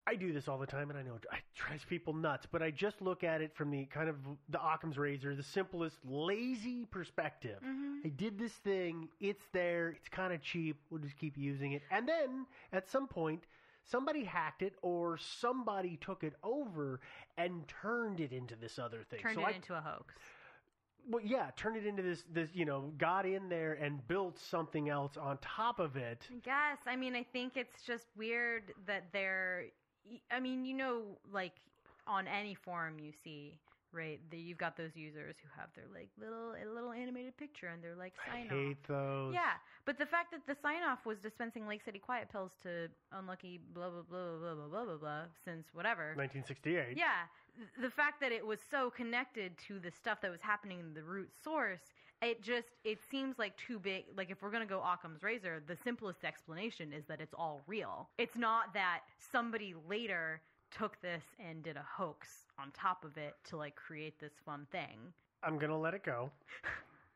I do this all the time, and I know it drives people nuts, but I just look at it from the kind of the Occam's razor, the simplest, lazy perspective. I did this thing, it's there, it's kind of cheap, we'll just keep using it. And then, at some point, somebody hacked it or somebody took it over and turned it into this other thing. Turned it into a hoax. Well, yeah, turned it into this, got in there and built something else on top of it. I guess. I mean, I think it's just weird that like on any forum you see, right? You've got those users who have their like little animated picture and they're like sign off. I hate those. Yeah, but the fact that the sign off was dispensing Lake City Quiet Pills to unlucky blah blah blah blah blah blah blah blah since whatever 1968. Yeah, the fact that it was so connected to the stuff that was happening in the root source, it seems like too big. Like if we're gonna go Occam's razor, the simplest explanation is that it's all real. It's not that somebody later took this and did a hoax on top of it to like create this fun thing. I'm gonna let it go.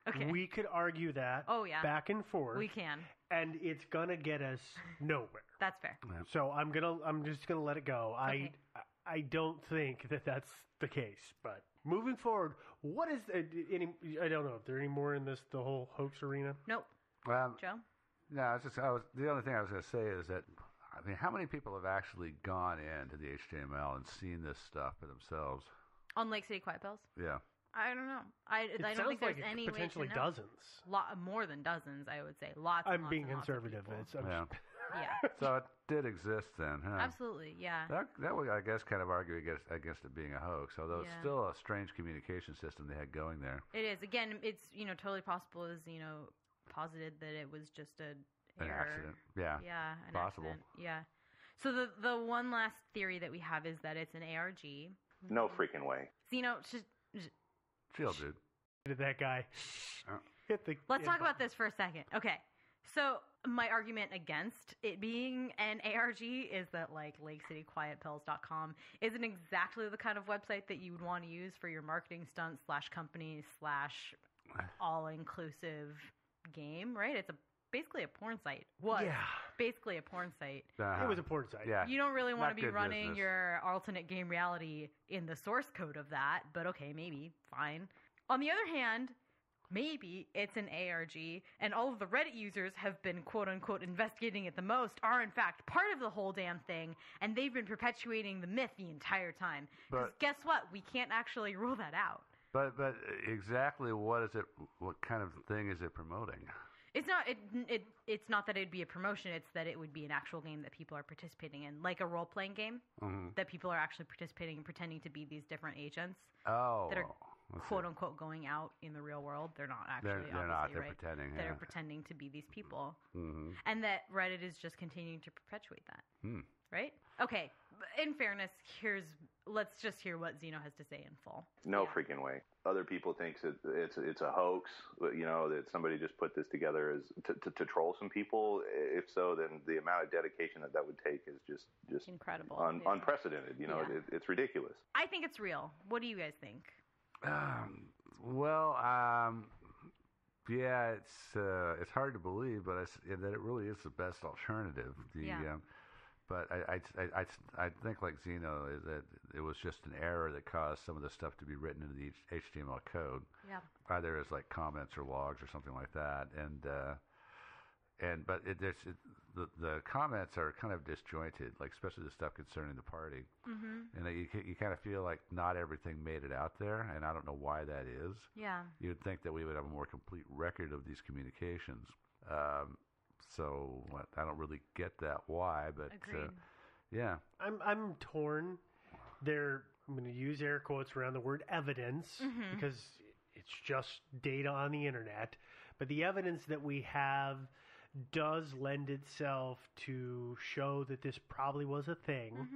Okay. We could argue that. Oh yeah. Back and forth. We can. And it's gonna get us nowhere. That's fair. So I'm just gonna let it go. Okay. I don't think that that's the case. But moving forward, what is I don't know if there are any more in the whole hoax arena. Nope. Joe. No, the only thing I was going to say is that, I mean, how many people have actually gone into the HTML and seen this stuff for themselves? On Lake City Quiet Pills? Yeah. I don't know. I don't think there's any potentially way to know. Dozens. More than dozens, I would say. Lots. I'm and being lots conservative. Yeah. So it did exist then, huh? Absolutely, yeah. That would, I guess, kind of argue against it being a hoax, although it's still a strange communication system they had going there. It is. Again, it's totally possible as posited that it was just an accident. Yeah. Yeah, an possible. Accident. Yeah. So the one last theory that we have is that it's an ARG. No freaking way. Xeno, Chill, dude. That guy. Let's talk about this for a second. Okay. So my argument against it being an ARG is that like LakeCityQuietPills.com isn't exactly the kind of website that you would want to use for your marketing stunt / company / all-inclusive game, right? It's basically a porn site. Basically a porn site. It was a porn site. Yeah. You don't really want to be running business. your alternate game reality in the source code of that, but okay, maybe, fine. On the other hand, maybe it's an ARG, and all of the Reddit users have been quote-unquote investigating it the most, are in fact part of the whole damn thing, and they've been perpetuating the myth the entire time. Because guess what? We can't actually rule that out. But exactly what kind of thing is it promoting? It's not. It's not that it'd be a promotion. It's that it would be an actual game that people are participating in, like a role-playing game that people are actually participating and pretending to be these different agents that are quote-unquote going out in the real world. They're not actually. They're not. They're right? pretending. They're Yeah. pretending to be these people, and that Reddit is just continuing to perpetuate that. Right? Okay. In fairness, let's just hear what Xeno has to say in full. No freaking way. Other people think it's a hoax, that somebody just put this together as to troll some people. If so, then the amount of dedication that would take is just incredible, unprecedented. It's ridiculous. I think it's real. What do you guys think? Yeah, it's hard to believe, but that it really is the best alternative. But I think, like Xeno, is that it was just an error that caused some of the stuff to be written into the HTML code, either as like comments or logs or something like that. But the comments are kind of disjointed, like especially the stuff concerning the party, and you kind of feel like not everything made it out there, and I don't know why that is. Yeah, you'd think that we would have a more complete record of these communications. So I don't really get that why, but yeah, I'm torn. I'm going to use air quotes around the word evidence because it's just data on the internet. But the evidence that we have does lend itself to show that this probably was a thing.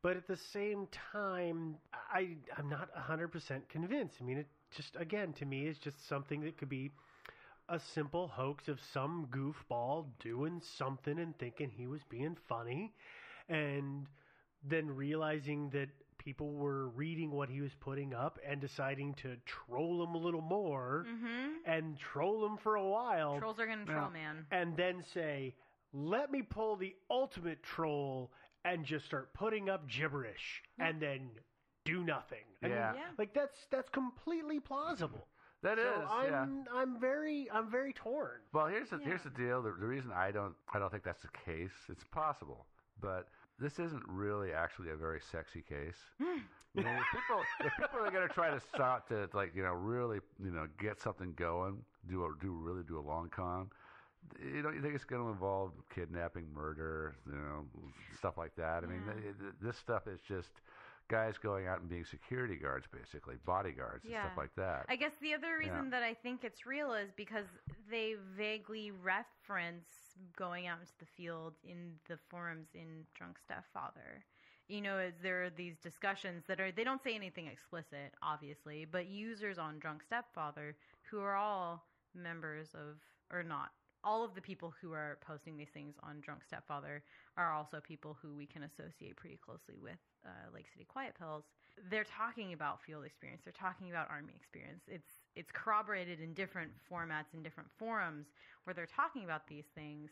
But at the same time, I'm not 100% convinced. I mean, it just, again, to me, is just something that could be a simple hoax of some goofball doing something and thinking he was being funny, and then realizing that people were reading what he was putting up and deciding to troll him a little more and troll him for a while. Trolls are going to troll, man. And then say, let me pull the ultimate troll and just start putting up gibberish and then do nothing. I mean, like that's completely plausible. That so is, I'm very torn. Well, here's the deal. The reason I don't think that's the case. It's possible, but this isn't really actually a very sexy case. You know, if people are going to try to start to really get something going, do a long con. You think it's going to involve kidnapping, murder, stuff like that. I mean, this stuff is just guys going out and being security guards, basically, bodyguards and stuff like that. I guess the other reason that I think it's real is because they vaguely reference going out into the field in the forums in Drunk Stepfather. As there are these discussions they don't say anything explicit, obviously, but users on Drunk Stepfather who are all members of, or not, all of the people who are posting these things on Drunk Stepfather are also people who we can associate pretty closely with Lake City Quiet Pills. They're talking about field experience. They're talking about Army experience. It's corroborated in different formats, in different forums where they're talking about these things.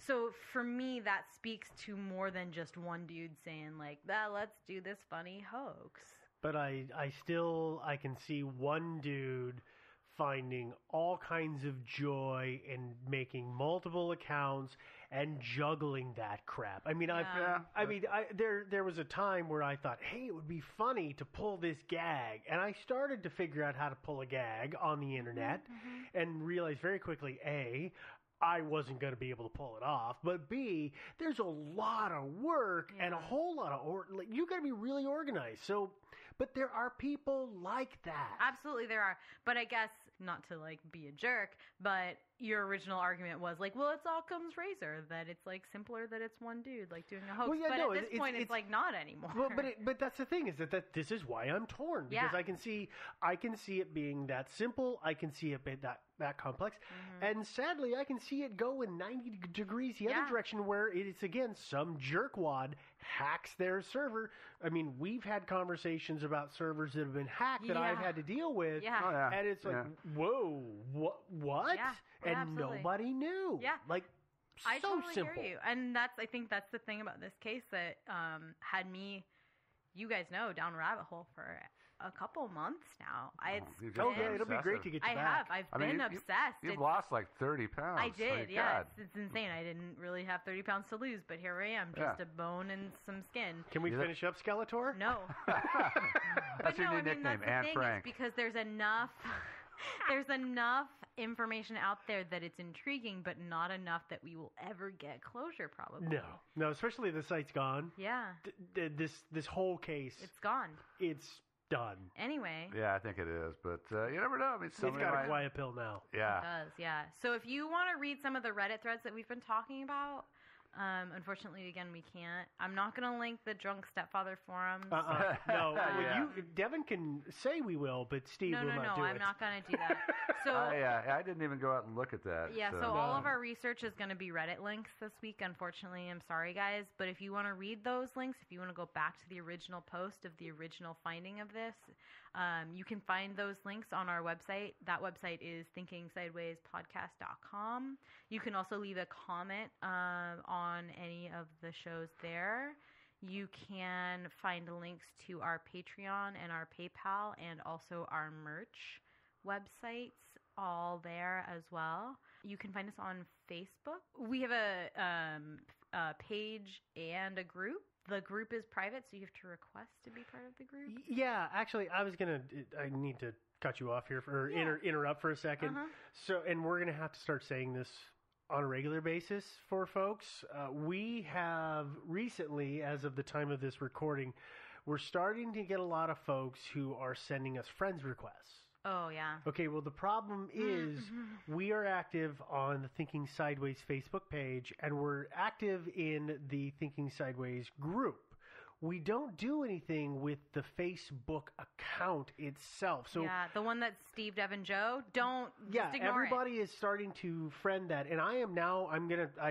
So for me, that speaks to more than just one dude saying like, let's do this funny hoax. But I can see one dude finding all kinds of joy in making multiple accounts and juggling that crap. I mean, there was a time where I thought, hey, it would be funny to pull this gag, and I started to figure out how to pull a gag on the internet, and realized very quickly, A, I wasn't going to be able to pull it off, but B, there's a lot of work and a whole lot of you got to be really organized. So, but there are people like that. Absolutely, there are. But I guess not to be a jerk, but your original argument was like, well, it's Occam's razor, that it's simpler that it's one dude doing a hoax. But at this point, it's not anymore. Well, but that's the thing is that this is why I'm torn, because I can see it being that simple. I can see it being that complex, and sadly, I can see it go in 90 degrees the other direction, where it's again some jerkwad hacks their server. I mean, we've had conversations about servers that have been hacked that I've had to deal with, and it's whoa, what? Yeah. And absolutely. Nobody knew. Yeah. I so totally simple. hear you. And I think that's the thing about this case that had me, you guys know, down a rabbit hole for a couple months now. It'll be great to get you back. I've been obsessed. You've lost 30 pounds. I did, it's insane. I didn't really have 30 pounds to lose, but here I am, just a bone and some skin. Can we finish up Skeletor? No. That's your new nickname, Anne Frank. Because there's enough information out there that it's intriguing, but not enough that we will ever get closure, probably. No, especially the site's gone. Yeah. This whole case. It's gone. It's done. Anyway. Yeah, I think it is, but you never know. I mean, it's got a quiet pill now. Yeah. It does, yeah. So if you want to read some of the Reddit threads that we've been talking about, unfortunately, again, we can't. I'm not going to link the Drunk Stepfather forums. No, Devin can say we will, but Steve will not do it. No, I'm not going to do that. So I didn't even go out and look at that. Yeah, so all of our research is going to be Reddit links this week, unfortunately. I'm sorry, guys. But if you want to read those links, if you want to go back to the original post of the original finding of this, you can find those links on our website. That website is thinkingsidewayspodcast.com. You can also leave a comment on any of the shows there. You can find links to our Patreon and our PayPal and also our merch websites all there as well. You can find us on Facebook. We have a page and a group. The group is private, so you have to request to be part of the group. Yeah, actually, I need to cut you off here or interrupt for a second. So, and we're going to have to start saying this on a regular basis for folks. We have recently, as of the time of this recording, we're starting to get a lot of folks who are sending us friends requests. Oh, yeah. Okay, well, the problem is we are active on the Thinking Sideways Facebook page, and we're active in the Thinking Sideways group. We don't do anything with the Facebook account itself. So yeah, the one that's Steve, Devin, Joe. Don't just ignore everybody is starting to friend that, and I've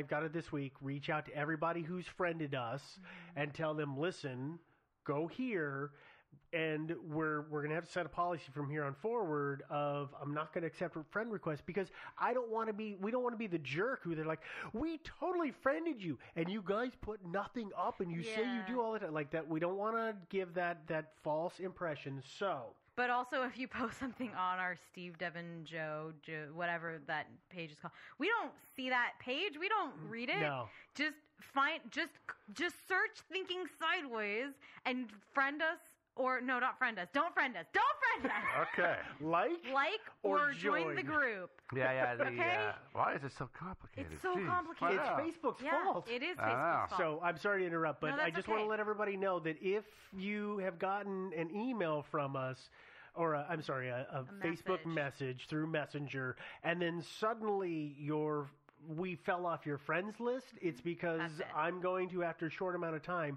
got it this week. Reach out to everybody who's friended us and tell them, listen, go here. And we're going to have to set a policy from here on forward of I'm not going to accept friend requests because we don't want to be the jerk who they're like, we totally friended you and you guys put nothing up and you say you do all that like that. We don't want to give that false impression. So. But also, if you post something on our Steve, Devin, Joe, whatever that page is called, we don't see that page. We don't read it. No. Just search Thinking Sideways and friend us. Or, no, not friend us. Don't friend us. Don't friend us. Okay. Like or join the group. Yeah. Okay? Why is it so complicated? It's so complicated. It's Facebook's fault. It is Facebook's fault. So I'm sorry to interrupt, but I just want to let everybody know that if you have gotten an email from us, or a Facebook message through Messenger, and then suddenly we fell off your friends list, it's because I'm going to, after a short amount of time,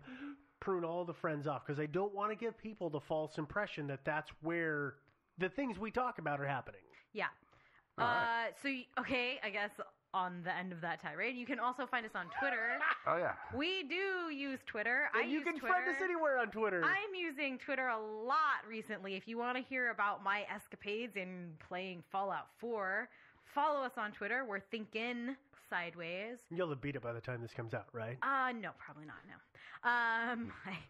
prune all the friends off because I don't want to give people the false impression that that's where the things we talk about are happening. Yeah. Right. I guess on the end of that tirade, you can also find us on Twitter. Oh, yeah. We do use Twitter. You can friend us anywhere on Twitter. I'm using Twitter a lot recently. If you want to hear about my escapades in playing Fallout 4, follow us on Twitter. We're Thinking Sideways. You'll have beat it by the time this comes out, right? No, probably not, no. I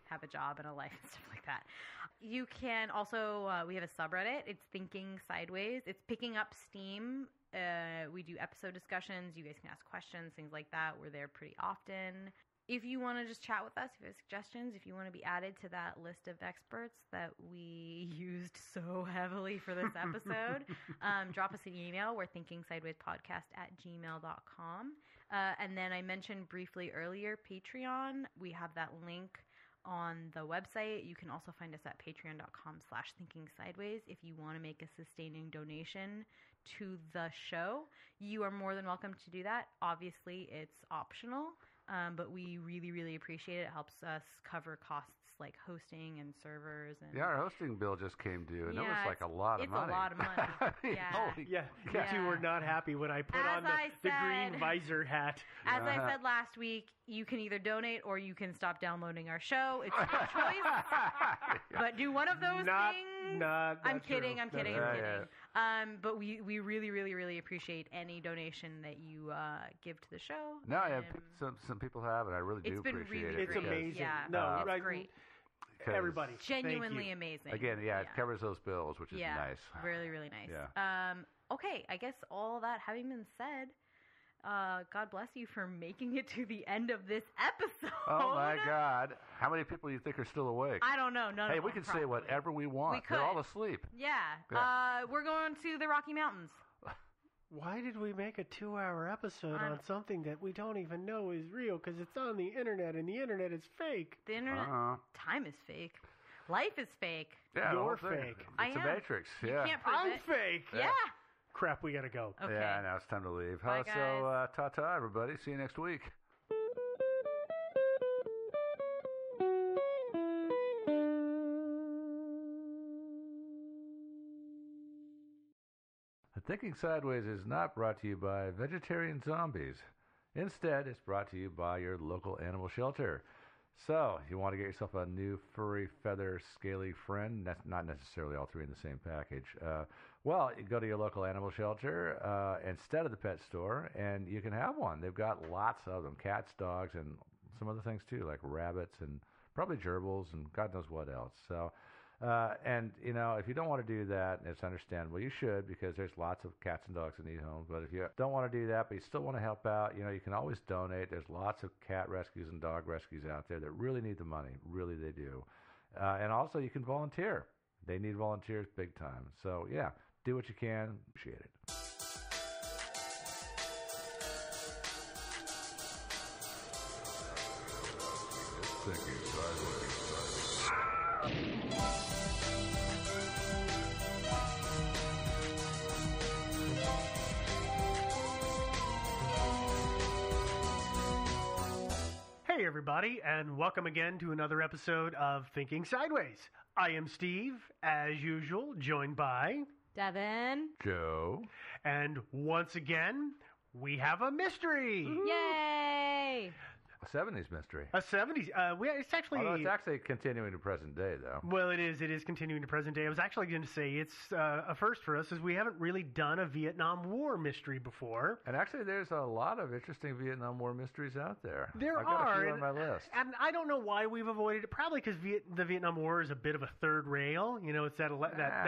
have a job and a life and stuff like that. You can also, we have a subreddit. It's Thinking Sideways. It's picking up steam. We do episode discussions. You guys can ask questions, things like that. We're there pretty often. If you want to just chat with us, if you have suggestions, if you want to be added to that list of experts that we used so heavily for this episode, drop us an email. We're thinkingsidewayspodcast@gmail.com. And then I mentioned briefly earlier, Patreon. We have that link on the website. You can also find us at patreon.com/thinkingsideways. If you want to make a sustaining donation to the show, you are more than welcome to do that. Obviously, it's optional. But we really, really appreciate it. It helps us cover costs like hosting and servers. And our hosting bill just came due, and it was like a lot of money. It's a lot of money. You two were not happy when I put on the green visor hat. As I said last week, you can either donate or you can stop downloading our show. It's your choice. But do one of those things. I'm kidding. But we really, really, really appreciate any donation that you give to the show. No, some people have, and I really do appreciate it. It's amazing. Yeah, it's great. Everybody, genuinely amazing. Again, it covers those bills, which is nice. Really, really nice. Yeah. Okay, I guess all that having been said, God bless you for making it to the end of this episode. Oh my God! How many people do you think are still awake? I don't know. None. Hey, we can say whatever we want. We could. They're all asleep. Yeah. We're going to the Rocky Mountains. Why did we make a 2-hour episode on something that we don't even know is real? Because it's on the internet, and the internet is fake. The internet, time is fake. Life is fake. Yeah, you're fake. It's a matrix. You can't prove I'm it. fake. Yeah. Crap, we gotta go. Okay. Yeah, now it's time to leave. Bye, guys. So, ta-ta, everybody. See you next week. Thinking Sideways is not brought to you by vegetarian zombies. Instead, it's brought to you by your local animal shelter. So, you want to get yourself a new furry, feather, scaly friend? That's not necessarily all three in the same package. Well, you go to your local animal shelter instead of the pet store, and you can have one. They've got lots of them, cats, dogs, and some other things too, like rabbits and probably gerbils and God knows what else. So, and, you know, if you don't want to do that, it's understandable. You should, because there's lots of cats and dogs that need homes. But if you don't want to do that, but you still want to help out, you know, you can always donate. There's lots of cat rescues and dog rescues out there that really need the money. Really, they do. And also, you can volunteer. They need volunteers big time. So, yeah, do what you can. Appreciate it. Thinking Sideways. Hey everybody, and welcome again to another episode of Thinking Sideways. I am Steve, as usual, joined by Devin, Joe, and once again, we have a mystery. Yay! A 70s mystery. A 70s. It's actually... Although it's actually continuing to present day, though. Well, it is. It is continuing to present day. I was actually going to say it's a first for us, as we haven't really done a Vietnam War mystery before. And actually, there's a lot of interesting Vietnam War mysteries out there. There I've got are. a few on my list. And I don't know why we've avoided it. Probably because the Vietnam War is a bit of a third rail. You know, it's that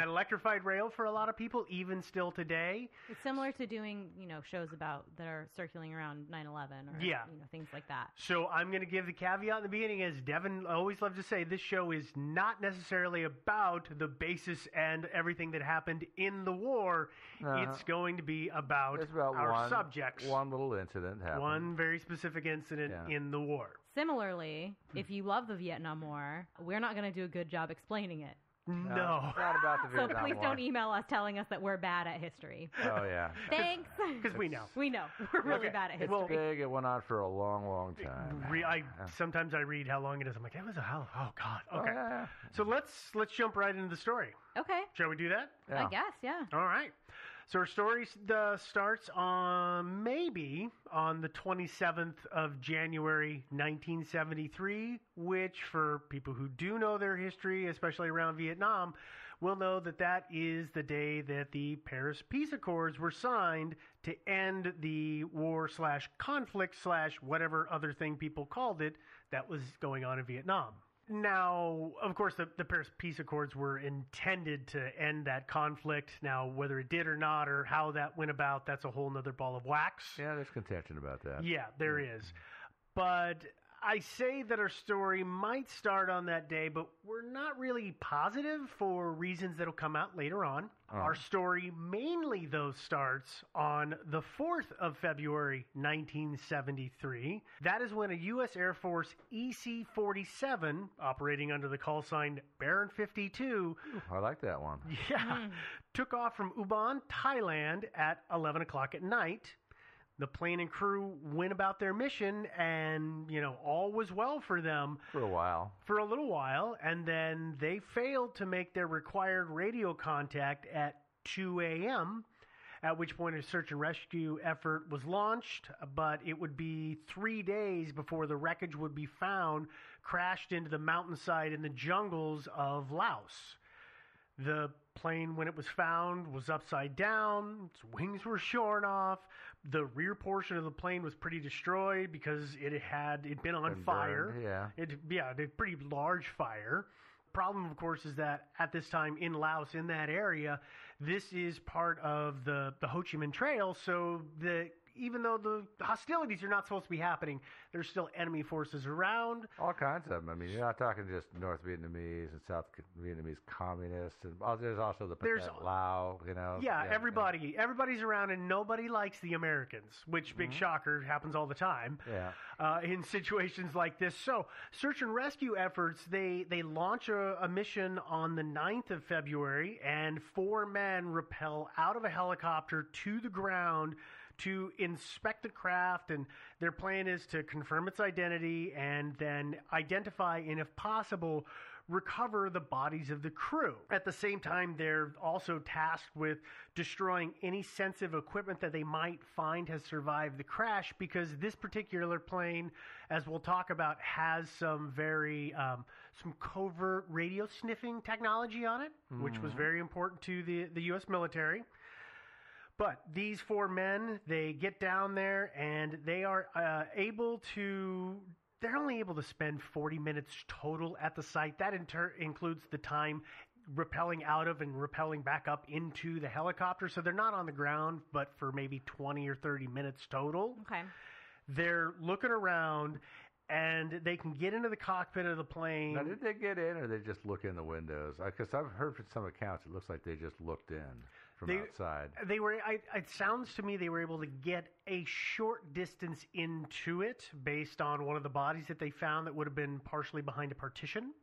electrified rail for a lot of people, even still today. It's similar to doing, shows about that are circulating around 9/11 or things like that. So I'm going to give the caveat in the beginning, as Devin always loves to say, this show is not necessarily about the basis and everything that happened in the war. It's going to be about our subjects. One little incident happened. One very specific incident in the war. Similarly, if you love the Vietnam War, we're not going to do a good job explaining it. No. It's not about the Vietnam So please War. don't email us telling us that we're bad at history. Oh, yeah. Thanks. Because we know. We know. We're really bad at history. It's big. It went on for a long, long time. Sometimes I read how long it is. I'm like, that was oh God. Okay. Oh, yeah. So let's jump right into the story. Okay. Shall we do that? Yeah. I guess, yeah. All right. So our story starts on maybe on the 27th of January, 1973, which for people who do know their history, especially around Vietnam, will know that that is the day that the Paris Peace Accords were signed to end the war/conflict/ whatever other thing people called it that was going on in Vietnam. Now, of course, the Paris Peace Accords were intended to end that conflict. Now, whether it did or not, or how that went about, that's a whole nother ball of wax. Yeah, there's contention about that. Yeah, there is. But I say that our story might start on that day, but we're not really positive for reasons that'll come out later on. Our story mainly, though, starts on the 4th of February, 1973. That is when a U.S. Air Force EC-47, operating under the call sign Baron 52, I like that one. took off from Ubon, Thailand at 11 o'clock at night. The plane and crew went about their mission, and, all was well for them. For a while. For a little while, and then they failed to make their required radio contact at 2 a.m., at which point a search and rescue effort was launched, but it would be 3 days before the wreckage would be found, crashed into the mountainside in the jungles of Laos. The plane, when it was found, was upside down. Its wings were shorn off. The rear portion of the plane was pretty destroyed because it'd been on fire. Burned, It had a pretty large fire. Problem, of course, is that at this time in Laos, in that area, this is part of the Ho Chi Minh Trail, so even though the hostilities are not supposed to be happening, there's still enemy forces around. All kinds of them. I mean, you're not talking just North Vietnamese and South Vietnamese communists. And there's also the Pathet Lao, Yeah, everybody's around, and nobody likes the Americans, which, big shocker, happens all the time. In situations like this. So, search and rescue efforts, they launch a mission on the 9th of February, and 4 men rappel out of a helicopter to the ground to inspect the craft, and their plan is to confirm its identity and then identify and, if possible, recover the bodies of the crew. At the same time, they're also tasked with destroying any sensitive equipment that they might find has survived the crash, because this particular plane, as we'll talk about, has some very some covert radio sniffing technology on it, which was very important to the U.S. military. But these 4 men, they get down there, and they are they're only able to spend 40 minutes total at the site. That includes the time rappelling out of and rappelling back up into the helicopter. So they're not on the ground, but for maybe 20 or 30 minutes total. Okay. They're looking around, and they can get into the cockpit of the plane. Now, did they get in, or did they just look in the windows? Because I've heard from some accounts it looks like they just looked in from outside. They were. It sounds to me they were able to get a short distance into it based on one of the bodies that they found that would have been partially behind a partition.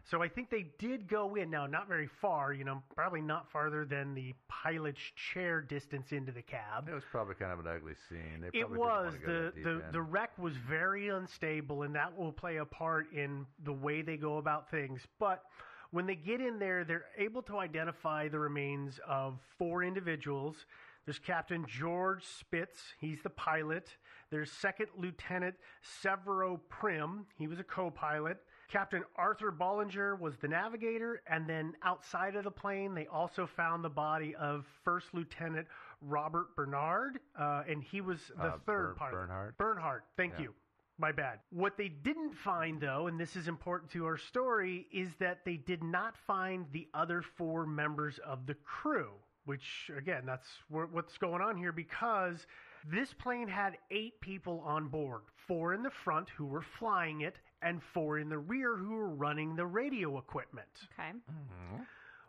So I think they did go in. Now, not very far, probably not farther than the pilot's chair distance into the cab. It was probably kind of an ugly scene. It was. The wreck was very unstable, and that will play a part in the way they go about things. But when they get in there, they're able to identify the remains of 4 individuals. There's Captain George Spitz. He's the pilot. There's Second Lieutenant Severo Prim. He was a co-pilot. Captain Arthur Bollinger was the navigator. And then outside of the plane, they also found the body of First Lieutenant Robert Bernard. And he was the third pilot. Bernhardt. Thank you. My bad. What they didn't find, though, and this is important to our story, is that they did not find the other 4 members of the crew, which, again, that's what's going on here, because this plane had 8 people on board, 4 in the front who were flying it, and 4 in the rear who were running the radio equipment. Okay. Mm-hmm.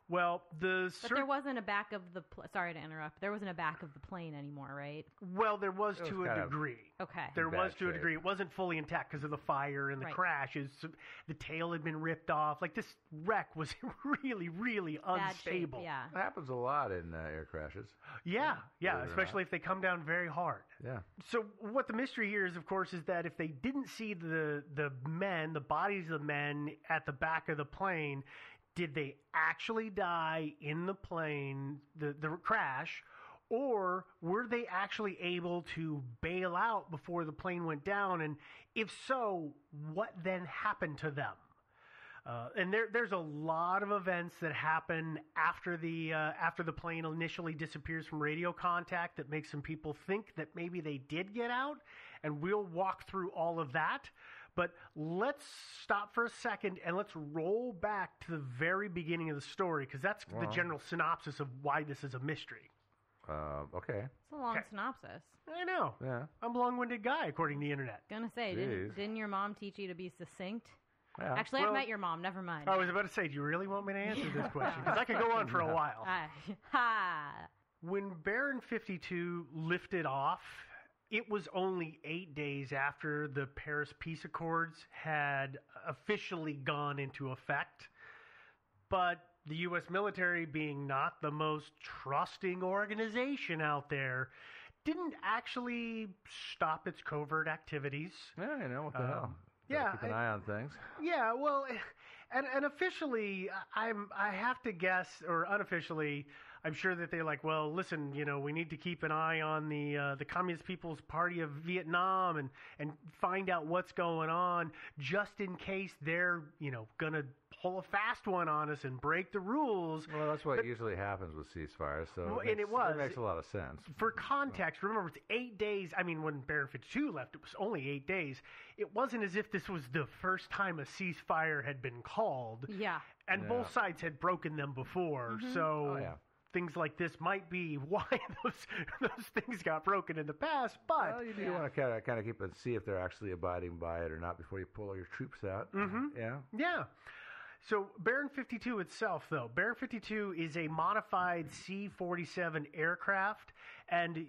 Well, but there wasn't a back of the sorry to interrupt. There wasn't a back of the plane anymore, right? Well, there was to a degree. Okay. There was to a degree. It wasn't fully intact because of the fire and the crashes. The tail had been ripped off. Like, this wreck was really, really unstable. Shape, yeah. It happens a lot in air crashes. Yeah, especially if they come down very hard. Yeah. So what the mystery here is, of course, is that if they didn't see the bodies of the men at the back of the plane, did they actually die in the plane, the crash, or were they actually able to bail out before the plane went down? And if so, what then happened to them? And there's a lot of events that happen after the plane initially disappears from radio contact that makes some people think that maybe they did get out, and we'll walk through all of that. But let's stop for a second and let's roll back to the very beginning of the story, because that's the general synopsis of why this is a mystery. Okay. It's a long synopsis. I know. Yeah. I'm a long-winded guy, according to the internet. Gonna say, didn't your mom teach you to be succinct? Yeah. Actually, I've met your mom. Never mind. I was about to say, do you really want me to answer this question? Because I could go on for a while. When Baron 52 lifted off, it was only 8 days after the Paris Peace Accords had officially gone into effect. But the U.S. military, being not the most trusting organization out there, didn't actually stop its covert activities. Yeah, you know, what the hell. Keep an eye on things. Yeah, well, and officially, I have to guess, or unofficially, I'm sure that they're like, well, listen, we need to keep an eye on the Communist People's Party of Vietnam and find out what's going on, just in case they're, gonna pull a fast one on us and break the rules. Well, that's what usually happens with ceasefires, so it makes a lot of sense. For context, remember, it's 8 days. I mean, when Baron 52 left, it was only 8 days. It wasn't as if this was the first time a ceasefire had been called. Yeah. And both sides had broken them before, so... things like this might be why those things got broken in the past, but... Well, you do want to kind of keep it, see if they're actually abiding by it or not before you pull all your troops out. Mm-hmm. Yeah. So Baron 52 itself, though, Baron 52 is a modified C-47 aircraft, and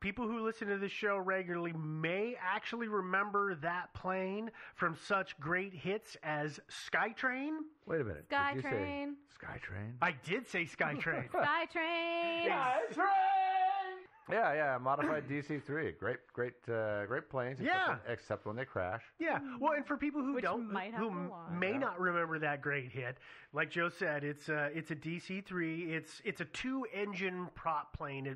people who listen to this show regularly may actually remember that plane from such great hits as Skytrain. Wait a minute. Skytrain. Did you say Skytrain? I did say Skytrain. Skytrain. Skytrain. Yeah, modified DC-3. Great planes. Except when they crash. Yeah, well, and for people who may not not remember that great hit, like Joe said, it's a DC-3. It's a 2-engine prop plane.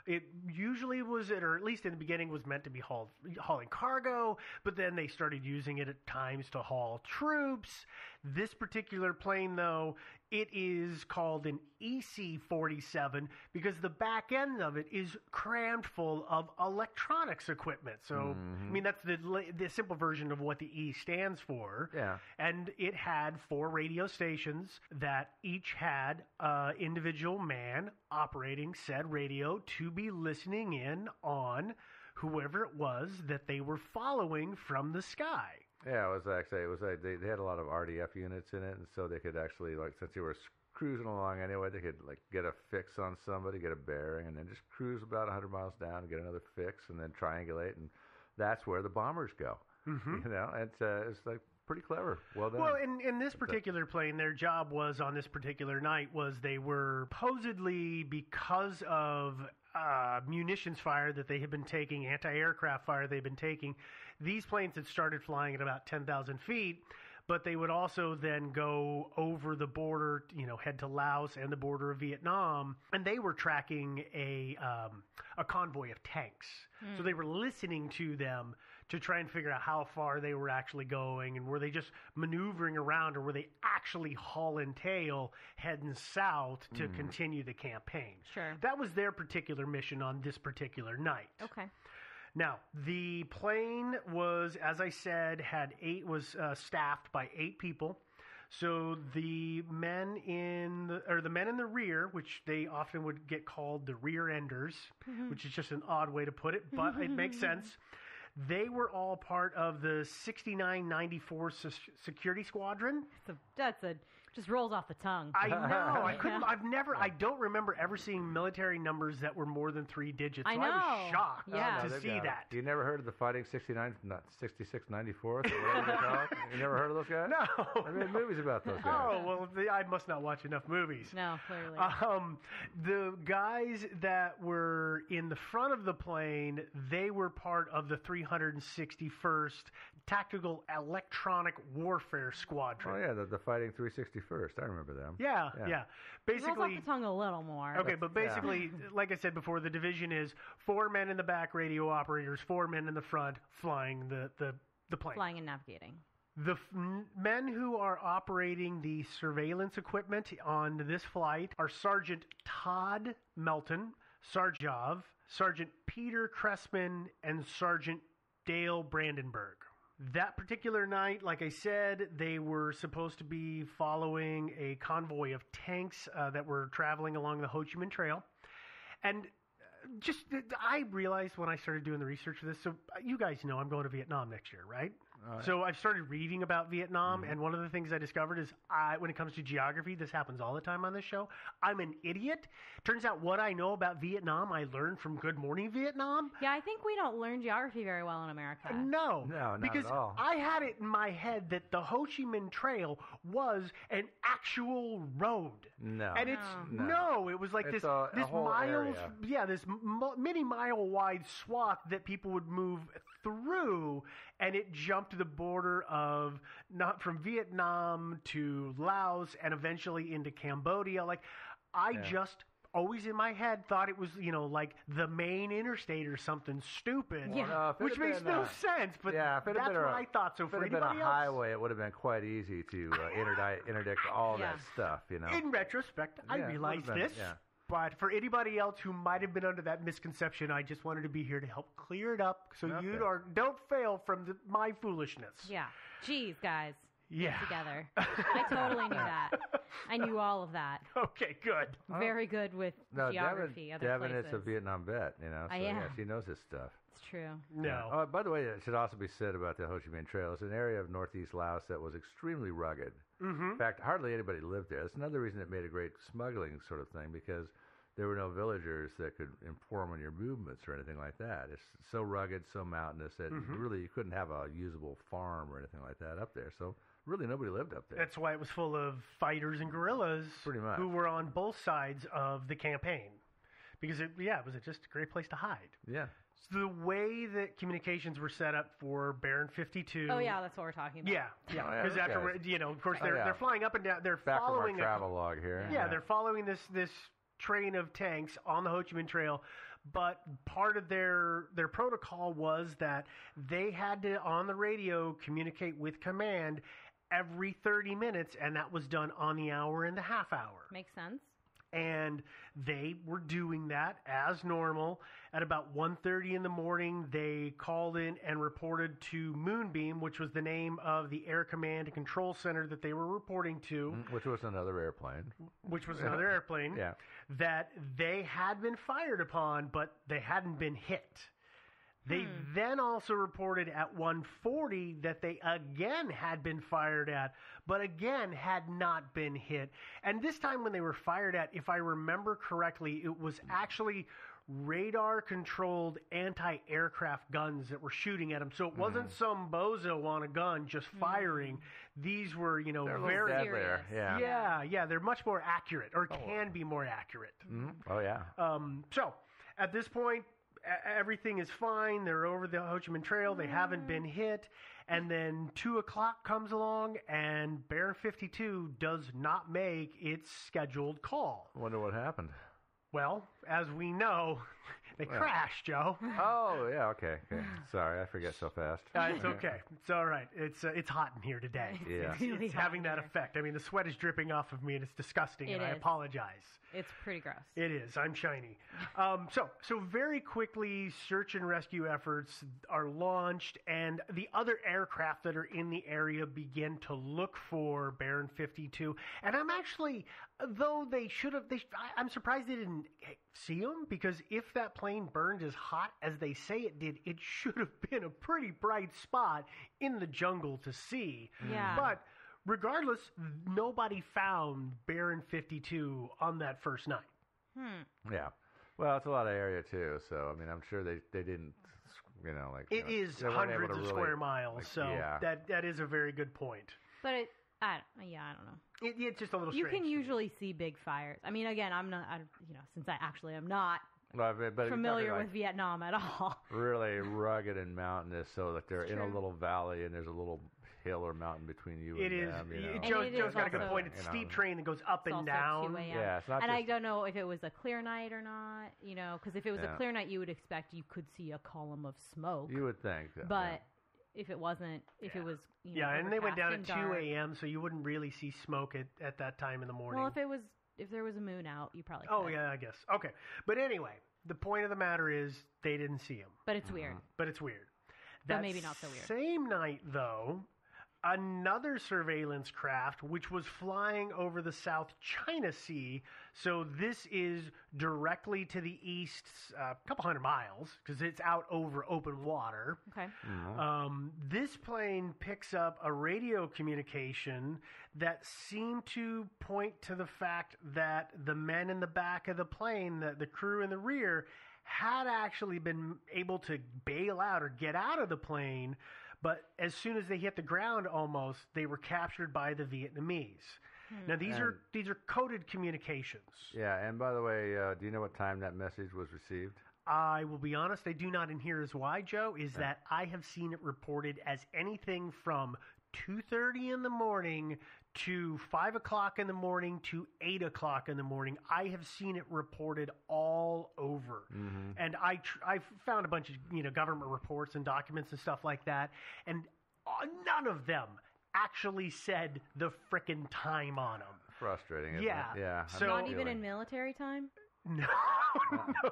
It usually was, or at least in the beginning, was meant to be hauling cargo, but then they started using it at times to haul troops. This particular plane, though, it is called an EC-47 because the back end of it is crammed full of electronics equipment. So, I mean, that's the simple version of what the E stands for. Yeah. And it had 4 radio stations that each had an individual man operating said radio to be listening in on whoever it was that they were following from the sky. Yeah, it was like they had a lot of RDF units in it, and so they could actually, like, since they were cruising along anyway, they could, like, get a fix on somebody, get a bearing, and then just cruise about 100 miles down and get another fix, and then triangulate, and that's where the bombers go. Mm-hmm. It's like pretty clever. Well done. Well, in this particular plane, their job was on this particular night was they were supposedly, because of munitions fire that they had been taking, anti-aircraft fire they'd been taking, these planes had started flying at about 10,000 feet, but they would also then go over the border, head to Laos and the border of Vietnam, and they were tracking a convoy of tanks. So they were listening to them to try and figure out how far they were actually going, and were they just maneuvering around, or were they actually hauling tail heading south to continue the campaign. Sure. That was their particular mission on this particular night. Okay. Now, the plane was, as I said, was staffed by 8 people. So the men in the rear, which they often would get called the rear enders, which is just an odd way to put it, but it makes sense. They were all part of the 6994 Security Squadron. Just rolls off the tongue. I know. I don't remember ever seeing military numbers that were more than 3 digits. I know. I was shocked to see that. You never heard of the Fighting 6694th? You never heard of those guys? No. I made movies about those guys. Oh, well, I must not watch enough movies. No, clearly. The guys that were in the front of the plane, they were part of the 361st Tactical Electronic Warfare Squadron. Oh, yeah, the Fighting 361st. I remember them. Yeah. Basically, rolls off the tongue a little more. Okay, but basically, like I said before, the division is 4 men in the back, radio operators, 4 men in the front, flying the plane. Flying and navigating. The men who are operating the surveillance equipment on this flight are Sergeant Todd Melton, Sarjov, Sergeant Peter Cressman, and Sergeant Dale Brandenburg. That particular night, like I said, they were supposed to be following a convoy of tanks that were traveling along the Ho Chi Minh Trail. And I realized when I started doing the research for this, so you guys know I'm going to Vietnam next year, right? So I've started reading about Vietnam, and one of the things I discovered is when it comes to geography, this happens all the time on this show, I'm an idiot. Turns out what I know about Vietnam, I learned from Good Morning Vietnam. Yeah, I think we don't learn geography very well in America. No, not because at all. I had it in my head that the Ho Chi Minh Trail was an actual road. No. And it was like this whole miles, area. this many mile wide swath that people would move through, and it jumped the border of not from Vietnam to Laos and eventually into Cambodia. Like, I just always in my head thought it was, like the main interstate or something stupid, which makes no sense. But that's what I thought. So for anybody else, if it had been a highway, it would have been quite easy to interdict all that stuff. In retrospect, I realized this. Yeah. But for anybody else who might have been under that misconception, I just wanted to be here to help clear it up so you don't fail from my foolishness. Yeah. Jeez, guys. Yeah. Get together. I totally knew that. I knew all of that. Okay, good. Very good with geography. Devin places. is a Vietnam vet, so she knows this stuff. It's true. No. Oh, by the way, it should also be said about the Ho Chi Minh Trail. It's an area of northeast Laos that was extremely rugged. In fact, hardly anybody lived there. That's another reason it made a great smuggling sort of thing, because there were no villagers that could inform on your movements or anything like that. It's so rugged, so mountainous that really you couldn't have a usable farm or anything like that up there. So really nobody lived up there. That's why it was full of fighters and guerrillas pretty much, who were on both sides of the campaign. Because it was just a great place to hide. Yeah. So the way that communications were set up for Baron 52. Oh yeah, that's what we're talking about. Yeah. Because after of course they're flying up and down. They're back following from our travel log here. Yeah, they're following this train of tanks on the Ho Chi Minh Trail, but part of their protocol was that they had to on the radio communicate with command every 30 minutes, and that was done on the hour and the half hour. Makes sense. And they were doing that as normal. At about 1:30 in the morning, they called in and reported to Moonbeam, which was the name of the Air Command and Control Center that they were reporting to. Which was another airplane. Yeah. That they had been fired upon, but they hadn't been hit. They then also reported at 1:40 that they again had been fired at, but again had not been hit. And this time when they were fired at, if I remember correctly, it was actually radar-controlled anti-aircraft guns that were shooting at them. So it wasn't some bozo on a gun just firing. These were, they're very deadlier. Yeah, they're much more accurate, or can be more accurate. Oh, yeah. So at this point, everything is fine. They're over the Ho Chi Minh Trail. They haven't been hit. And then 2 o'clock comes along, and Baron 52 does not make its scheduled call. I wonder what happened. Well, as we know, they crashed, Joe. Oh, yeah, okay. Sorry, I forget so fast. It's okay. It's all right. It's hot in here today. Yeah. It's having that effect. I mean, the sweat is dripping off of me, and it's disgusting, and I apologize. It's pretty gross. It is. I'm shiny. So very quickly, search and rescue efforts are launched, and the other aircraft that are in the area begin to look for Baron 52. And I'm actually, though they should have, I'm surprised they didn't see him, because if that plane burned as hot as they say it did, it should have been a pretty bright spot in the jungle to see. Yeah. But regardless, nobody found Baron 52 on that first night. Yeah. Well, it's a lot of area, too. So, I mean, I'm sure they didn't, It is hundreds of square miles, that is a very good point. But I don't know. It's just a little You strange. can usually see big fires. I mean, again, I'm not, since I actually am not but familiar with Vietnam at all. Really rugged and mountainous, so that they're in a true. little valley, and there's a little hill or mountain between you It and is. them. Joe's got a good point. It's a steep terrain that goes up and down. 2 a.m. Yeah, it's not and just, I don't know if it was a clear night or not, because if it was a clear night, you would expect you could see a column of smoke. You would think. But if it wasn't, if it was, and they went down at 2 dark. a.m., so you wouldn't really see smoke at that time in the morning. Well, if there was a moon out, you probably could. Oh, yeah, I guess. Okay. But anyway, the point of the matter is they didn't see him. But it's weird. But it's weird. But maybe not so weird. Same night, though, another surveillance craft, which was flying over the South China Sea. So this is directly to the east, a couple hundred miles, because it's out over open water. Okay. This plane picks up a radio communication that seemed to point to the fact that the men in the back of the plane, the crew in the rear, had actually been able to bail out or get out of the plane. But as soon as they hit the ground, almost, they were captured by the Vietnamese. Now these are coded communications. Yeah, and by the way, do you know what time that message was received? I will be honest, I do not. And here is why, Joe, is that I have seen it reported as anything from 2:30 in the morning to 5 o'clock in the morning to 8 o'clock in the morning. I have seen it reported all over. And I found a bunch of government reports and documents and stuff like that, and none of them actually said the frickin' time on them. Frustrating, isn't Yeah. it? Yeah. So- Not even in military time? No,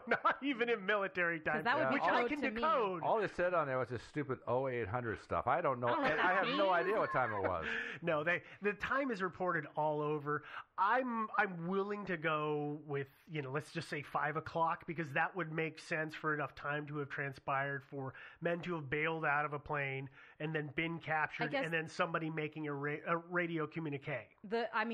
not even in military time, that would be which I code can to me. decode. All it said on there was this stupid 0800 stuff. I don't know. I have no idea what time it was. No, the time is reported all over. I'm willing to go with, let's just say 5 o'clock, because that would make sense for enough time to have transpired for men to have bailed out of a plane and then been captured, and then somebody making a radio communique.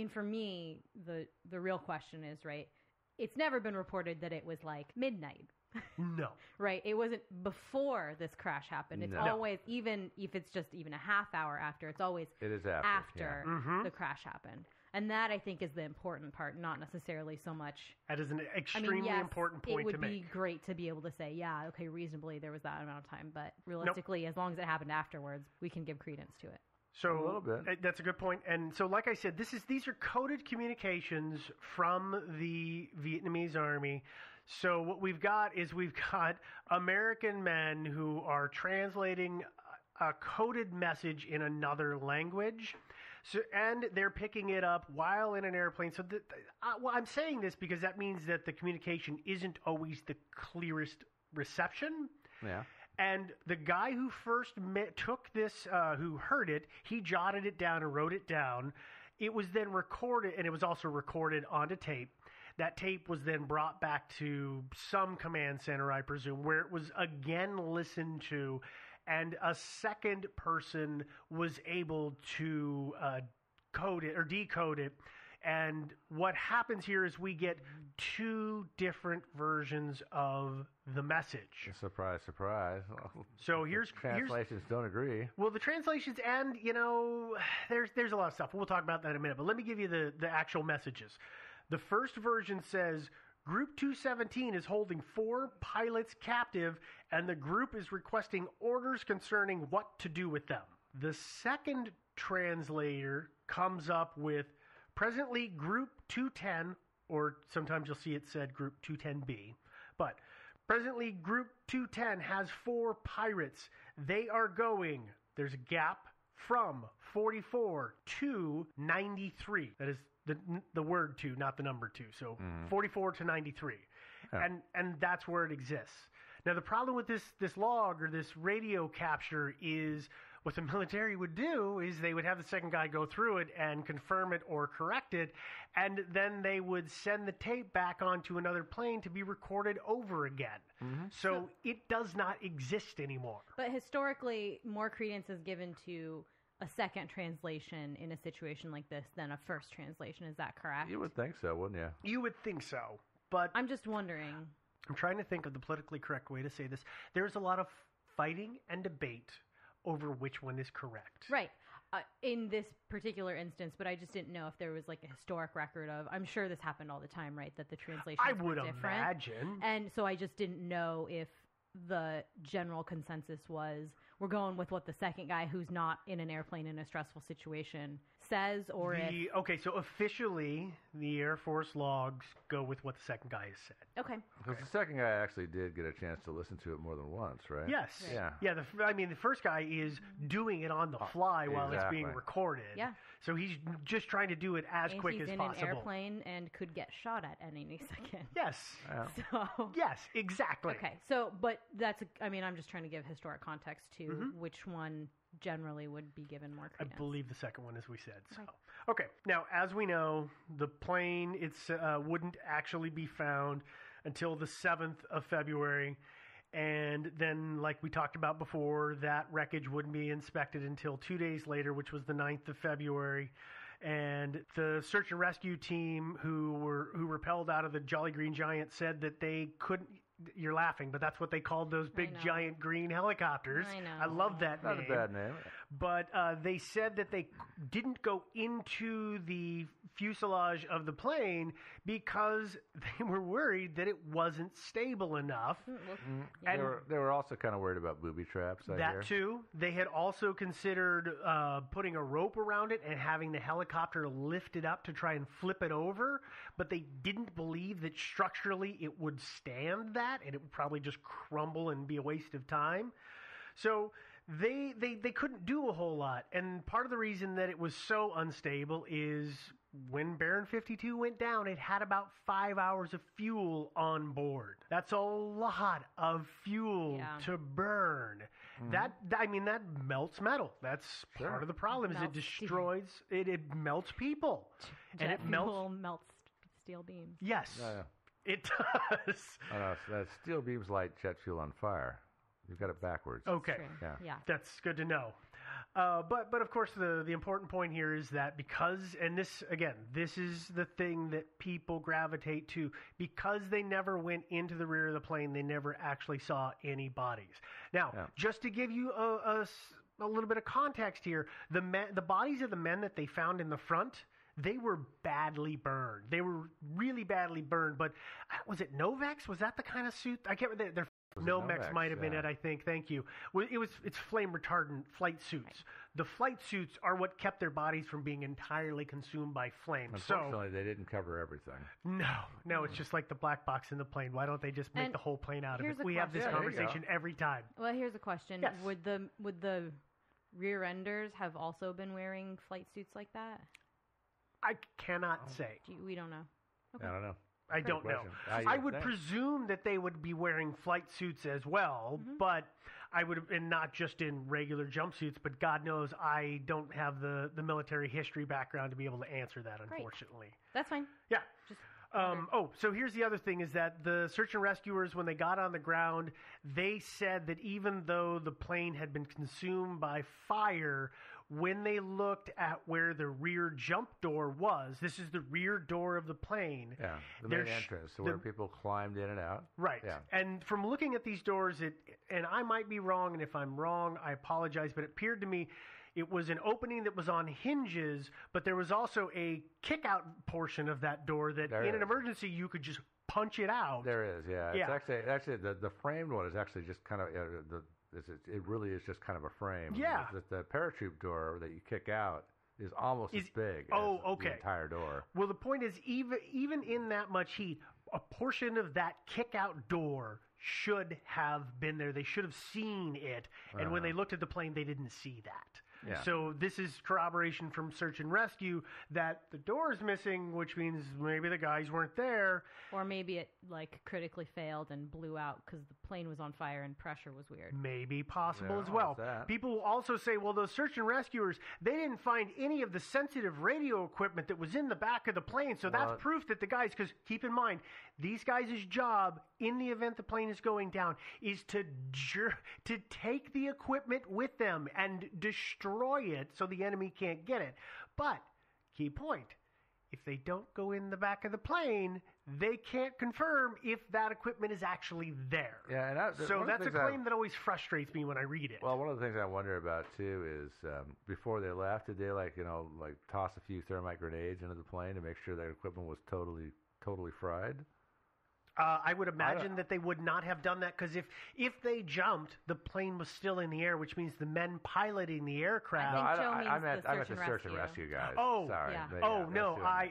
For me, the real question is, right, it's never been reported that it was like midnight. No. Right? It wasn't before this crash happened. It's always, even if it's just even a half hour after, it's always it is after the crash happened. And that, I think, is the important part, not necessarily so much. That is an extremely important point to make. It would be great to be able to say, okay, reasonably there was that amount of time. But realistically, as long as it happened afterwards, we can give credence to it. So a little bit. That's a good point. And so, like I said, these are coded communications from the Vietnamese army. So what we've got American men who are translating a coded message in another language. So, and they're picking it up while in an airplane. So I'm saying this because that means that the communication isn't always the clearest reception. Yeah. And the guy who first took this, who heard it, he jotted it down and wrote it down. It was then recorded, and it was also recorded onto tape. That tape was then brought back to some command center, I presume, where it was again listened to, and a second person was able to code it or decode it. And what happens here is we get two different versions of the message. Surprise, surprise. So here's translations don't agree. Well, the translations, and there's a lot of stuff. We'll talk about that in a minute. But let me give you the actual messages. The first version says, Group 217 is holding 4 pilots captive, and the group is requesting orders concerning what to do with them. The second translator comes up with, presently Group 210, or sometimes you'll see it said Group 210B, but presently Group 210 has 4 pirates. They are going, there's a gap, from 44 to 93. That is the word 2, not the number 2. So 44 to 93. Yeah. And that's where it exists. Now, the problem with this log or this radio capture is what the military would do is they would have the second guy go through it and confirm it or correct it, and then they would send the tape back onto another plane to be recorded over again. So it does not exist anymore. But historically, more credence is given to a second translation in a situation like this than a first translation. Is that correct? You would think so, wouldn't you? You would think so, but I'm just wondering. I'm trying to think of the politically correct way to say this. There's a lot of fighting and debate over which one is correct. Right. In this particular instance, but I just didn't know if there was like a historic record of, I'm sure this happened all the time, right? That the translations were different. I would imagine. And so I just didn't know if the general consensus was, we're going with what the second guy who's not in an airplane in a stressful situation says, or if... Okay, so officially, the Air Force logs go with what the second guy has said. Okay. Because the second guy actually did get a chance to listen to it more than once, right? Yes. Right. Yeah. The first guy is doing it on the fly while it's being recorded. Yeah. So he's just trying to do it as quick as possible. He's in an airplane and could get shot at any second. Yes. So. Yes, exactly. Okay. So, but I'm just trying to give historic context to which one generally would be given more credence. I believe the second one, as we said. So. Okay. Now, as we know, the plane wouldn't actually be found until the 7th of February. And then, like we talked about before, that wreckage wouldn't be inspected until 2 days later, which was the 9th of February. And the search and rescue team who rappelled out of the Jolly Green Giant said that they couldn't. You're laughing, but that's what they called those big giant green helicopters. I know. I love that name. Not a bad name. But they said that they didn't go into the fuselage of the plane because they were worried that it wasn't stable enough. And they were also kind of worried about booby traps. That too. They had also considered putting a rope around it and having the helicopter lift it up to try and flip it over, but they didn't believe that structurally it would stand that, and it would probably just crumble and be a waste of time. So they couldn't do a whole lot. And part of the reason that it was so unstable is when Baron 52 went down, it had about 5 hours of fuel on board. That's a lot of fuel to burn. That melts metal. That's part of the problem. Is it destroys it melts people. And it melts steel beams. Yes. It does. That steel beams light jet fuel on fire. You've got it backwards. Okay. Yeah. That's good to know. But of course, the important point here is that because, and this is the thing that people gravitate to, because they never went into the rear of the plane, they never actually saw any bodies. Now, just to give you a little bit of context here, the bodies of the men that they found in the front, they were badly burned. They were really badly burned. But was it Novex? Was that the kind of suit? I can't remember. Nomex might have been it, I think. Thank you. It's flame retardant flight suits. The flight suits are what kept their bodies from being entirely consumed by flames. Unfortunately, they didn't cover everything. No, it's just like the black box in the plane. Why don't they just make the whole plane out of it? We have this conversation every time. Well, here's a question. Yes. Would the rear enders have also been wearing flight suits like that? I cannot say. We don't know. Okay. I don't know. I don't know. I would presume that they would be wearing flight suits as well, but I would have, and not just in regular jumpsuits, but God knows I don't have the military history background to be able to answer that, unfortunately. That's fine. Yeah. So here's the other thing is that the search and rescuers, when they got on the ground, they said that even though the plane had been consumed by fire, when they looked at where the rear jump door was, this is the rear door of the plane. Yeah, the main entrance, where people climbed in and out. Right. Yeah. And from looking at these doors, and I might be wrong, and if I'm wrong, I apologize, but it appeared to me it was an opening that was on hinges, but there was also a kick-out portion of that door that in an emergency you could just punch it out. There is, yeah. Yeah. It's actually the framed one is actually just kind of it really is just kind of a frame. Yeah. The parachute door that you kick out is almost as big as the entire door. Well, the point is, even in that much heat, a portion of that kick-out door should have been there. They should have seen it, and when they looked at the plane, they didn't see that. Yeah. So this is corroboration from search and rescue that the door is missing, which means maybe the guys weren't there. Or maybe it critically failed and blew out because the plane was on fire and pressure was weird. Maybe possible as well. That. People will also say, well, those search and rescuers, they didn't find any of the sensitive radio equipment that was in the back of the plane. So that's proof that the guys, because keep in mind, these guys' job in the event the plane is going down is to take the equipment with them and destroy it so the enemy can't get it. But, key point, if they don't go in the back of the plane, they can't confirm if that equipment is actually there. Yeah, and so that's a claim that always frustrates me when I read it. Well, one of the things I wonder about too is before they left, did they toss a few thermite grenades into the plane to make sure that equipment was totally fried? I would imagine that they would not have done that because if they jumped, the plane was still in the air, which means the men piloting the aircraft. I meant the search and rescue guys. Oh, sorry. Yeah. No, I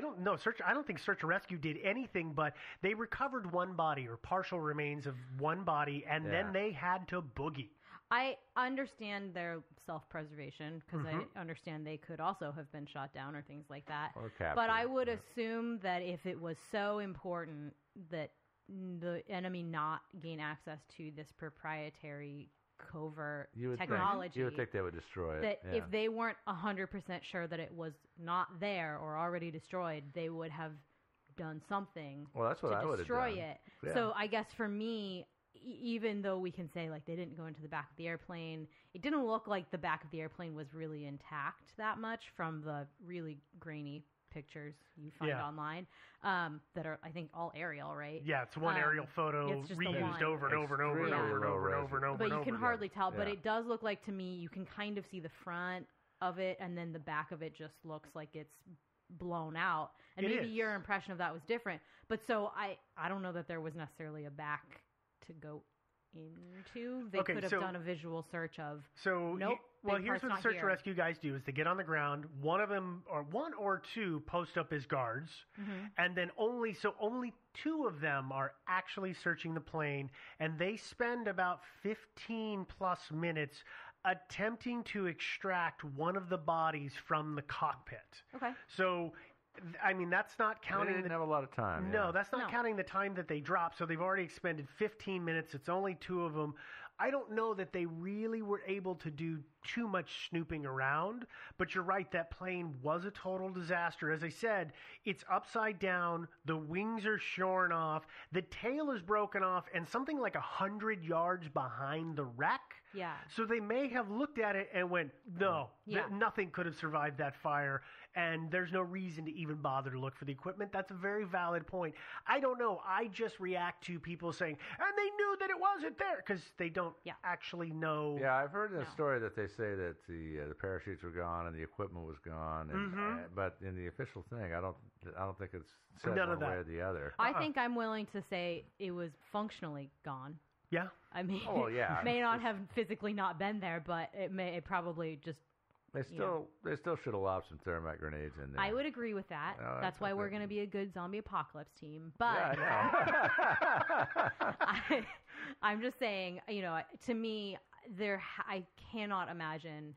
don't know. I don't think search and rescue did anything, but they recovered one body or partial remains of one body, and then they had to boogie. I understand their self-preservation because I understand they could also have been shot down or things like that. Or captured. But I would assume that if it was so important that the enemy not gain access to this proprietary covert technology, you would think they would destroy it. That if they weren't 100% sure that it was not there or already destroyed, they would have done something to destroy it. Yeah. So I guess for me, even though we can say they didn't go into the back of the airplane, it didn't look like the back of the airplane was really intact that much from the really grainy pictures you find online that are, I think, all aerial, right? Yeah, it's one aerial photo reused over and over and over and over and over and over and over. But you can hardly tell. But it does look like to me you can kind of see the front of it, and then the back of it just looks like it's blown out. And maybe your impression of that was different. But so I don't know that there was necessarily a back to go into. They could have done a visual search of. So nope. Here's what the search and rescue guys do: is they get on the ground. One or two post up as guards, and then only two of them are actually searching the plane, and they spend about 15 plus minutes attempting to extract one of the bodies from the cockpit. Okay. So, I mean, that's not counting. They didn't have a lot of time. No, that's not counting the time that they dropped. So they've already expended 15 minutes. It's only two of them. I don't know that they really were able to do too much snooping around, but you're right, that plane was a total disaster. As I said, it's upside down, the wings are shorn off, the tail is broken off, and something like 100 yards behind the wreck. Yeah. So they may have looked at it and went, no, nothing could have survived that fire, and there's no reason to even bother to look for the equipment. That's a very valid point. I don't know. I just react to people saying, and they knew that it wasn't there, because they don't actually know. Yeah, I've heard the story that they say that the parachutes were gone and the equipment was gone, and, but in the official thing, I don't think it's said one way or the other. I think I'm willing to say it was functionally gone. Yeah. I mean, it may not have physically not been there, but it probably just. They still should have lobbed some thermite grenades in there. I would agree with that. That's why we're going to be a good zombie apocalypse team. But I'm just saying, to me, I cannot imagine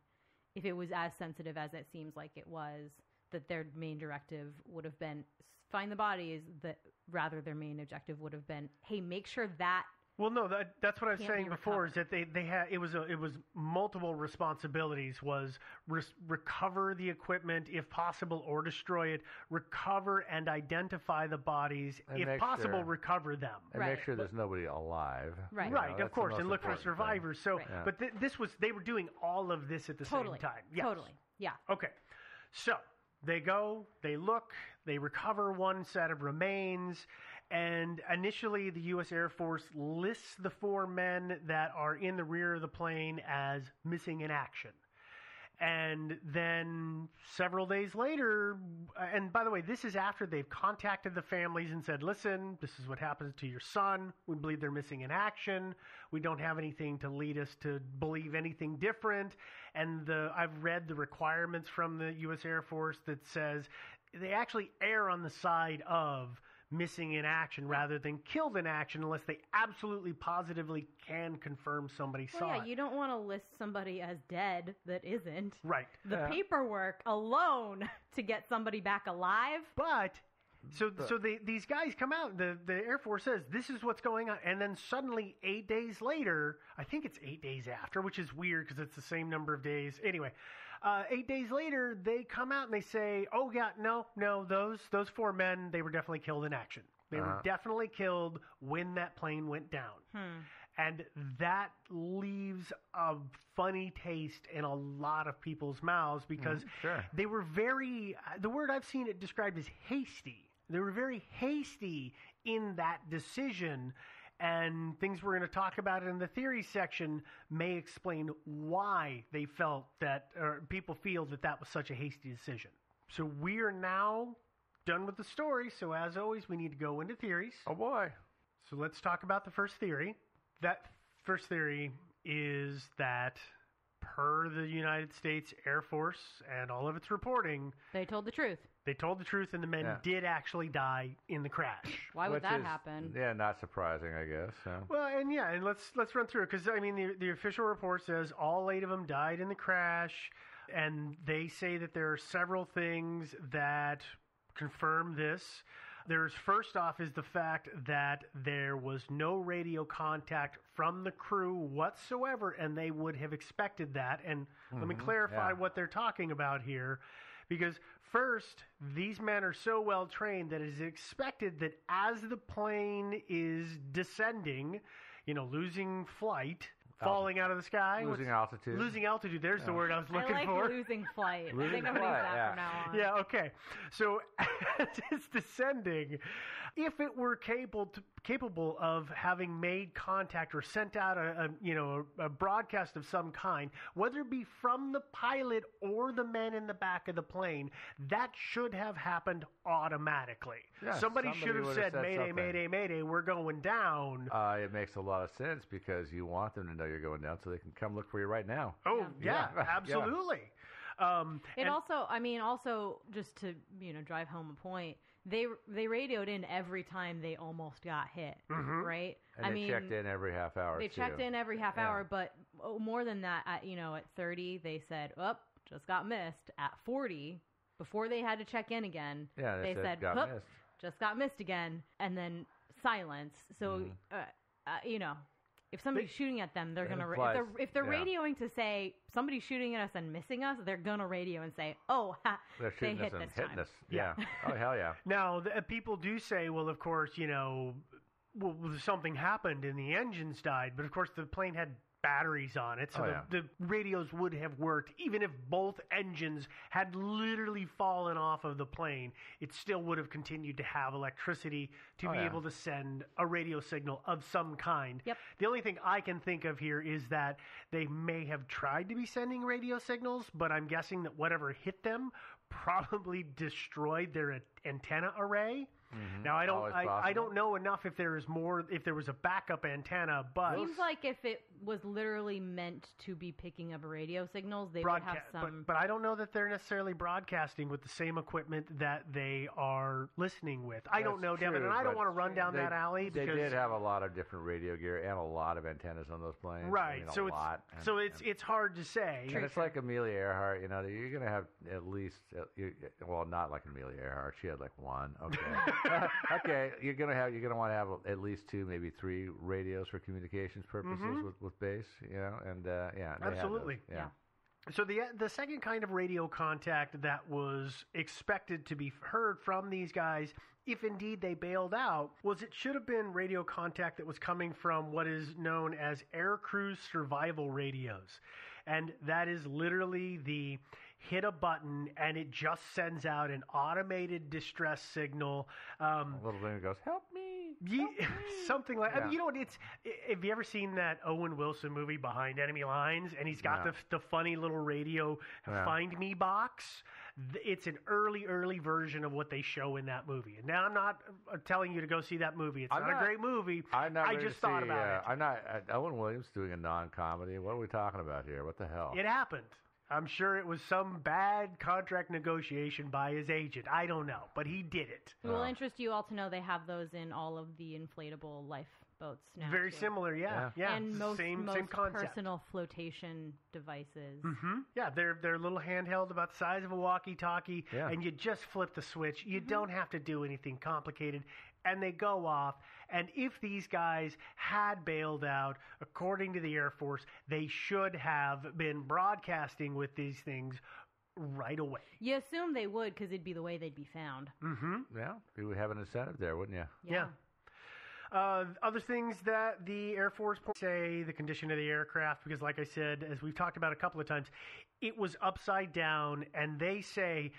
if it was as sensitive as it seems like it was, that their main directive would have been find the bodies. That rather their main objective would have been, hey, make sure that. Well, no, that's what I was saying before. Is that they had it was multiple responsibilities. Was recover the equipment if possible, or destroy it. Recover and identify the bodies if possible. Recover them and make sure there's nobody alive. Right, right, of course, and look for survivors. So, but they were doing all of this at the same time. Yes. Totally, yeah. Okay, so they go, they look, they recover one set of remains. And initially, the U.S. Air Force lists the 4 men that are in the rear of the plane as missing in action. And then several days later, and by the way, this is after they've contacted the families and said, listen, this is what happens to your son. We believe they're missing in action. We don't have anything to lead us to believe anything different. And I've read the requirements from the U.S. Air Force that says they actually err on the side of missing in action rather than killed in action unless they absolutely positively can confirm somebody saw it. You don't want to list somebody as dead that isn't. Right. The paperwork alone to get somebody back alive. But these guys come out, the Air Force says, this is what's going on. And then suddenly 8 days later, I think it's 8 days after, which is weird because it's the same number of days. Anyway, 8 days later, they come out and they say, oh, yeah, no, those 4 men, they were definitely killed in action. They were definitely killed when that plane went down. And that leaves a funny taste in a lot of people's mouths because they were the word I've seen it described as hasty. They were very hasty in that decision. And things we're going to talk about in the theory section may explain why they felt that, or people feel that was such a hasty decision. So we are now done with the story. So as always, we need to go into theories. Oh boy. So let's talk about the first theory. That first theory is that per the United States Air Force and all of its reporting, they told the truth. They told the truth, and the men did actually die in the crash. Why would that happen? Yeah, not surprising, I guess. Well, and let's run through it because I mean the official report says all 8 of them died in the crash, and they say that there are several things that confirm this. There's first off is the fact that there was no radio contact from the crew whatsoever, and they would have expected that. And let me clarify what they're talking about here. Because first, these men are so well trained that it is expected that as the plane is descending, losing flight, falling out of the sky. Losing altitude. Losing altitude. There's the word I was looking for. I like losing flight. I think I'm going to use that from now on. Yeah, okay. So as it's descending, if it were capable of having made contact or sent out a broadcast of some kind, whether it be from the pilot or the men in the back of the plane, that should have happened automatically. Yeah, somebody should have said, Mayday, Mayday, Mayday, we're going down. It makes a lot of sense because you want them to know you're going down so they can come look for you right now. Oh, yeah absolutely. Also, just to drive home a point, they radioed in every time they almost got hit, right? And they checked in every half hour. They checked in every half hour, but more than that, at 30, they said, just got missed. At 40, before they had to check in again, they said, just got missed again, and then silence. So, if somebody's shooting at them, they're gonna. If they're radioing to say somebody's shooting at us and missing us, they're gonna radio and say, "Oh, they're shooting they us hit and this hitting time." us." Yeah. Oh hell yeah. Now people do say, well, of course, something happened and the engines died, but of course the plane had batteries on it, so the radios would have worked even if both engines had literally fallen off of the plane. It still would have continued to have electricity to be able to send a radio signal of some kind. Yep. The only thing I can think of here is that they may have tried to be sending radio signals, but I'm guessing that whatever hit them probably destroyed their antenna array. Now I don't know enough if there was a backup antenna, but seems like if it was literally meant to be picking up radio signals, they would have some. But I don't know that they're necessarily broadcasting with the same equipment that they are listening with. I don't know, Devin, and I don't want to run down that alley. They did have a lot of different radio gear and a lot of antennas on those planes. Right, it's hard to say. And it's like Amelia Earhart. You're going to have at least, not like Amelia Earhart. She had like one. Okay. Okay, you're gonna want to have at least 2, maybe 3 radios for communications purposes with base, and absolutely, yeah. So the second kind of radio contact that was expected to be heard from these guys, if indeed they bailed out, was it should have been radio contact that was coming from what is known as air crew survival radios. And that is literally the hit a button and it just sends out an automated distress signal. A little thing that goes, help me. Something like, I mean, have you ever seen that Owen Wilson movie Behind Enemy Lines? And he's got the funny little radio Find Me box. It's an early version of what they show in that movie. And now I'm not telling you to go see that movie. It's not a great movie. I just thought about it. Owen Williams doing a non-comedy. What are we talking about here? What the hell? It happened. I'm sure it was some bad contract negotiation by his agent. I don't know, but he did it. It will interest you all to know they have those in all of the inflatable lifeboats now. Very similar, yeah. And most same concept. Personal flotation devices. Mm-hmm. Yeah, they're little handheld about the size of a walkie-talkie, and you just flip the switch. You don't have to do anything complicated, and they go off. And if these guys had bailed out, according to the Air Force, they should have been broadcasting with these things right away. You assume they would because it'd be the way they'd be found. Mm-hmm. Yeah, you would have an incentive there, wouldn't you? Yeah. Other things that the Air Force say, the condition of the aircraft, because like I said, as we've talked about a couple of times, it was upside down, and they say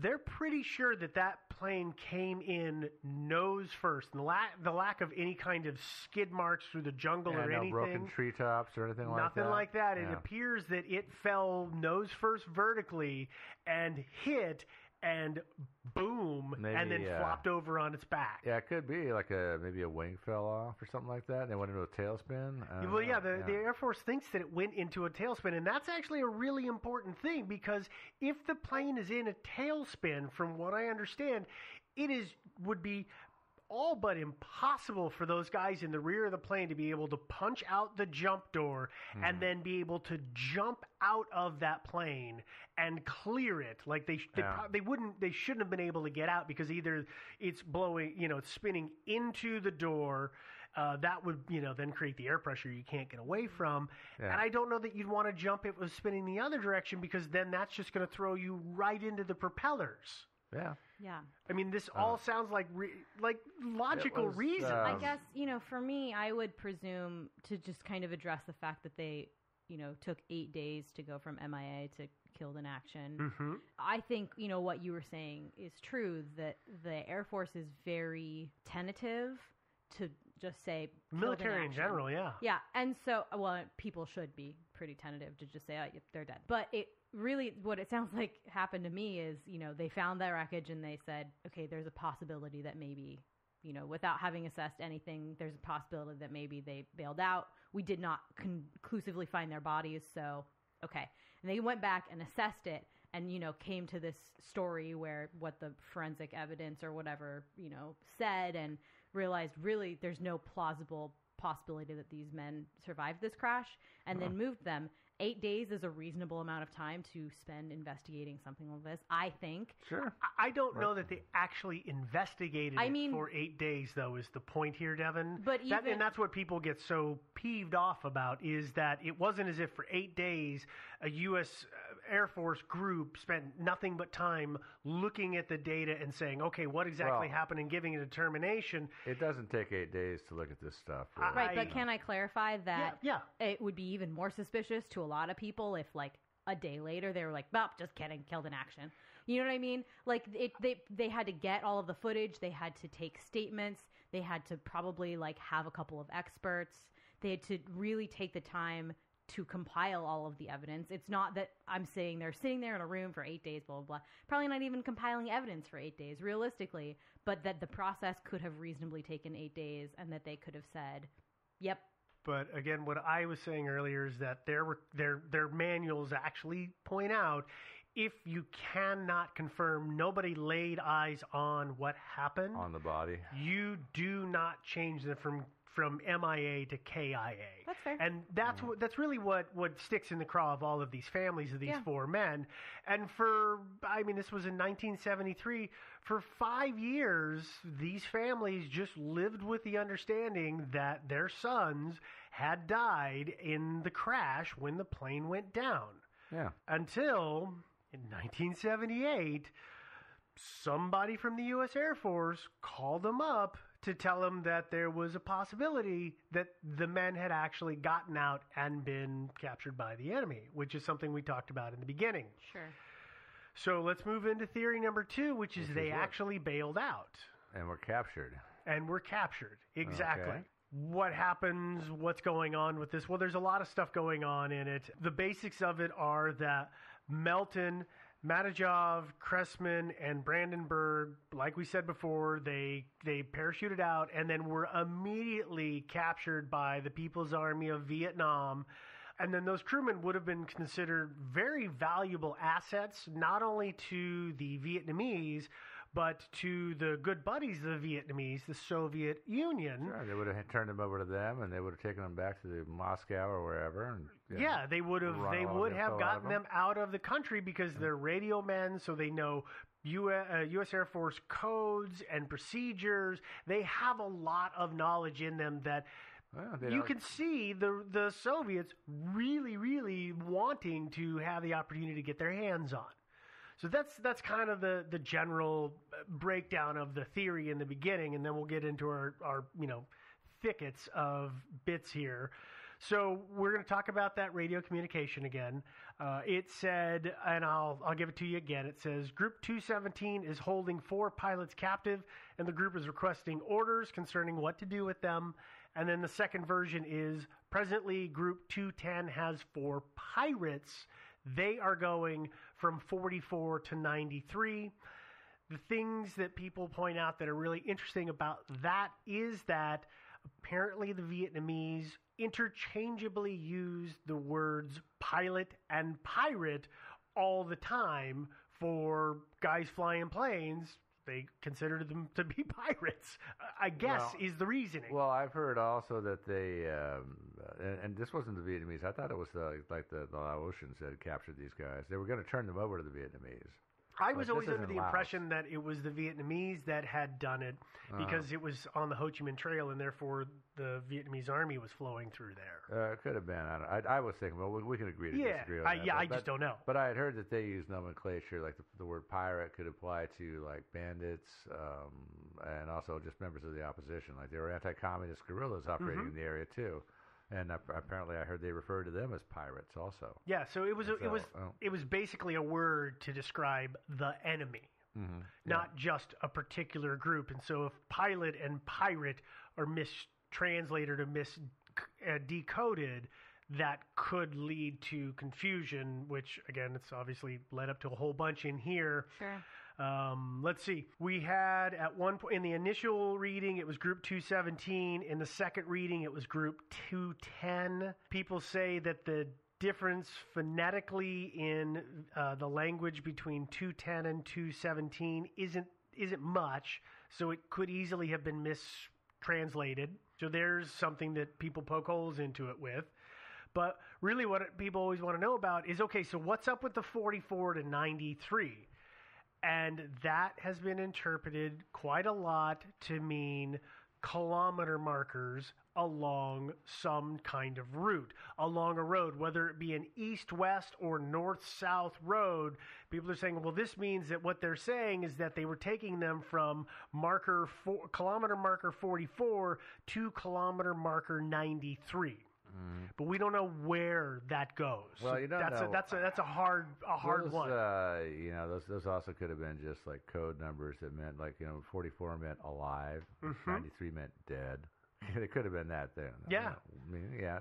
they're pretty sure that plane came in nose first. And the lack of any kind of skid marks through the jungle or anything. No broken treetops or anything like that. Nothing like that. Yeah. It appears that it fell nose first vertically and hit and boom, and then flopped over on its back. Yeah, it could be like maybe a wing fell off or something like that, and it went into a tailspin. The Air Force thinks that it went into a tailspin, and that's actually a really important thing, because if the plane is in a tailspin, from what I understand, would be all but impossible for those guys in the rear of the plane to be able to punch out the jump door and then be able to jump out of that plane and clear it. Like they shouldn't have been able to get out, because either it's blowing, it's spinning into the door. That would, then create the air pressure you can't get away from. Yeah. And I don't know that you'd want to jump if it was spinning the other direction, because then that's just going to throw you right into the propellers. Yeah. Yeah. I mean, this all sounds like logical reason. I guess, for me, I would presume to just kind of address the fact that they, took 8 days to go from MIA to killed in action. Mm-hmm. I think, what you were saying is true, that the Air Force is very tentative to just say military in general, yeah. Yeah, and so, people should be pretty tentative to just say, oh, they're dead. But it really, what it sounds like happened to me is, they found that wreckage and they said, okay, there's a possibility that maybe, without having assessed anything, there's a possibility that maybe they bailed out. We did not conclusively find their bodies, so, okay. And they went back and assessed it and, came to this story where what the forensic evidence or whatever, said, and realized really there's no plausible possibility that these men survived this crash, and then moved them. 8 days is a reasonable amount of time to spend investigating something like this, I think. Sure. I don't know that they actually investigated it for 8 days, though, is the point here, Devin. But and that's what people get so peeved off about, is that it wasn't as if for 8 days a U.S. Air Force group spent nothing but time looking at the data and saying, okay, what exactly happened, and giving a determination. It doesn't take 8 days to look at this stuff. Really. Right, but can I clarify that yeah. It would be even more suspicious to a lot of people if, like, a day later they were like, just kidding, killed in action. You know what I mean? Like, they had to get all of the footage. They had to take statements. They had to probably, like, have a couple of experts. They had to really take the time to compile all of the evidence. It's not that I'm saying they're sitting there in a room for 8 days, blah, blah, blah. Probably not even compiling evidence for 8 days, realistically, but that the process could have reasonably taken 8 days, and that they could have said, yep. But again, what I was saying earlier is that their manuals actually point out, if you cannot confirm nobody laid eyes on what happened on the body, you do not change them from MIA to KIA. That's fair. And that's really what sticks in the craw of all of these families of these four men. And this was in 1973. For 5 years, these families just lived with the understanding that their sons had died in the crash when the plane went down. Yeah. Until in 1978, somebody from the U.S. Air Force called them up to tell him that there was a possibility that the men had actually gotten out and been captured by the enemy, which is something we talked about in the beginning. Sure. So let's move into theory number 2, which is they actually bailed out. And were captured. Exactly. Okay. What happens? What's going on with this? Well, there's a lot of stuff going on in it. The basics of it are that Melton, Matajov, Cressman, and Brandenburg, like we said before, they parachuted out and then were immediately captured by the People's Army of Vietnam. And then those crewmen would have been considered very valuable assets, not only to the Vietnamese, but to the good buddies of the Vietnamese, the Soviet Union. Sure, they would have turned them over to them, and they would have taken them back to Moscow or wherever. And, yeah, they would have gotten them out of the country because they're radio men, so they know U.S. Air Force codes and procedures. They have a lot of knowledge in them that you can see the Soviets really, really wanting to have the opportunity to get their hands on. So that's kind of the general breakdown of the theory in the beginning, and then we'll get into our thickets of bits here. So we're going to talk about that radio communication again. It said, and I'll give it to you again. It says Group 217 is holding 4 pilots captive, and the group is requesting orders concerning what to do with them. And then the second version is presently Group 210 has 4 pirates. They are going from 44 to 93. The things that people point out that are really interesting about that is that apparently the Vietnamese interchangeably use the words pilot and pirate all the time for guys flying planes. They consider them to be pirates, I guess, is the reasoning. Well, I've heard also that they, and this wasn't the Vietnamese. I thought it was the Laotians that had captured these guys. They were going to turn them over to the Vietnamese. I was always under the impression that it was the Vietnamese that had done it because it was on the Ho Chi Minh Trail, and therefore the Vietnamese army was flowing through there. It could have been. I was thinking, well, we can agree to disagree on that. I just don't know. But I had heard that they use nomenclature, like the word pirate could apply to like bandits and also just members of the opposition. Like there were anti-communist guerrillas operating in the area too. And apparently, I heard they referred to them as pirates also. Yeah, so it was basically a word to describe the enemy, not just a particular group. And so, if pilot and pirate are mistranslated or decoded, that could lead to confusion. Which again, it's obviously led up to a whole bunch in here. Sure. Let's see. We had at one point in the initial reading, it was Group 217. In the second reading, it was Group 210. People say that the difference phonetically in the language between 210 and 217 isn't much, so it could easily have been mistranslated. So there's something that people poke holes into it with. But really what people always want to know about is, okay, so what's up with the 44 to 93? And that has been interpreted quite a lot to mean kilometer markers along some kind of route, along a road, whether it be an east-west or north-south road. People are saying, well, this means that what they're saying is that they were taking them from kilometer marker 44 to kilometer marker 93. But we don't know where that goes. Well, you don't know. That's a hard one. Those also could have been just like code numbers that meant 44 meant alive, 93 meant dead. It could have been that then. Yeah.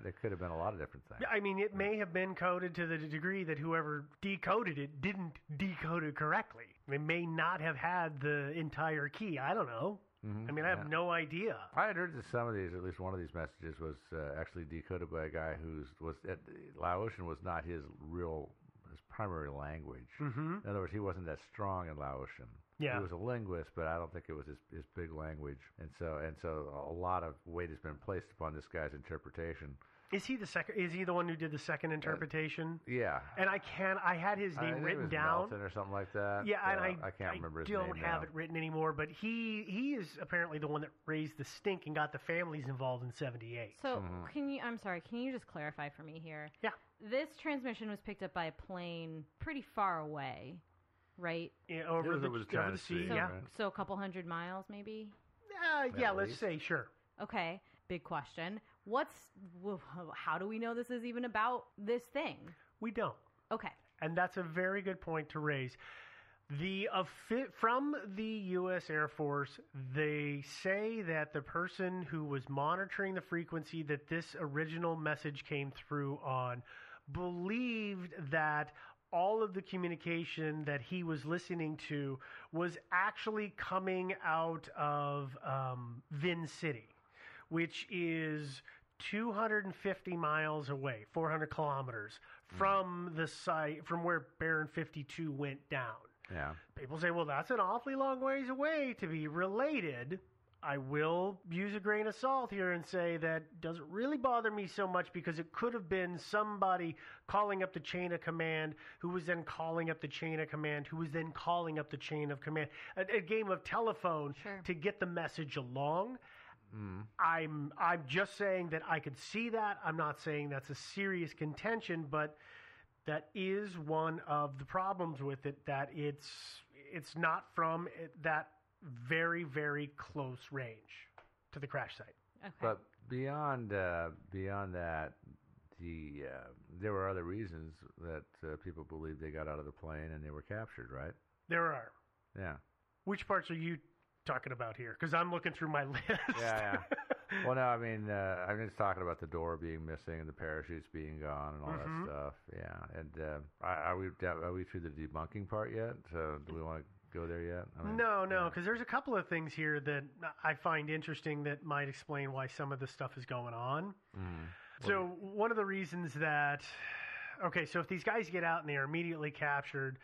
It could have been a lot of different things. I mean, it may have been coded to the degree that whoever decoded it didn't decode it correctly. They may not have had the entire key. I don't know. I mean, I have no idea. I had heard that some of these, at least one of these messages, was actually decoded by a guy Laotian was not his primary language. In other words, he wasn't that strong in Laotian. Yeah. He was a linguist, but I don't think it was his big language. And so a lot of weight has been placed upon this guy's interpretation. Is he the second? Is he the one who did the second interpretation? Yeah. And I had his name written down. Melton or something like that. Yeah, and I can't remember his name. I don't have it written anymore, but he is apparently the one that raised the stink and got the families involved in '78. So can you just clarify for me here? Yeah. This transmission was picked up by a plane pretty far away, right? Yeah, over the sea. So a couple 100 miles, maybe. Yeah, let's say, sure. Okay, big question. How do we know this is even about this thing? We don't. Okay. And that's a very good point to raise. From the U.S. Air Force, they say that the person who was monitoring the frequency that this original message came through on believed that all of the communication that he was listening to was actually coming out of Vin City, which is 250 miles away, 400 kilometers from the site, from where Baron 52 went down. Yeah. People say, well, that's an awfully long ways away to be related. I will use a grain of salt here and say that doesn't really bother me so much because it could have been somebody calling up the chain of command who was then calling up the chain of command who was then calling up the chain of command. A game of telephone to get the message along. I'm just saying that I could see that. I'm not saying that's a serious contention, but that is one of the problems with it, that it's not from that very, very close range to the crash site. Okay. But beyond that, there were other reasons that people believe they got out of the plane and they were captured, right? There are. Yeah. Which parts are you talking about here? Because I'm looking through my list. Yeah. Well, no, I mean, I'm just talking about the door being missing and the parachutes being gone and all that stuff. Yeah. And are we through the debunking part yet? So do we want to go there yet? I mean, no, because there's a couple of things here that I find interesting that might explain why some of this stuff is going on. So one of the reasons that, so if these guys get out and they are immediately captured,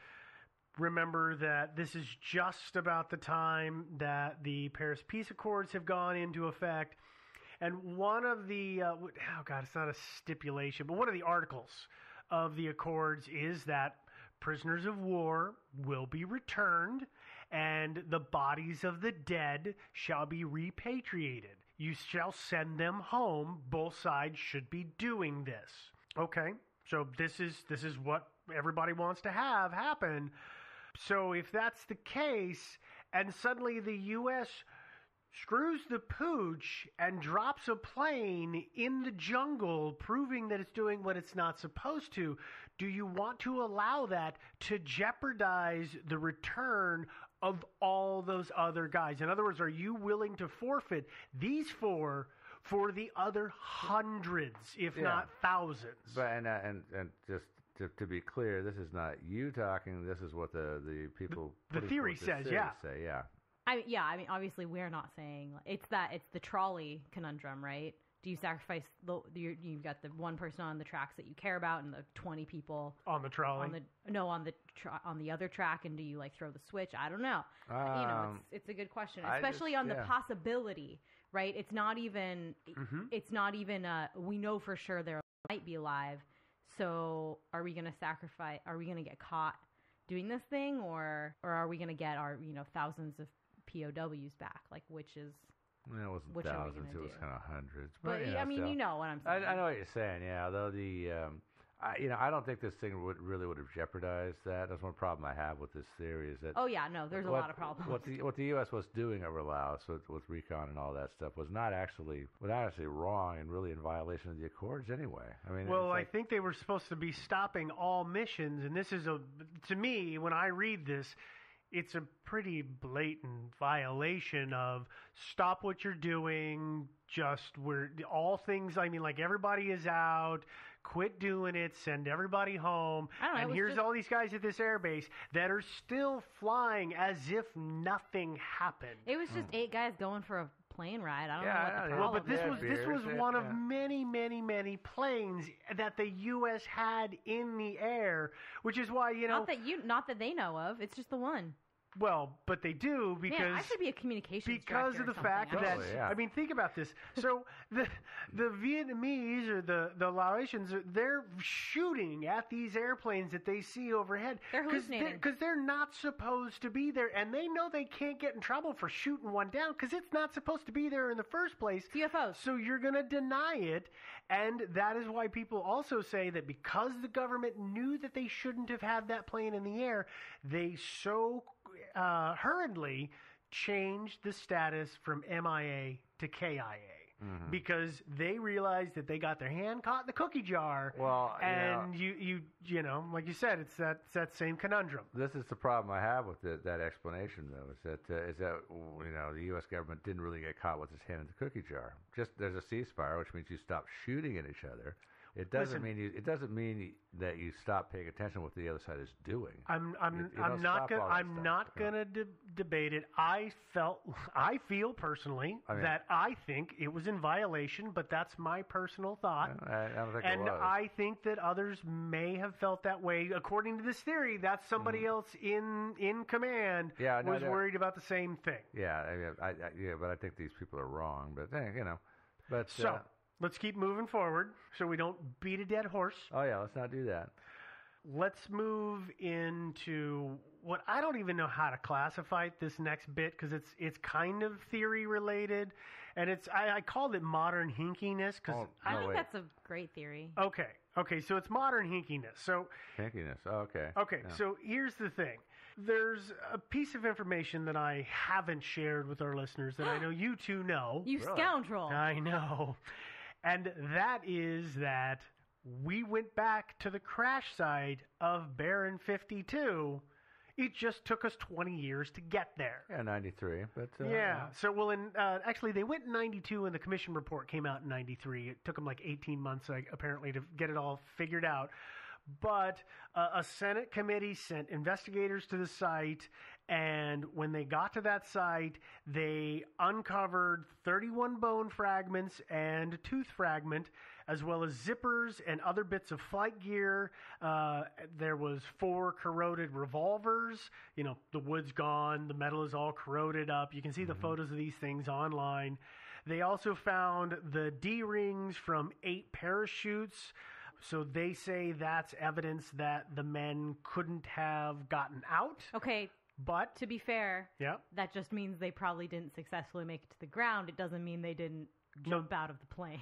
remember that this is just about the time that the Paris Peace Accords have gone into effect. And one of the, it's not a stipulation, but one of the articles of the Accords is that prisoners of war will be returned and the bodies of the dead shall be repatriated. You shall send them home. Both sides should be doing this. Okay, so this is what everybody wants to have happen. So if that's the case, and suddenly the U.S. screws the pooch and drops a plane in the jungle, proving that it's doing what it's not supposed to, do you want to allow that to jeopardize the return of all those other guys? In other words, are you willing to forfeit these four for the other hundreds, if not thousands? But and just to be clear, this is not you talking. This is what the people. The theory says, say, yeah. I mean, obviously, we're not saying it's the trolley conundrum, right? Do you sacrifice you've got the one person on the tracks that you care about and the 20 people on the trolley? On the other track, and do you throw the switch? I don't know. It's a good question, especially on the possibility, right? It's not even. It's not even. We know for sure they might be alive. So are we going to sacrifice? Are we going to get caught doing this thing, or are we going to get our thousands of POWs back? Which is? It wasn't thousands; it was kind of hundreds. But I mean, you know what I'm saying. I know what you're saying. Yeah, although I don't think this thing would have jeopardized that. That's one problem I have with this theory is that. Oh yeah, no, there's a lot of problems. What the U.S. was doing over Laos with recon and all that stuff was not actually wrong and really in violation of the Accords anyway. I mean, I think they were supposed to be stopping all missions, and this is to me when I read this, it's a pretty blatant violation of stop what you're doing. All things. I mean, everybody is out. Quit doing it. Send everybody home. And here's all these guys at this airbase that are still flying as if nothing happened. It was just 8 guys going for a plane ride. I don't know what the problem but this was one of many, many, many planes that the U.S. had in the air, which is why not that they know of. It's just the one. Well, but they do because I should be a communications because of the fact that I mean, think about this. So the Vietnamese or the Laotians, they're shooting at these airplanes that they see overhead. They're hallucinating because they're not supposed to be there, and they know they can't get in trouble for shooting one down because it's not supposed to be there in the first place. UFOs. So you're going to deny it, and that is why people also say that because the government knew that they shouldn't have had that plane in the air, they so hurriedly changed the status from MIA to KIA. Mm-hmm. Because they realized that they got their hand caught in the cookie jar. Well, and you know, like you said, it's that same conundrum. This is the problem I have with that explanation, though, is that you know, the U.S. government didn't really get caught with its hand in the cookie jar. Just there's a ceasefire, which means you stop shooting at each other. It doesn't mean that you stop paying attention to what the other side is doing. I'm not gonna debate it. I feel personally that I think it was in violation, but that's my personal thought. I don't think and it was. I think that others may have felt that way. According to this theory, that's somebody else in command was worried about the same thing. Yeah, but I think these people are wrong. But you know, so. Let's keep moving forward so we don't beat a dead horse. Oh, yeah, let's not do that. Let's move into what I don't even know how to classify this next bit because it's kind of theory related, and I called it modern hinkiness because I think that's a great theory. Okay, so it's modern hinkiness. So hinkiness, okay. Okay, yeah. So here's the thing. There's a piece of information that I haven't shared with our listeners that I know you two know. You scoundrel. I know. And that is that we went back to the crash site of Baron 52. It just took us 20 years to get there. Yeah, 93. But So, well, actually, they went in 92 and the commission report came out in 93. It took them like 18 months, apparently, to get it all figured out. But a Senate committee sent investigators to the site, and when they got to that site, they uncovered 31 bone fragments and a tooth fragment, as well as zippers and other bits of flight gear. There was 4 corroded revolvers. You know, the wood's gone, the metal is all corroded up. You can see the photos of these things online. They also found the D-rings from 8 parachutes. So they say that's evidence that the men couldn't have gotten out. Okay. But to be fair, that just means they probably didn't successfully make it to the ground. It doesn't mean they didn't jump out of the plane.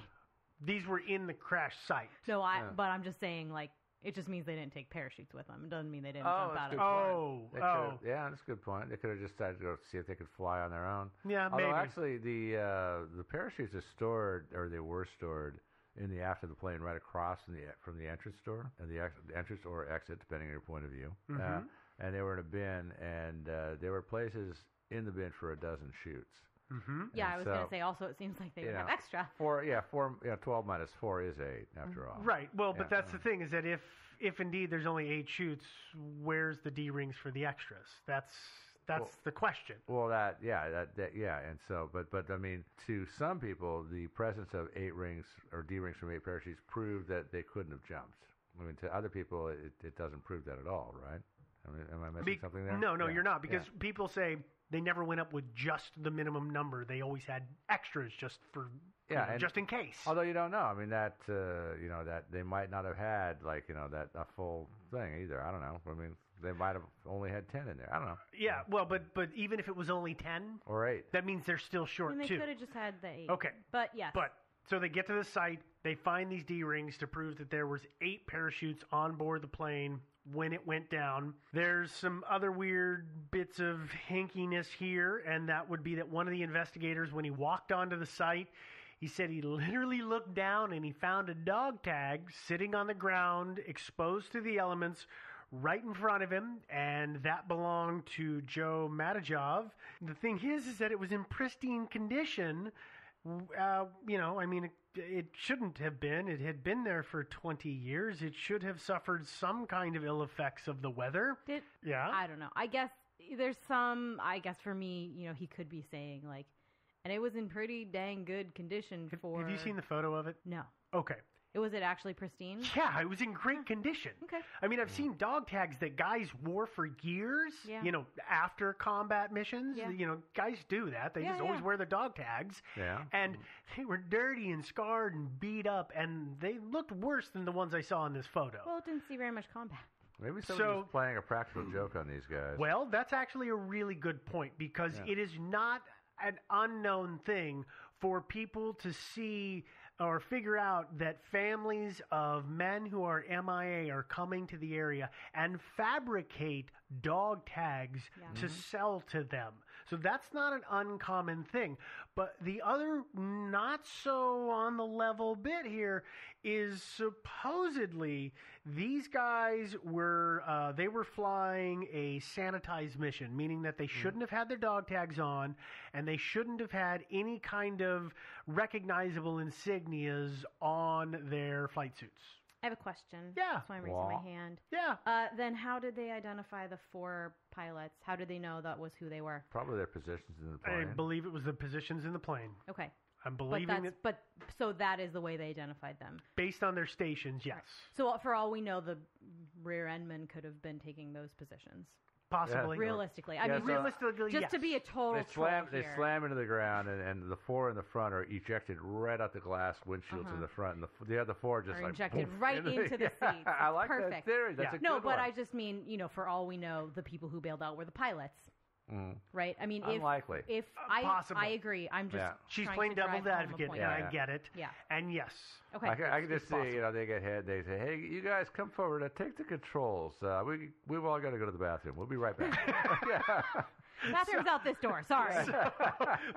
These were in the crash site. No, but I'm just saying, like, it just means they didn't take parachutes with them. It doesn't mean they didn't jump out of the plane. Yeah, that's a good point. They could have just decided to go see if they could fly on their own. Yeah, Although maybe. Actually, the parachutes are stored, or they were stored, in the aft of the plane, right across from the entrance door, and the entrance or exit, depending on your point of view. Mm-hmm. And they were in a bin, and there were places in the bin for a dozen chutes. Mm-hmm. Yeah, I was going to say. Also, it seems like they would have extra. 12 minus 4 is 8 after all. Right. Well, but that's the thing is that if indeed there's only 8 chutes, where's the D rings for the extras? That's the question. Well, and so, but I mean, to some people, the presence of 8 rings or D rings from 8 parachutes proved that they couldn't have jumped. I mean, to other people, it doesn't prove that at all, right? I mean, am I missing something there? No, you're not, because people say they never went up with just the minimum number. They always had extras just for just in case. Although you don't know. I mean, that that they might not have had that a full thing either. I don't know. I mean, they might have only had 10 in there. I don't know. Yeah, well, but even if it was only 10 or 8, that means they're still short they too. They could have just had the 8. Okay, but yes. But so they get to the site. They find these D rings to prove that there was 8 parachutes on board the plane when it went down. There's some other weird bits of hinkiness here, and that would be that one of the investigators, when he walked onto the site, he said he literally looked down and he found a dog tag sitting on the ground, exposed to the elements, right in front of him, and that belonged to Joe Matejov. The thing is that it was in pristine condition. I mean, it shouldn't have been. It had been there for 20 years. It should have suffered some kind of ill effects of the weather. I don't know. I guess there's some, for me, he could be saying, like, and it was in pretty dang good condition for... Have you seen the photo of it? No. Okay. Was it actually pristine? Yeah, it was in great condition. Okay. I mean, I've seen dog tags that guys wore for years, after combat missions. Yeah. Guys do that. They just always wear the dog tags. Yeah. And they were dirty and scarred and beat up, and they looked worse than the ones I saw in this photo. Well, it didn't see very much combat. Maybe someone was playing a practical joke on these guys. Well, that's actually a really good point, because it is not an unknown thing for people to see or figure out that families of men who are MIA are coming to the area and fabricate dog tags to sell to them. So that's not an uncommon thing. But the other not so on the level bit here is supposedly these guys were they were flying a sanitized mission, meaning that they shouldn't have had their dog tags on, and they shouldn't have had any kind of recognizable insignias on their flight suits. I have a question. Yeah. That's why I'm raising my hand. Yeah. Then how did they identify the 4 pilots? How did they know that was who they were? Probably their positions in the plane. I believe it was the positions in the plane. Okay. I'm believing it. But so that is the way they identified them. Based on their stations, yes. So for all we know, the rear endman could have been taking those positions. Possibly. Realistically. I mean, realistically, just yes. to be a total They slam into the ground, and the 4 in the front are ejected right out the glass windshields in the front, and the other 4 just injected boom, right into the seats. I like perfect. that theory. That's a good No, but one. I just mean, for all we know, the people who bailed out were the pilots. Right? I mean, unlikely. If possible. I agree. I'm just she's trying playing to drive devil's home a advocate, point. and I get it. Yeah. And yes. Okay. I can just see, possible. they get hit. They say, "Hey, you guys, come forward. Take the controls. We've all got to go to the bathroom. We'll be right back." Bathroom's out this door. Sorry.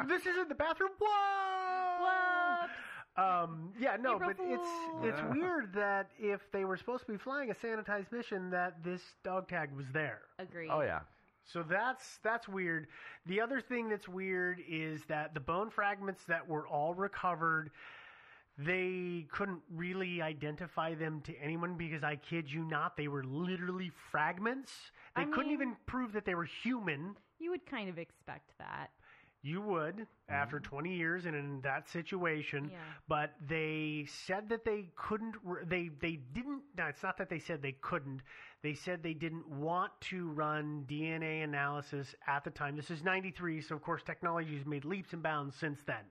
This isn't the bathroom. Whoa! Whoops. Yeah, no, April but Fool. it's weird that if they were supposed to be flying a sanitized mission, that this dog tag was there. Agreed. Oh yeah. So that's weird. The other thing that's weird is that the bone fragments that were all recovered, they couldn't really identify them to anyone because I kid you not, they were literally fragments. They couldn't even prove that they were human. You would kind of expect that. You would, after 20 years and in that situation. Yeah. But they said that they couldn't, they didn't, no, it's not that they said they couldn't. They said they didn't want to run DNA analysis at the time. This is 93, so of course technology has made leaps and bounds since then.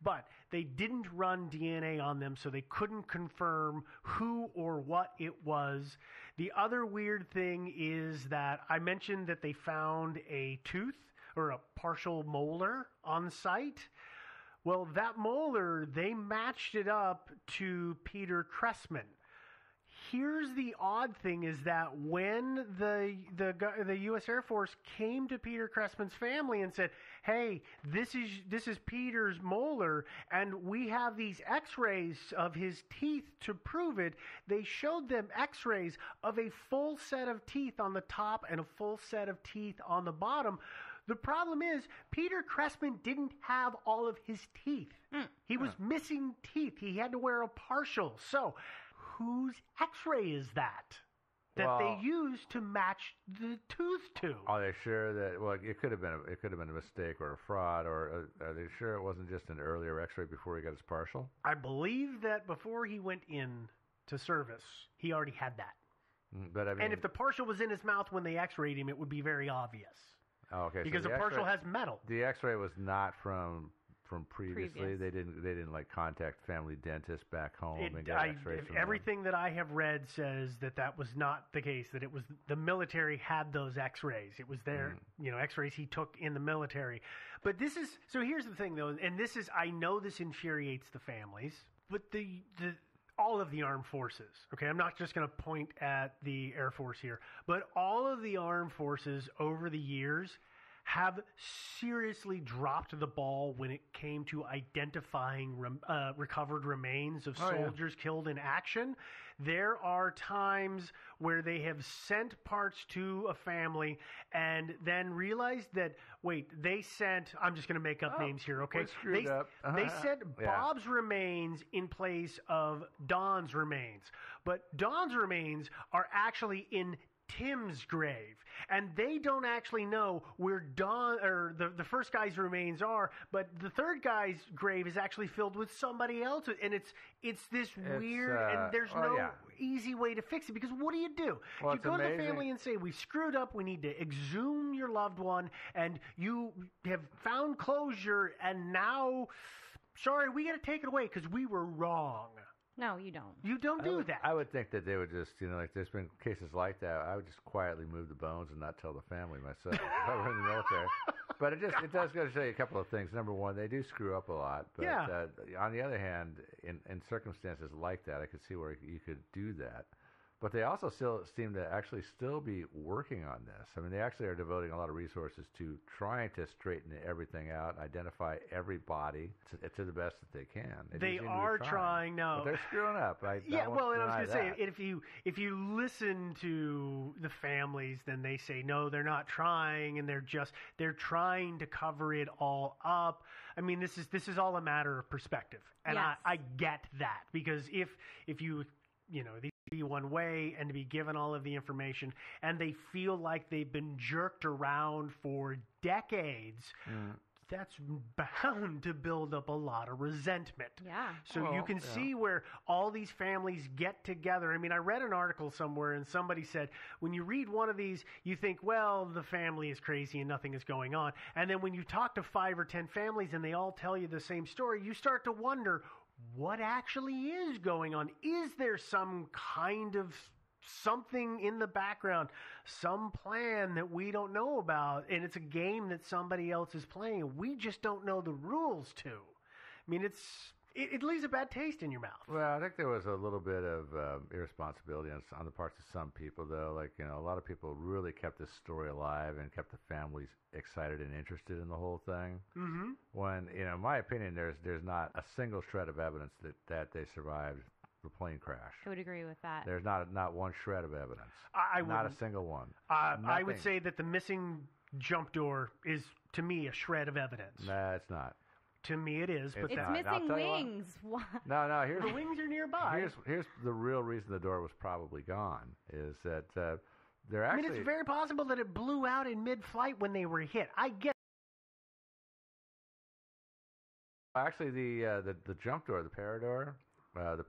But they didn't run DNA on them, so they couldn't confirm who or what it was. The other weird thing is that I mentioned that they found a tooth or a partial molar on site. Well, that molar, they matched it up to Peter Cressman. Here's the odd thing is that when the U.S. Air Force came to Peter Cressman's family and said, "Hey, this is Peter's molar, and we have these X-rays of his teeth to prove it," they showed them X-rays of a full set of teeth on the top and a full set of teeth on the bottom. The problem is Peter Cressman didn't have all of his teeth. He was missing teeth. He had to wear a partial. So whose X-ray is that they used to match the tooth to? Are they sure that? Well, it could have been a mistake or a fraud, or are they sure it wasn't just an earlier X-ray before he got his partial? I believe that before he went in to service, he already had that. But I mean, and if the partial was in his mouth when they X-rayed him, it would be very obvious. Oh, okay. Because so the partial has metal. The X-ray was not from previously. Previous. They didn't like contact family dentist back home and get X-rays from everything that I have read says that was not the case. That it was the military had those X-rays. It was their X-rays he took in the military. But this is so. Here's the thing though, and this is I know this infuriates the families, but the all of the armed forces. Okay, I'm not just going to point at the Air Force here, but all of the armed forces over the years have seriously dropped the ball when it came to identifying recovered remains of soldiers killed in action. There are times where they have sent parts to a family and then realized that, wait, they sent, I'm just going to make up names here, okay? They sent Bob's remains in place of Don's remains. But Don's remains are actually in Tim's grave, and they don't actually know where Don or the first guy's remains are, but the third guy's grave is actually filled with somebody else, and it's this weird, and there's no easy way to fix it, because what do? Well, you go to the family and say, we screwed up, we need to exhume your loved one, and you have found closure, and now, sorry, we got to take it away because we were wrong. No, you don't. You don't do that. I would think that they would just, like there's been cases like that. I would just quietly move the bones and not tell the family myself if I were in the military. But it does go to show you a couple of things. Number one, they do screw up a lot. But on the other hand, in circumstances like that, I could see where you could do that. But they also still seem to actually still be working on this. I mean, they actually are devoting a lot of resources to trying to straighten everything out, identify every body to the best that they can. They are trying now. But they're screwing up. And I was going to say, if you listen to the families, then they say, no, they're not trying, and they're trying to cover it all up. I mean, this is all a matter of perspective. And yes. I get that, because if you these be one way and to be given all of the information, and they feel like they've been jerked around for decades, that's bound to build up a lot of resentment. Yeah. So you can see where all these families get together. I mean, I read an article somewhere, and somebody said, when you read one of these, you think, well, the family is crazy and nothing is going on. And then when you talk to 5 or 10 families and they all tell you the same story, you start to wonder, what actually is going on? Is there some kind of something in the background, some plan that we don't know about, and it's a game that somebody else is playing, and we just don't know the rules to? I mean, it leaves a bad taste in your mouth. Well, I think there was a little bit of irresponsibility on the parts of some people, though. Like, a lot of people really kept this story alive and kept the families excited and interested in the whole thing. Mm-hmm. When, in my opinion, there's not a single shred of evidence that they survived the plane crash. I would agree with that. There's not one shred of evidence. Not a single one. I would say that the missing jump door is, to me, a shred of evidence. Nah, it's not. To me, it is. But it's missing wings. No. Here's the wings are nearby. Here's the real reason the door was probably gone is that they're actually. I mean, it's very possible that it blew out in mid-flight when they were hit. I get. Actually, the jump door, the parador, the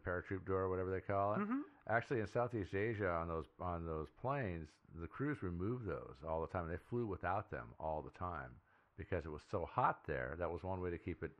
paratroop door, whatever they call it. Mm-hmm. Actually, in Southeast Asia, on those planes, the crews removed those all the time. They flew without them all the time, because it was so hot there. That was one way to keep it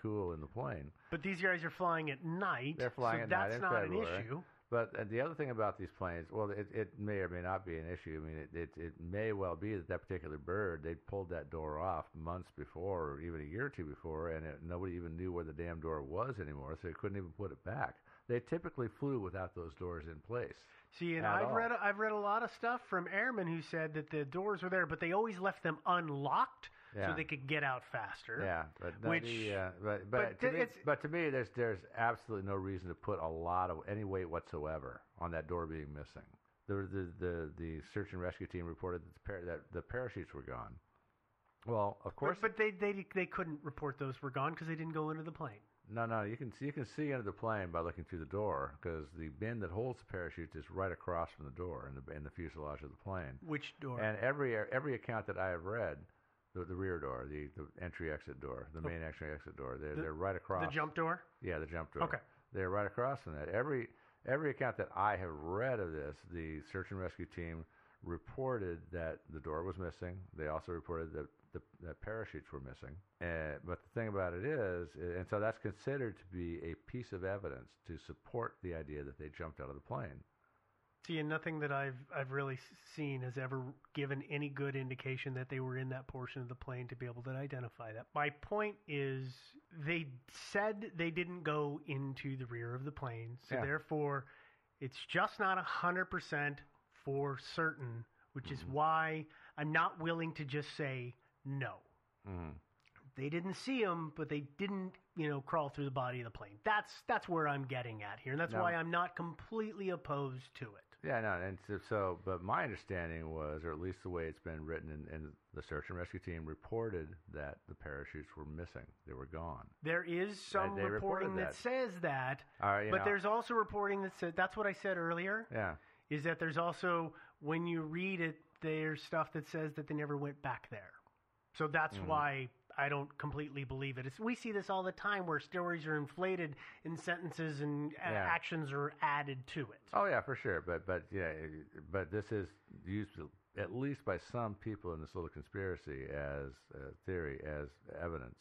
cool in the plane. But these guys are flying at night. They're flying so at that's night in not February. an issue. But the other thing about these planes, well, it may or may not be an issue. I mean, it may well be that particular bird, they pulled that door off months before, or even a year or two before, and nobody even knew where the damn door was anymore, so they couldn't even put it back. They typically flew without those doors in place. See, and I've read a lot of stuff from airmen who said that the doors were there, but they always left them unlocked. Yeah. So they could get out faster. Yeah, but to me, there's absolutely no reason to put any weight whatsoever on that door being missing. The search and rescue team reported that the parachutes were gone. Well, of course, but they couldn't report those were gone because they didn't go into the plane. No, you can see into the plane by looking through the door, because the bin that holds the parachutes is right across from the door in the fuselage of the plane. Which door? And every account that I have read. The rear door, the entry-exit door, the main entry-exit door. They're right across. The jump door? Yeah, the jump door. Okay. They're right across from that. Every account that I have read of this, the search and rescue team reported that the door was missing. They also reported that parachutes were missing. But the thing about it is, and so that's considered to be a piece of evidence to support the idea that they jumped out of the plane. See, and nothing that I've really seen has ever given any good indication that they were in that portion of the plane to be able to identify that. My point is, they said they didn't go into the rear of the plane, so therefore, it's just not 100% for certain, which is why I'm not willing to just say no. Mm-hmm. They didn't see them, but they didn't, crawl through the body of the plane. That's where I'm getting at here, and that's why I'm not completely opposed to it. Yeah, no, and but my understanding was, or at least the way it's been written, and the search and rescue team reported that the parachutes were missing. They were gone. There is some reporting that says that, but there's also reporting that says, that's what I said earlier. Yeah. Is that there's also, when you read it, there's stuff that says that they never went back there. So that's why I don't completely believe it. We see this all the time where stories are inflated in sentences and actions are added to it. Oh yeah, for sure. But this is used at least by some people in this little conspiracy as theory, as evidence.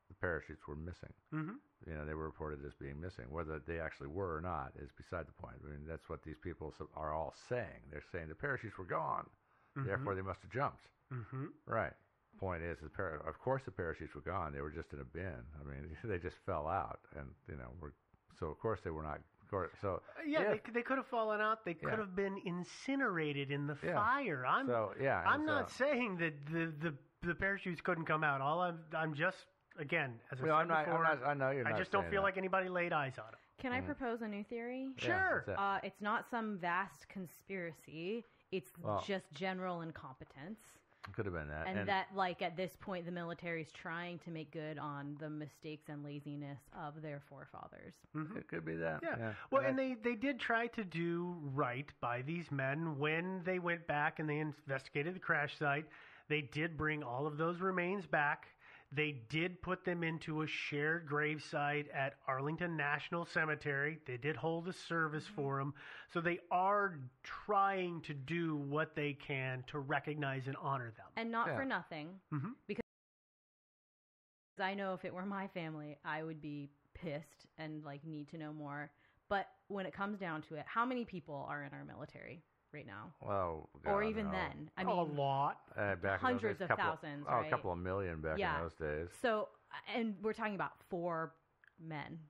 The parachutes were missing. Mm-hmm. They were reported as being missing. Whether they actually were or not is beside the point. I mean, that's what these people are all saying. They're saying the parachutes were gone, therefore they must have jumped. Mm-hmm. Right. Point is, of course the parachutes were gone. They were just in a bin. I mean, they just fell out, and so of course they were not course. So they could have fallen out. They could have been incinerated in the fire. I'm not saying that the parachutes couldn't come out. I'm just, again, as I said before, I know you're not. I just don't feel like anybody laid eyes on them. Can I propose a new theory? Sure. It's not some vast conspiracy. It's just general incompetence. Could have been that. And that, like, at this point, the military is trying to make good on the mistakes and laziness of their forefathers. Mm-hmm. It could be that. Yeah. Well, and they did try to do right by these men when they went back and they investigated the crash site. They did bring all of those remains back. They did put them into a shared gravesite at Arlington National Cemetery. They did hold a service for them. So they are trying to do what they can to recognize and honor them. And not for nothing. Mm-hmm. Because I know if it were my family, I would be pissed and, like, need to know more. But when it comes down to it, how many people are in our military right now? Well, God, or even then. I mean, a lot. Back hundreds of thousands, right? A couple of million back in those days. So, and we're talking about 4 men,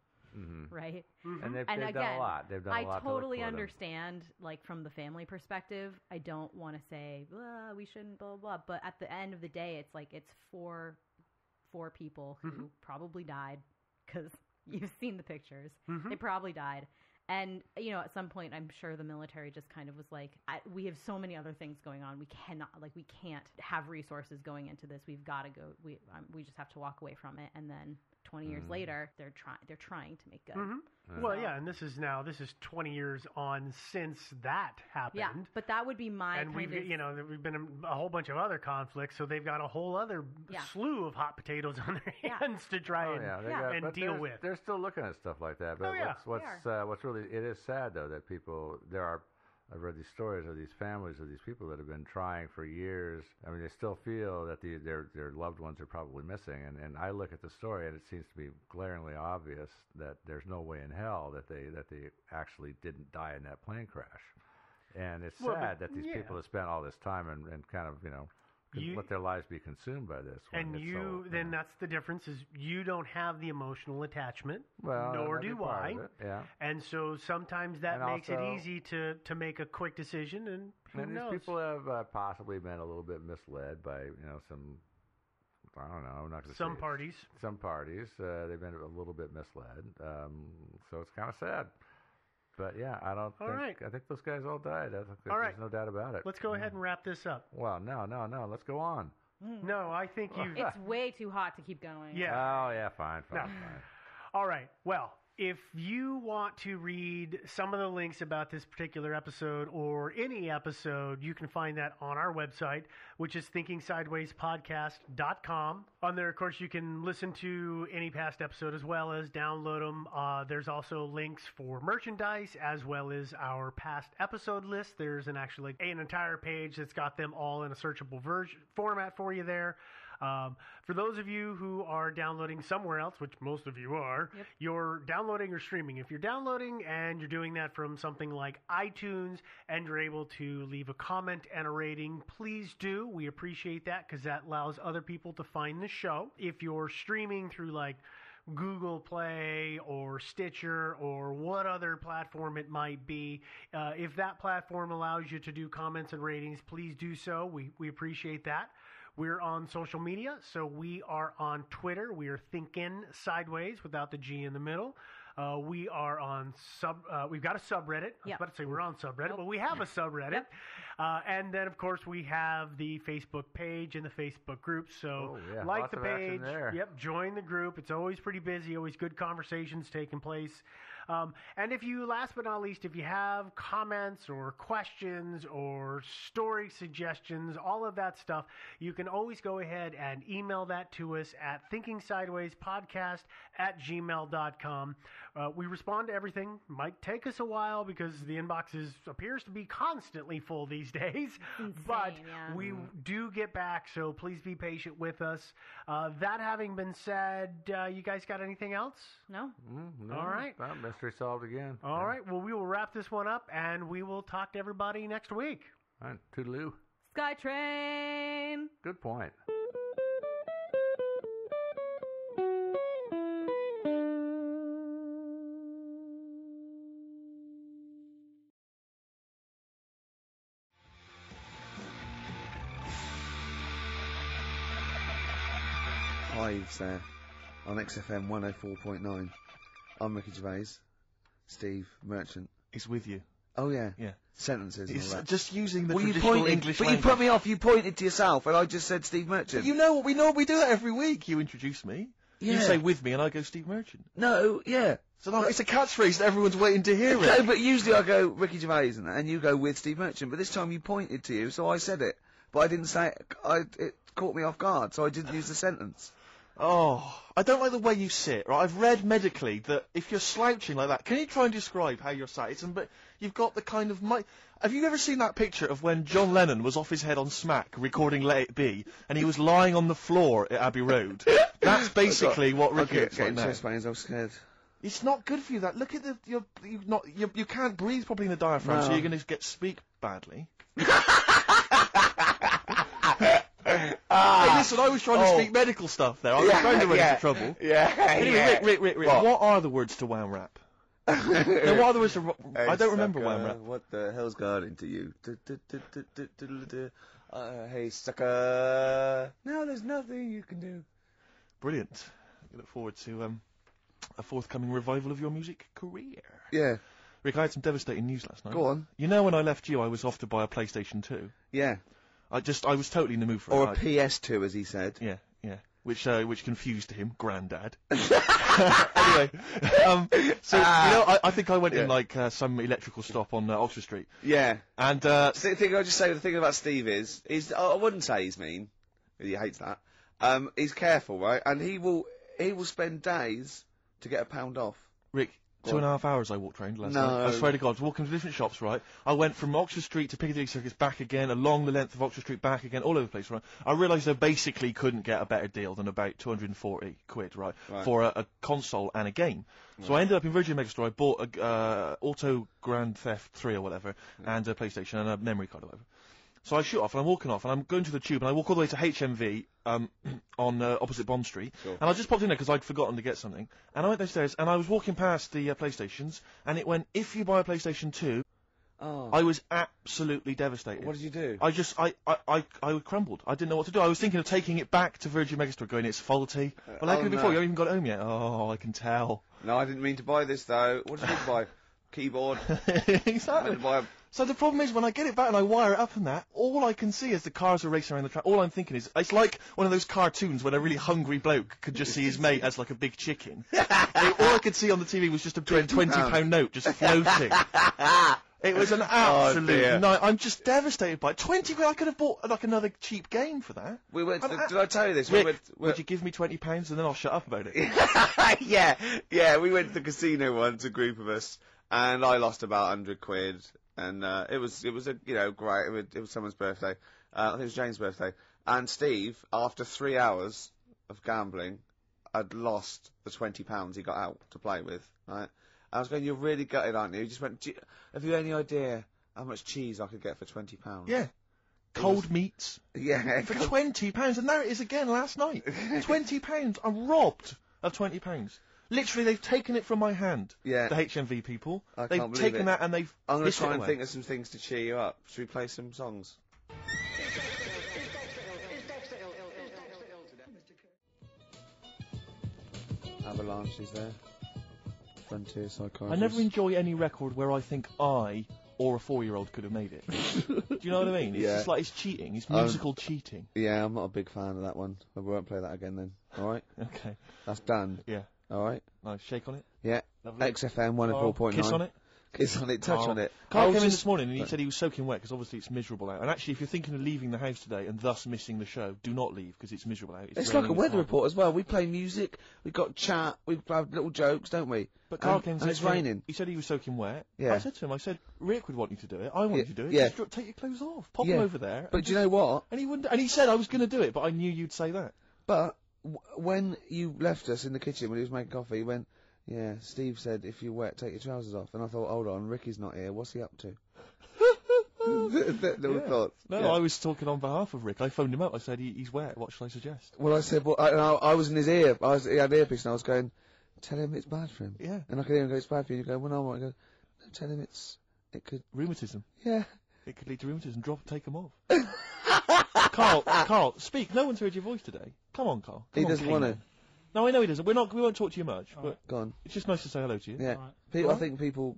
right? Mm-hmm. And they've done a lot. They've done a lot. I totally understand, like, from the family perspective. I don't want to say, we shouldn't, blah, blah, blah. But at the end of the day, it's like, it's 4 people who probably died, because you've seen the pictures. They probably died. And, you know, at some point, I'm sure the military just kind of was like, we have so many other things going on. We can't have resources going into this. We've got to go. We just have to walk away from it. And then 20 years later, they're trying to make good. Well, and this is 20 years on since that happened. Yeah, but that would be we've been in a whole bunch of other conflicts, so they've got a whole other slew of hot potatoes on their hands to try and deal with. They're still looking at stuff like that. But what's really, it is sad though that I've read these stories of these families of these people that have been trying for years. I mean, they still feel that their loved ones are probably missing. And I look at the story, and it seems to be glaringly obvious that there's no way in hell that they actually didn't die in that plane crash. And it's sad that these people have spent all this time and kind of, let their lives be consumed by this. And then that's the difference is you don't have the emotional attachment, nor do I. And so sometimes that makes it easy to make a quick decision. And who knows? These people have possibly been a little bit misled by some. I don't know. I'm not going to some parties. Some parties. They've been a little bit misled. So it's kind of sad. But yeah, I think those guys all died. There's no doubt about it. Let's go ahead and wrap this up. Well, no. Let's go on. No, I think it's way too hot to keep going. Yeah. Oh, yeah, fine. All right. Well, if you want to read some of the links about this particular episode or any episode, you can find that on our website, which is thinkingsidewayspodcast.com. On there, of course, you can listen to any past episode as well as download them. There's also links for merchandise as well as our past episode list. There's an entire page that's got them all in a searchable format for you there. For those of you who are downloading somewhere else, which most of you are, you're downloading or streaming. If you're downloading and you're doing that from something like iTunes and you're able to leave a comment and a rating, please do. We appreciate that because that allows other people to find the show. If you're streaming through like Google Play or Stitcher or what other platform it might be, if that platform allows you to do comments and ratings, please do so. We appreciate that. We're on social media, so we are on Twitter. We are Thinkin' Sideways without the G in the middle. We are on we've got a subreddit. I was about to say we're on subreddit, but we have a subreddit. And then, of course, we have the Facebook page and the Facebook group. So like the page. Join the group. It's always pretty busy, always good conversations taking place. And if you, last but not least, if you have comments or questions or story suggestions, all of that stuff, you can always go ahead and email that to us at thinkingsidewayspodcast@gmail.com. We respond to everything. Might take us a while because the inbox appears to be constantly full these days. But we do get back, so please be patient with us. That having been said, you guys got anything else? No. No. All right. Mystery solved again. All right. Well, we will wrap this one up, and we will talk to everybody next week. All right. Toodaloo. SkyTrain. Good point. Hives there on XFM 104.9. I'm Ricky Gervais. Steve Merchant. He's with you. Oh, yeah. Yeah. Sentences and all He's that. just using the Well, traditional English but language. you put me off. You pointed to yourself, and I just said Steve Merchant. But you know we do that every week. You introduce me. Yeah. You say with me, and I go Steve Merchant. No, yeah. So no, it's a catchphrase that everyone's waiting to hear. No, but usually I go Ricky Gervais and you go with Steve Merchant. But this time you pointed to you, so I said it. But I didn't say it. It caught me off guard, so I didn't use the sentence. Oh, I don't like the way you sit, right? I've read medically that if you're slouching like that, can you try and describe how you're sat? But you've got the kind of have you ever seen that picture of when John Lennon was off his head on Smack recording Let It Be, and he was lying on the floor at Abbey Road? That's basically what Ricky looks like now. Chest pains, I'm scared. It's not good for you. That look at you can't breathe properly in the diaphragm, so you're going to speak badly. Hey, listen, I was trying to speak medical stuff there. I was trying to run into trouble. Anyway, Rick, what are the words to Wham Rap? No, what are the words to... I don't remember Wham Rap. What the hell's got into you? Hey, sucker. Now there's nothing you can do. Brilliant. I look forward to a forthcoming revival of your music career. Yeah. Rick, I had some devastating news last night. Go on. You know when I left you, I was off to buy a PlayStation 2? Yeah. I was totally in the mood for or it. Or a PS2, as he said. Yeah. Which confused him, Grandad. Anyway, so you know, I think I went in some electrical stop on Oxford Street. Yeah. And the thing I'll just say, the thing about Steve is I wouldn't say he's mean. He hates that. He's careful, right? And he will spend days to get £1 off. Rick, 2.5 hours I walked around last night. I swear to God, I was walking to different shops, right? I went from Oxford Street to Piccadilly Circus, back again, along the length of Oxford Street, back again, all over the place, right? I realised I basically couldn't get a better deal than about 240 quid, right? For a console and a game. So I ended up in Virgin Megastore, I bought a Auto Grand Theft 3 or whatever, and a PlayStation and a memory card or whatever. So I shoot off, and I'm walking off, and I'm going to the Tube, and I walk all the way to HMV, on opposite Bond Street, and I just popped in there because I'd forgotten to get something, and I went downstairs, and I was walking past the PlayStations, and it went, if you buy a PlayStation 2, I was absolutely devastated. What did you do? I crumbled. I didn't know what to do. I was thinking of taking it back to Virgin Megastore, going, it's faulty. Well, how could it be faulty? You haven't even got it home yet. Oh, I can tell. No, I didn't mean to buy this, though. What did you buy? Keyboard. Exactly. So the problem is, when I get it back and I wire it up and that, all I can see is the cars are racing around the track. All I'm thinking is, it's like one of those cartoons when a really hungry bloke could just see his mate as like a big chicken. All I could see on the TV was just a big £20 note just floating. It was an absolute night. I'm just devastated by it. 20 quid, I could have bought like another cheap game for that. We went. Did I tell you this? Rick, would you give me £20 and then I'll shut up about it? yeah. We went to the casino once, a group of us, and I lost about 100 quid. And it was a great. It was someone's birthday. I think it was Jane's birthday. And Steve, after 3 hours of gambling, had lost the £20 he got out to play with. Right. I was going, you're really gutted, aren't you? He just went, have you any idea how much cheese I could get for £20? Yeah. Cold meats. Yeah. For £20. And there it is again last night. £20. I'm robbed of £20. Literally, they've taken it from my hand. Yeah. The HMV people. They've taken that and they've... I'm going to try and think of some things to cheer you up. Should we play some songs? Avalanche is there. Frontier Psychiatrist. I never enjoy any record where I think I or a 4-year-old could have made it. Do you know what I mean? It's just like it's cheating. It's musical cheating. Yeah, I'm not a big fan of that one. I won't play that again then. Alright? Okay. That's done. Yeah. Alright? Nice. Shake on it. Yeah. Lovely. XFM 104.9. Kiss on it. Kiss on it. Touch on it. Carl came in this morning and he said he was soaking wet because obviously it's miserable out. And actually, if you're thinking of leaving the house today and thus missing the show, do not leave because it's miserable out. It's like a weather report as well. We play music, we've got chat, we have little jokes, don't we? But Carl came and it's raining. He said he was soaking wet. Yeah. I said to him, Rick would want you to do it. I want you to do it. Yeah. Just take your clothes off. Pop them over there. But do you know what? And he wouldn't. And he said I was going to do it, but I knew you'd say that. But when you left us in the kitchen when he was making coffee, he went, yeah, Steve said if you're wet, take your trousers off. And I thought, hold on, Ricky's not here. What's he up to? Little thoughts. No, I was talking on behalf of Rick. I phoned him up. I said, he's wet. What shall I suggest? Well, I said, I was in his ear. He had earpiece, and I was going, tell him it's bad for him. Yeah. And I could hear him go, it's bad for you. And you go, well, no, I go, no, tell him it could... Rheumatism. Yeah. It could lead to rheumatism. Take them off. Carl, speak. No one's heard your voice today. Come on, Carl. He doesn't want to. No, I know he doesn't. We won't talk to you much, but Go on. it's just nice to say hello to you. Yeah. Right. I think people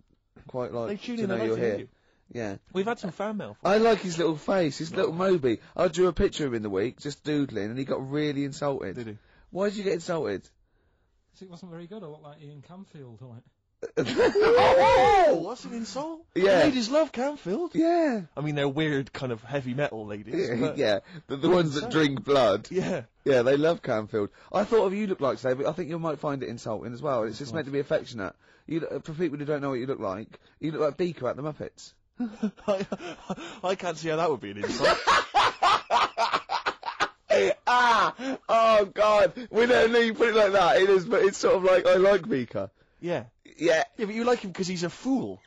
quite like They tune to in, know they like you're to hear here. you. Yeah. We've had some fan mail. I like his little face, his little Moby. I drew a picture of him in the week, just doodling, and he got really insulted. Did he? Why did you get insulted? It wasn't very good. I looked like Ian Camfield, like. Oh, that's an insult. Yeah. Ladies love Canfield. Yeah. I mean, they're weird, kind of heavy metal ladies. But Yeah. The ones that drink blood. Yeah. Yeah, they love Canfield. I thought of you look like today, but I think you might find it insulting as well. It's just meant to be affectionate. For people who don't know what you look like Beaker at the Muppets. I can't see how that would be an insult. Oh God! We don't need to put it like that. It is, but it's sort of like I like Beaker. Yeah. Yeah. Yeah, but you like him because he's a fool.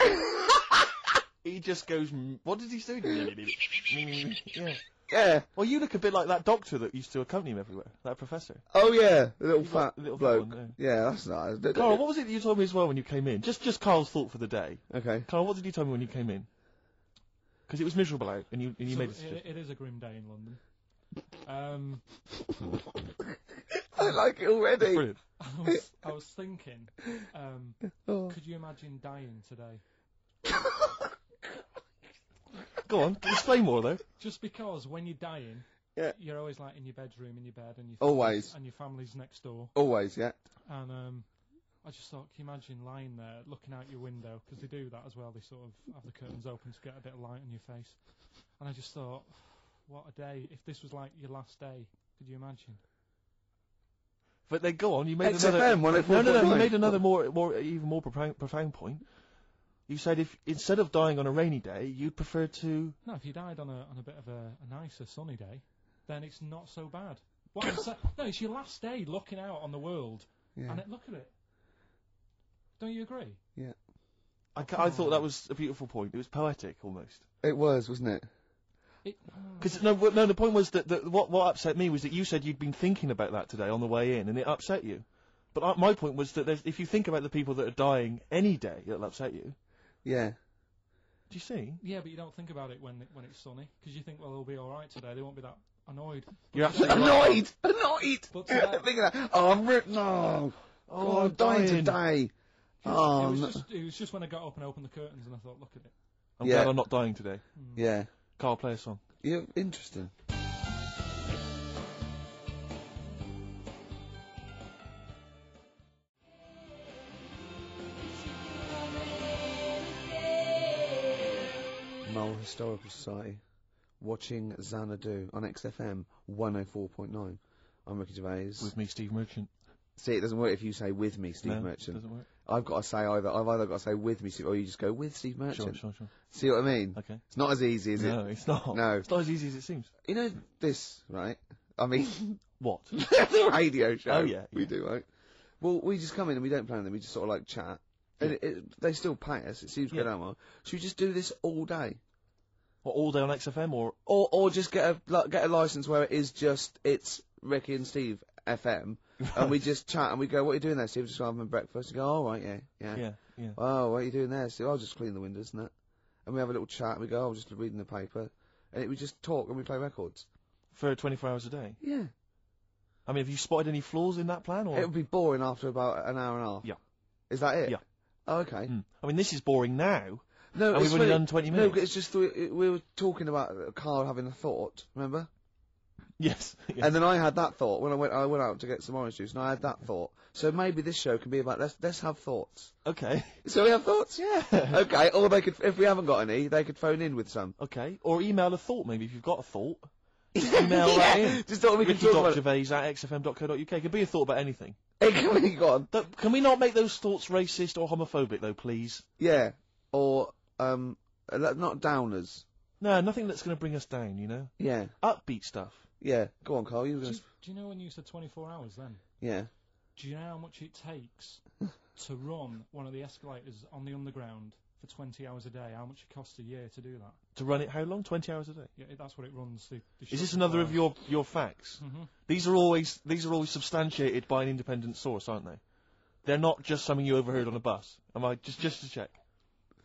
He just goes, what does he say? Yeah. Yeah. Well, you look a bit like that doctor that used to accompany him everywhere, that professor. Oh yeah, the little You fat got the little bloke. fat one, Yeah, that's nice. Carl, what was it that you told me as well when you came in? Just Carl's thought for the day. Okay. Carl, what did you tell me when you came in? Because it was miserable out, and you So made a suggestion. it is a grim day in London. I like it already. Brilliant. I was thinking, Oh. could you imagine dying today? Go on, explain more though. Just because when you're dying, Yeah. you're always like in your bedroom, in your bed, and Always. and your family's next door. Always, yeah. And I just thought, can you imagine lying there, looking out your window, because they do that as well. They sort of have the curtains open to get a bit of light on your face. And I just thought, what a day! If this was like your last day, could you imagine? But then go on, you made XFM, another. No, you 104.9. made another even more profound point. You said if instead of dying on a rainy day, you'd prefer to. No, if you died on a bit of a nicer sunny day, then it's not so bad. What I'm saying, no, it's your last day looking out on the world, Yeah. and look at it. Don't you agree? Yeah. I thought that was a beautiful point. It was poetic almost. It was, wasn't it? Because no, the point was that what upset me was that you said you'd been thinking about that today on the way in, and it upset you. But my point was that if you think about the people that are dying any day, it'll upset you. Yeah. Do you see? Yeah, but you don't think about it when it's sunny, because you think, well, they'll be all right today. They won't be that annoyed. But You're absolutely right. Annoyed! But today, Thinking that, oh, I'm no. Oh, I'm dying today. Oh, it was just when I got up and opened the curtains, and I thought, look at it. I'm Yeah. glad I'm not dying today. yeah. Carl, play a song. You're interesting. Mull Historical Society, watching Xanadu on XFM 104.9. I'm Ricky Gervais. With me, Steve Merchant. See, it doesn't work if you say with me, Steve No, Merchant. It doesn't work. I've got to say I've either got to say with me, Steve, or you just go with Steve Merchant. Sure. See what I mean? Okay. It's not as easy, is it? No, it's not. No. It's not as easy as it seems. You know this, right? I mean, What? the radio show. Oh, yeah, We yeah. do, right? Well, we just come in and we don't plan them. We just sort of like chat. And they still pay us. It seems good, well. Should we just do this all day? What, all day on XFM or? Or just get a license where it's Ricky and Steve FM, and we just chat and we go, what are you doing there, Steve? Just having breakfast. You go, oh, right, yeah. Yeah. Oh, what are you doing there, Steve? I'll just clean the windows and that. And we have a little chat and we go, oh, I'm just reading the paper. And we just talk and we play records. For 24 hours a day? Yeah. I mean, have you spotted any flaws in that plan? Or? It would be boring after about an hour and a half. Yeah. Is that it? Yeah. Oh, okay. I mean, this is boring now. No, And it's we've only funny. done 20 No, minutes. it's just we were talking about Carl having a thought, remember? Yes. And then I had that thought when I went out to get some orange juice, and I had that thought. So maybe this show can be about let's have thoughts. Okay. So we have thoughts? Yeah. Okay, or they could, if we haven't got any, they could phone in with some. Okay. Or email a thought, maybe, if you've got a thought. Just email that in. Just thought we could talk about it. Ricky.gervais@xfm.co.uk. It could be a thought about anything. Hey, can we go on? Can we not make those thoughts racist or homophobic, though, please? Yeah. Or, not downers. No, nothing that's going to bring us down, you know? Yeah. Upbeat stuff. Yeah. Go on, Carl. You were Do gonna... you know when you said 24 hours then? Yeah. Do you know how much it takes to run one of the escalators on the underground for 20 hours a day? How much it costs a year to do that? To run it how long? 20 hours a day? Yeah, that's what it runs. The Is this another of your facts? Mm-hmm. These are always substantiated by an independent source, aren't they? They're not just something you overheard on a bus. Am I just to check?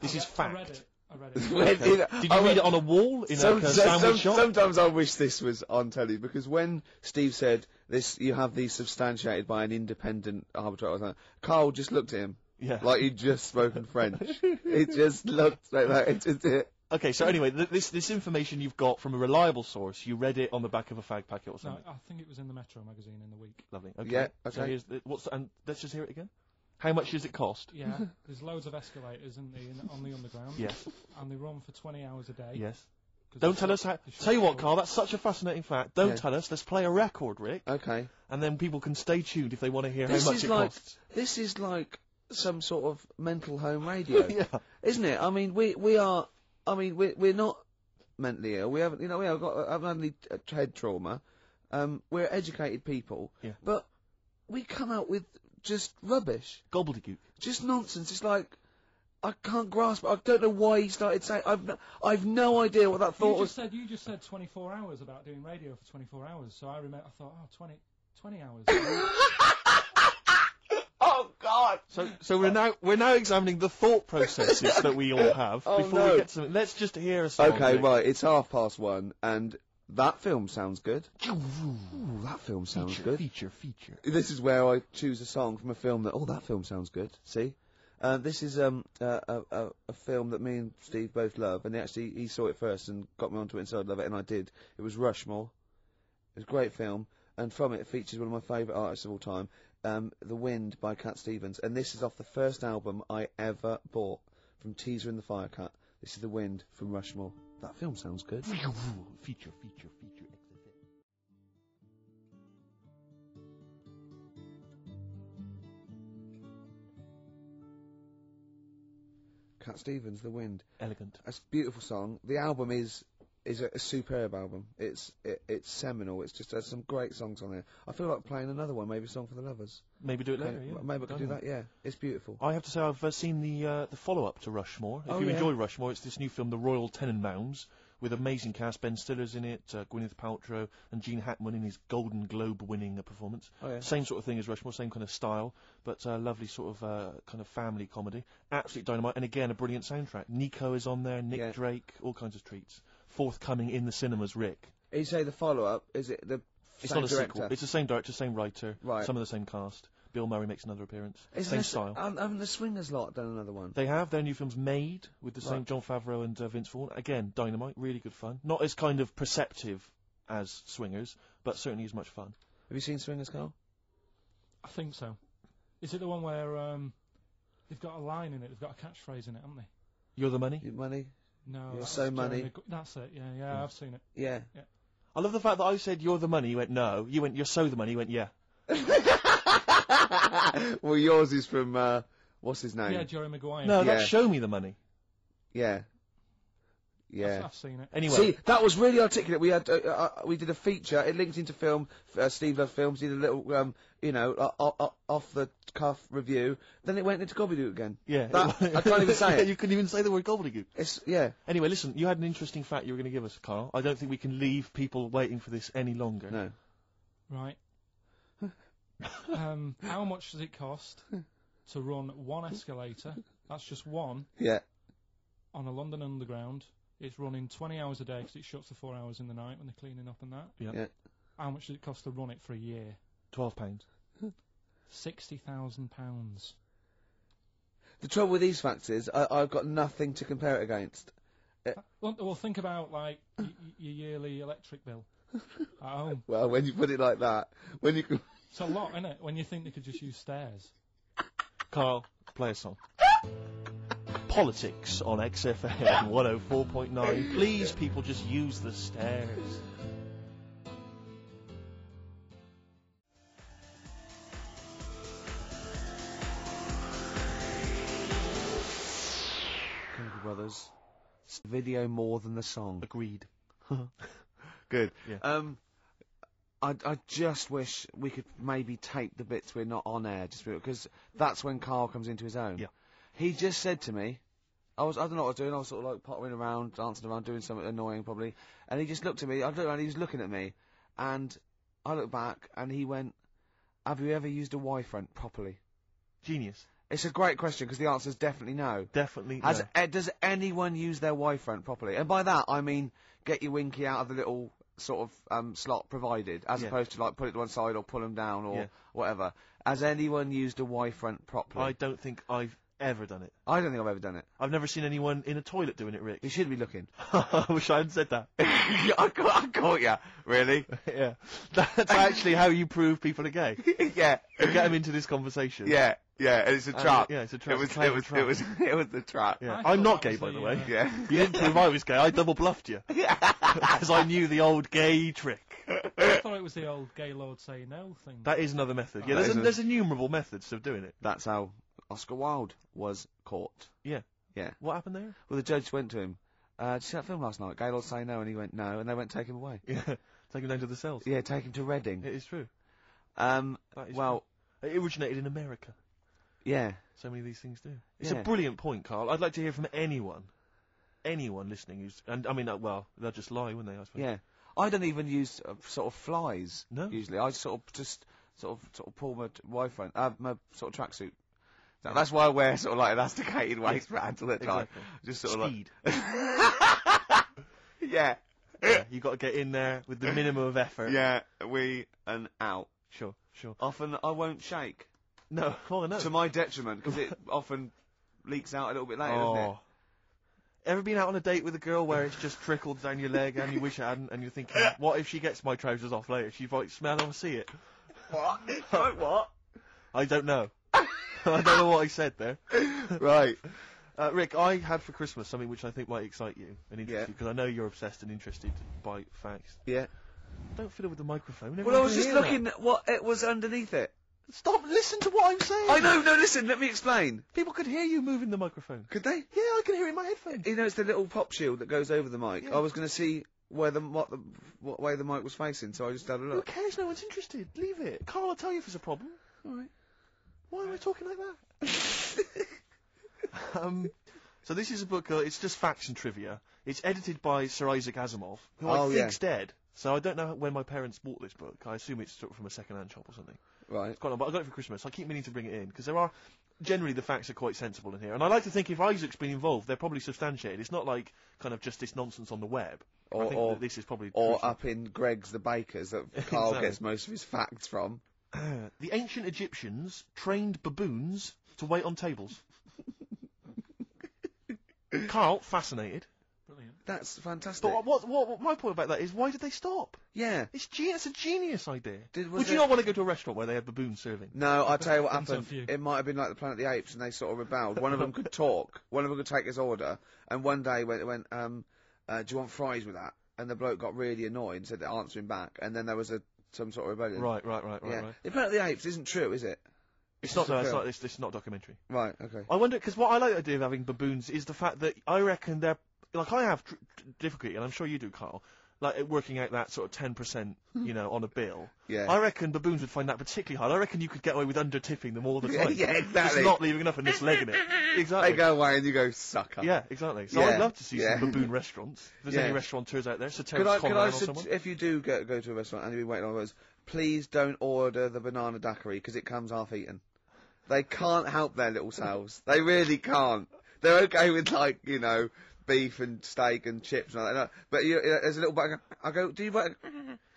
This is I read fact. it. I read it. Did you read it on a wall in a sandwich shop? Sometimes I wish this was on telly, because when Steve said this, you have these substantiated by an independent arbitrator or something, Carl just looked at him. Yeah. Like he'd just spoken French. It just looked like that. It just did. Okay, so anyway, this information you've got from a reliable source, you read it on the back of a fag packet or something? No, I think it was in the Metro magazine in the week. Lovely. Okay. Yeah, So okay. and let's just hear it again. How much does it cost? Yeah, there's loads of escalators on the underground. Yes. And they run for 20 hours a day. Yes. Don't tell us how... Tell you what, Carl, that's such a fascinating fact. Don't tell us. Let's play a record, Rick. Okay. And then people can stay tuned if they want to hear how much it costs. This is like some sort of mental home radio. Yeah. Isn't it? I mean, we are... I mean, we're not mentally ill. We haven't, we haven't had any head trauma. We're educated people. Yeah. But we come out with just rubbish. Gobbledygook. Just nonsense. It's like, I can't grasp it. I don't know why he started saying... I've no idea what that thought was. You just said 24 hours about doing radio for 24 hours. So I thought, 20 hours. Oh, God! So we're now examining the thought processes that we all have before we get to something. Let's just hear a song. Okay, right, it's 1:30, and that film sounds good. Ooh, that film sounds good. Feature. This is where I choose a song from a film that film sounds good. See? This is a film that me and Steve both love, and he saw it first and got me onto it and said I'd love it, and I did. It was Rushmore. It was a great film, and from it features one of my favourite artists of all time, The Wind by Cat Stevens, and this is off the first album I ever bought from Teaser and the Firecat. This is The Wind from Rushmore. That film sounds good. Feature. Cat Stevens, The Wind. Elegant. It's a beautiful song. The album is a superb album. It's seminal. It's just has some great songs on there. I feel like playing another one, maybe Song for the Lovers. Maybe do it later. Yeah. Maybe I could do that. Yeah, it's beautiful. I have to say I've seen the follow-up to Rushmore. If you enjoy Rushmore, it's this new film, The Royal Tenenbaums, with amazing cast. Ben Stiller's in it, Gwyneth Paltrow, and Gene Hackman in his Golden Globe-winning performance. Oh, yeah. Same sort of thing as Rushmore, same kind of style, but lovely sort of kind of family comedy. Absolute dynamite, and again a brilliant soundtrack. Nico is on there, Nick Drake, all kinds of treats. Forthcoming in the cinemas, Rick. You say the follow-up? Is it the It's same not a director? sequel. It's the same director, same writer, Right. some of the same cast. Bill Murray makes another appearance. Isn't Same this- style. Haven't the Swingers lot done another one? They have. Their new film's Made, with the same Right. Jon Favreau and Vince Vaughn. Again, dynamite, really good fun. Not as kind of perceptive as Swingers, but certainly as much fun. Have you seen Swingers, Carl? I think so. Is it the one where they've got a line in it? They've got a catchphrase in it, haven't they? You're the money? Your money? No. You're that's so money. Jeremy that's it. Yeah, I've seen it. Yeah. I love the fact that I said you're the money, you went no. You went you're so the money, you went yeah. Well, yours is from, what's his name? Yeah, Jerry Maguire. No, Yeah. that's Show Me the Money. Yeah. Yeah. I've seen it. Anyway. See, that was really articulate. We had, we did a feature. It linked into film. Steve Loves Films. Did a little, off the cuff review. Then it went into gobbledygook again. Yeah. I can't even say it. You couldn't even say the word gobbledygook. Yeah. Anyway, listen, you had an interesting fact you were going to give us, Carl. I don't think we can leave people waiting for this any longer. No. Right. How much does it cost to run one escalator? That's just one. Yeah. On a London Underground. It's running 20 hours a day because it shuts for 4 hours in the night when they're cleaning up and that. Yeah. How much does it cost to run it for a year? £12. £60,000. The trouble with these facts is I've got nothing to compare it against. Well, think about like your yearly electric bill at home. Well, when you put it like that, when you can... It's a lot, isn't it? When you think they could just use stairs. Carl, play a song. Politics on XFM 104.9. Please, people, just use the stairs. Kennedy Brothers. It's the video more than the song. Agreed. Good. Yeah. I just wish we could maybe tape the bits we're not on air, just because that's when Carl comes into his own. Yeah. He just said to me, I don't know what I was doing, I was sort of like pottering around, dancing around, doing something annoying probably, and he just looked at me, I looked around, he was looking at me, and I looked back, and he went, have you ever used a Y-front properly? Genius. It's a great question because the answer is definitely no. Definitely. Does anyone use their Y-front properly? And by that I mean get your winky out of the little sort of slot provided, as opposed to like put it to one side or pull them down or whatever. Has anyone used a Y-front properly? I don't think I've ever done it. I don't think I've ever done it. I've never seen anyone in a toilet doing it, Rick. You should be looking. I wish I hadn't said that. I caught you. Really? Yeah. That's actually how you prove people are gay. Yeah. You get them into this conversation. Yeah. Yeah. And it's a trap. Yeah, it's a trap. It was the trap. Yeah. I I'm not thought gay, that by was the the, way. Yeah. You didn't prove I was gay. I double bluffed you. Yeah. Because I knew the old gay trick. I thought it was the old gay lord say no thing. That is another method. Yeah, That there's innumerable methods of doing it. That's how Oscar Wilde was caught. Yeah. Yeah. What happened there? Well, the judge went to him. Did you see that film last night? Gaylord Say No, and he went no, and they went take him away. Yeah. Take him down to the cells. Yeah, take him to Reading. It is true. That is well, true. It originated in America. yeah. So many of these things do. It's Yeah. a brilliant point, Carl. I'd like to hear from anyone listening who's, and I mean, well, they'll just lie, wouldn't they? I suppose. Yeah. I don't even use sort of flies. No. Usually, I sort of pull my Y-front, my sort of tracksuit. That's why I wear sort of like elasticated waistbands all the time. Exactly. Just sort Speed. of like. Yeah. Yeah, you got to get in there with the minimum of effort. Yeah. We and out. Sure. Often I won't shake. No. Oh no. To my detriment, because it often leaks out a little bit later, doesn't it? Ever been out on a date with a girl where it's just trickled down your leg and you wish it hadn't, and you're thinking, what if she gets my trousers off later? She's like, smell or see it. What? What? I don't know. I don't know what I said there. Right. Rick, I had for Christmas something which I think might excite you and interest you, because I know you're obsessed and interested by facts. Yeah. Don't fiddle with the microphone. Well, I was Everyone just can hear looking at what it was underneath it. that. Stop, listen to what I'm saying. I know, no, listen, let me explain. People could hear you moving the microphone. Could they? Yeah, I can hear it in my headphones. You know, it's the little pop shield that goes over the mic. Yeah. I was going to see what way the mic was facing, so I just had a Who look. cares? No one's interested. Leave it. Carl will tell you if there's a problem. All right. Why am I talking like that? So this is a book, it's just facts and trivia. It's edited by Sir Isaac Asimov, who I think's dead. So I don't know when my parents bought this book. I assume it's sort of from a second-hand shop or something. Right. It's quite long, but I got it for Christmas. I keep meaning to bring it in, because generally the facts are quite sensible in here. And I like to think if Isaac's been involved, they're probably substantiated. It's not like kind of just this nonsense on the web. I think that this is probably crucial. up in Greg's the Baker's that Carl Exactly. gets most of his facts from. The ancient Egyptians trained baboons to wait on tables. Carl, fascinated. Brilliant. That's fantastic. But what my point about that is, why did they stop? Yeah. It's a genius idea. Was Would you not want to go to a restaurant where they had baboons serving? No, I'll tell you what Been to a happened. few. It might have been like the Planet of the Apes, and they sort of rebelled. One of them could talk. One of them could take his order. And one day went, do you want fries with that? And the bloke got really annoyed and said to answer him back. And then there was some sort of rebellion. Right. Yeah. The Planet of the Apes isn't true, is it? It's not. just a No, film. it's not a documentary. Right. Okay. I wonder, because what I like the idea of having baboons is the fact that I reckon they're like, I have difficulty, and I'm sure you do, Carl, like at working out that sort of 10%, on a bill. Yeah. I reckon baboons would find that particularly hard. I reckon you could get away with under tipping them all the time. Yeah, exactly. Just not leaving enough and just legging it. Exactly. They go away and you go, sucker. Yeah, exactly. So Yeah, I'd love to see yeah. some baboon restaurants. If there's Yeah. any restaurateurs out there, so Could I or someone. if you do go to a restaurant and you've been waiting on those, please don't order the banana daiquiri because it comes half eaten. They can't help their little selves. They really can't. They're okay with beef and steak and chips and all that. But there's a little bug. I go, do you want?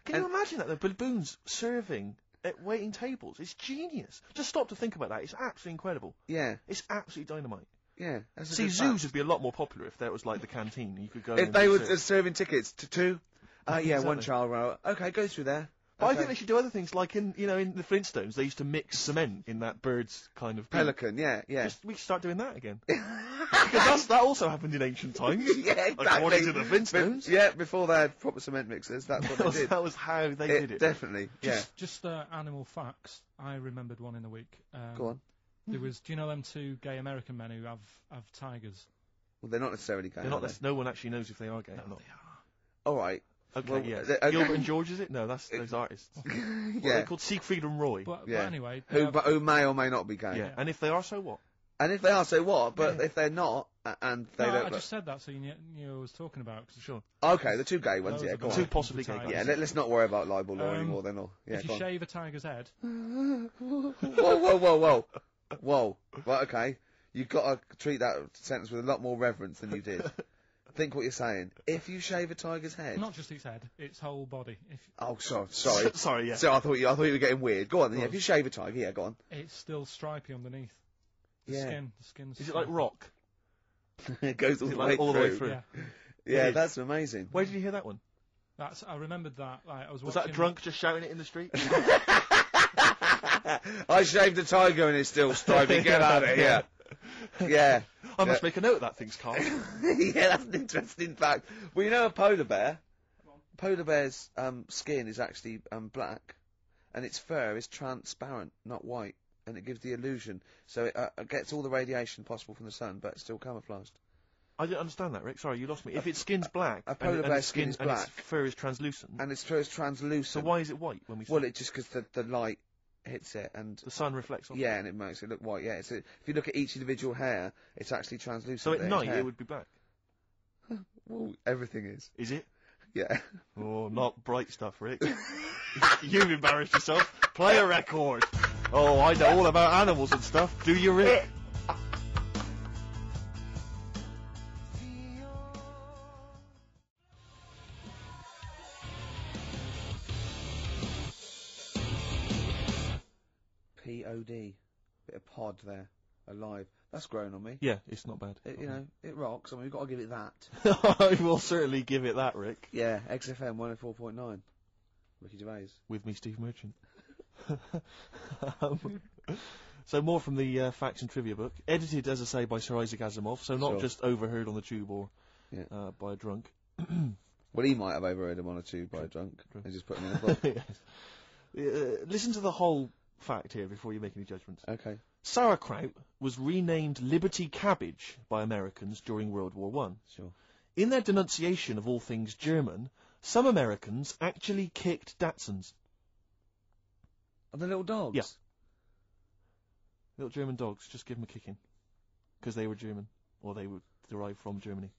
Can you imagine that? The baboons serving at waiting tables. It's genius. Just stop to think about that. It's absolutely incredible. Yeah. It's absolutely dynamite. Yeah. That's a See, good zoos fact. would be a lot more popular if there was like the canteen. You could go. If and they be were served. serving tickets to two. Yeah, Exactly. one child row. Okay, go through there. But I Okay. think they should do other things, like in the Flintstones, they used to mix cement in that bird's kind of beak. Pelican. Yeah. We should start doing that again. Because that also happened in ancient times. Yeah, exactly. According to the Flintstones. Before they had proper cement mixers, that's what they did. That was how they did it. Definitely. Yeah. Just animal facts. I remembered one in the week. Go on. There was. Do you know them two gay American men who have tigers? Well, they're not necessarily gay. They're not. are they? No one actually knows if they are gay or not. All right. Okay, Well, yes. okay. Gilbert and George, is it? No, that's those artists. What are Yeah. they called? Siegfried and Roy. But Yeah. anyway, they Who may or may not be gay. Yeah. And if they are, so what? And if they are, so what? But Yeah. if they're not, and they no, don't. I just said that so you knew what I was talking about. Sure. Okay, the two gay ones. Those Yeah, are go the on. Two possibly gay Tigers. guys. Yeah, let's not worry about libel law Um, anymore then. Or, yeah, if go you on. shave a tiger's head, Whoa. Whoa. Right, okay. You've got to treat that sentence with a lot more reverence than you did. Think what you're saying. If you shave a tiger's head... Not just its head, its whole body. Oh, sorry. Sorry, yeah. So I thought you were getting weird. Go on, then. Yeah, if you shave a tiger, yeah, go on. It's still stripy underneath. The skin's Is it like rock? It goes all the way through. Yeah, that's amazing. Where did you hear that one? I remembered that. Was that a drunk just shouting it in the street? I shaved a tiger and it's still stripy. Get out of here. Yeah. I must make a note of that, things, Carl. Yeah, that's an interesting fact. Well, you know a polar bear? Polar bear's skin is actually black, and its fur is transparent, not white, and it gives the illusion. So it gets all the radiation possible from the sun, but it's still camouflaged. I didn't understand that, Rick. Sorry, you lost me. If its skin's black, a polar bear's skin is black, and its fur is translucent, and its fur is translucent. So why is it white when we? Well, it's just because the light hits it and the sun reflects off. Yeah, and it makes it look white. Yeah, if you look at each individual hair, it's actually translucent. So at night it would be black. Well, everything is. Is it? Yeah. Oh, not bright stuff, Rick. You've embarrassed yourself. Play a record. Oh, I know all about animals and stuff. Do you, Rick? P-O-D. Bit of pod there. Alive. That's grown on me. Yeah, it's not bad. It rocks. I mean, we've got to give it that. I will certainly give it that, Rick. Yeah, XFM 104.9. Ricky Gervais. With me, Steve Merchant. So more from the facts and trivia book. Edited, as I say, by Sir Isaac Asimov, so not just overheard on the tube or by a drunk. Well, he might have overheard him on a tube by a drunk and just put him in a book. Yes. Listen to the whole fact here before you make any judgments. Okay. Sauerkraut was renamed Liberty Cabbage by Americans during World War I. Sure. In their denunciation of all things German, some Americans actually kicked Dachshunds. Are the little dogs? Yeah. Little German dogs, just give them a kicking. Because they were German. Or they were derived from Germany.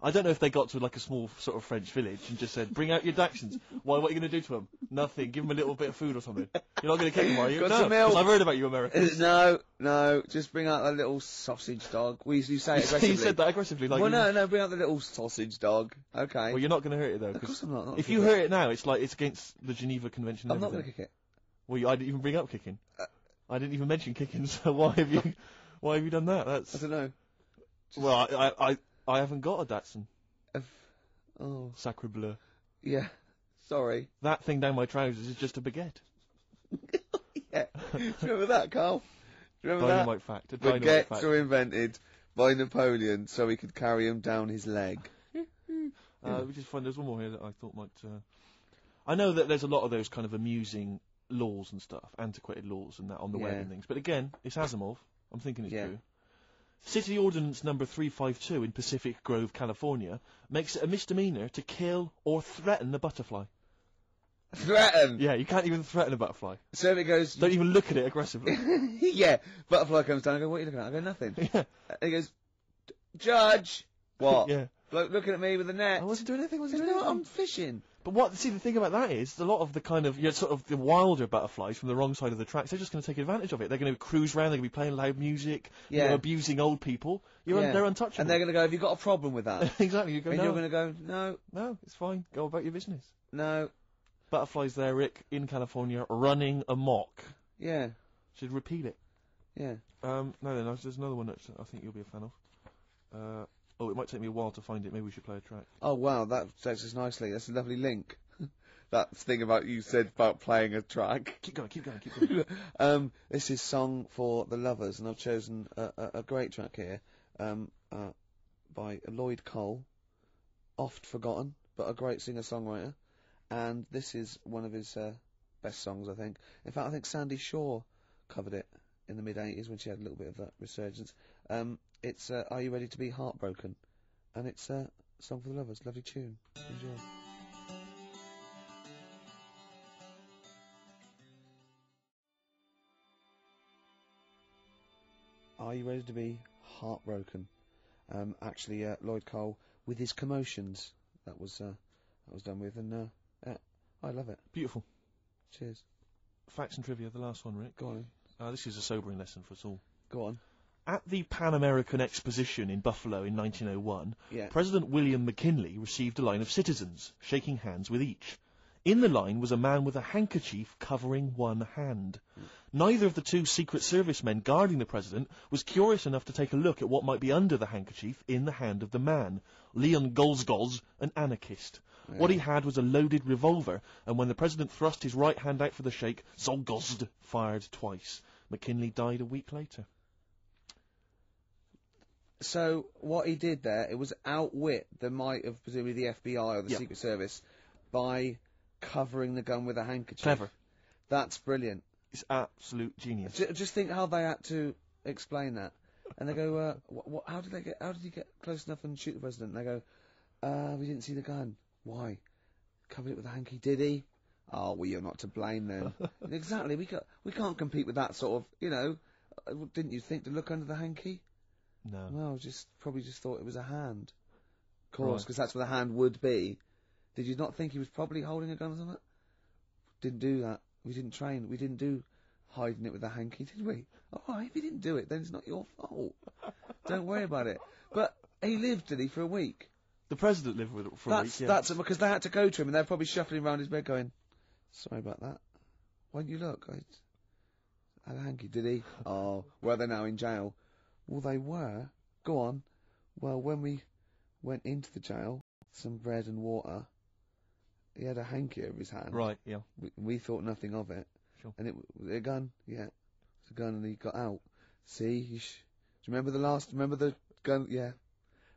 I don't know if they got to like a small sort of French village and just said, bring out your Dachshunds. Why, what are you going to do to them? Nothing. Give them a little bit of food or something. You're not going to kick them, are you? Got No, some milk. 'cause I've heard about you Americans. No. Just bring out that little sausage dog. You say it aggressively. You said that aggressively. Like well, no, bring out the little sausage dog. Okay. Well, you're not going to hurt it, though. Of course I'm not. If you hurt it now, it's like it's against the Geneva Convention and I'm not everything. going to kick it. Well, I didn't even bring up kicking. I didn't even mention kicking, so why have you done that? I don't know. Well, I haven't got a Datsun. Oh. Sacre bleu. Yeah. Sorry. That thing down my trousers is just a baguette. Yeah. Do you remember that, Carl? Do you remember Dynamite that? fact. Baguettes were invented by Napoleon so he could carry them down his leg. We just find there's one more here that I thought might... I know that there's a lot of those kind of amusing laws and stuff, antiquated laws and that on the web and things. But again, it's Asimov. I'm thinking it's true. City Ordinance number 352 in Pacific Grove, California, makes it a misdemeanor to kill or threaten a butterfly. Threaten? Yeah, you can't even threaten a butterfly. So if it goes... Don't even look at it aggressively. Yeah. Butterfly comes down, I go, what are you looking at? I go, nothing. Yeah. And he goes, Judge! What? Yeah. Bloke looking at me with a net. I wasn't doing anything, I'm fishing. But the thing about that is, a lot of the kind of, sort of the wilder butterflies from the wrong side of the tracks, they're just going to take advantage of it. They're going to cruise around, they're going to be playing loud music, abusing old people. They're untouchable. And they're going to go, have you got a problem with that? Exactly. You go, and no. you're going to go, no. No, it's fine. Go about your business. No. Butterflies there, Rick, in California, running amok. Yeah. Should repeat it. Yeah. No, then, there's another one that I think you'll be a fan of. It might take me a while to find it. Maybe we should play a track. Oh, wow, that takes us nicely. That's a lovely link. That thing about you said about playing a track. Keep going. This is Song for the Lovers, and I've chosen a great track here by Lloyd Cole, oft forgotten, but a great singer-songwriter. And this is one of his best songs, I think. In fact, I think Sandy Shaw covered it in the mid-'80s when she had a little bit of that resurgence. It's Are You Ready to Be Heartbroken? And it's Song for the Lovers. Lovely tune. Enjoy. Are You Ready to Be Heartbroken? Actually, Lloyd Cole with his Commotions. That was done with, and I love it. Beautiful. Cheers. Facts and trivia, the last one, Rick. Go on. This is a sobering lesson for us all. Go on. At the Pan American Exposition in Buffalo in 1901, Yeah. President William McKinley received a line of citizens, shaking hands with each. In the line was a man with a handkerchief covering one hand. Neither of the two Secret Service men guarding the president was curious enough to take a look at what might be under the handkerchief in the hand of the man. Leon Golzgoz, an anarchist. Yeah. What he had was a loaded revolver, and when the president thrust his right hand out for the shake, Zolgozd fired twice. McKinley died a week later. So what he did there, it was outwit the might of presumably the FBI or the Secret Service by covering the gun with a handkerchief. Clever. That's brilliant. It's absolute genius. Just think how they had to explain that. And they go, how did you get close enough and shoot the president? And they go, we didn't see the gun. Why? Covered it with a hanky, did he? Oh, well, you're not to blame then. Exactly, we can't compete with that sort of, didn't you think to look under the hanky? No. Well, probably just thought it was a hand. Of course, because that's where the hand would be. Did you not think he was probably holding a gun or something? Didn't do that. We didn't train. We didn't do hiding it with a hanky, did we? All right, if you didn't do it, then it's not your fault. Don't worry about it. But he lived, did he, for a week? The president lived with it for a week, yeah. That's because they had to go to him, and they're probably shuffling around his bed going, sorry about that. Why don't you look? I had a hanky, did he? Oh, well, they're now in jail. Well, they were. Go on. Well, when we went into the jail, some bread and water, he had a hanky over his hand. Right, yeah. We thought nothing of it. Sure. And a gun? Yeah. It's a gun and he got out. See? Do you remember the gun? Yeah.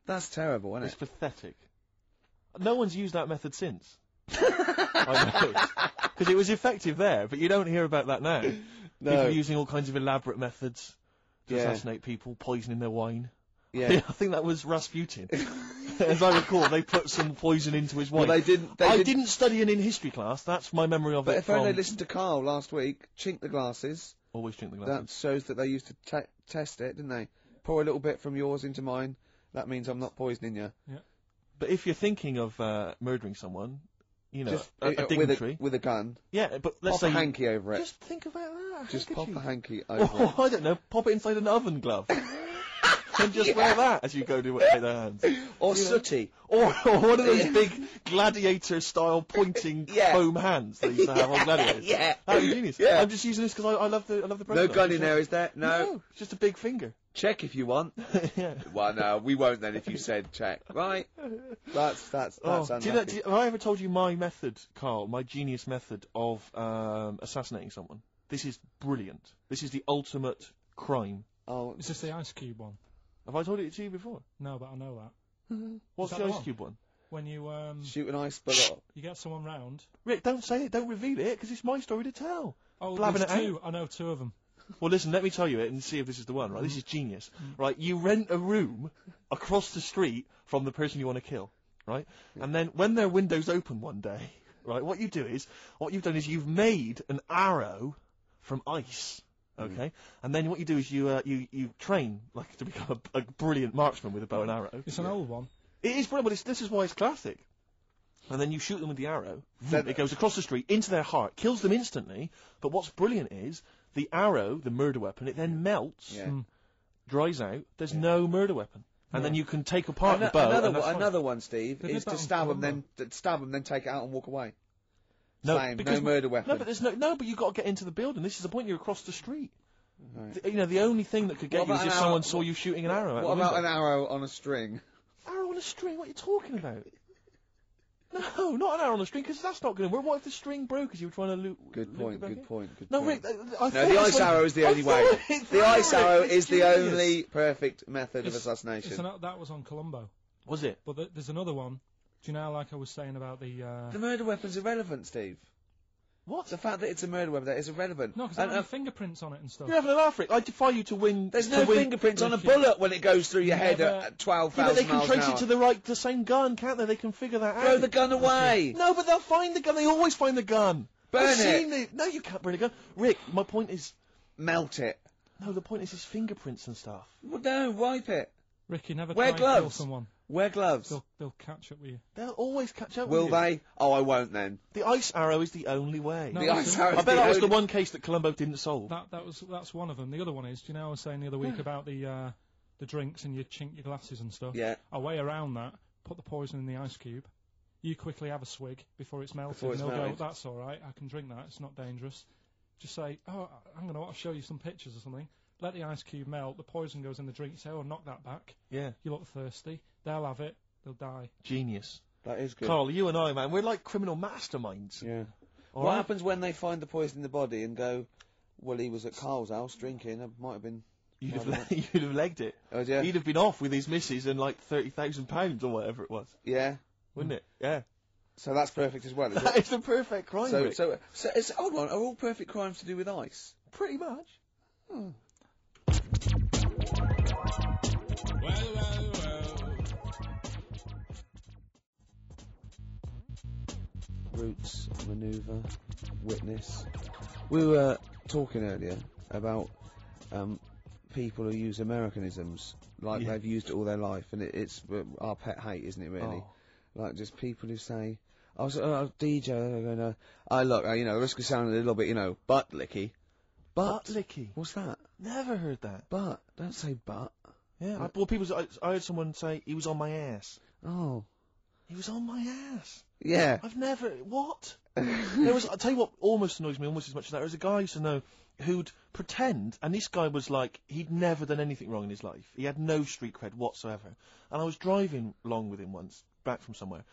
That's terrible, isn't it? It's pathetic. No one's used that method since. I know. Because it was effective there, but you don't hear about that now. No. People using all kinds of elaborate methods to assassinate people, poisoning their wine. Yeah. I think that was Rasputin. As I recall, they put some poison into his wine. Well, I didn't study it in history class. That's my memory of it. But if only they listened to Carl last week, chink the glasses. Always chink the glasses. That shows that they used to test it, didn't they? Pour a little bit from yours into mine. That means I'm not poisoning you. Yeah. But if you're thinking of murdering someone, you know, just a dignitary with a gun. Yeah, but let's say pop a hanky over it. Just think about that. Just pop a hanky over it. I don't know. Pop it inside an oven glove. And just wear that as you go to shake their hands. Or sooty. Or one of those big gladiator-style pointing foam hands they used to have on gladiators. Yeah. That was genius. Yeah. I'm just using this because I love the president. No gun in there, is there? No. It's just a big finger. Check if you want. Yeah. Well, no, we won't then if you said check. Right. That's unlucky. Have I ever told you my method, Carl, my genius method of assassinating someone? This is brilliant. This is the ultimate crime. Oh, is this the Ice Cube one? Have I told it to you before? No, but I know that. What's the Ice Cube one? When you shoot an ice bullet. You get someone round. Rick, don't say it. Don't reveal it, because it's my story to tell. Oh, Blabbing there's it two. out. I know two of them. Well, listen, let me tell you it and see if this is the one, right? This is genius. Right, you rent a room across the street from the person you want to kill, right? And then when their window's open one day, right, what you've done is you've made an arrow from ice, okay? And then what you do is you train, like, to become a brilliant marksman with a bow and arrow. It's an old one. It is brilliant, but this is why it's classic. And then you shoot them with the arrow. It goes across the street, into their heart, kills them instantly. But what's brilliant is the arrow, the murder weapon, it then melts, dries out. There's no murder weapon. And then you can take apart the bow. Another one, Steve, is to stab them, then take it out and walk away. No, Same, no murder weapon. No, but but you've got to get into the building. This is the point. You're across the street. Right. The only thing that could get you is if someone saw you shooting an arrow. What about an arrow on a string? Arrow on a string? What are you talking about? No, not an arrow on a string, because that's not going to work. What if the string broke as you were trying to loot? Good point. No, Rick, the ice arrow is the only way. The ice arrow is the only perfect method of assassination. That was on Columbo. Was it? But there's another one. Do you know, like I was saying about the murder weapon's irrelevant, Steve. What? The fact that it's a murder weapon, that is irrelevant. No, because there are fingerprints on it and stuff. You're having an laugh, Rick. I defy you to win. There's no fingerprints on a bullet when it goes through your head at 12,000 miles an hour. But they can trace it to the same gun, can't they? They can figure that out. Throw the gun away. No, but they'll find the gun. They always find the gun. Burn it. No, you can't burn a gun. Rick, my point is... Melt it. No, the point is his fingerprints and stuff. Well, no, wipe it. Ricky, never Wear try and kill gloves. someone. Wear gloves. They'll catch up with you. They'll always catch up Will with you. they? Oh, I won't then. The ice arrow is the only way. No, The ice arrow I is bet that was the only- one case that Columbo didn't solve. That's one of them. The other one is, do you know I was saying the other week about the drinks and you chink your glasses and stuff? Yeah. A way around that, put the poison in the ice cube. You quickly have a swig before it's melted. Before it's and they'll melted. go, that's all right, I can drink that, it's not dangerous. Just say, oh, I'm going to show you some pictures or something. Let the ice cube melt, the poison goes in the drink, you say, oh, knock that back. Yeah. You look thirsty, they'll have it, they'll die. Genius. That is good. Carl, you and I, man, we're like criminal masterminds. Yeah. All What right? happens when they find the poison in the body and go, well, he was at Carl's house drinking, it might have been... You'd have legged it. Oh, yeah? He'd have been off with his missus and like £30,000 or whatever it was, Yeah. wouldn't it? Yeah. So that's perfect as well, is That it? is the perfect crime. So, Rick. so it's, hold on, are all perfect crimes to do with ice? Pretty much. Roots, manoeuvre, witness. We were talking earlier about people who use Americanisms like Yeah. they've used it all their life, and it's our pet hate, isn't it? Really, Oh. like just people who say, "I was DJ," they're going, "I look, you know, the risk of sounding a little bit, you know, butt licky." Butt licky. What's that? Never heard that. Butt. Don't say butt. Yeah. Well, I heard someone say he was on my ass. Oh. He was on my ass. Yeah. I've never. What? I'll tell you what almost annoys me almost as much as that. There was a guy I used to know who'd pretend, and this guy was like, he'd never done anything wrong in his life. He had no street cred whatsoever. And I was driving along with him once, back from somewhere,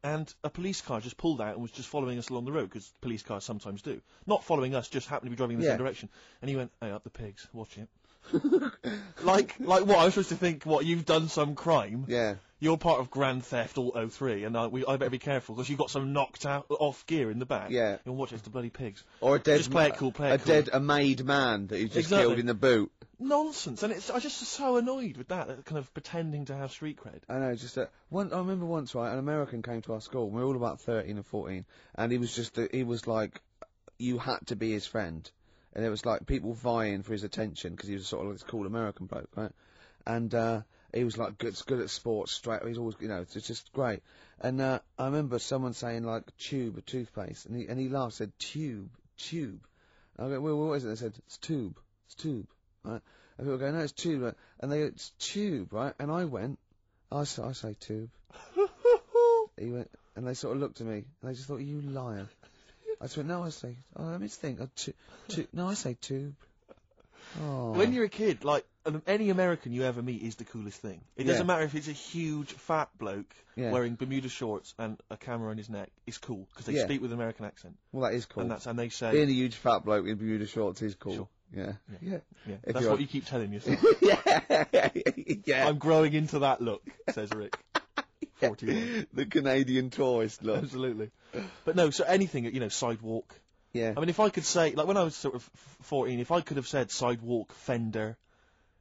and a police car just pulled out and was just following us along the road, because police cars sometimes do. Not following us, just happened to be driving in the same direction. And he went, hey, up the pigs, watch it. like what? I'm supposed to think, what, you've done some crime? Yeah. You're part of Grand Theft Auto 3, and I better be careful, because you've got some knocked out off gear in the back. Yeah. You'll watch it, it's the bloody pigs. Or a dead, Just play it cool, play it cool. a made man that you just Exactly. killed in the boot. Nonsense, and I just so annoyed with that kind of pretending to have street cred. I know, just I remember once, right, an American came to our school. We were all about 13 and 14, and he was like, you had to be his friend, and it was like people vying for his attention because he was sort of like this cool American bloke, right? And he was like good at sports, straight. He's always, you know, it's just great. And I remember someone saying like tube, a toothpaste, and he laughed, said tube. I go, well, what is it? They said it's tube, right? And people go, no, it's tube, right? And they go, it's tube, right? And I went, I say tube. He went, and they sort of looked at me, and they just thought, you liar. I just went, no, I say, let me think, no, I say tube. Oh. When you're a kid, like, any American you ever meet is the coolest thing. It doesn't matter if it's a huge fat bloke wearing Bermuda shorts and a camera on his neck. It's cool because they speak with an American accent. Well, that is cool. And they say being a huge fat bloke in Bermuda shorts is cool. Sure. Yeah. That's what you keep telling yourself. yeah. I'm growing into that look, says Rick. 41. The Canadian tourist look. Absolutely. But no, so anything, you know, sidewalk. Yeah. I mean, if I could say, like when I was sort of 14, if I could have said sidewalk, fender,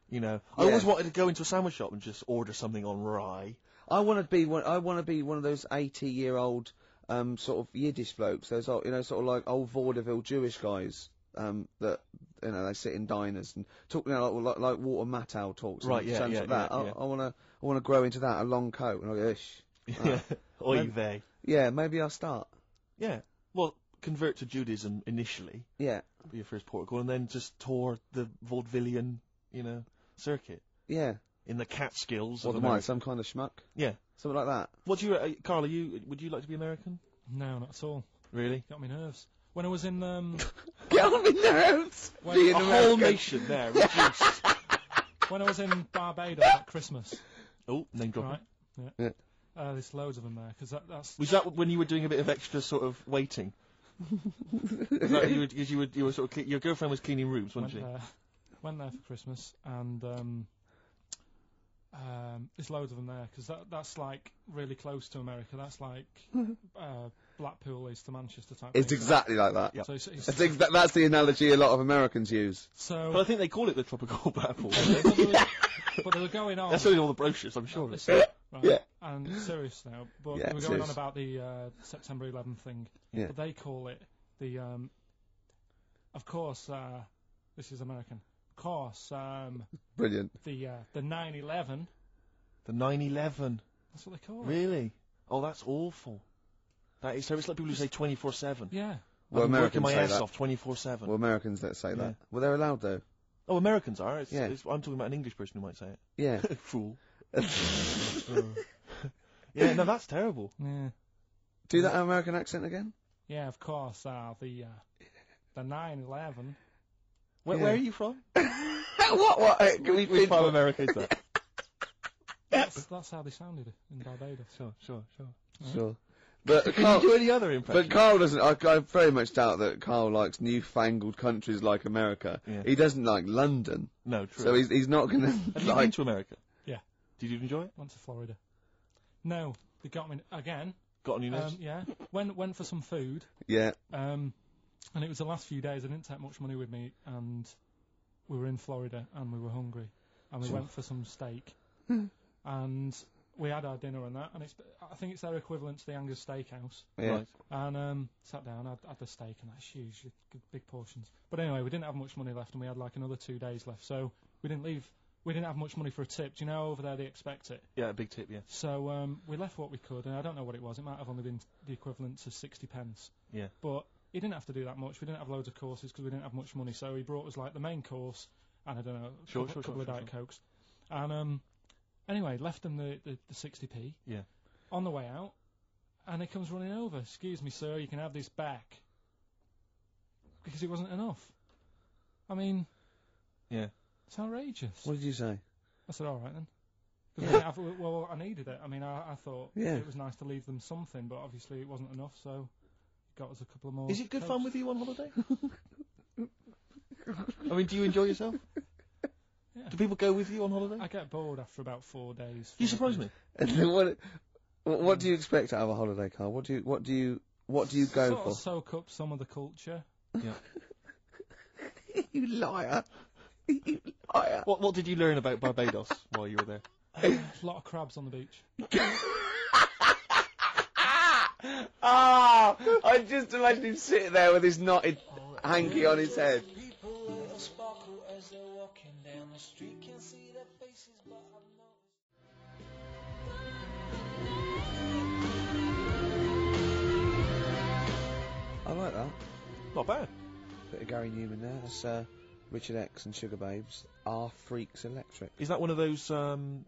you know, I always wanted to go into a sandwich shop and just order something on rye. I want to be one of those 80-year-old sort of Yiddish blokes. Those old, you know, sort of like old vaudeville Jewish guys that, you know, they sit in diners and talk, you know, like Walter Matthau talks. Right. Yeah. Like that. Yeah. I want to grow into that. A long coat and I go, ish. Yeah. Oy vey. Yeah. Maybe I'll start. Yeah. Well, convert to Judaism initially. Yeah. Be your first protocol, and then just tour the vaudevillian, you know, circuit. Yeah. In the Catskills. What am I? Some kind of schmuck? Yeah. Something like that. What do you, Carl? Would you like to be American? No, not at all. Really? Got me nerves. When I was in Get on me nerves. A whole nation there reduced. When I was in Barbados at Christmas. Oh, name dropping. Right. Yeah. There's loads of them there because that's. Was that when you were doing a bit of extra sort of waiting? Was that you were sort of your girlfriend was cleaning rooms, wasn't she? Went there for Christmas and there's loads of them there because that's like really close to America. That's like Blackpool is to Manchester type. It's thing. exactly like that. Yep. So I think that's the analogy a lot of Americans use. So, but I think they call it the tropical Blackpool. but they were going on. That's only all the brochures, I'm sure. Right. Yeah. And serious now, but Yeah, they were going on about the September 11th thing. Yeah. But they call it the. Of course, this is American. Of course, brilliant. The 9/11 The 9/11. That's what they call it. Really? Oh, that's awful. That is. So it's like people who say 24/7. Yeah. Well, I'm working Americans my say ass that. off 24/7. Well, Americans that say Yeah. that. Well, they're allowed though. Oh, Americans are. Yeah. I'm talking about an English person who might say it. Yeah. Fool. Yeah, no, that's terrible. Yeah. Do that American accent again. Yeah, of course. The 9/11. Where are you from? What? Can we Which part of America is that? That's how they sounded in Barbados. Sure. Sure. But Can Carl, you do any other impression? but Carl doesn't. I very much doubt that Carl likes newfangled countries like America. Yeah. He doesn't like London. No, true. So he's not going to Have you been like. to America? Yeah. Did you enjoy it? Went to Florida. No, they got me again. Got on your nose? Yeah. Went for some food. Yeah. And it was the last few days. I didn't take much money with me, and we were in Florida, and we were hungry, and we went for some steak, and we had our dinner and that, and I think it's their equivalent to the Angus Steakhouse. Yeah. Right. And sat down, had the steak, and that's huge, big portions. But anyway, we didn't have much money left, and we had like another 2 days left, so we didn't leave. We didn't have much money for a tip. Do you know over there they expect it? Yeah, a big tip, yeah. So we left what we could, and I don't know what it was. It might have only been the equivalent to 60 pence. Yeah. But he didn't have to do that much. We didn't have loads of courses because we didn't have much money. So he brought us like the main course and I don't know, a couple of Diet Cokes. And anyway, left them the 60p. Yeah. On the way out, and he comes running over. Excuse me, sir, you can have this back. Because it wasn't enough. I mean, Yeah. it's outrageous. What did you say? I said, all right then. 'Cause I didn't have- well, I needed it. I mean, I thought Yeah. it was nice to leave them something, but obviously it wasn't enough, so he got us a couple of more. Is it good Cokes. fun with you on holiday? I mean, do you enjoy yourself? Yeah. Do people go with you on holiday? I get bored after about 4 days. You surprise me. And then what do you expect out of a holiday, Carl? What do you go Sort for? of soak up some of the culture. Yeah. You liar! You liar! What did you learn about Barbados while you were there? A lot of crabs on the beach. Ah! I just imagine him sitting there with his knotted hanky on his head. I like that. Not bad. Bit of Gary Newman there. That's Richard X and Sugar Babes. Are Freaks Electric. Is that one of those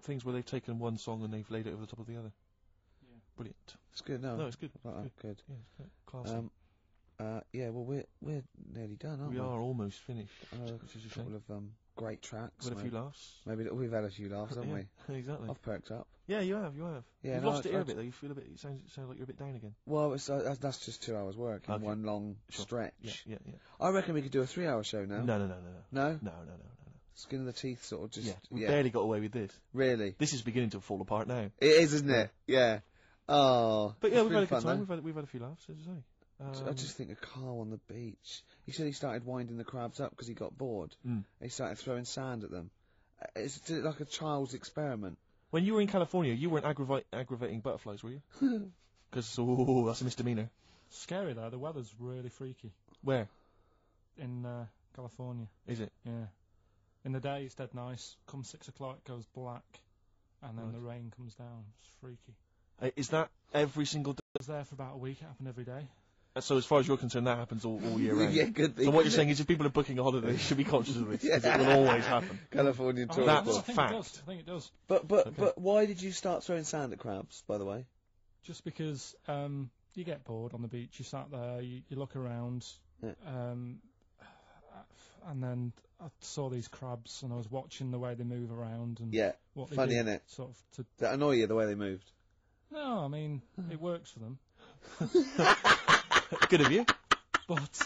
things where they've taken one song and they've laid it over the top of the other? Yeah. Brilliant. It's good, no? No, it's good. I like that. Good. Yeah, it's good. Classy. Yeah, well, we're nearly done, aren't we? We are almost finished, Which is a couple of great tracks. We've had a few laughs. Maybe we've had a few laughs, haven't we? Yeah, exactly. I've perked up. Yeah, you have. Yeah, You've no, lost it here I- a bit though. You feel a bit. It sounds like you're a bit down again. Well, that's just 2 hours work in Okay. one long Sure. stretch. Yeah. I reckon we could do a 3-hour show now. No. No? No. Skin of the teeth, sort of just. Yeah, we barely got away with this. Really? This is beginning to fall apart now. It is, isn't it? Yeah. Oh. But yeah, it's we've had a been good fun, time. We've had a few laughs, as I say. I just think of Carl on the beach. He said he started winding the crabs up because he got bored. Mm. He started throwing sand at them. It's like a child's experiment. When you were in California, you weren't aggravating butterflies, were you? Because that's a misdemeanor. Scary though. The weather's really freaky Where in California. is it? Yeah. In the day it's dead nice. Come 6 o'clock it goes black, and then Right. the rain comes down. It's freaky. Is that every single day? I was there for about a week. It happened every day. So as far as you're concerned, that happens all year round. Yeah, good thing. So what you're saying is if people are booking a holiday, they should be conscious of this, because Yeah. it will always happen. Californian Oh, tour. That's I think fact. It does. I think it does. But why did you start throwing sand at crabs, by the way? Just because you get bored on the beach. You sat there. You look around. Yeah. And then I saw these crabs, and I was watching the way they move around and Yeah. what they Funny, do, innit? Sort of to. That annoy you the way they moved? No, I mean it works for them. Good of you. But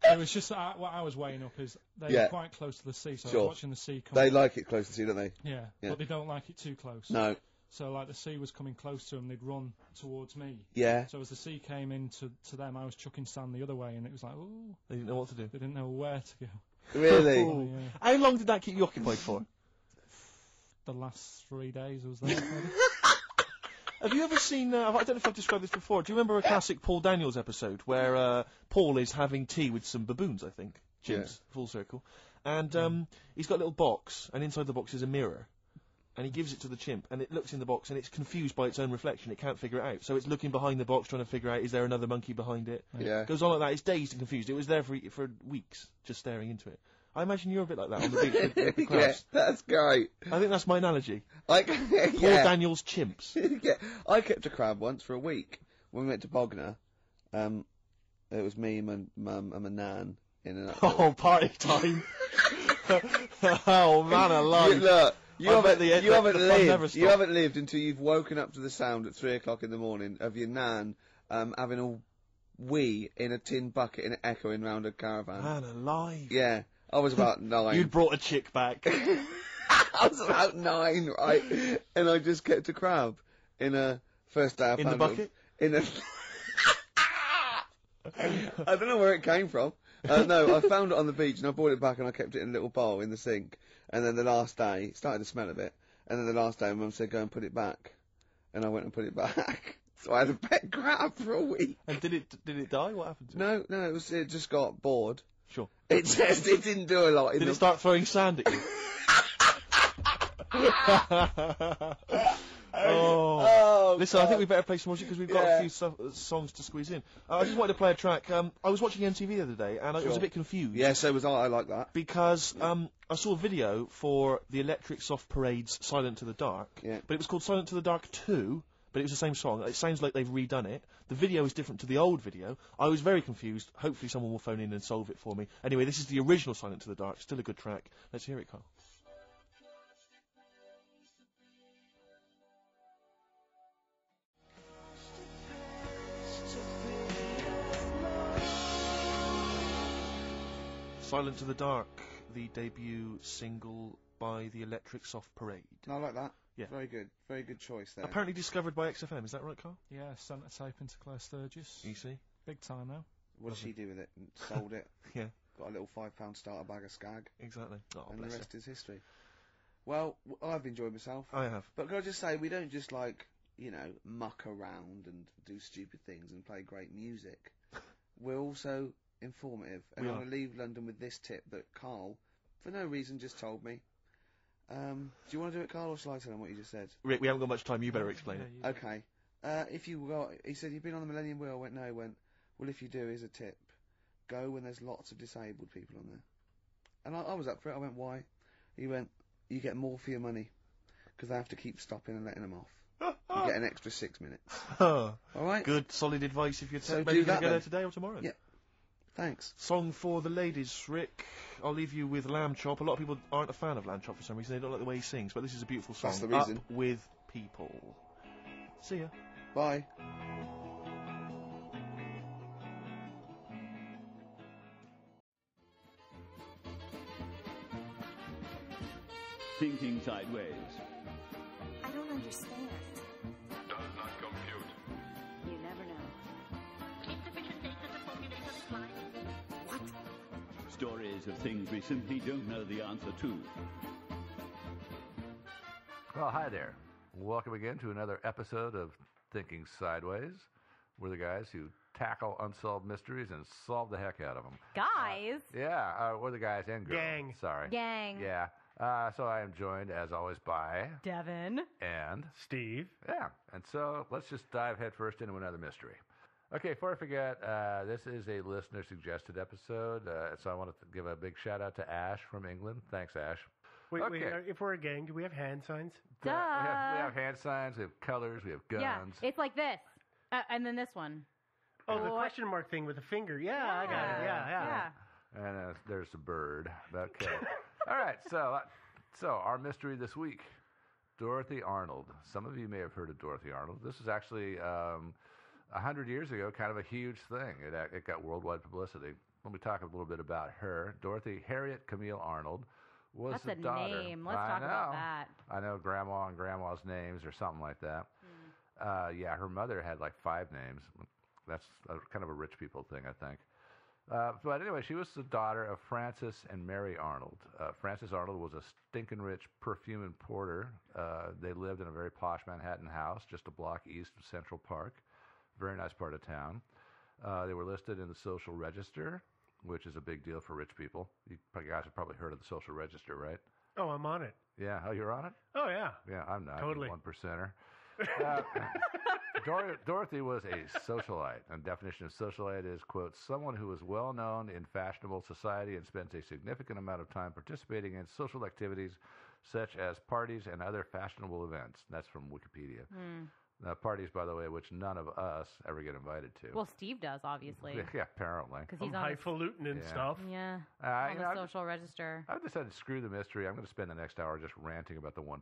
it was just what I was weighing up is they're Yeah. quite close to the sea, so I Sure. was watching the sea come. They like it close to you, don't they? Yeah, Yeah. but they don't like it too close. No. So like the sea was coming close to them, they'd run towards me. Yeah. So as the sea came in to them, I was chucking sand the other way, and it was like, ooh, They didn't know what to do. they didn't know where to go. Really? Oh, yeah. How long did that keep you occupied for? The last 3 days I was there. maybe. Have you ever seen, I don't know if I've described this before, do you remember a classic Paul Daniels episode where Paul is having tea with some baboons, I think? Jim's, full circle. And he's got a little box, and inside the box is a mirror. and he gives it to the chimp, and it looks in the box, and it's confused by its own reflection. It can't figure it out. So it's looking behind the box, trying to figure out, is there another monkey behind it? Yeah. It goes on like that. It's dazed and confused. It was there for weeks, just staring into it. I imagine you're a bit like that on the beach with the crabs. Yeah, that's great. I think that's my analogy. Like, Poor yeah. Daniel's chimps. Yeah. I kept a crab once for a week when we went to Bognor. It was me, my mum, and my nan in an. Oh, party time! Oh man, alive! You haven't lived until you've woken up to the sound at 3 o'clock in the morning of your nan having a wee in a tin bucket and echoing round a caravan. Man alive! Yeah, I was about 9. You'd brought a chick back. I was about 9, right? And I just kept a crab in a first day I In the bucket? In a. I don't know where it came from. No, I found it on the beach and I brought it back and I kept it in a little bowl in the sink. And then the last day, it started to smell a bit. And then the last day, my mum said, go and put it back. And I went and put it back. So I had a pet crab for a week. And did it die? What happened to it? No, it just got bored. Sure. It didn't do a lot. Did it start throwing sand at you? Oh. Listen, I think we better play some music because we've got a few songs to squeeze in. I just wanted to play a track. I was watching MTV the other day and I was a bit confused. Yeah, so was I. I like that. Because I saw a video for the Electric Soft Parade's Silent to the Dark, but it was called Silent to the Dark 2, but it was the same song. It sounds like they've redone it. The video is different to the old video. I was very confused. Hopefully someone will phone in and solve it for me. Anyway, this is the original Silent to the Dark. Still a good track. Let's hear it, Carl. Silent to the Dark, the debut single by the Electric Soft Parade. I like that. Yeah. Very good choice there. Apparently discovered by XFM, is that right, Carl? Yeah, sent a tape into Claire Sturgis. You see? Big time now. What did she do with it? Sold it. Yeah. Got a little £5 starter bag of Skag. Exactly. Oh, and the rest is history. Well, I've enjoyed myself. I have. But can I just say, we don't just muck around and do stupid things and play great music. We're also informative. And I'm going to leave London with this tip that Carl, for no reason, just told me. Do you want to do it, Carl, or shall I tell him what you just said? Rick, we haven't got much time. You better explain it. Okay. He said, you've been on the Millennium Wheel. I went, no. He went, well, if you do, here's a tip. Go when there's lots of disabled people on there. And I was up for it. I went, why? He went, you get more for your money. Because they have to keep stopping and letting them off. You get an extra 6 minutes. All right? Good, solid advice if you're maybe going to go there today or tomorrow. Yeah. Thanks. Song for the ladies, Rick. I'll leave you with Lamb Chop. A lot of people aren't a fan of Lamb Chop for some reason. They don't like the way he sings, but this is a beautiful song. That's the reason. Up with people. See ya. Bye. Thinking sideways. I don't understand. Does not compute. You never know. Insufficient data to formulate a reply. What? Stories of things we simply don't know the answer to. Well, hi there. Welcome again to another episode of Thinking Sideways. We're the guys who tackle unsolved mysteries and solve the heck out of them. Guys. We're the guys and girls. Gang. Sorry. Gang. Yeah. So I am joined, as always, by Devin. And Steve. Yeah. And so let's just dive headfirst into another mystery. Okay, before I forget, this is a listener-suggested episode, so I wanted to give a big shout-out to Ash from England. Thanks, Ash. Wait, okay. If we're a gang, do we have hand signs? Duh. We have hand signs, we have colors, we have guns. Yeah, it's like this. And then this one. Oh, the question mark thing with the finger. Yeah, I got it. Yeah. And there's a bird. Okay. All right, so our mystery this week, Dorothy Arnold. Some of you may have heard of Dorothy Arnold. This is actually 100 years ago, kind of a huge thing. It got worldwide publicity. Let me talk a little bit about her. Dorothy Harriet Camille Arnold was That's the a daughter. name. Let's talk about that. I know Grandma and Grandma's names or something like that. Yeah, her mother had like 5 names. That's kind of a rich people thing, I think. But anyway, she was the daughter of Francis and Mary Arnold. Francis Arnold was a stinking rich perfume importer. They lived in a very posh Manhattan house just a block east of Central Park. Very nice part of town. They were listed in the Social Register, which is a big deal for rich people. You guys have probably heard of the Social Register, right? Oh, I'm on it. Yeah. Oh, you're on it? Oh, yeah. Yeah, I'm not. Totally. 1%er. Dorothy was a socialite. And definition of socialite is, quote, someone who is well known in fashionable society and spends a significant amount of time participating in social activities such as parties and other fashionable events. That's from Wikipedia. Parties, by the way, which none of us ever get invited to. Well, Steve does, obviously. Yeah, apparently. Because he's on highfalutin and stuff. Yeah. On the social register. I've decided to screw the mystery. I'm going to spend the next hour just ranting about the 1%.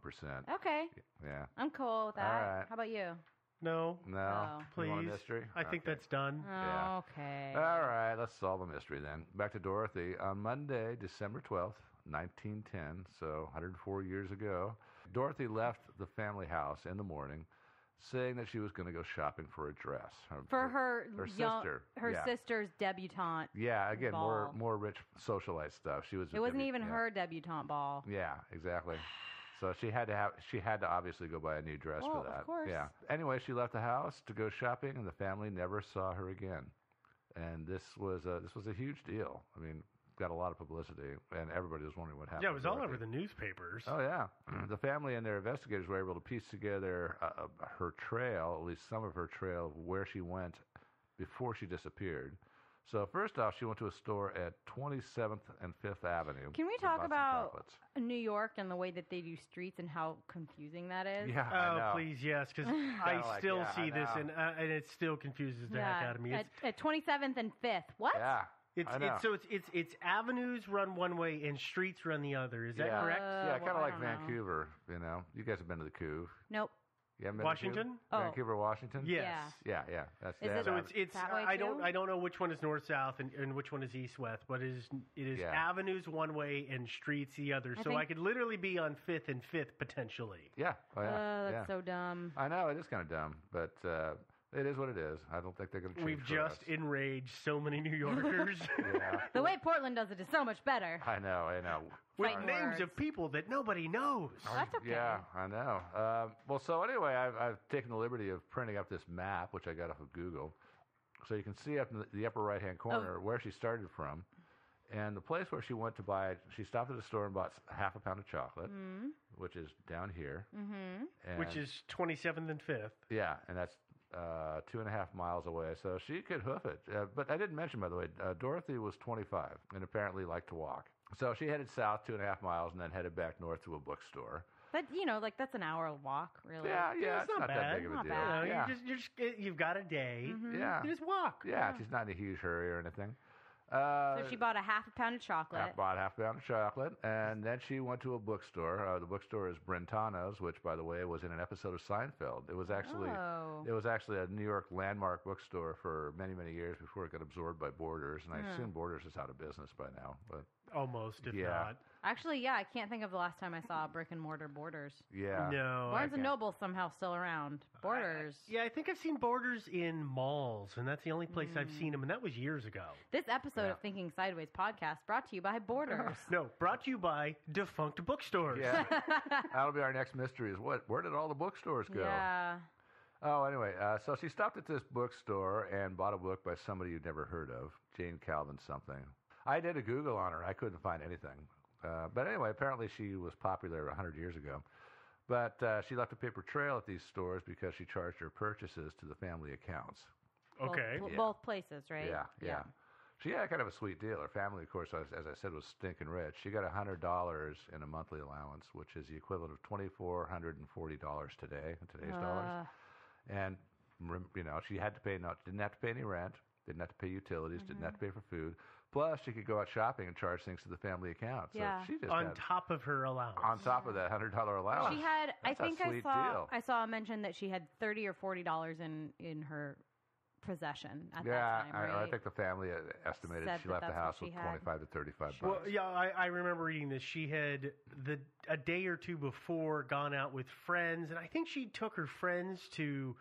Okay. Yeah. I'm cool with that. All right. How about you? No. Please. You want a mystery? I think that's done. Yeah. Okay. All right, let's solve a mystery then. Back to Dorothy. On Monday, December 12th, 1910, so 104 years ago, Dorothy left the family house in the morning, saying that she was going to go shopping for a dress. For her sister. Her sister's debutante. Yeah, again, ball. more rich socialite stuff. She was. It wasn't even her debutante ball. Yeah, exactly. So she had to obviously go buy a new dress for that. Of course. Yeah. Anyway, she left the house to go shopping, and the family never saw her again. And this was a huge deal. I mean, got a lot of publicity, and everybody was wondering what happened. Yeah, it was all over the newspapers. Oh, yeah. The family and their investigators were able to piece together her trail, at least some of her trail, of where she went before she disappeared. So first off, she went to a store at 27th and 5th Avenue. Can we talk about New York and the way that they do streets and how confusing that is? Yeah, I know. Please, yes, because I still see this, and it still confuses the heck out of me. At 27th and 5th. What? Yeah. It's avenues run one way and streets run the other. Is that correct? Yeah, kind of like Vancouver. You know, you guys have been to the Couve. Nope. You haven't been Washington? To Vancouver, Washington. Yes. Yeah. That's is it, so it's that way I too? don't know which one is north south and which one is east west, but it is avenues one way and streets the other. So I could literally be on 5th and 5th potentially. Yeah. Oh, yeah. Oh, that's so dumb. I know it is kind of dumb, but. It is what it is. I don't think they're going to change. We've just enraged so many New Yorkers. Yeah. The way Portland does it is so much better. I know. With names of people that nobody knows. That's okay. Yeah, I know. Well, so anyway, I've taken the liberty of printing up this map, which I got off of Google. So you can see up in the upper right-hand corner where she started from. And the place where she went to buy, she stopped at a store and bought half a pound of chocolate, which is down here. Mm-hmm. Which is 27th and 5th. Yeah, and that's 2.5 miles away, so she could hoof it. But I didn't mention, by the way, Dorothy was 25 and apparently liked to walk. So she headed south 2.5 miles and then headed back north to a bookstore. But that's an hour walk, really. Yeah, it's not that big of a deal. Bad. Yeah. You've got a day. Mm-hmm. Yeah, you just walk. Yeah, she's not in a huge hurry or anything. So she bought a half a pound of chocolate. Bought half a pound of chocolate, and then she went to a bookstore. The bookstore is Brentano's, which, by the way, was in an episode of Seinfeld. It was actually a New York landmark bookstore for many, many years before it got absorbed by Borders, and I assume Borders is out of business by now. But almost, if not. Actually, I can't think of the last time I saw a brick and mortar Borders. Yeah. No. Barnes & Noble's somehow still around. Borders. I think I've seen Borders in malls, and that's the only place I've seen them, and that was years ago. This episode of Thinking Sideways podcast brought to you by Borders. No, brought to you by defunct bookstores. Yeah. That'll be our next mystery is where did all the bookstores go? Yeah. Oh, anyway, so she stopped at this bookstore and bought a book by somebody you'd never heard of, Jane Calvin something. I did a Google on her. I couldn't find anything. But anyway, apparently she was popular 100 years ago. But she left a paper trail at these stores because she charged her purchases to the family accounts. Okay. Both places, right? Yeah. She had kind of a sweet deal. Her family, of course, as I said, was stinking rich. She got $100 in a monthly allowance, which is the equivalent of $2,440 today, in today's dollars. And, she had to pay, didn't have to pay any rent, didn't have to pay utilities, didn't have to pay for food. Plus, she could go out shopping and charge things to the family account. So she just on top of her allowance. On top of that $100 allowance. She had, That's I saw a mention that she had $30 or $40 in her possession at that time, right? I think the family estimated she left the house with $25 to $35. Well, I remember reading this. She had a day or two before gone out with friends, and I think she took her friends to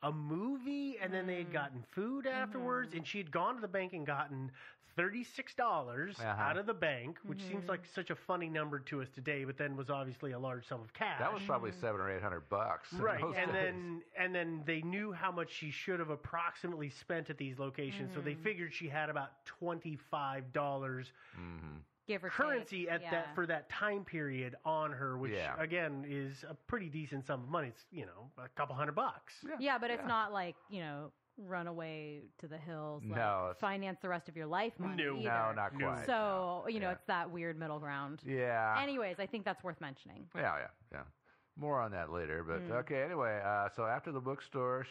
a movie, and then they had gotten food afterwards, and she had gone to the bank and gotten $36 out of the bank, which seems like such a funny number to us today, but then was obviously a large sum of cash. That was probably $700 or $800, right? And then they knew how much she should have approximately spent at these locations, so they figured she had about $25 Give or currency take. at that for that time period on her, which Yeah. again is a pretty decent sum of money. It's a couple $100. Yeah, but it's not like run away to the hills, like No, finance the rest of your life money. No. either. No, not quite. So Yeah. it's that weird middle ground. Yeah. Anyways, I think that's worth mentioning. Yeah. More on that later. But okay, anyway, so after the bookstore,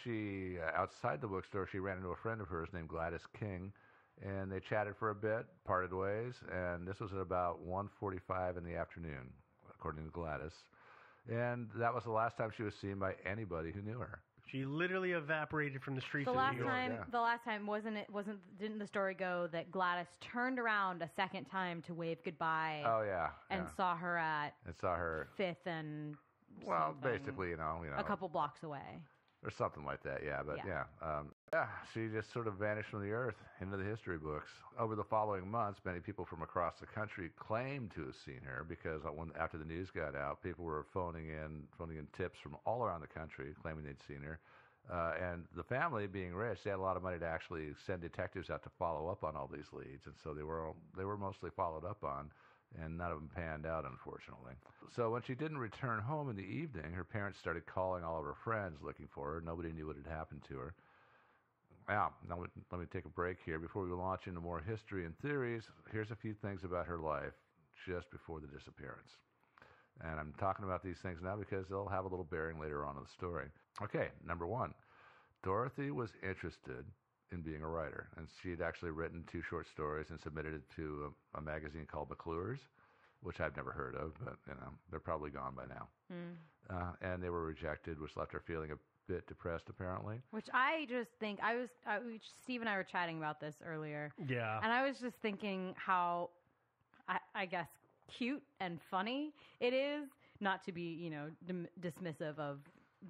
outside the bookstore, she ran into a friend of hers named Gladys King, and they chatted for a bit, parted ways, and this was at about 1:45 in the afternoon, according to Gladys. And that was the last time she was seen by anybody who knew her. She literally evaporated from the streets The of last New York. time, didn't the story go that Gladys turned around a second time to wave goodbye? Oh yeah. And saw her at and saw her 5th and well, something, basically, a couple blocks away. or something like that. Yeah, but Yeah. she just sort of vanished from the earth into the history books. Over the following months, many people from across the country claimed to have seen her because after the news got out, people were phoning in tips from all around the country claiming they'd seen her. And the family, being rich, they had a lot of money to actually send detectives out to follow up on all these leads, and so they were mostly followed up on, and none of them panned out, unfortunately. So when she didn't return home in the evening, her parents started calling all of her friends looking for her. Nobody knew what had happened to her. Now, let me take a break here. Before we launch into more history and theories, here's a few things about her life just before the disappearance. And I'm talking about these things now because they'll have a little bearing later on in the story. Okay, number one, Dorothy was interested in being a writer, and she'd actually written 2 short stories and submitted it to a magazine called McClure's, which I've never heard of, but they're probably gone by now. And they were rejected, which left her feeling a bit depressed, apparently. Which I just think Steve and I were chatting about this earlier. Yeah. And I was just thinking how, I guess, cute and funny it is, not to be, dismissive of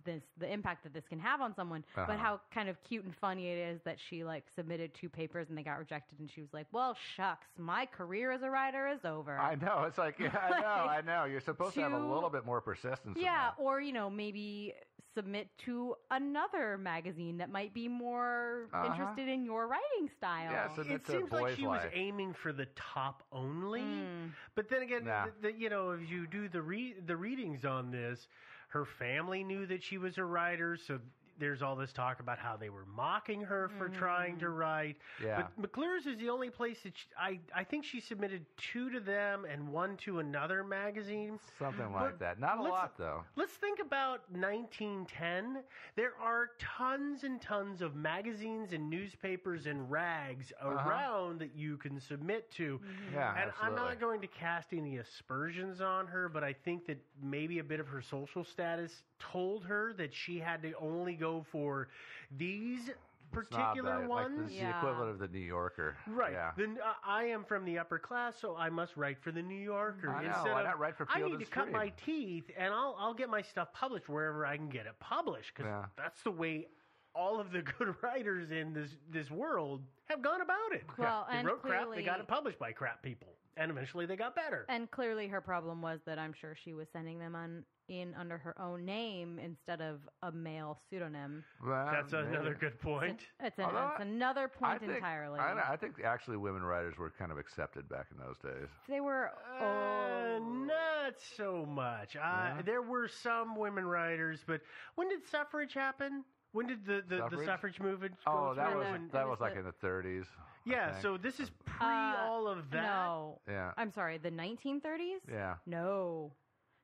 the impact that this can have on someone, but how kind of cute and funny it is that she submitted 2 papers and they got rejected, and she was like, well, shucks, my career as a writer is over. I know. It's like, yeah, I know. You're supposed to have a little bit more persistence. Yeah, or, maybe submit to another magazine that might be more interested in your writing style. Yeah, it seems like she was aiming for the top only. But then again, if you do the readings on this, her family knew that she was a writer, so there's all this talk about how they were mocking her for trying to write. Yeah. But McClure's is the only place that I think she submitted 2 to them and 1 to another magazine. Something like that. Not a lot, though. Let's think about 1910. There are tons and tons of magazines and newspapers and rags around that you can submit to. Yeah, and absolutely. I'm not going to cast any aspersions on her, but I think that maybe a bit of her social status told her that she had to only go for these particular ones. Like the equivalent of the New Yorker. Right. Yeah. I am from the upper class, so I must write for the New Yorker. I know. Instead Why of, not write for I Field need and to cut Stream? my teeth, and I'll get my stuff published wherever I can get it published, because that's the way all of the good writers in this world have gone about it. Well, they and wrote crap, clearly- they got it published by crap people, and eventually they got better. And clearly her problem was that I'm sure she was sending them in under her own name instead of a male pseudonym. Well, That's another good point. It's another point entirely. I think actually women writers were kind of accepted back in those days. They were not so much. There were some women writers, but when did suffrage happen? When did the suffrage movement go that through? was like in the 30s. Yeah, so this is pre all of that. No. Yeah. I'm sorry, the 1930s? Yeah. No,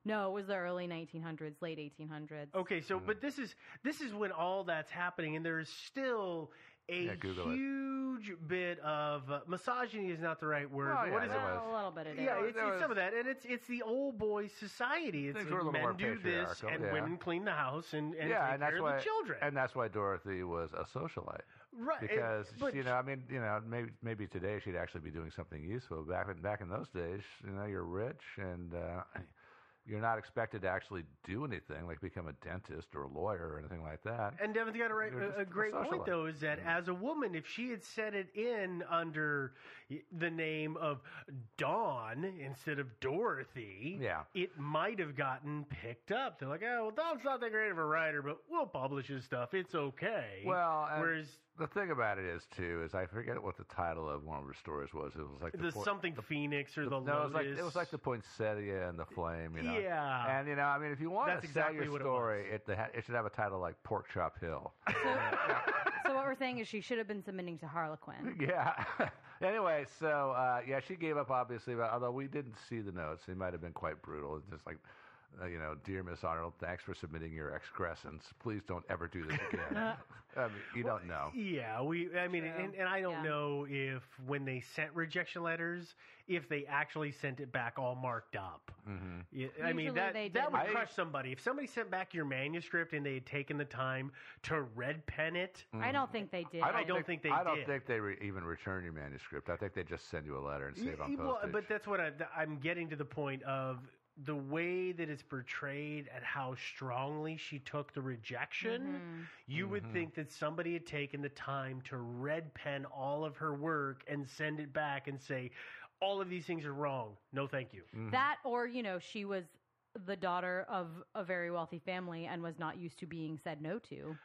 it was the early 1900s, late 1800s. Okay, so but this is when all that's happening, and there's still a huge bit of misogyny is not the right word. Oh, what is it? A little bit of it. Yeah, it's some of that, and it's the old boy society. It's men do this, and women clean the house and take care of the children. And that's why Dorothy was a socialite. Right. Because maybe today she'd actually be doing something useful. Back in those days, you're rich and you're not expected to actually do anything, like become a dentist or a lawyer or anything like that. And Devin's got a great point, though, is that as a woman, if she had set it in under the name of Dawn instead of Dorothy, it might have gotten picked up. They're like, oh, well, Dawn's not that great of a writer, but we'll publish his stuff. It's okay. Well, whereas The thing about it is I forget what the title of one of her stories was. It was like Phoenix or the no, Lotus. it was like the poinsettia and the flame. Yeah. And I mean, if you want to sell your story, it should have a title like Pork Chop Hill. So what we're saying is she should have been submitting to Harlequin. Yeah. Anyway, so she gave up obviously, although we didn't see the notes. They might have been quite brutal. It's just like. Dear Miss Arnold, thanks for submitting your excrescence. Please don't ever do this again. You don't know. Yeah, and I don't know if when they sent rejection letters, if they actually sent it back all marked up. Mm-hmm. That would crush somebody. If somebody sent back your manuscript and they had taken the time to red pen it, I don't think they did. I don't think they did. I don't think they even return your manuscript. I think they just send you a letter and save on postage. Well, but that's what I'm getting to the point of. The way that it's portrayed and how strongly she took the rejection, you would think that somebody had taken the time to red pen all of her work and send it back and say, all of these things are wrong. No, thank you. That or, she was the daughter of a very wealthy family and was not used to being said no to.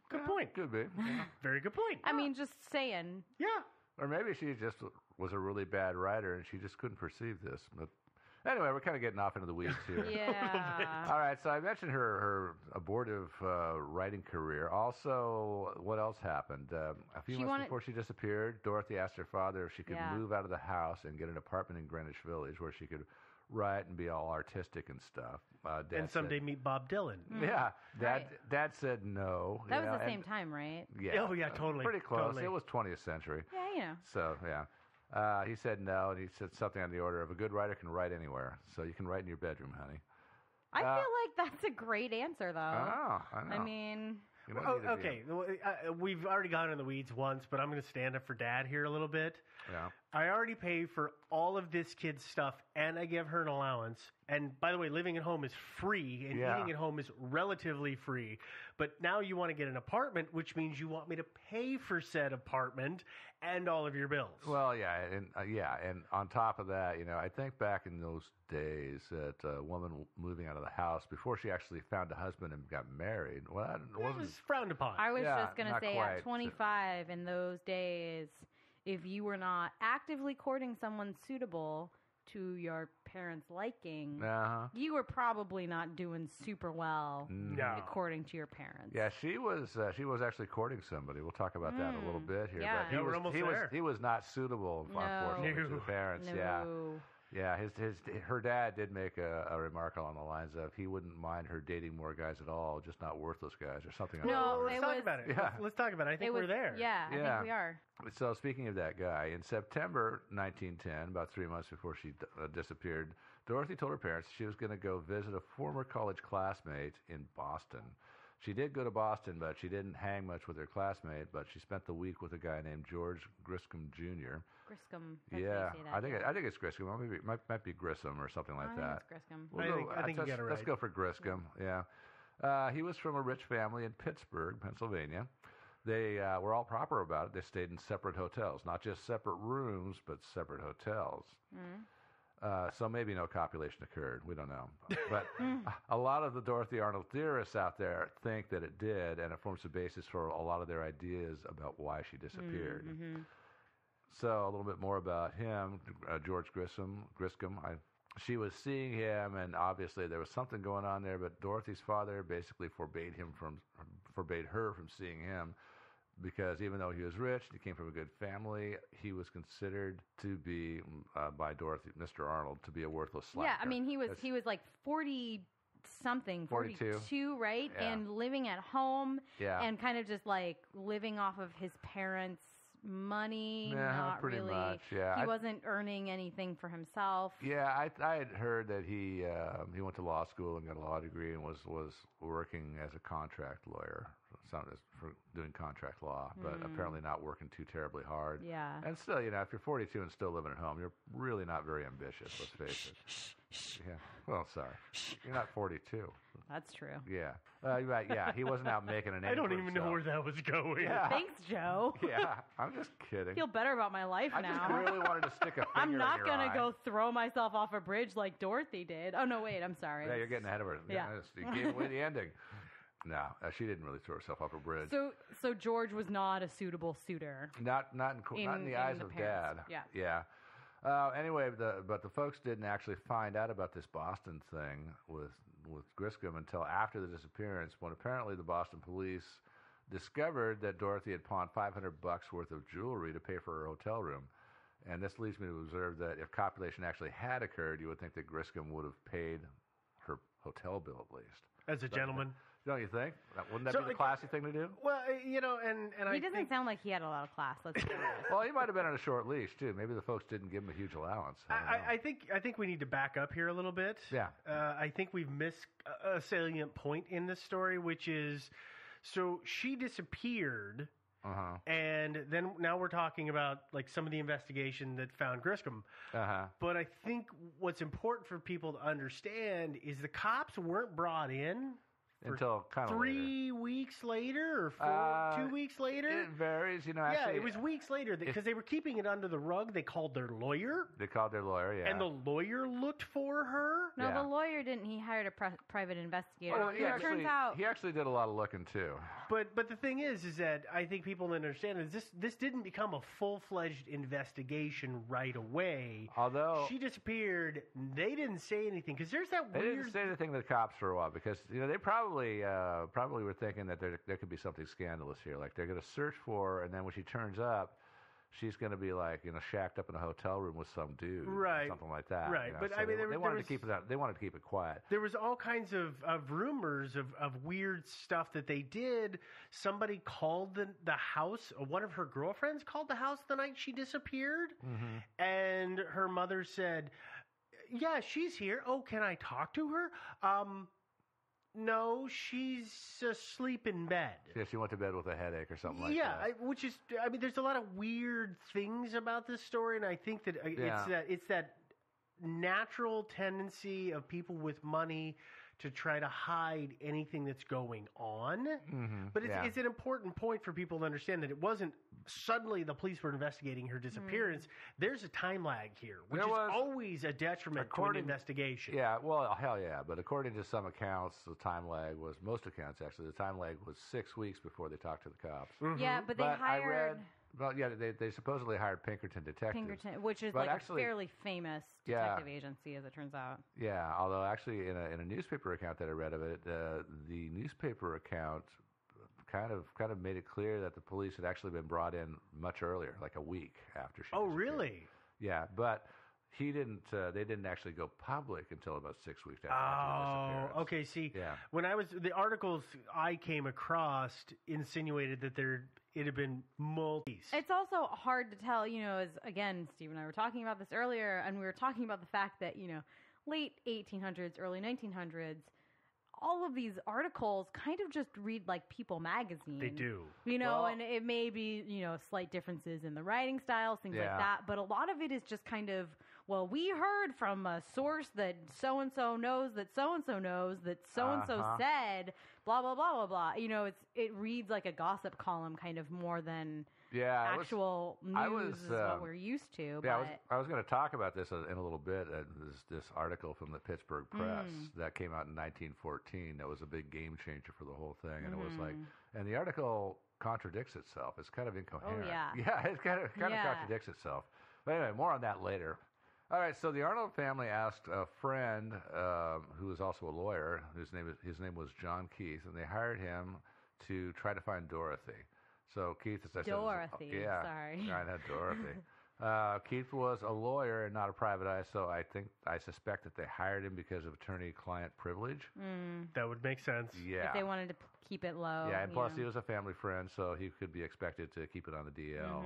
Good point. Could be. Yeah. Very good point. I mean, just saying. Yeah. Or maybe she just was a really bad writer and she just couldn't perceive this. But anyway, we're kind of getting off into the weeds here. Yeah. All right, so I mentioned her abortive writing career. Also, what else happened? A few months before she disappeared, Dorothy asked her father if she could move out of the house and get an apartment in Greenwich Village where she could write and be all artistic and stuff. And someday meet Bob Dylan. Yeah. Dad said no. That was the same time, right? Yeah. Oh, yeah, totally. Pretty close. Totally. It was 20th century. Yeah, So, yeah. He said no, and he said something on the order of a good writer can write anywhere, so you can write in your bedroom, honey. I feel like that's a great answer, though. Oh, I know. I mean... Okay, we've already gone in the weeds once, but I'm going to stand up for Dad here a little bit. Yeah. I already pay for all of this kid's stuff, and I give her an allowance. And by the way, living at home is free, and eating at home is relatively free. But now you want to get an apartment, which means you want me to pay for said apartment and all of your bills. Well, and on top of that, I think back in those days that a woman moving out of the house before she actually found a husband and got married, well, that was frowned upon. I was just going to say, quite. at 25 in those days, if you were not actively courting someone suitable to your parents' liking, you were probably not doing super well according to your parents. Yeah, she was actually courting somebody. We'll talk about that in a little bit here. Yeah. But he was not suitable, unfortunately, to the parents. No. Yeah. Yeah, her dad did make a remark along the lines of he wouldn't mind her dating more guys at all, just not worthless guys or something like that. No, let's talk about it. Yeah. Let's talk about it. I think we're there. Yeah, I think we are. So speaking of that guy, in September 1910, about 3 months before she disappeared, Dorothy told her parents she was going to go visit a former college classmate in Boston. She did go to Boston, but she didn't hang much with her classmate, but she spent the week with a guy named George Griscom Jr. Griscom. Yeah, I think it's Griscom. Well, maybe it might be Grissom or something like that. It's Griscom. I think you got it right. Let's go for Griscom. Yeah. He was from a rich family in Pittsburgh, Pennsylvania. They were all proper about it. They stayed in separate hotels, not just separate rooms, but separate hotels. So maybe no copulation occurred. We don't know. But a lot of the Dorothy Arnold theorists out there think that it did, and it forms the basis for a lot of their ideas about why she disappeared. So a little bit more about him, George Griscom. She was seeing him, and obviously there was something going on there, but Dorothy's father basically forbade her from seeing him, because even though he was rich, he came from a good family, he was considered to be, by Dorothy, Mr. Arnold, to be a worthless slacker. Yeah, I mean, he was like 40-something, 42, right? Yeah. And living at home Yeah. and kind of just like living off of his parents' money. Yeah, not pretty really. much, yeah. He wasn't earning anything for himself. Yeah, I had heard that he went to law school and got a law degree and was working as a contract lawyer, for doing contract law, but apparently not working too terribly hard. Yeah. And still, if you're 42 and still living at home, you're really not very ambitious, let's face it. Yeah. Well, sorry. You're not 42. That's true. Yeah. Right, yeah, he wasn't out making a name I don't for even himself. know where that was going. Yeah. Thanks, Joe. Yeah, I'm just kidding. I feel better about my life I now. just really wanted to stick a finger I'm not in your gonna eye. go throw myself off a bridge like Dorothy did. Oh no, wait, I'm sorry. Yeah, you're getting ahead of her. Yeah. You gave away the ending. No, she didn't really throw herself off a bridge. So George was not a suitable suiter. Not in the eyes of Dad. Yeah. Anyway, but the folks didn't actually find out about this Boston thing with Griscom until after the disappearance, when apparently the Boston police discovered that Dorothy had pawned $500 worth of jewelry to pay for her hotel room. And this leads me to observe that if copulation actually had occurred, you would think that Griscom would have paid her hotel bill at least. As a gentleman. Don't you think? Wouldn't that be the classy thing to do? Well, and he doesn't sound like he had a lot of class. Let's be honest. Well, he might have been on a short leash too. Maybe the folks didn't give him a huge allowance. I think we need to back up here a little bit. Yeah. I think we've missed a salient point in this story, which is, so she disappeared, and then now we're talking about like some of the investigation that found Griscom. But I think what's important for people to understand is the cops weren't brought in until kind of 3 weeks later or 2 weeks later. It varies, Actually, yeah, it was weeks later because they were keeping it under the rug. They called their lawyer. Yeah. And the lawyer looked for her. No, the lawyer didn't. He hired a private investigator. Well, turns out he actually did a lot of looking too. But the thing is that I think people understand is this didn't become a full-fledged investigation right away. Although she disappeared, they didn't say anything because there's that they weird. Didn't say anything to the cops for a while because they probably were thinking that there could be something scandalous here. Like they're going to search for her, and then when she turns up, she's going to be like shacked up in a hotel room with some dude, right? Something like that, right? So but I mean, they wanted to keep it out. They wanted to keep it quiet. There was all kinds of rumors of weird stuff that they did. Somebody called the house. One of her girlfriends called the house the night she disappeared, and her mother said, "Yeah, she's here. Oh, can I talk to her?" No, she's asleep in bed. Yeah, she went to bed with a headache or something like that. Yeah, which is, I mean, there's a lot of weird things about this story, and I think that it's that natural tendency of people with money to try to hide anything that's going on. But it's an important point for people to understand that it wasn't suddenly the police were investigating her disappearance. There's a time lag here, which is always a detriment to an investigation. Yeah, well, hell yeah. But according to some accounts, the time lag was, most accounts actually, the time lag was 6 weeks before they talked to the cops. Yeah, but they hired... Well, yeah, they supposedly hired Pinkerton Detectives. Pinkerton, which is like a fairly famous detective agency, as it turns out. Yeah, although actually in a newspaper account that I read of it, the newspaper account kind of made it clear that the police had actually been brought in much earlier, like a week after she disappeared. Really? Yeah, but he didn't. They didn't actually go public until about 6 weeks after her disappearance. Okay. See, when the articles I came across insinuated that it had been multis. It's also hard to tell, as again, Steve and I were talking about this earlier, and we were talking about the fact that, late 1800s, early 1900s, all of these articles kind of just read like People magazine. They do. And it may be, slight differences in the writing styles, things like that, but a lot of it is just kind of, well, we heard from a source that so-and-so knows that so-and-so knows that so-and-so said, blah, blah, blah, blah, blah. It reads like a gossip column kind of more than actual news is what we're used to. Yeah, but I was going to talk about this in a little bit. This article from the Pittsburgh Press that came out in 1914 that was a big game changer for the whole thing. And it was like, and the article contradicts itself. It's kind of incoherent. Oh, yeah. Yeah, it kind of contradicts itself. But anyway, more on that later. All right, so the Arnold family asked a friend who was also a lawyer, his name was John Keith, and they hired him to try to find Dorothy. So Keith, as I said, sorry. I had Dorothy. Keith was a lawyer and not a private eye, so I suspect that they hired him because of attorney-client privilege. That would make sense. Yeah. If they wanted to keep it low. Yeah, and plus he was a family friend, so he could be expected to keep it on the DL.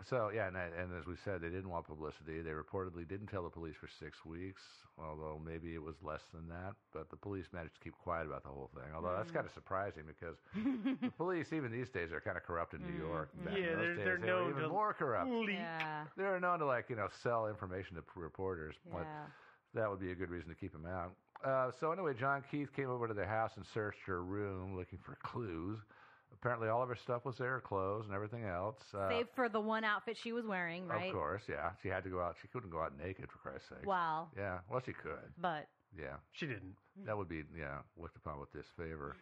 So, yeah, and as we said, they didn't want publicity. They reportedly didn't tell the police for 6 weeks, although maybe it was less than that. But the police managed to keep quiet about the whole thing, although that's kind of surprising because the police, even these days, are kind of corrupt in New York. Yeah, they're known even more corrupt. Yeah. They're known to, sell information to reporters, but that would be a good reason to keep them out. So anyway, John Keith came over to their house and searched her room looking for clues. Apparently all of her stuff was there, clothes and everything else. Save for the one outfit she was wearing, right? Of course, yeah. She had to go out. She couldn't go out naked, for Christ's sake. Wow. Yeah, well, she could. But. Yeah. She didn't. That would be, looked upon with disfavor.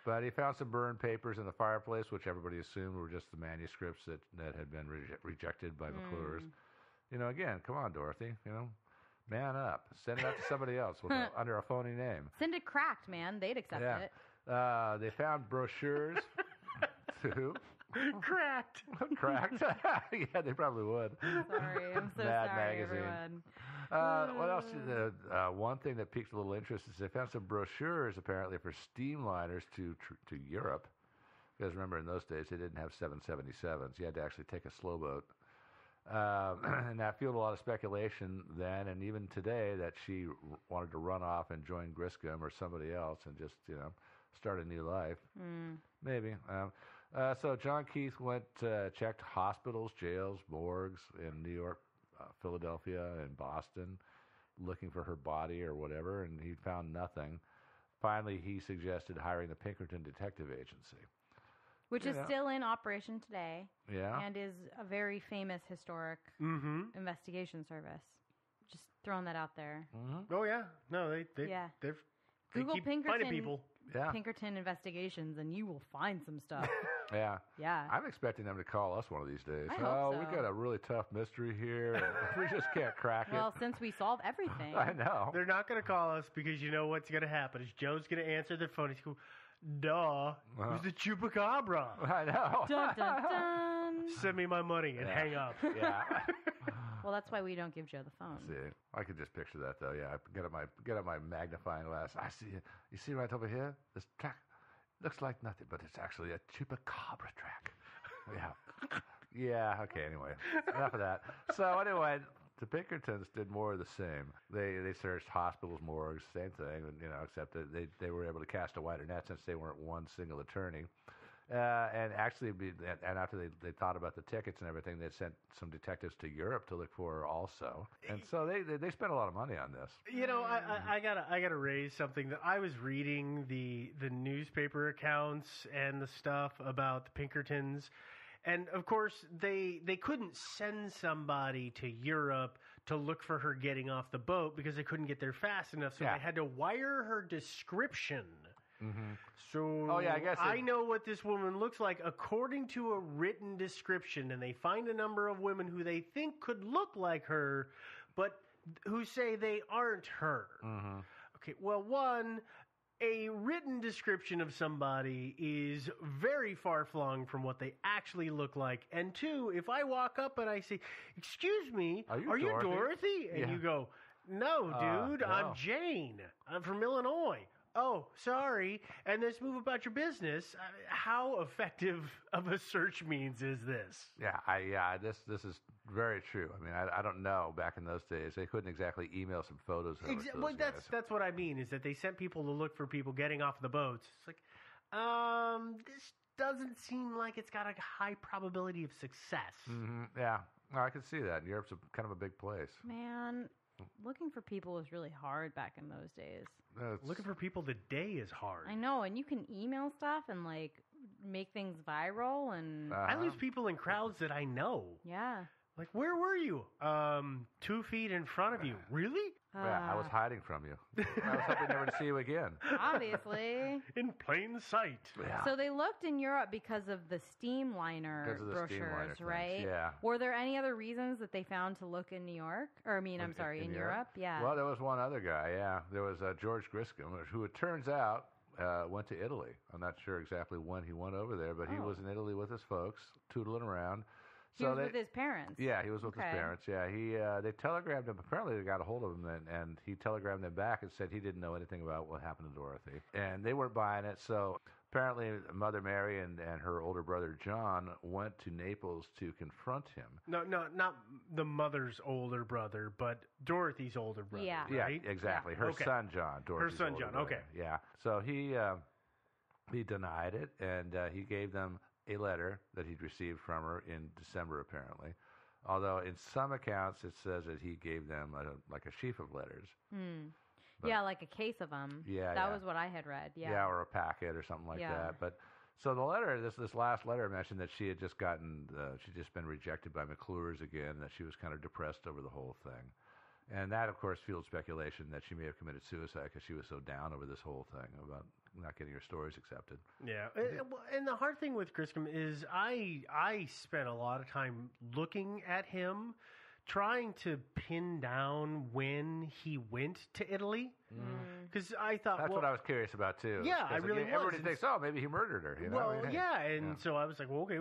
But he found some burned papers in the fireplace, which everybody assumed were just the manuscripts that had been rejected by McClure's. Again, come on, Dorothy. Man up. Send it out to somebody else under a phony name. Send it cracked, man. They'd accept it. They found brochures too. Cracked. Cracked. Yeah, they probably would. Sorry, I'm so Mad sorry, magazine. everyone. What else? One thing that piqued a little interest is they found some brochures apparently for steamliners to Europe. Because remember, in those days they didn't have 777s. You had to actually take a slow boat. And that fueled a lot of speculation then and even today that she wanted to run off and join Griscom or somebody else and just start a new life. Maybe. So John Keith checked hospitals, jails, morgues in New York, Philadelphia, and Boston, looking for her body or whatever, and he found nothing. Finally, he suggested hiring the Pinkerton Detective Agency. Which is still in operation today. Yeah. And is a very famous historic investigation service. Just throwing that out there. Oh, yeah. No, they Google keep Pinkerton, finding people. Yeah. Pinkerton investigations, and you will find some stuff. Yeah. Yeah. I'm expecting them to call us one of these days. I hope so. We got a really tough mystery here. And we just can't crack it. Well, since we solve everything. I know. They're not going to call us because you know what's going to happen is Joe's going to answer their phone. He's going, duh, it was the Chupacabra. I know. Dun, dun, dun. Send me my money and hang up. Yeah. Well, that's why we don't give Joe the phone. See, I could just picture that though. Yeah, get up my magnifying glass. I see it. You see right over here? This track looks like nothing, but it's actually a Chupacabra track. Yeah. Yeah. Okay. Anyway, enough of that. So anyway, the Pinkertons did more of the same. They searched hospitals, morgues, same thing, except that they were able to cast a wider net since they weren't one single attorney. And actually, after they thought about the tickets and everything, they sent some detectives to Europe to look for her also. And so they spent a lot of money on this. I gotta raise something that I was reading the newspaper accounts and the stuff about the Pinkertons, and of course they couldn't send somebody to Europe to look for her getting off the boat because they couldn't get there fast enough, so they had to wire her description. So I guess I know what this woman looks like according to a written description, and they find a number of women who they think could look like her, but who say they aren't her. Okay, well, one, a written description of somebody is very far-flung from what they actually look like, and two, if I walk up and I say, "Excuse me, are you Dorothy?" And you go, "No, dude, no. I'm Jane. I'm from Illinois." "Oh, sorry." And let's move about your business. How effective of a search means is this? Yeah, this is very true. I mean, I don't know. Back in those days, they couldn't exactly email some photos over to those Well, guys. that's what I mean. Is that they sent people to look for people getting off the boats. It's like, this doesn't seem like it's got a high probability of success. Yeah, no, I can see that. Europe's kind of a big place. Man, looking for people was really hard back in those days. Looking for people today is hard. I know, and you can email stuff and make things viral, and I lose people in crowds that I know. Yeah. Like, where were you? 2 feet in front of you. Really? Yeah, I was hiding from you. I was hoping never to see you again. Obviously. In plain sight. Yeah. So they looked in Europe because of the steamliner brochures, right? Yeah. Were there any other reasons that they found to look in New York? Or, in Europe? Yeah. Well, there was one other guy, yeah. There was George Griscom, who it turns out went to Italy. I'm not sure exactly when he went over there, but he was in Italy with his folks, tootling around. He was with his parents. Yeah, he was with his parents. Yeah, they telegraphed him. Apparently, they got a hold of him, and he telegraphed them back and said he didn't know anything about what happened to Dorothy, and they weren't buying it. So apparently, Mother Mary and her older brother John went to Naples to confront him. No, not the mother's older brother, but Dorothy's older brother. Yeah, right? Yeah, exactly. Her son John. Dorothy's her son older John. brother. Okay. Yeah. So he denied it, and he gave them a letter that he'd received from her in December, apparently. Although in some accounts it says that he gave them a sheaf of letters. But, yeah, like a case of them. Yeah, that was what I had read. Yeah. Yeah, or a packet or something like that. But so the letter, this last letter mentioned that she had just she'd just been rejected by McClure's again, that she was kind of depressed over the whole thing. And that, of course, fueled speculation that she may have committed suicide because she was so down over this whole thing about not getting her stories accepted. Yeah. And the hard thing with Griscom is I spent a lot of time looking at him, trying to pin down when he went to Italy. Because I thought... That's what I was curious about, too. Yeah, I really was. Everybody thinks, maybe he murdered her. You know? Well, so I was like, well, okay,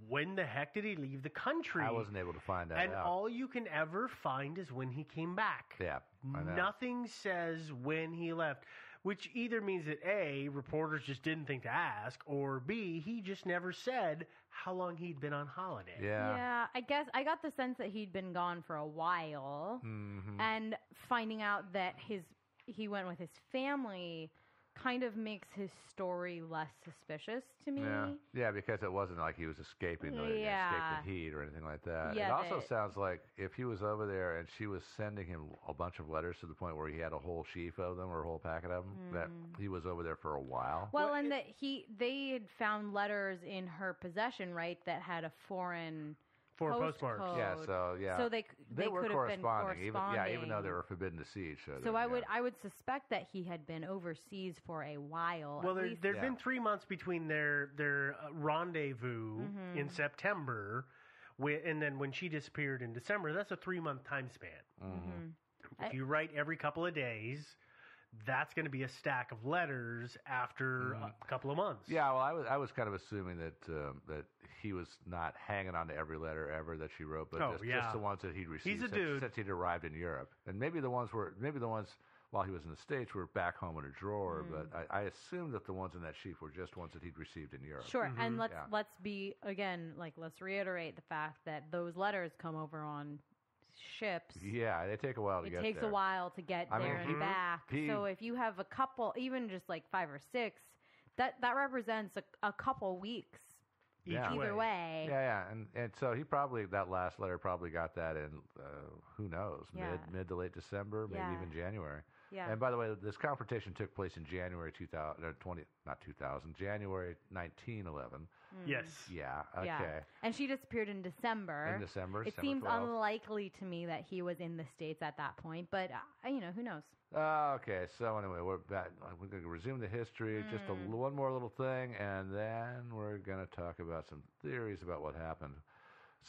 when the heck did he leave the country? I wasn't able to find that out. And out. all you can ever find is when he came back. Yeah, I know. Nothing says when he left, which either means that A, reporters just didn't think to ask, or B, he just never said how long he'd been on holiday. Yeah, I guess I got the sense that he'd been gone for a while, and finding out that he went with his family kind of makes his story less suspicious to me. Yeah, because it wasn't like he was escaping the heat or anything like that. Yeah, it also sounds like if he was over there and she was sending him a bunch of letters to the point where he had a whole sheaf of them or a whole packet of them, that he was over there for a while. Well, and that they had found letters in her possession, right, that had a foreign postmarks. So they were could have been corresponding. Even though they were forbidden to see each other. So I would suspect that he had been overseas for a while. Well, there's been 3 months between their rendezvous in September, and then when she disappeared in December. That's a 3-month time span. If you write every couple of days, that's going to be a stack of letters after a couple of months. Yeah, well, I was kind of assuming that he was not hanging on to every letter ever that she wrote, but just the ones that he'd received since he'd arrived in Europe. And maybe the ones while he was in the States were back home in a drawer, but I assumed that the ones in that sheaf were just ones that he'd received in Europe. Sure, and let's reiterate the fact that those letters come over on ships. Yeah, they take a while to get there. It takes a while to get there and back. So if you have a couple, even just like 5 or 6, that represents a couple weeks either way. Yeah, and so he probably, that last letter probably got that in, who knows, mid to late December, maybe even January. Yeah. And by the way, this confrontation took place in January 1911. Yes. Yeah, okay. Yeah. And she disappeared in December. It seems 12th. unlikely to me that he was in the States at that point, but, who knows? Okay, so anyway, we're back. We're going to resume the history, just one more little thing, and then we're going to talk about some theories about what happened.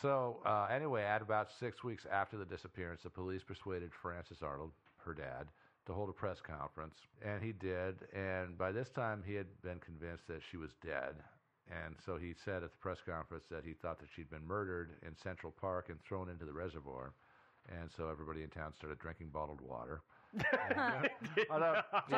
So, anyway, at about 6 weeks after the disappearance, the police persuaded Francis Arnold, her dad, to hold a press conference, and he did, and by this time he had been convinced that she was dead. And so he said at the press conference that he thought that she'd been murdered in Central Park and thrown into the reservoir. And so everybody in town started drinking bottled water. Just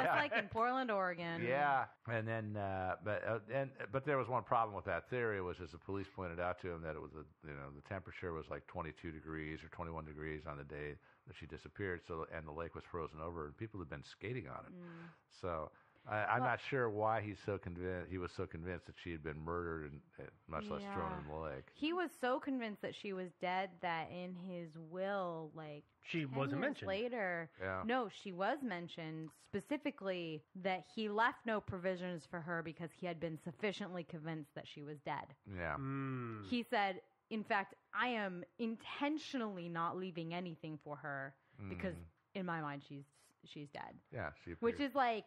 like in Portland, Oregon. Yeah, and then, but there was one problem with that theory, which is the police pointed out to him that it was the temperature was like 22 degrees or 21 degrees on the day that she disappeared. So, and the lake was frozen over, and people had been skating on it. So. I'm not sure why he was so convinced that she had been murdered and much less thrown in the lake. He was so convinced that she was dead that in his will, she wasn't mentioned later. Yeah. No, she was mentioned specifically that he left no provisions for her because he had been sufficiently convinced that she was dead. Yeah. He said, in fact, I am intentionally not leaving anything for her because in my mind she's dead. Yeah, which is like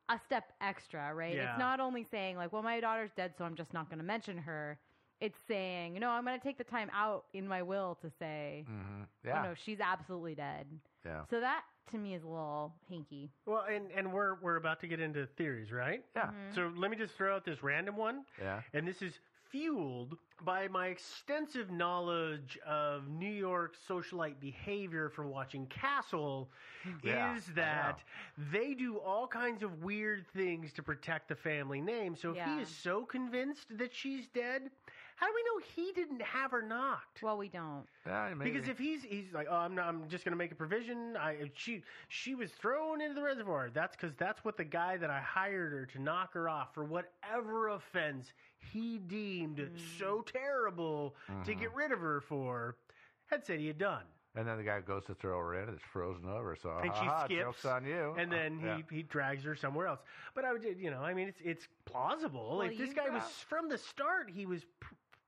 a step extra, right? Yeah. It's not only saying like, well, my daughter's dead, so I'm just not going to mention her. It's saying, no, I'm going to take the time out in my will to say, oh no, she's absolutely dead. Yeah. So that to me is a little hinky. Well, and we're about to get into theories, right? Yeah. So let me just throw out this random one. Yeah. And this is fueled by my extensive knowledge of New York socialite behavior from watching Castle, is that they do all kinds of weird things to protect the family name. So if he is so convinced that she's dead, how do we know he didn't have her knocked? Well, we don't. Because if he's like, oh, I'm just going to make a provision. She was thrown into the reservoir. That's because that's what the guy that I hired her to knock her off for whatever offense he deemed so terrible to get rid of her for, had said he had done. And then the guy goes to throw her in, and it's frozen over. So and she skips, joke's on you. And then he drags her somewhere else. But I would, it's plausible. Well, if this guy was from the start, he was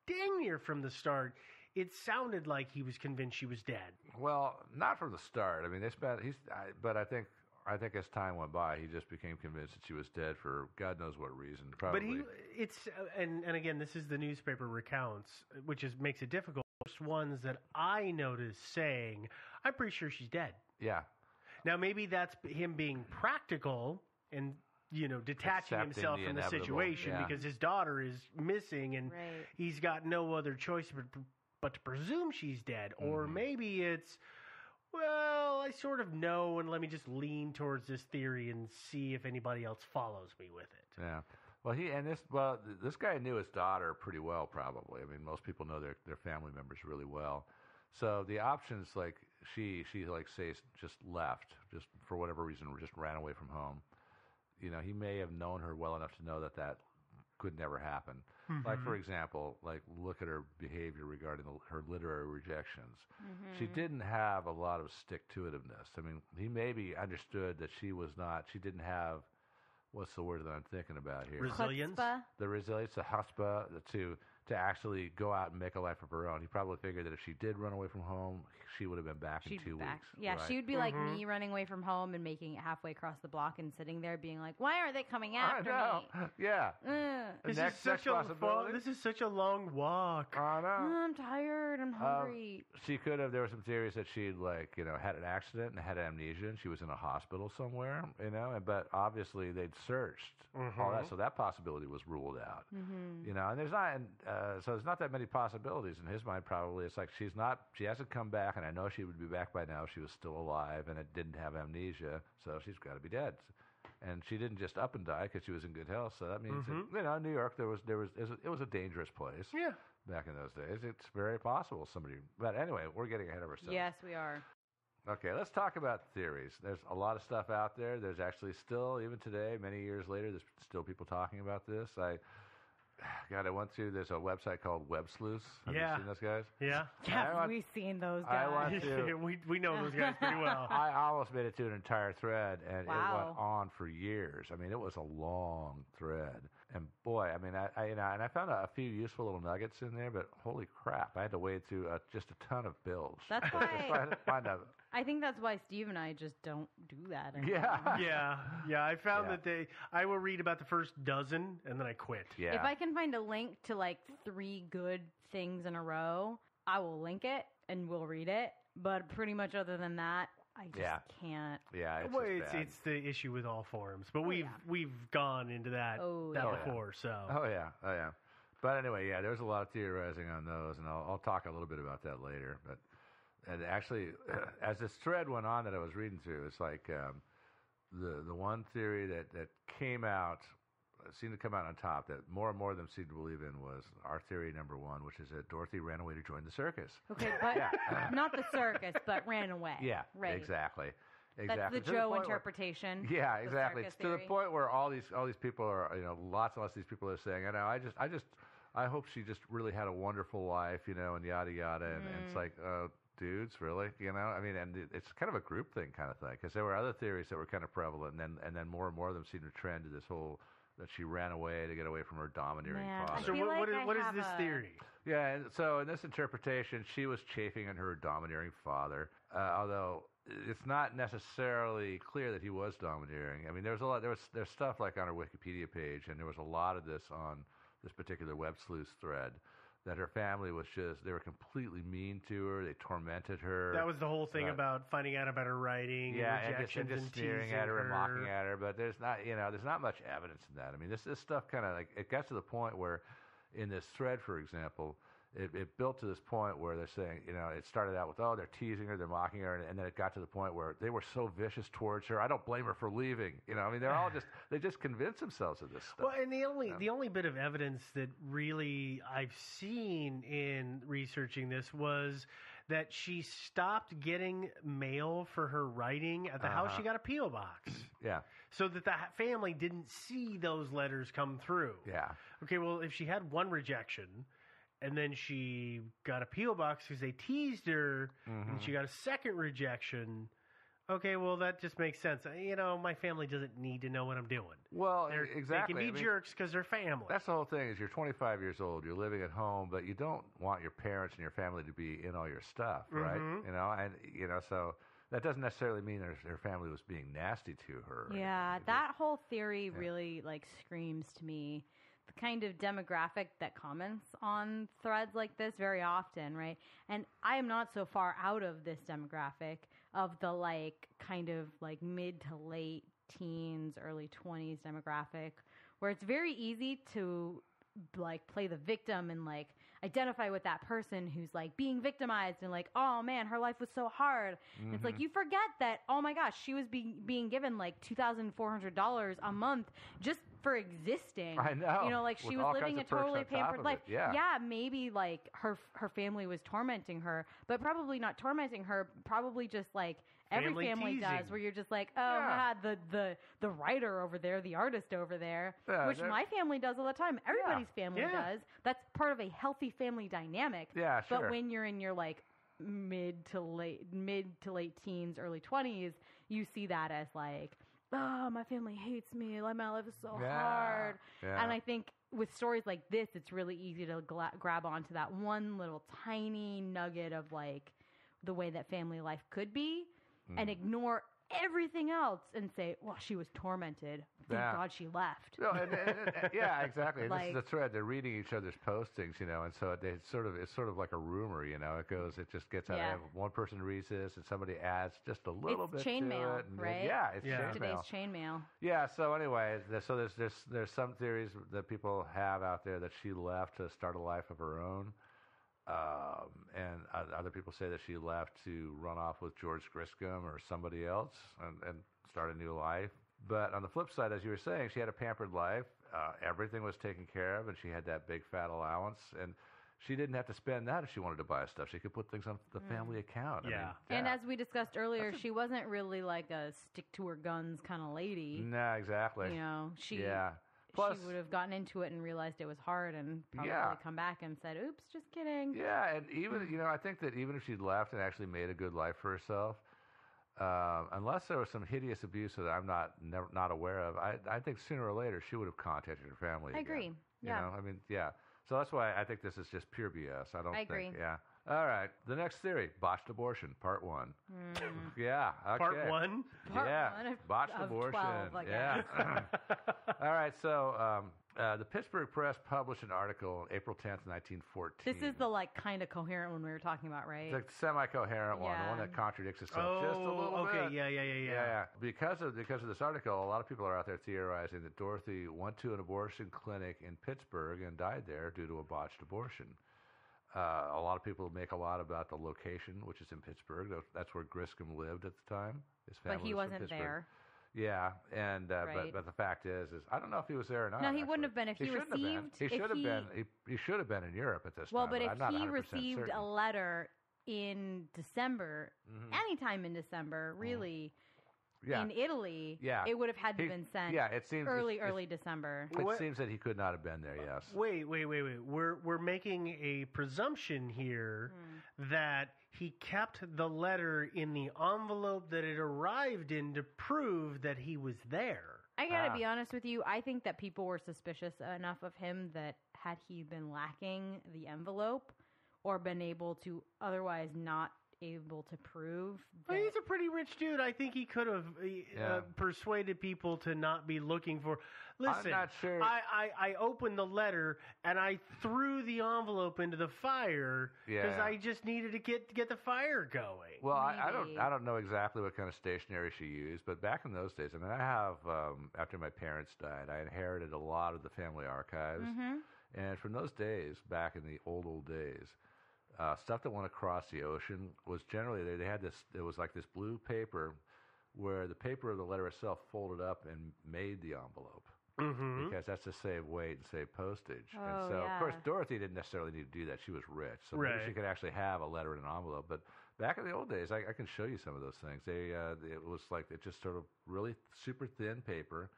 dang near from the start it sounded like he was convinced she was dead. Well, not from the start. I mean, but I think as time went by, he just became convinced that she was dead for God knows what reason. Probably. But and again, this is the newspaper recounts, which makes it difficult. Most ones that I noticed saying, "I'm pretty sure she's dead." Yeah. Now maybe that's him being practical and detaching Accepting himself the from the inevitable, situation yeah. because his daughter is missing and he's got no other choice but to presume she's dead. Or maybe it's, well, I sort of know, and let me just lean towards this theory and see if anybody else follows me with it. Yeah. Well, this guy knew his daughter pretty well, probably. I mean, most people know their family members really well. So the options, like she like say just left, just for whatever reason, or just ran away from home. He may have known her well enough to know that could never happen. Mm-hmm. Like, for example, look at her behavior regarding her literary rejections. Mm-hmm. She didn't have a lot of stick-to-itiveness. I mean, he maybe understood that she didn't have, what's the word that I'm thinking about here? Resilience? The resilience, the chutzpah, to actually go out and make a life of her own. He probably figured that if she did run away from home, she would have been back in 2 weeks. Yeah, right? she would be like me running away from home and making it halfway across the block and sitting there being like, why aren't they coming after me? Yeah. This is such a long walk. I know. I'm tired. I'm hungry. She could have. There were some theories that she'd had an accident and had amnesia and she was in a hospital somewhere, but obviously they'd searched all that, so that possibility was ruled out. Mm-hmm. And there's not, so there's not that many possibilities in his mind. Probably it's like she hasn't come back, and I know she would be back by now if she was still alive and it didn't have amnesia, so she's got to be dead. And she didn't just up and die because she was in good health. So that means that, New York, it was a dangerous place. Yeah. Back in those days, it's very possible somebody. But anyway, we're getting ahead of ourselves. Yes, we are. Okay, let's talk about theories. There's a lot of stuff out there. There's actually still, even today, many years later, there's still people talking about this. I went through. There's a website called Web Sleuths. Have you seen those guys? Yeah. Yeah, we've seen those guys. We know those guys pretty well. I almost made it to an entire thread, and it Wow. went on for years. I mean, it was a long thread. And boy, I mean, I found a few useful little nuggets in there, but holy crap, I had to wade through just a ton of bills. That's why to find out. I think that's why Steve and I just don't do that anymore. Yeah. I found that I will read about the first dozen and then I quit. Yeah. If I can find a link to 3 good things in a row, I will link it and we'll read it. But pretty much other than that, I just can't. Yeah, it's the issue with all forums, but we've gone into that before. So. Oh yeah. But anyway, there's a lot of theorizing on those, and I'll talk a little bit about that later. But and actually, as this thread went on that I was reading through, it's like the one theory that came out. Seemed to come out on top that more and more of them seemed to believe in was our theory number 1, which is that Dorothy ran away to join the circus. Okay, but not the circus, but ran away. Yeah, right. Exactly. That's the Joe interpretation. Yeah, exactly. It's to the point where all these people are, lots and lots of these people are saying, I hope she just really had a wonderful life, and yada yada, and it's like, dudes, really, I mean, and it's kind of a group thing kind of thing, because there were other theories that were kind of prevalent, and then more and more of them seem to trend to this whole that she ran away to get away from her domineering father. So what is this theory? Yeah, and so in this interpretation, she was chafing at her domineering father, although it's not necessarily clear that he was domineering. I mean, there's stuff like on her Wikipedia page, and there was a lot of this on this particular Web Sleuths thread, that her family was they were completely mean to her. They tormented her. That was the whole thing about finding out about her writing, rejections, and just sneering at her and mocking at her. But there's not much evidence in that. I mean, this stuff kind of it got to the point where, in this thread, for example, it built to this point where they're saying, it started out with, they're teasing her, they're mocking her, and then it got to the point where they were so vicious towards her. I don't blame her for leaving. I mean, they just convince themselves of this stuff. Well, and the only bit of evidence that really I've seen in researching this was that she stopped getting mail for her writing at the house. She got a P.O. box. Yeah. So that the family didn't see those letters come through. Yeah. Okay, well, if she had one rejection, and then she got a P.O. box because they teased her, and she got a second rejection, Okay, well, that just makes sense. My family doesn't need to know what I'm doing. Well, They exactly. can be jerks because they're family. That's the whole thing. Is you're 25 years old, you're living at home, but you don't want your parents and your family to be in all your stuff, right? So that doesn't necessarily mean her family was being nasty to her. Yeah, that whole theory really screams to me the kind of demographic that comments on threads like this very often, right? And I am not so far out of this demographic of the kind of mid to late teens, early 20s demographic, where it's very easy to play the victim and identify with that person who's being victimized and oh man, her life was so hard. Mm-hmm. It's you forget that, oh my gosh, she was being given $2,400 a month just for existing. I know. She was living a totally pampered life. Yeah, maybe her family was tormenting her, but probably not tormenting her, probably just every family teasing. does, where you're just the writer over there, the artist over there, which my family does all the time. Everybody's family does. That's part of a healthy family dynamic. Yeah, sure. But when you're in your mid to late teens, early 20s, you see that as oh, my family hates me. My life is so hard. Yeah. And I think with stories like this, it's really easy to grab onto that one little tiny nugget of the way that family life could be and ignore everything else and say, well, she was tormented. Thank God she left. No, yeah, exactly. This is the thread. They're reading each other's postings, and so it's sort of like a rumor, it just gets out. One person reads this, and somebody adds just a little bit chain to mail, it. Right? It's chain today's mail. chain mail. Yeah. So anyway, there's some theories that people have out there that she left to start a life of her own. And other people say that she left to run off with George Griscom or somebody else and start a new life. But on the flip side, as you were saying, she had a pampered life. Everything was taken care of, and she had that big fat allowance. And she didn't have to spend that if she wanted to buy stuff. She could put things on the family account. Yeah. And as we discussed earlier, she wasn't really a stick-to-her-guns kind of lady. No, exactly. Plus, she would have gotten into it and realized it was hard and probably come back and said, oops, just kidding. Yeah, and even, I think that even if she'd left and actually made a good life for herself, unless there was some hideous abuse that I'm not aware of, I think sooner or later she would have contacted her family I agree. Yeah. So that's why I think this is just pure BS. I agree. Yeah. All right. The next theory, botched abortion, part 1. Yeah. Okay. Part 1? Part one botched of abortion. 12, I guess. All right. So the Pittsburgh Press published an article on April 10th, 1914. This is the kind of coherent one we were talking about, right? The semi-coherent one, the one that contradicts itself just a little bit. Yeah. Because of this article, a lot of people are out there theorizing that Dorothy went to an abortion clinic in Pittsburgh and died there due to a botched abortion. A lot of people make a lot about the location, which is in Pittsburgh. That's where Griscom lived at the time. His family but he was from wasn't Pittsburgh. there. Yeah, and right. but the fact is I don't know if he was there or not. No, he actually. wouldn't have been if he received. He should have been. He should have been in Europe at this well, time. Well, but if he received certain. a letter in December, anytime in December, really. In Italy, it would have had to have been sent it seems early December. It seems that he could not have been there, yes. Wait. We're making a presumption here that he kept the letter in the envelope that it arrived in to prove that he was there. I gotta be honest with you, I think that people were suspicious enough of him that had he been lacking the envelope or been able to otherwise not able to prove that... Well, he's a pretty rich dude. I think he could have persuaded people to not be looking for... Listen, I'm not sure. I opened the letter and I threw the envelope into the fire because I just needed to get the fire going. Well, I don't know exactly what kind of stationery she used, but back in those days, I have after my parents died, I inherited a lot of the family archives, and from those days, back in the old days. Stuff that went across the ocean was generally they had this. It was like this blue paper, where the paper of the letter itself folded up and made the envelope, because that's to save weight and save postage. And so, of course, Dorothy didn't necessarily need to do that. She was rich, so maybe she could actually have a letter in an envelope. But back in the old days, I can show you some of those things. It was like it just sort of really super thin paper,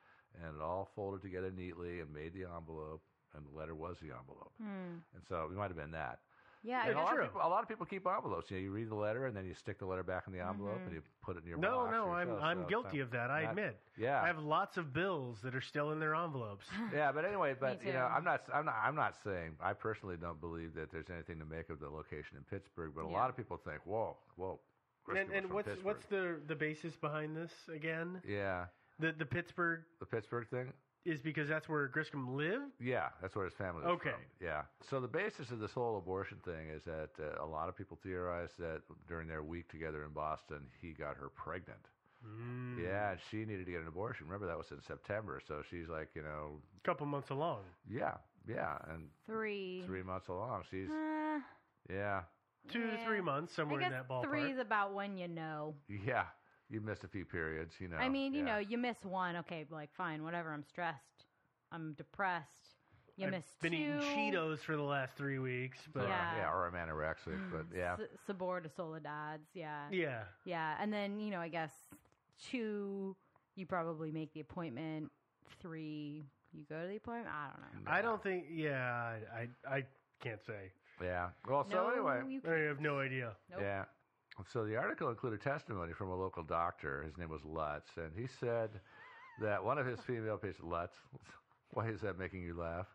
and it all folded together neatly and made the envelope, and the letter was the envelope. And so it might have been that. Yeah, and a lot of people keep envelopes. You read the letter and then you stick the letter back in the envelope and you put it in your box. No, I'm guilty of that. I admit. Yeah, I have lots of bills that are still in their envelopes. Yeah, but anyway, I'm not saying, I personally don't believe that there's anything to make of the location in Pittsburgh, but a lot of people think, whoa. And what's the basis behind this again? Yeah, the Pittsburgh thing is because that's where Griscom lived? Yeah, that's where his family was from. Yeah. So the basis of this whole abortion thing is that a lot of people theorize that during their week together in Boston, he got her pregnant. Yeah, and she needed to get an abortion. Remember, that was in September, so she's like, a couple months along. Yeah, and 3 months along. She's 2 to 3 months, somewhere in that ballpark. 3 is about when you know. Yeah. You missed a few periods, I mean, you miss one. Okay, like, fine, whatever. I'm stressed. I'm depressed. I've been 2. eating Cheetos for the last 3 weeks. But or I'm anorexic, but yeah. Sabor de Soledad's, Yeah. Yeah, and then, I guess 2, you probably make the appointment. 3, you go to the appointment? I don't know. I don't think, I can't say. Yeah. Well, so anyway. I have no idea. Nope. Yeah. So the article included testimony from a local doctor. His name was Lutz, and he said that one of his female patients, Lutz, why is that making you laugh?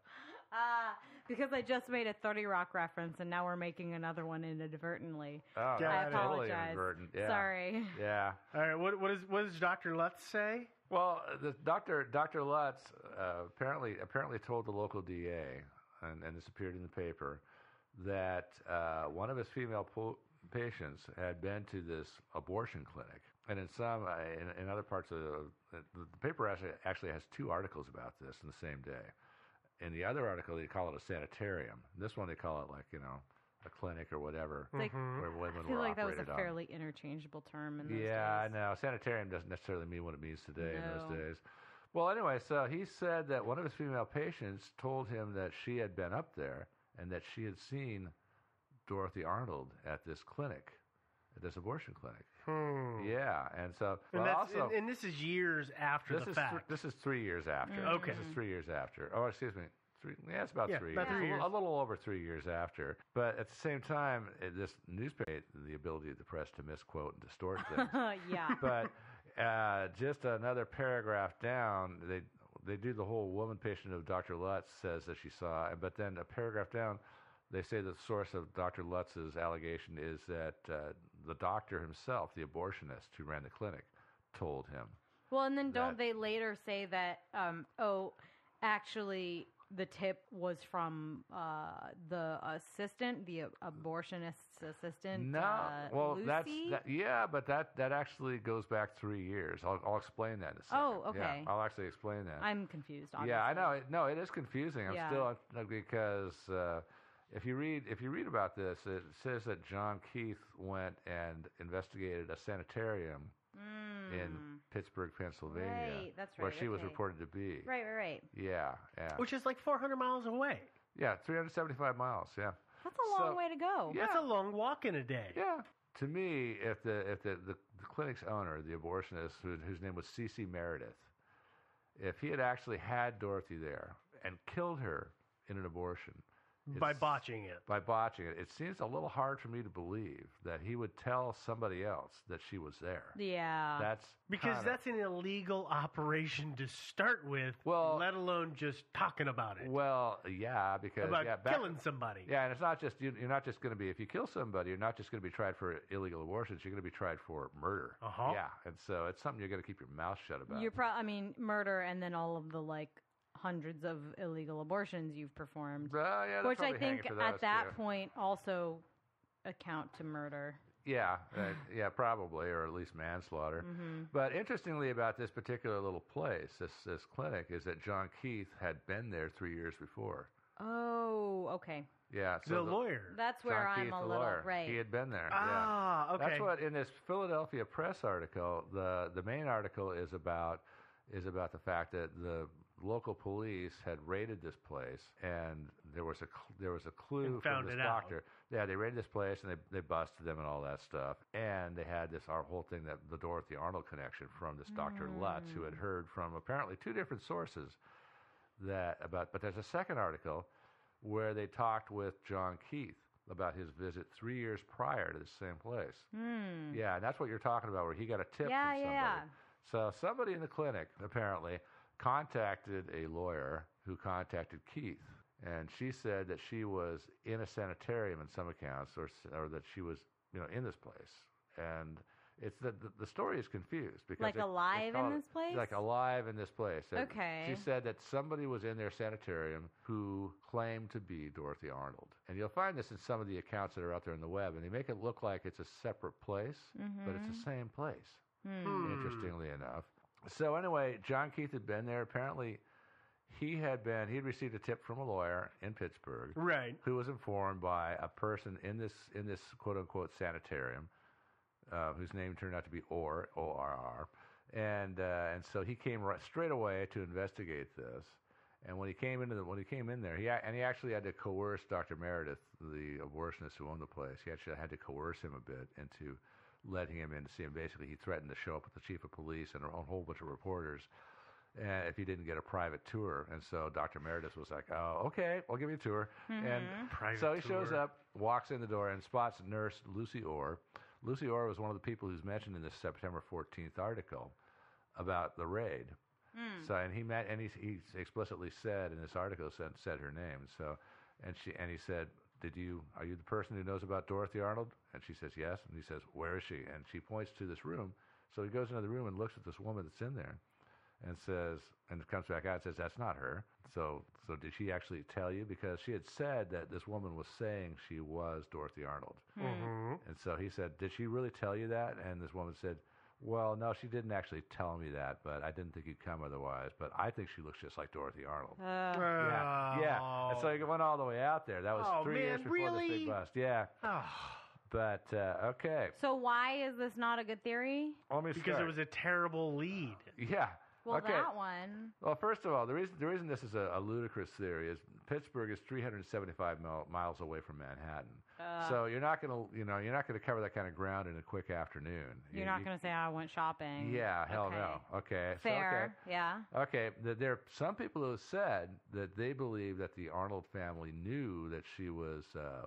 Because I just made a 30 Rock reference, and now we're making another one inadvertently. Oh, I apologize. Totally inadvertent. Yeah. Sorry. Yeah. All right. What does Dr. Lutz say? Well, the Dr. Lutz apparently told the local DA, and this appeared in the paper, that one of his female patients had been to this abortion clinic, and in other parts of the paper actually has 2 articles about this in the same day. In the other article, they call it a sanitarium. This one they call it a clinic or whatever, where women were operated on. I feel like that was a fairly interchangeable term in those days. I know. Sanitarium doesn't necessarily mean what it means today in those days. Well, anyway, so he said that one of his female patients told him that she had been up there and that she had seen Dorothy Arnold at this clinic, at this abortion clinic. Yeah, and so... And this is years after the fact. This is 3 years after. Okay. This is 3 years after. Oh, excuse me. It's about 3 about years. 3 years. A little over 3 years after. But at the same time, this newspaper, the ability of the press to misquote and distort things. Yeah. But just another paragraph down, they do the whole woman patient of Dr. Lutz says that she saw, but then a paragraph down, they say the source of Dr. Lutz's allegation is that the doctor himself, the abortionist who ran the clinic, told him. Well, and then don't they later say that, actually the tip was from the assistant, the abortionist's assistant, well, Lucy? but that actually goes back 3 years. I'll explain that in a second. Oh, okay. Yeah, I'll actually explain that. I'm confused, obviously. Yeah, I know. No, it is confusing. I'm still because... If you read about this, it says that John Keith went and investigated a sanitarium in Pittsburgh, Pennsylvania, right, that's right, where she was reported to be. Right. Yeah. Which is like 400 miles away. Yeah, 375 miles. Yeah. That's a long way to go. Yeah. That's a long walk in a day. Yeah. To me, if the clinic's owner, the abortionist, whose name was C.C. Meredith, if he had actually had Dorothy there and killed her in an abortion. By botching it. It seems a little hard for me to believe that he would tell somebody else that she was there. Yeah. That's an illegal operation to start with, let alone just talking about it. Well, yeah, because... killing somebody. Yeah, and it's not just... You're not just going to be... If you kill somebody, you're not just going to be tried for illegal abortions, you're going to be tried for murder. Uh-huh. Yeah, and so it's something you're going to keep your mouth shut about. Murder and then all of the, hundreds of illegal abortions you've performed, which I think at that point also account to murder. Yeah, probably, or at least manslaughter. Mm-hmm. But interestingly about this particular little place, this clinic, is that John Keith had been there 3 years before. Oh, okay. Yeah, so the lawyer. That's where John I'm Keith, a the little lawyer. right. He had been there. Ah, okay. That's what in this Philadelphia Press article. The main article is about the fact that the local police had raided this place, and there was a clue from this doctor. Yeah, they raided this place and they busted them and all that stuff. And they had our whole thing, that the Dorothy Arnold connection from this Dr. Lutz, who had heard from apparently 2 different sources but there's a second article where they talked with John Keith, about his visit 3 years prior to the same place. Yeah, and that's what you're talking about, where he got a tip from somebody. Yeah. So somebody in the clinic, apparently, contacted a lawyer who contacted Keith. And she said that she was in a sanitarium in some accounts, or that she was, in this place. And it's the story is confused because like alive in this place. Like alive in this place. Okay. She said that somebody was in their sanitarium who claimed to be Dorothy Arnold, and you'll find this in some of the accounts that are out there on the web, and they make it look like it's a separate place, but it's the same place. Interestingly enough. So anyway, John Keith had been there. Apparently, he'd received a tip from a lawyer in Pittsburgh, right, who was informed by a person in this quote unquote sanitarium, whose name turned out to be Orr, O-R-R, and so he came straight away to investigate this. And when he came in there, he actually had to coerce Dr. Meredith, the abortionist who owned the place. He actually had to coerce him a bit into letting him in to see him. Basically, he threatened to show up with the chief of police and a whole bunch of reporters if he didn't get a private tour. And so Dr. Meredith was like, "Oh, okay, I'll give you a tour." And so he shows up, walks in the door, and spots nurse Lucy Orr. Lucy Orr was one of the people who's mentioned in this September 14th article about the raid. So, and he explicitly said in this article said her name. So, and he said, are you the person who knows about Dorothy Arnold? And she says, yes. And he says, where is she? And she points to this room. So he goes into the room and looks at this woman that's in there and says, and it comes back out and says, that's not her. So did she actually tell you? Because she had said that this woman was saying she was Dorothy Arnold. And so he said, did she really tell you that? And this woman said, well, no, she didn't actually tell me that, but I didn't think you'd come otherwise. But I think she looks just like Dorothy Arnold. Yeah. And so he went all the way out there. That was 3 years before this big bust. Yeah. But, okay. So why is this not a good theory? Because it was a terrible lead. Yeah. Well, okay. that one. Well, first of all, the reason this is a ludicrous theory is Pittsburgh is 375 miles away from Manhattan. So you're not gonna cover that kind of ground in a quick afternoon. You're not gonna say I went shopping. Yeah, hell no. Okay. Fair. So, yeah. Okay. There are some people who have said that they believe that the Arnold family knew that she was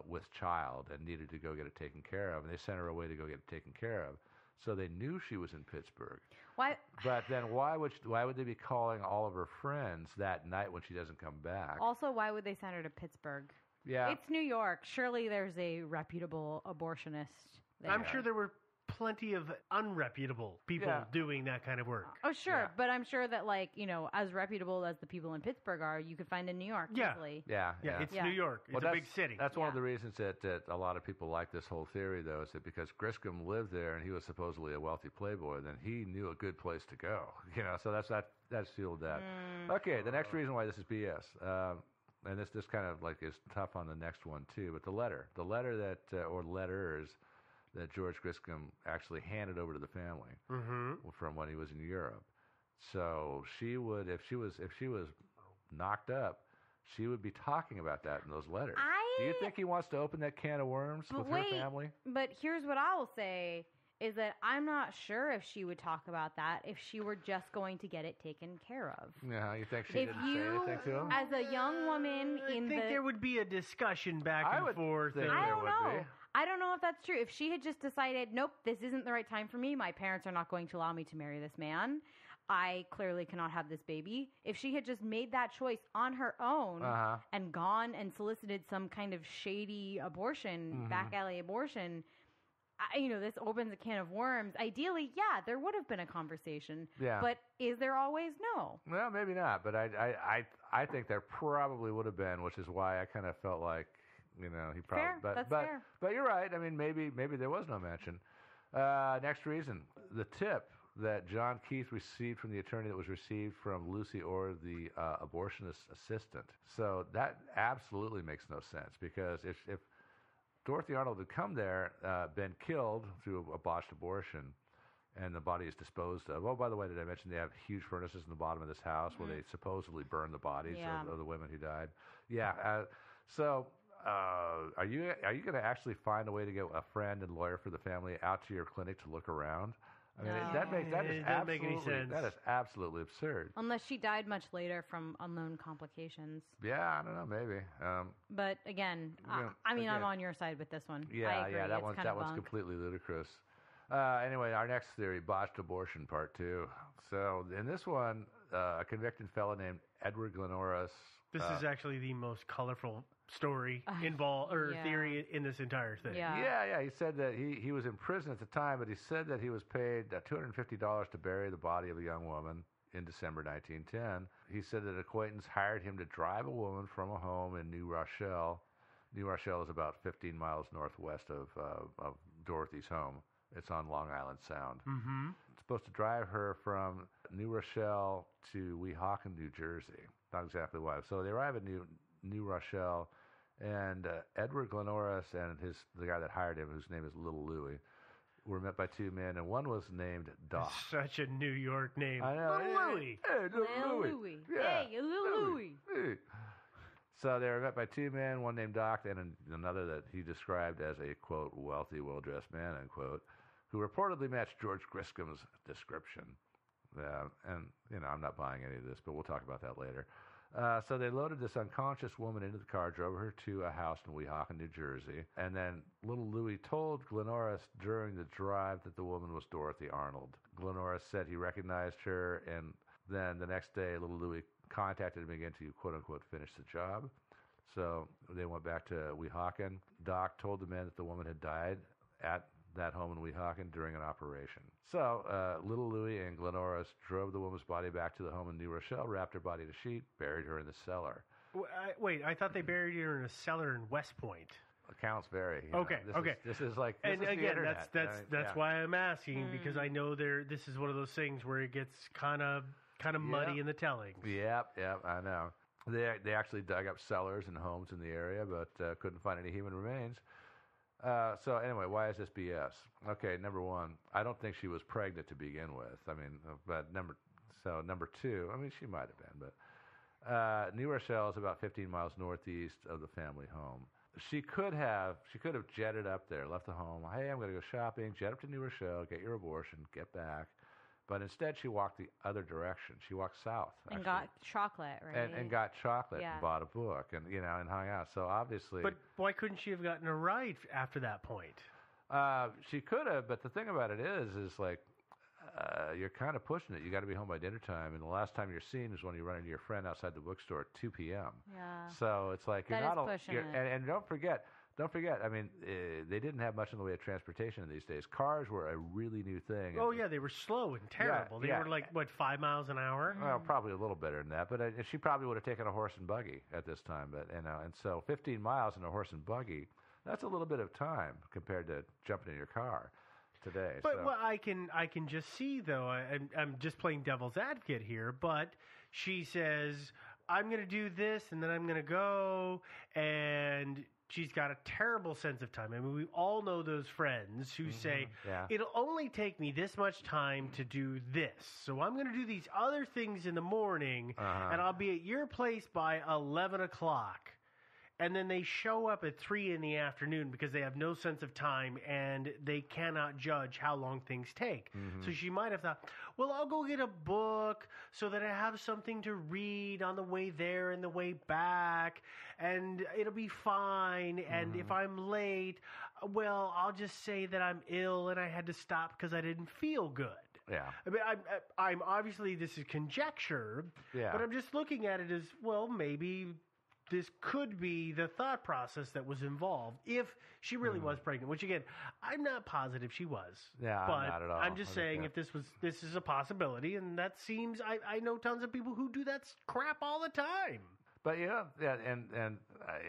with child and needed to go get it taken care of, and they sent her away to go get it taken care of. So they knew she was in Pittsburgh. Why? But then why would they be calling all of her friends that night when she doesn't come back? Also, why would they send her to Pittsburgh? Yeah. It's New York. Surely there's a reputable abortionist there. I'm sure there were plenty of unreputable people doing that kind of work. Oh, sure. But I'm sure that, as reputable as the people in Pittsburgh are, you could find in New York easily. Yeah. It's New York. It's a big city. That's one of the reasons that a lot of people like this whole theory, though, is that because Griscom lived there and he was supposedly a wealthy playboy, then he knew a good place to go. So that's fueled that. Okay, the next reason why this is BS, and this kind of is tough on the next one too, but the letter that or letters that George Griscom actually handed over to the family from when he was in Europe. So she would, if she was knocked up, she would be talking about that in those letters. Do you think he wants to open that can of worms with her family? But here's what I will say, is that I'm not sure if she would talk about that if she were just going to get it taken care of. Yeah, you think she didn't say anything to him? As a young woman I think there would be a discussion back and forth. I don't know. I don't know if that's true. If she had just decided, nope, this isn't the right time for me, my parents are not going to allow me to marry this man, I clearly cannot have this baby. If she had just made that choice on her own and gone and solicited some kind of shady abortion, back alley abortion, this opens a can of worms. Ideally, there would have been a conversation. Yeah. But is there always? No. Well, maybe not. But I think there probably would have been, which is why I kind of felt like, he probably. Fair. But you're right. I mean, maybe there was no mention. Next reason, the tip that John Keith received from the attorney that was received from Lucy Orr, the abortionist assistant. So that absolutely makes no sense, because if Dorothy Arnold had come there, been killed through a botched abortion, and the body is disposed of. Oh, by the way, did I mention they have huge furnaces in the bottom of this house where they supposedly burn the bodies of the women who died? Yeah. So are you going to actually find a way to get a friend and lawyer for the family out to your clinic to look around? I mean, No. that doesn't make any sense. That is absolutely absurd. Unless she died much later from unknown complications. Yeah, I don't know, maybe. But again, Yeah, I'm again. on your side with this one. I Yeah, agree. yeah, that It's one's kind of bunk. completely ludicrous. Anyway, our next theory: botched abortion, part 2. So in this one, a convicted fellow named Edward Glenoris. This is actually the most colorful story yeah. theory in this entire thing. Yeah. He said that he was in prison at the time, but he said that he was paid $250 to bury the body of a young woman in December 1910. He said that an acquaintance hired him to drive a woman from a home in New Rochelle. New Rochelle is about 15 miles northwest of Dorothy's home. It's on Long Island Sound. Mm-hmm. It's supposed to drive her from New Rochelle to Weehawken, New Jersey. Not exactly why. So they arrive at New Rochelle, and Edward Glenoris and the guy that hired him, whose name is Little Louie, were met by 2 men, and one was named Doc. Such a New York name. I know. Little Louie. Hey, Little Louie. Louie. Yeah. Hey, Little Louie. Hey. So they were met by 2 men, one named Doc and another that he described as a, quote, wealthy, well-dressed man, unquote, who reportedly matched George Griscom's description. And, I'm not buying any of this, but we'll talk about that later. So they loaded this unconscious woman into the car, drove her to a house in Weehawken, New Jersey, and then Little Louie told Glenoris during the drive that the woman was Dorothy Arnold. Glenoris said he recognized her, and then the next day Little Louie contacted him again to, quote-unquote, finish the job. So they went back to Weehawken. Doc told the men that the woman had died at that home in Weehawken during an operation. So Little Louie and Glenoris drove the woman's body back to the home in New Rochelle, wrapped her body in a sheet, buried her in the cellar. Wait, I thought they buried her in a cellar in West Point. Accounts vary. Okay. This is like and is again, the internet. that's why I'm asking, because I know this is one of those things where it gets kind of muddy in the tellings. Yep, I know. They actually dug up cellars and homes in the area, but couldn't find any human remains. So anyway, why is this BS? Okay, number one, I don't think she was pregnant to begin with. I mean, but number 2, I mean, she might have been, but New Rochelle is about 15 miles northeast of the family home. She could have jetted up there, left the home. Hey, I'm going to go shopping. Jet up to New Rochelle, get your abortion, get back. But instead, she walked the other direction. She walked south. And got chocolate, right? And got chocolate Yeah. and bought a book and and hung out. So obviously, But why couldn't she have gotten a ride after that point? she could have. But the thing about it is like you're kind of pushing it. You got to be home by dinner time, and the last time you're seen is when you run into your friend outside the bookstore at 2 p.m. Yeah. So it's like you're That not is pushing it. and don't forget. I mean, they didn't have much in the way of transportation in these days. Cars were a really new thing. Oh, yeah, they were slow and terrible. They were like, 5 miles an hour? Well, probably a little better than that. But she probably would have taken a horse and buggy at this time. But and so 15 miles in a horse and buggy, that's a little bit of time compared to jumping in your car today. But what I can just see, though, I'm just playing devil's advocate here, but she says, I'm going to do this, and then I'm going to go, and she's got a terrible sense of time. I mean, we all know those friends who say, it'll only take me this much time to do this. So I'm going to do these other things in the morning, and I'll be at your place by 11 o'clock. And then they show up at 3 in the afternoon because they have no sense of time and they cannot judge how long things take. So she might have thought, well, I'll go get a book so that I have something to read on the way there and the way back, and it'll be fine. And if I'm late, well, I'll just say that I'm ill and I had to stop because I didn't feel good. Yeah. I mean, I'm obviously, this is conjecture, but I'm just looking at it as, well, maybe this could be the thought process that was involved if she really was pregnant, which again, I'm not positive she was. Yeah, but I'm not at all. I'm just saying if this is a possibility, and that seems, I know tons of people who do that crap all the time. But and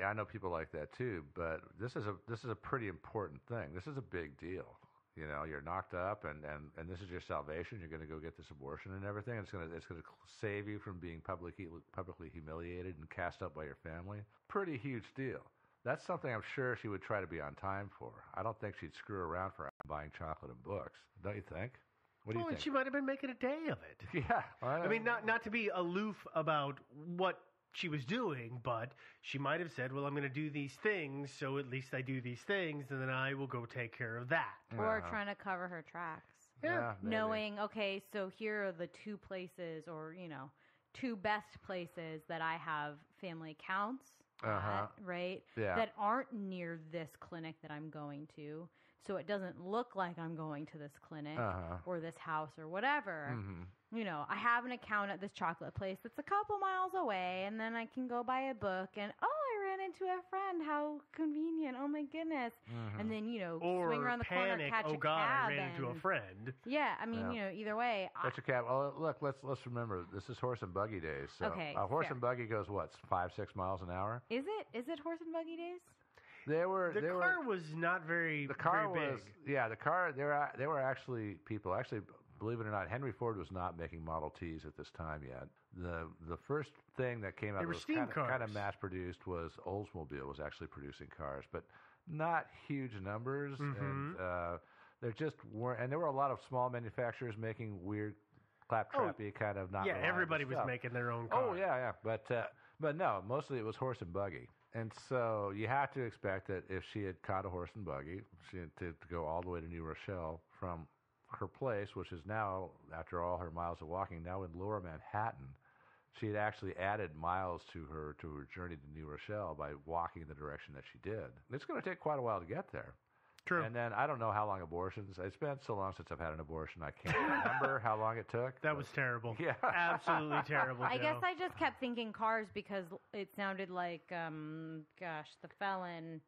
I know people like that too. But this is a pretty important thing. This is a big deal. You know, you're knocked up, and this is your salvation. You're going to go get this abortion and everything. It's going to save you from being publicly humiliated and cast out by your family. Pretty huge deal. That's something I'm sure she would try to be on time for. I don't think she'd screw around for buying chocolate and books. Don't you think? What do you think? She might have been making a day of it. Yeah. I mean, not to be aloof about what she was doing, but she might have said, well, I'm going to do these things, so at least I do these things, and then I will go take care of that. Or trying to cover her tracks. Yeah, knowing, okay, so here are the 2 places or, 2 best places that I have family accounts at, right? Yeah. That aren't near this clinic that I'm going to. So it doesn't look like I'm going to this clinic or this house or whatever. Mm-hmm. I have an account at this chocolate place that's a couple miles away, and then I can go buy a book, and I ran into a friend. How convenient! Oh my goodness! Mm-hmm. And then or swing around the corner, panic, catch oh a God, cab. I ran into a friend. Yeah, I mean, either way. Catch a cab. Well, look, let's remember this is horse and buggy days. So Okay, a horse fair. and buggy goes what 5-6 miles an hour. Is it horse and buggy days? The car was not very. The car very was big. The car. There were actually people. Actually, believe it or not, Henry Ford was not making Model Ts at this time yet. The first thing that came out They were that was steam kind of cars. mass produced was Oldsmobile was actually producing cars, but not huge numbers, and there just weren't. And there were a lot of small manufacturers making weird claptrappy kind of not. Yeah, reliable everybody was stuff. making their own car. Oh yeah, but no, mostly it was horse and buggy. And so you have to expect that if she had caught a horse and buggy, she had to go all the way to New Rochelle from her place, which is now, after all her miles of walking, now in Lower Manhattan. She had actually added miles to her journey to New Rochelle by walking in the direction that she did. It's going to take quite a while to get there. True. And then I don't know how long abortions. It's been so long since I've had an abortion. I can't remember how long it took. That was terrible. Yeah. Absolutely terrible. I Joe. guess I just kept thinking cars because it sounded like, the felon.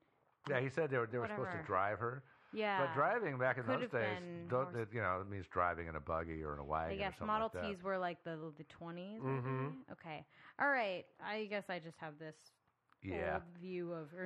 Yeah, he said they were supposed to Whatever. drive her. Yeah. But driving back in Could those have days, been it means driving in a buggy or in a wagon. I guess or something Model like that. Ts were like the 20s. Mhm. maybe? Okay. All right. I guess I just have this Yeah. old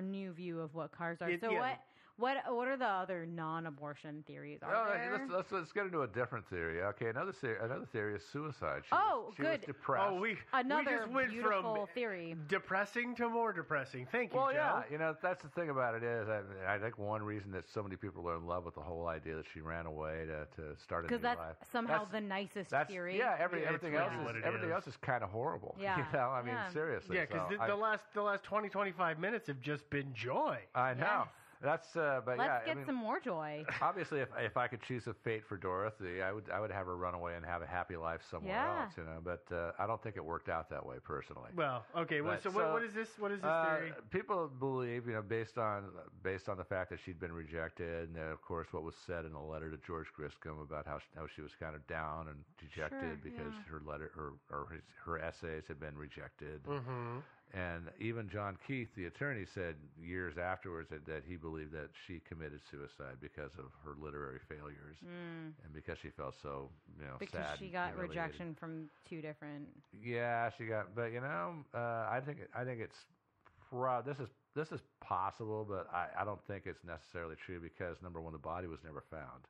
new view of what cars are. It- So yeah. what are the other non-abortion theories? Are Oh, there? let's get into a different theory. Okay, another theory is suicide. She Oh, was good. depressed. Oh, we Another just went beautiful from theory. depressing to more depressing. Thank you, Well, Joe. yeah, that's the thing about it is, I think one reason that so many people are in love with the whole idea that she ran away to start a new Because that's life. somehow the nicest theory. Yeah, Yeah, everything it's else really what is it everything is. else is kind of horrible. Yeah. You know, I mean, Yeah. seriously. Yeah, because so the last 20, 25 minutes have just been joy. I know. Yes. That's but Let's yeah, get I mean, some more joy. obviously, if I could choose a fate for Dorothy, I would have her run away and have a happy life somewhere Yeah. else, you know. But I don't think it worked out that way personally. Well, okay. But, So what is this? What is this theory? People believe, based on the fact that she'd been rejected, and of course what was said in a letter to George Griscom about how she was kind of down and dejected Sure, because yeah. her essays had been rejected. Mm-hmm. And even John Keith, the attorney, said years afterwards that he believed that she committed suicide because of her literary failures and because she felt so, Because sad. she and got humiliated. rejection from 2 different. Yeah, she got. But I think it's this is possible, but I don't think it's necessarily true because number one, the body was never found.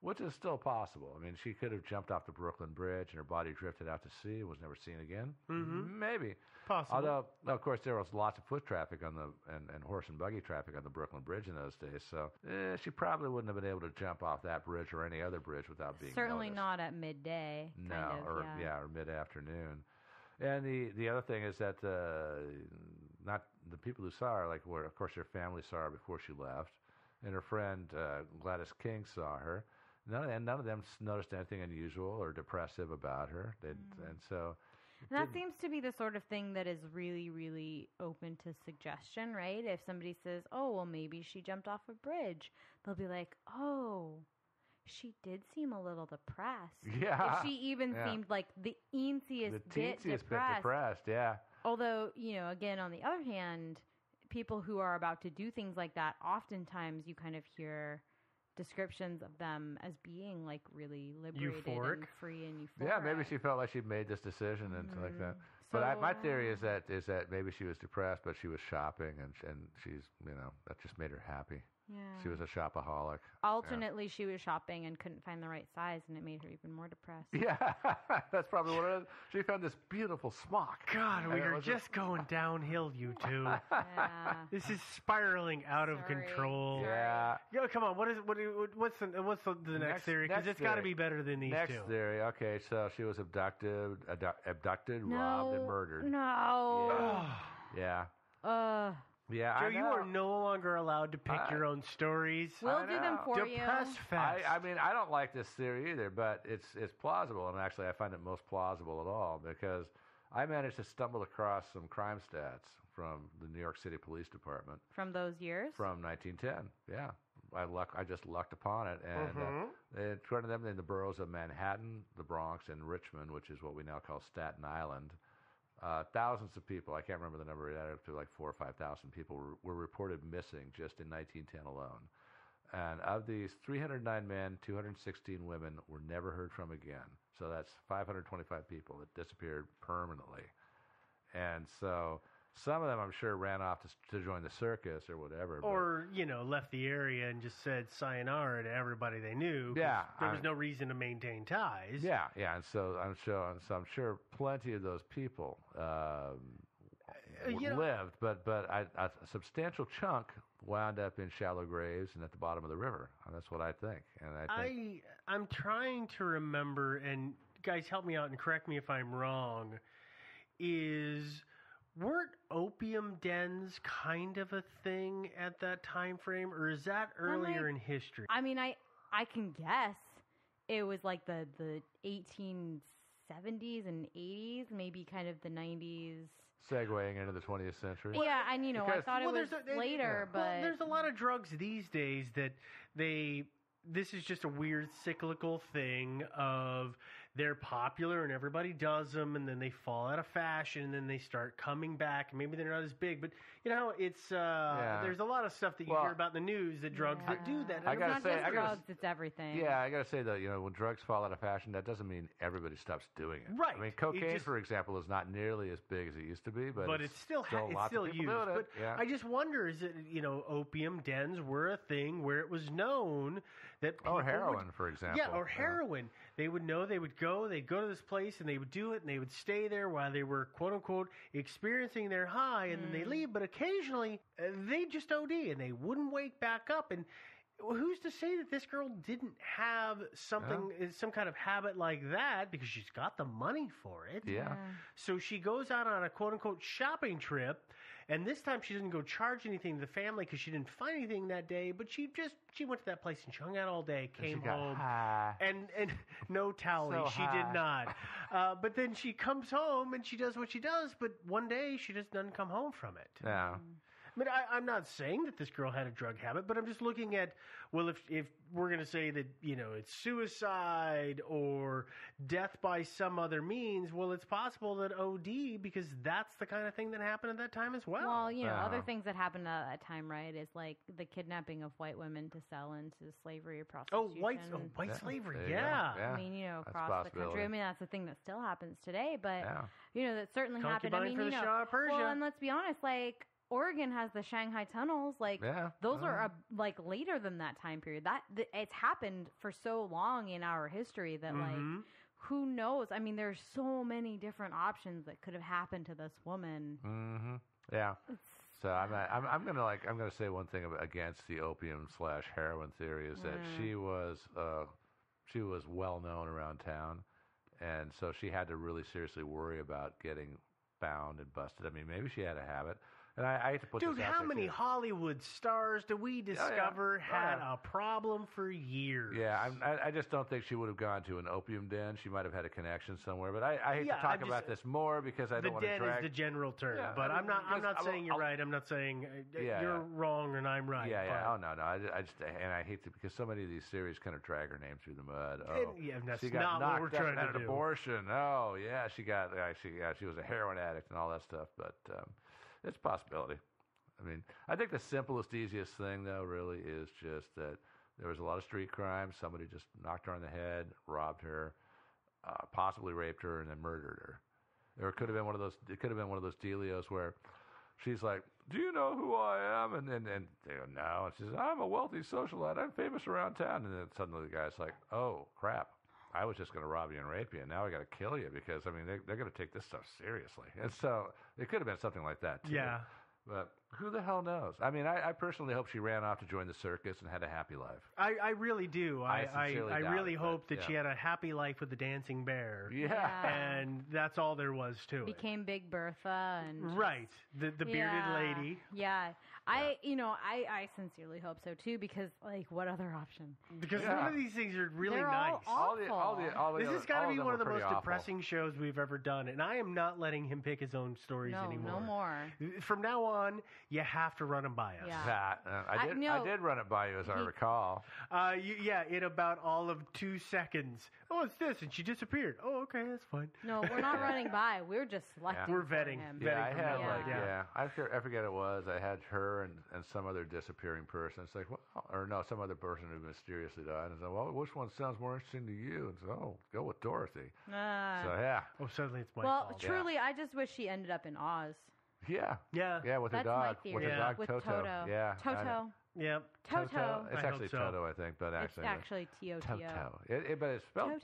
Which is still possible. I mean, she could have jumped off the Brooklyn Bridge and her body drifted out to sea and was never seen again. Mm-hmm. Maybe. Possible. Although, of course, there was lots of foot traffic and horse and buggy traffic on the Brooklyn Bridge in those days, so she probably wouldn't have been able to jump off that bridge or any other bridge without being Certainly noticed. not at midday. No, kind of, or or mid-afternoon. And the other thing is that not the people who saw her, of course, her family saw her before she left, and her friend Gladys King saw her. None of them noticed anything unusual or depressive about her. And so. And that seems to be the sort of thing that is really, really open to suggestion, right? If somebody says, oh, well, maybe she jumped off a bridge, they'll be like, oh, she did seem a little depressed. Yeah. If she even seemed like the teensiest bit depressed. Yeah. Although, again, on the other hand, people who are about to do things like that, oftentimes you kind of hear descriptions of them as being like really liberated Euphoric. and free and euphoric. Yeah, maybe she felt like she'd made this decision and something like that. But my theory is that maybe she was depressed, but she was shopping and she's that just made her happy. Yeah. She was a shopaholic. Alternately, she was shopping and couldn't find the right size, and it made her even more depressed. Yeah, that's probably what it is. She found this beautiful smock. God, we And it are was just going downhill, you two. Yeah. This is spiraling out of Sorry. control. Yeah. Yo, come on. What's the next theory? Because it's got to be better than these Next two. theory. Okay, so she was abducted, robbed, and murdered. No. Yeah. Yeah. Yeah, Joe, I know. you are no longer allowed to pick your own stories. We'll do them for you. Depress Fest. I mean, I don't like this theory either, but it's plausible, and actually I find it most plausible of all because I managed to stumble across some crime stats from the New York City Police Department. From those years? From 1910, yeah. I just lucked upon it, and according to them, in the boroughs of Manhattan, the Bronx, and Richmond, which is what we now call Staten Island, thousands of people, I can't remember the number, it added up to like 4,000 or 5,000 people were reported missing just in 1910 alone. And of these, 309 men, 216 women were never heard from again. So that's 525 people that disappeared permanently. And so some of them, I'm sure, ran off to join the circus or whatever. Or, left the area and just said sayonara to everybody they knew. Yeah. There was no reason to maintain ties. Yeah. And so I'm sure plenty of those people lived, but a substantial chunk wound up in shallow graves and at the bottom of the river. And that's what I think. And I'm trying to remember, and guys, help me out and correct me if I'm wrong, weren't opium dens kind of a thing at that time frame, or is that earlier in history? I mean, I can guess it was like the 1870s and 80s, maybe kind of the 90s. Segueing into the 20th century. Yeah, and I thought it was later, but... Well, there's a lot of drugs these days that this is just a weird cyclical thing of they're popular and everybody does them, and then they fall out of fashion, and then they start coming back, and maybe they're not as big, but it's there's a lot of stuff that you hear about in the news, that drugs that do that. It's not just drugs, it's everything. Yeah, I gotta say though, when drugs fall out of fashion, that doesn't mean everybody stops doing it. Right. I mean, cocaine, for example, is not nearly as big as it used to be, but it's still lots of people used. doing it. But I just wonder, is it opium dens were a thing where it was known that people heroin, for example. Yeah, or heroin. They would know, they'd go to this place and they would do it, and they would stay there while they were, quote unquote, experiencing their high, and then they leave. But occasionally they just OD and they wouldn't wake back up. And who's to say that this girl didn't have some kind of habit like that, because she's got the money for it. Yeah. So she goes out on a quote unquote shopping trip, and this time she doesn't go charge anything to the family because she didn't find anything that day, but she went to that place and she hung out all day, came home, and no tally, she did not. But then she comes home and she does what she does, but one day she just doesn't come home from it. Yeah. I mean, I'm not saying that this girl had a drug habit, but I'm just looking at, well, if we're going to say that, it's suicide or death by some other means, well, it's possible that OD, because that's the kind of thing that happened at that time as well. Well, other things that happened at that time, right, is like the kidnapping of white women to sell into slavery or prostitution. White slavery, yeah. I mean, across the country. I mean, that's a thing that still happens today, but, that certainly happened. I mean, for the Shah of Persia. Well, and let's be honest, like, Oregon has the Shanghai tunnels. Like those are like later than that time period. It's happened for so long in our history that like who knows? I mean, there's so many different options that could have happened to this woman. Mm-hmm. Yeah. So I'm gonna say one thing against the opium/heroin theory is that she was well known around town, and so she had to really seriously worry about getting found and busted. I mean, maybe she had a habit. And I hate to put Dude, this out how there many too. Hollywood stars do we discover had a problem for years? Yeah, I just don't think she would have gone to an opium den. She might have had a connection somewhere. But I hate to talk about this more because I don't want to drag... The den is the general term. Yeah, but I'm not saying you're right. I'm not saying you're wrong and I'm right. Yeah, yeah. Oh, no. I hate to... Because so many of these series kind of drag her name through the mud. That's she got not what we're trying to do. Abortion. Oh, yeah. She was a heroin addict and all that stuff. But... it's a possibility. I mean, I think the simplest, easiest thing, though, really is just that there was a lot of street crime. Somebody just knocked her on the head, robbed her, possibly raped her, and then murdered her. Or it could have been one of those. It could have been one of those dealios where she's like, "Do you know who I am?" And they go, "No." And she says, "I'm a wealthy socialite. I'm famous around town." And then suddenly the guy's like, "Oh crap! I was just going to rob you and rape you, and now I got to kill you because, I mean, they're going to take this stuff seriously." And so it could have been something like that, too. Yeah. But Who the hell knows? I mean, I personally hope she ran off to join the circus and had a happy life. I really do. I doubt really it, hope but, that she had a happy life with the dancing bear. Yeah. And that's all there was to it. Became Big Bertha and Right. The bearded lady. Yeah. I sincerely hope so too, because like, what other option? Because none of these things are really They're nice. all awful. This has got to be one of the most awful. depressing shows we've ever done, and I am not letting him pick his own stories anymore. No more. From now on, you have to run them by us. Yeah. I did run it by you, as I recall. In about all of 2 seconds. Oh, it's this, and she disappeared. Oh, okay, that's fine. No, we're not running by. We're just selecting. We're vetting. Him. Yeah, I had I forget it was. I had her and some other disappearing person. It's like, well, or no, some other person who mysteriously died. And I said, well, which one sounds more interesting to you? And said, oh, go with Dorothy. So yeah. Oh, suddenly it's my well, fault. truly, I just wish she ended up in Oz. Yeah. Yeah. With her That's dog. my theory. With her dog With Toto. Yeah. Toto. Yep. Toto. It's I actually hope so. Toto, I think, but actually. It's actually T-O-T-O. Toto. But it's spelled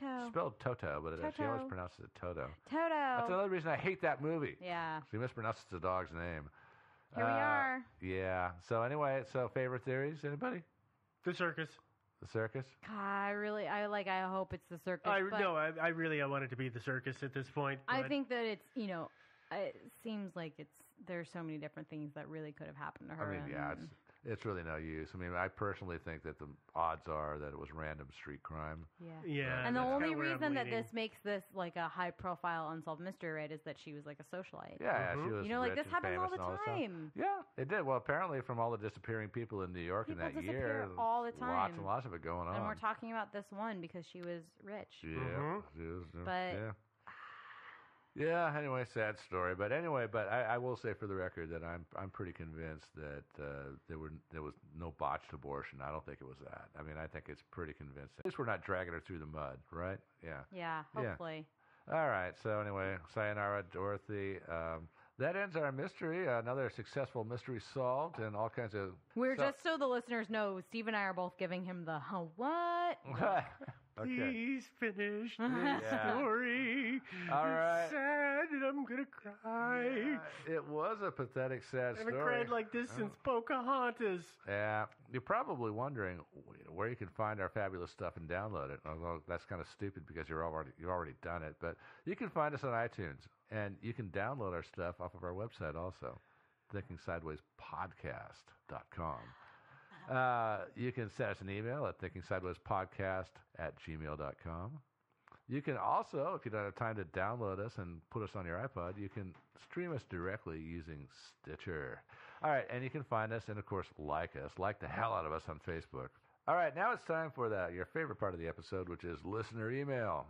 Toto, but she always pronounces it Toto. Toto. That's another reason I hate that movie. Yeah. She mispronounces the dog's name. Here we are. Yeah. So anyway, favorite theories? Anybody? The circus. The circus? God, I hope it's the circus. I but want it to be the circus at this point. I but- think that it's, it seems like there's so many different things that really could have happened to her. I mean, yeah, it's really no use. I mean, I personally think that the odds are that it was random street crime. Yeah. And the that's only kinda where I'm reason that leaning. this makes this like a high-profile unsolved mystery, right, is that she was like a socialite. Yeah, she was like rich this and happens all famous the and this stuff. time. Yeah, it did. Well, apparently from all the disappearing people in New York in People that disappear year, all the time. lots and lots of it going on. And we're talking about this one because she was rich. Yeah, she was, But yeah. Yeah. Anyway, sad story. But anyway, I will say for the record that I'm pretty convinced that there was no botched abortion. I don't think it was that. I mean, I think it's pretty convincing. At least we're not dragging her through the mud, right? Yeah. Yeah. Hopefully. All right. So anyway, sayonara, Dorothy. That ends our mystery. Another successful mystery solved, and all kinds of. Just so the listeners know, Steve and I are both giving him the what? Okay. Please finish the story. All right. It's sad, and I'm gonna cry. Yeah, it was a pathetic, sad I story. haven't cried like this since Pocahontas. Yeah, you're probably wondering where you can find our fabulous stuff and download it. Although that's kind of stupid because you've already done it. But you can find us on iTunes, and you can download our stuff off of our website also, thinkingsidewayspodcast.com. You can send us an email at thinkingsidewayspodcast@gmail.com. You can also, if you don't have time to download us and put us on your iPod, you can stream us directly using Stitcher. All right, and you can find us and, of course, like the hell out of us on Facebook. All right, now it's time for your favorite part of the episode, which is listener email.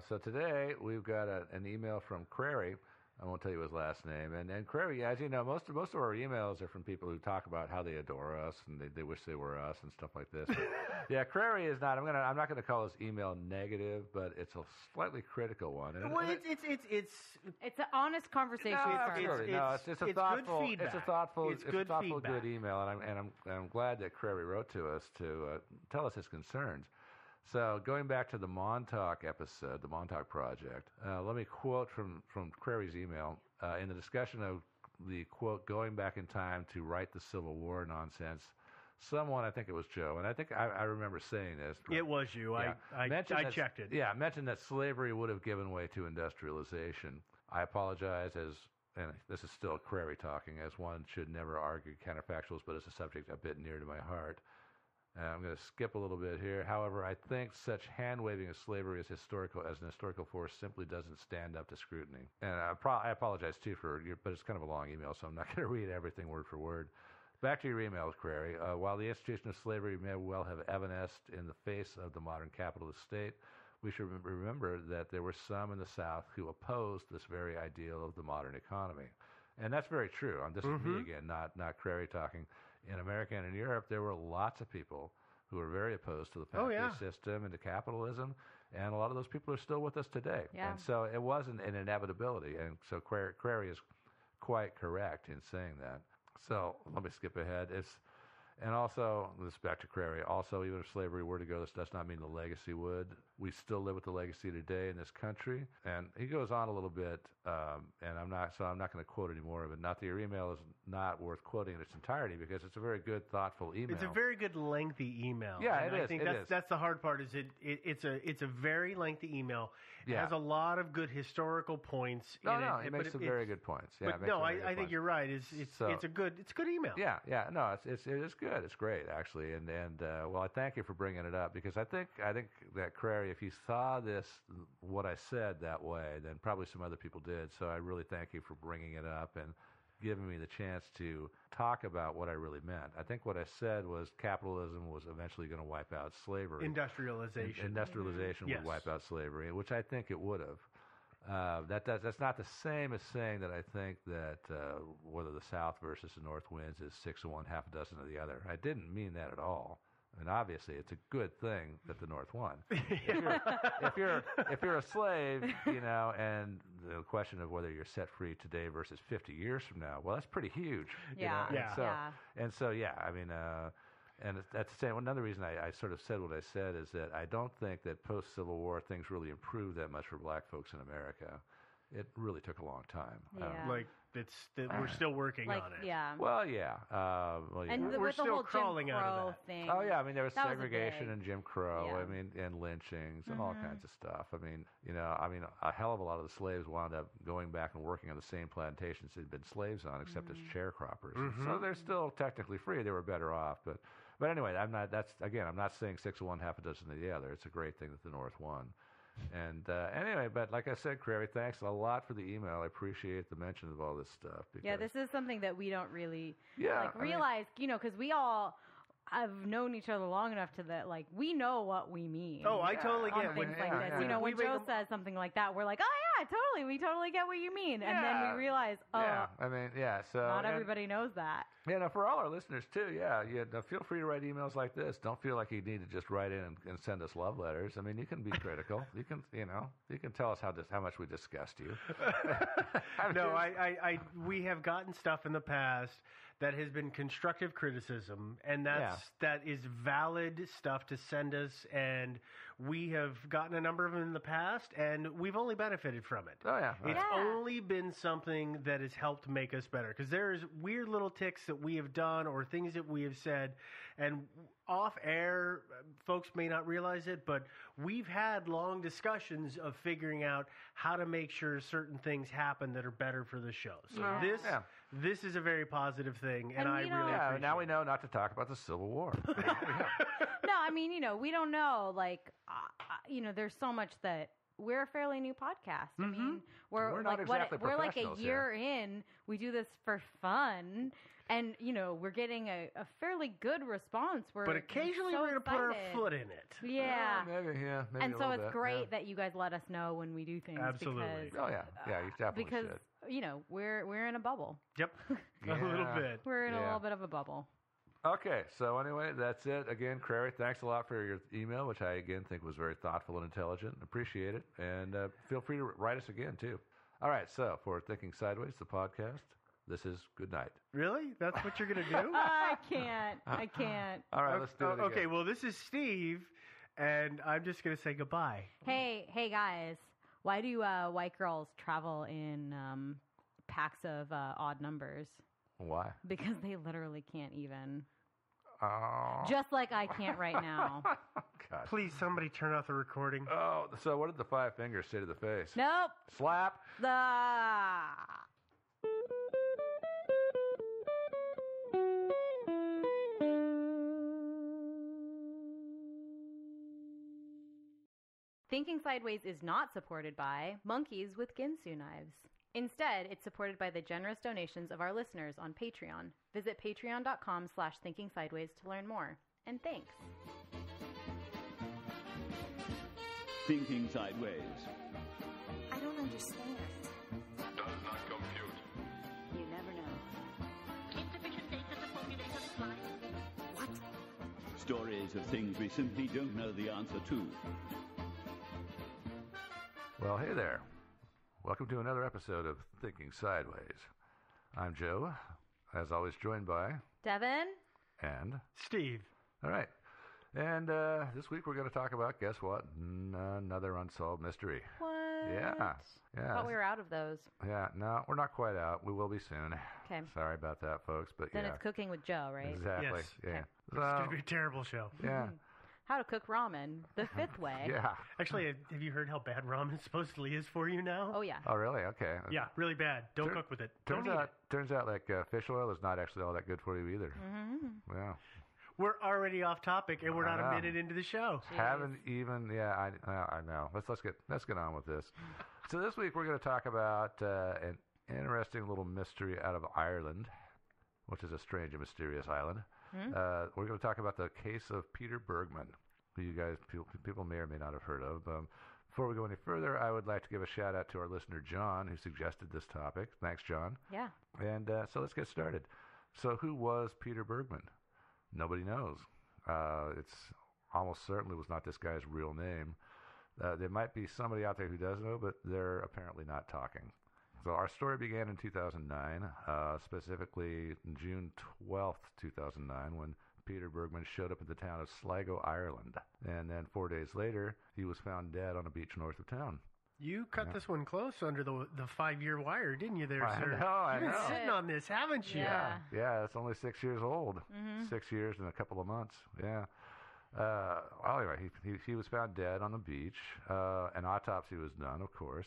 So today we've got an email from Crary. I won't tell you his last name. And Crary, as you know, most of our emails are from people who talk about how they adore us and they wish they were us and stuff like this. But, yeah, Crary is not. I'm not gonna call his email negative, but it's a slightly critical one. Well, it's an honest conversation. It's a thoughtful, good feedback. It's a thoughtful, good email, and I'm glad that Crary wrote to us to tell us his concerns. So going back to the Montauk episode, the Montauk Project, let me quote from Crary's email. In the discussion of the, quote, going back in time to right the Civil War nonsense, someone, I think it was Joe, and I think I remember saying this. It was you. Yeah, I checked it. Yeah, mentioned that slavery would have given way to industrialization. I apologize and this is still Crary talking, as one should never argue counterfactuals, but it's a subject a bit near to my heart. I'm going to skip a little bit here. However, I think such hand-waving of slavery as an historical force simply doesn't stand up to scrutiny. And I apologize, too, but it's kind of a long email, so I'm not going to read everything word for word. Back to your emails, Crary. While the institution of slavery may well have evanesced in the face of the modern capitalist state, we should remember that there were some in the South who opposed this very ideal of the modern economy. And that's very true. This is me again, not Crary talking. In America and in Europe, there were lots of people who were very opposed to the factory system and to capitalism, and a lot of those people are still with us today. Yeah. And so it wasn't an inevitability, and so Crary is quite correct in saying that. So let me skip ahead. And also, this is back to Crary, also, even if slavery were to go, this does not mean the legacy would. We still live with the legacy today in this country. And he goes on a little bit, and I'm not going to quote any more of it. Not that your email is not worth quoting in its entirety, because it's a very good, thoughtful email. It's a very good, lengthy email. Yeah, and I think that's the hard part. Is it's a very lengthy email. It Yeah. has a lot of good historical points. No, in he makes some very good points. Yeah, but no, I think you're right. It's a good email. Yeah, no, it is good. It's great actually, and well, I thank you for bringing it up, because I think that Crary, if you saw what I said that way, then probably some other people did. So I really thank you for bringing it up and giving me the chance to talk about what I really meant. I think what I said was capitalism was eventually going to wipe out slavery. Industrialization. Industrialization Yes. would wipe out slavery, which I think it would have. That's not the same as saying that I think that whether the South versus the North wins is 6 of one, half a dozen of the other. I didn't mean that at all. And obviously, it's a good thing that the North won. If you're a slave, and the question of whether you're set free today versus 50 years from now, well, that's pretty huge. Yeah. And so, I mean, and that's the same. Another reason I sort of said what I said is that I don't think that post-Civil War things really improved that much for black folks in America. It really took a long time. We're still working on it. Yeah. Well, yeah. And we're the still whole crawling Jim out Crow of that. thing. Oh yeah, I mean there was That segregation big- and Jim Crow. Yeah. I mean, and lynchings and all kinds of stuff. I mean, a hell of a lot of the slaves wound up going back and working on the same plantations they'd been slaves on, except as sharecroppers. So they're still technically free. They were better off, but anyway, I'm not saying 6 of one, half a dozen of the other. It's a great thing that the North won. And anyway, but like I said, Crary, thanks a lot for the email. I appreciate the mention of all this stuff. Yeah, this is something that we don't really Yeah, realize, because we all have known each other long enough to that, we know what we mean. Oh, I totally on get things it. like this. Yeah. When Joe says something like that, we're like, oh yeah, totally, we totally get what you mean, and then we realize, so not everybody knows that. Yeah, for all our listeners too, feel free to write emails like this. Don't feel like you need to just write in and send us love letters. I mean, you can be critical. You can tell us how much we disgust you. No, we have gotten stuff in the past that has been constructive criticism, and that is valid stuff to send us, and we have gotten a number of them in the past, and we've only benefited from it. Oh yeah, It's only been something that has helped make us better, because there's weird little ticks that we have done or things that we have said, and off air, folks may not realize it, but we've had long discussions of figuring out how to make sure certain things happen that are better for the show. So this is a very positive thing, and I really appreciate now we know not to talk about the Civil War. No, I mean, we don't know, there's so much that we're a fairly new podcast. I mean, we're not exactly we're like a professionals year in. We do this for fun, and we're getting a fairly good response. But occasionally we're going to put our foot in it. Yeah, maybe and a so little it's bit, great that you guys let us know when we do things. Absolutely. Because, you definitely because should. we're in a bubble. Yep, a little bit. We're in a little bit of a bubble. Okay, so anyway, that's it. Again, Crary, thanks a lot for your email, which I, again, think was very thoughtful and intelligent. Appreciate it. And feel free to write us again, too. All right, so for Thinking Sideways, the podcast, this is good night. Really? That's what you're going to do? I can't. All right, let's do it again. Okay, well, this is Steve, and I'm just going to say goodbye. Hey, guys. Why do white girls travel in packs of odd numbers? Why? Because they literally can't even. Oh. Just like I can't right now. God. Please, somebody turn off the recording. Oh, so what did the 5 fingers say to the face? Nope. Slap. Thinking Sideways is not supported by Monkeys with Ginsu Knives. Instead, it's supported by the generous donations of our listeners on Patreon. Visit patreon.com/thinkingsideways to learn more. And thanks. Thinking Sideways. I don't understand. Does not compute. You never know. Insufficient data to formulate a reply. What? Stories of things we simply don't know the answer to. Well, hey there. Welcome to another episode of Thinking Sideways. I'm Joe, as always joined by... Devin? And Steve. All right. And this week we're going to talk about, guess what? Another unsolved mystery. What? Yeah. I thought we were out of those. Yeah, no, we're not quite out. We will be soon. Okay. Sorry about that, folks, but Then yeah. it's Cooking with Joe, right? Exactly. Yes. Yeah. Okay. It's going to be a terrible show. Yeah. How to cook ramen the 5th way. Yeah. Actually, have you heard how bad ramen supposedly is for you now? Oh, yeah. Oh, really? Okay. Yeah, really bad. Don't cook with it. Don't eat it. Turns out, like, fish oil is not actually all that good for you either. Mm-hmm. Yeah. We're already off topic, and we're not a minute into the show. Jeez. Haven't even, I know. Let's get on with this. So this week we're going to talk about an interesting little mystery out of Ireland, which is a strange and mysterious island. We're going to talk about the case of Peter Bergman, who you guys, people may or may not have heard of. Before we go any further, I would like to give a shout out to our listener, John, who suggested this topic. Thanks, John. Yeah. And so let's get started. So who was Peter Bergman? Nobody knows. It's almost certainly was not this guy's real name. There might be somebody out there who does know, but they're apparently not talking. So our story began in 2009, specifically June 12th, 2009, when Peter Bergman showed up at the town of Sligo, Ireland. And then 4 days later, he was found dead on a beach north of town. You cut this one close under the 5-year wire, didn't you there, sir? I You've been know. sitting on this, haven't you? Yeah, it's only 6 years old. 6 years and a couple of months. Yeah. Well, anyway, he was found dead on the beach. An autopsy was done, of course,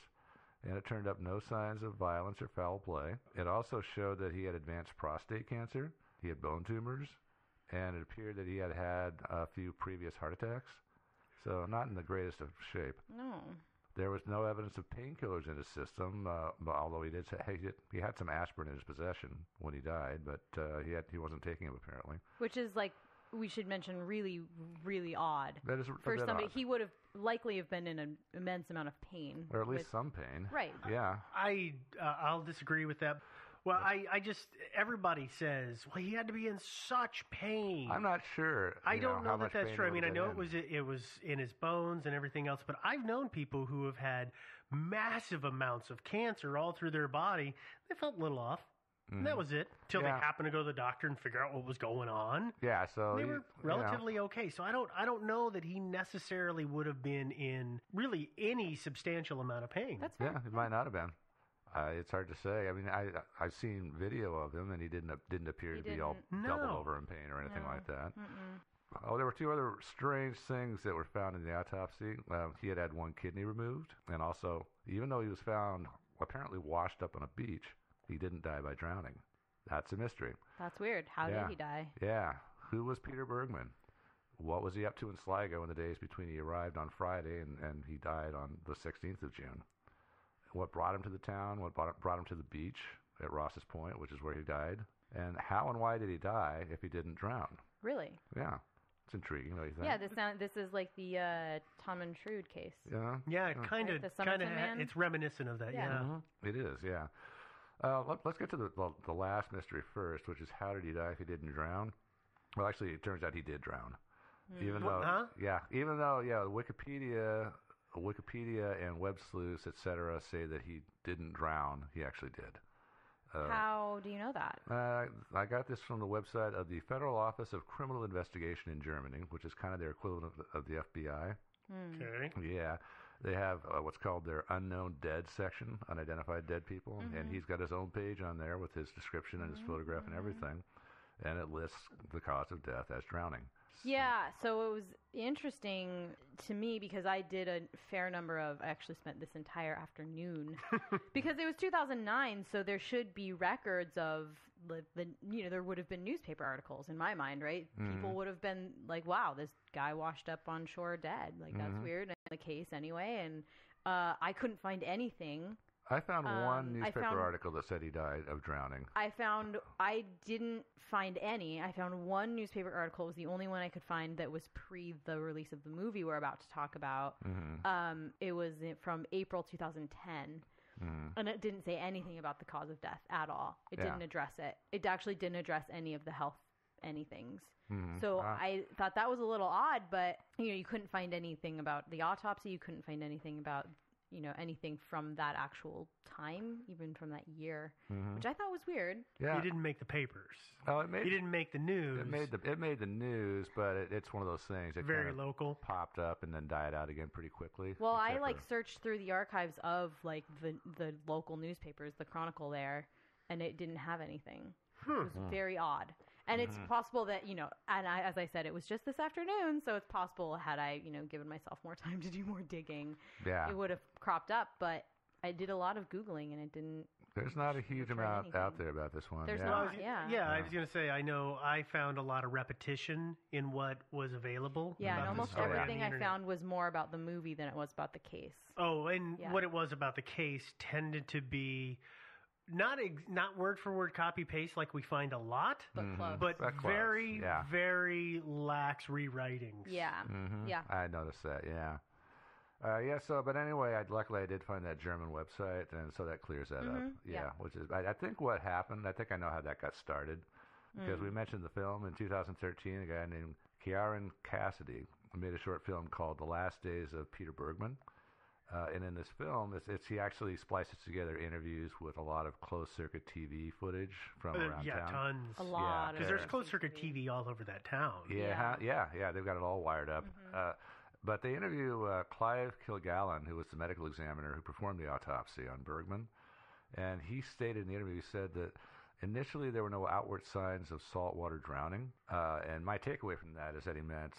and it turned up no signs of violence or foul play. It also showed that he had advanced prostate cancer, he had bone tumors, and it appeared that he had had a few previous heart attacks. So not in the greatest of shape. No. There was no evidence of painkillers in his system, although he did say he had some aspirin in his possession when he died, but he wasn't taking them apparently. Which is, like, we should mention, really, really odd. That is for somebody. odd. He would have likely have been in an immense amount of pain, or at least some pain. Right. Yeah. I'll disagree with that. Well, I just, everybody says, well, he had to be in such pain. I'm not sure. I don't know how that much that's pain true. I would mean, I have know been it was in his bones and everything else, but I've known people who have had massive amounts of cancer all through their body. They felt a little off. And that was it, till they happened to go to the doctor and figure out what was going on. Yeah, so they were relatively okay. So I don't know that he necessarily would have been in really any substantial amount of pain. That's fair. Yeah, it might not have been. It's hard to say. I mean, I've seen video of him, and he didn't appear to be all doubled over in pain or anything like that. Oh, there were two other strange things that were found in the autopsy. He had one kidney removed, and also, even though he was found apparently washed up on a beach, he didn't die by drowning. That's a mystery. That's weird. How did he die? Yeah. Who was Peter Bergman? What was he up to in Sligo in the days between he arrived on Friday and he died on the 16th of June? What brought him to the town? What brought him to the beach at Ross's Point, which is where he died? And how and why did he die if he didn't drown? Really? Yeah. It's intriguing, don't you think? Yeah, this is like the Tom and Trude case. Yeah. Yeah, kind of. Man? It's reminiscent of that. Yeah. It is. Yeah. Let's get to the last mystery first, which is how did he die if he didn't drown? Well, actually, it turns out he did drown. Even though Wikipedia and Web Sleuths, etc., say that he didn't drown, he actually did. How do you know that? I got this from the website of the Federal Office of Criminal Investigation in Germany, which is kind of their equivalent of the FBI. Okay. Yeah. They have what's called their unknown dead section, unidentified dead people, and he's got his own page on there with his description and his photograph and everything, and it lists the cause of death as drowning. Yeah, so it was interesting to me because I did a fair number of, I actually spent this entire afternoon, because it was 2009, so there should be records of, there would have been newspaper articles in my mind, right? People would have been like, wow, this guy washed up on shore dead. Like, that's weird, and the case anyway, and I couldn't find anything. I found one newspaper article that said he died of drowning. I didn't find any. I found one newspaper article. It was the only one I could find that was pre the release of the movie we're about to talk about. It was from April 2010. And it didn't say anything about the cause of death at all. It didn't address it. It actually didn't address any of the health anythings. So I thought that was a little odd, but you couldn't find anything about the autopsy. You couldn't find anything about anything from that actual time, even from that year, which I thought was weird. Yeah. He didn't make the papers. Oh, he didn't make the news. It made the news, but it's one of those things. It very kind of local. Popped up and then died out again pretty quickly. Well, I searched through the archives of the local newspapers, the Chronicle there, and it didn't have anything. It was very odd. And it's possible that, as I said, it was just this afternoon, so it's possible had I, given myself more time to do more digging, it would have cropped up. But I did a lot of Googling, and it didn't. There's not a huge amount out there about this one. There's not, Yeah, I was going to say, I know I found a lot of repetition in what was available. Yeah, and almost everything I found was more about the movie than it was about the case. Oh, and what it was about the case tended to be not word for word copy paste like we find a lot, but very very lax rewritings. Yeah, yeah. I noticed that. Yeah. But anyway, luckily I did find that German website, and so that clears that up. Yeah, which is I think what happened. I think I know how that got started because we mentioned the film in 2013. A guy named Kieran Cassidy made a short film called The Last Days of Peter Bergman. And in this film, he actually splices together interviews with a lot of closed-circuit TV footage from around town. Tons. A lot. Because there's closed-circuit TV all over that town. Yeah. They've got it all wired up. But they interview Clive Kilgallen, who was the medical examiner who performed the autopsy on Bergman. And he stated in the interview, he said that initially there were no outward signs of saltwater drowning. And my takeaway from that is that he meant,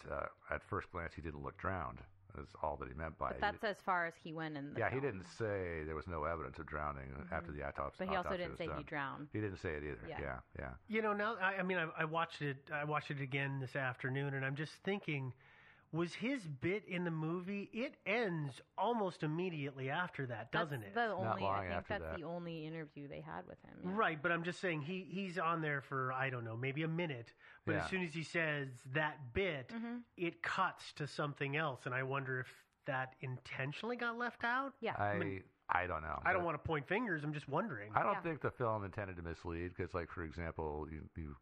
at first glance, he didn't look drowned. Is all that he meant by it. But that's as far as he went in the film. He didn't say there was no evidence of drowning after the autopsy. But he also didn't say he drowned. He didn't say it either. Yeah. Now I watched it. I watched it again this afternoon, and I'm just thinking, was his bit in the movie? It ends almost immediately after that, doesn't it? Not long I think after that's that. the only interview they had with him. Yeah. Right, but I'm just saying he's on there for, I don't know, maybe a minute. But as soon as he says that bit, it cuts to something else, and I wonder if that intentionally got left out? Yeah. I don't know. I don't want to point fingers. I'm just wondering. I don't think the film intended to mislead because, for example, you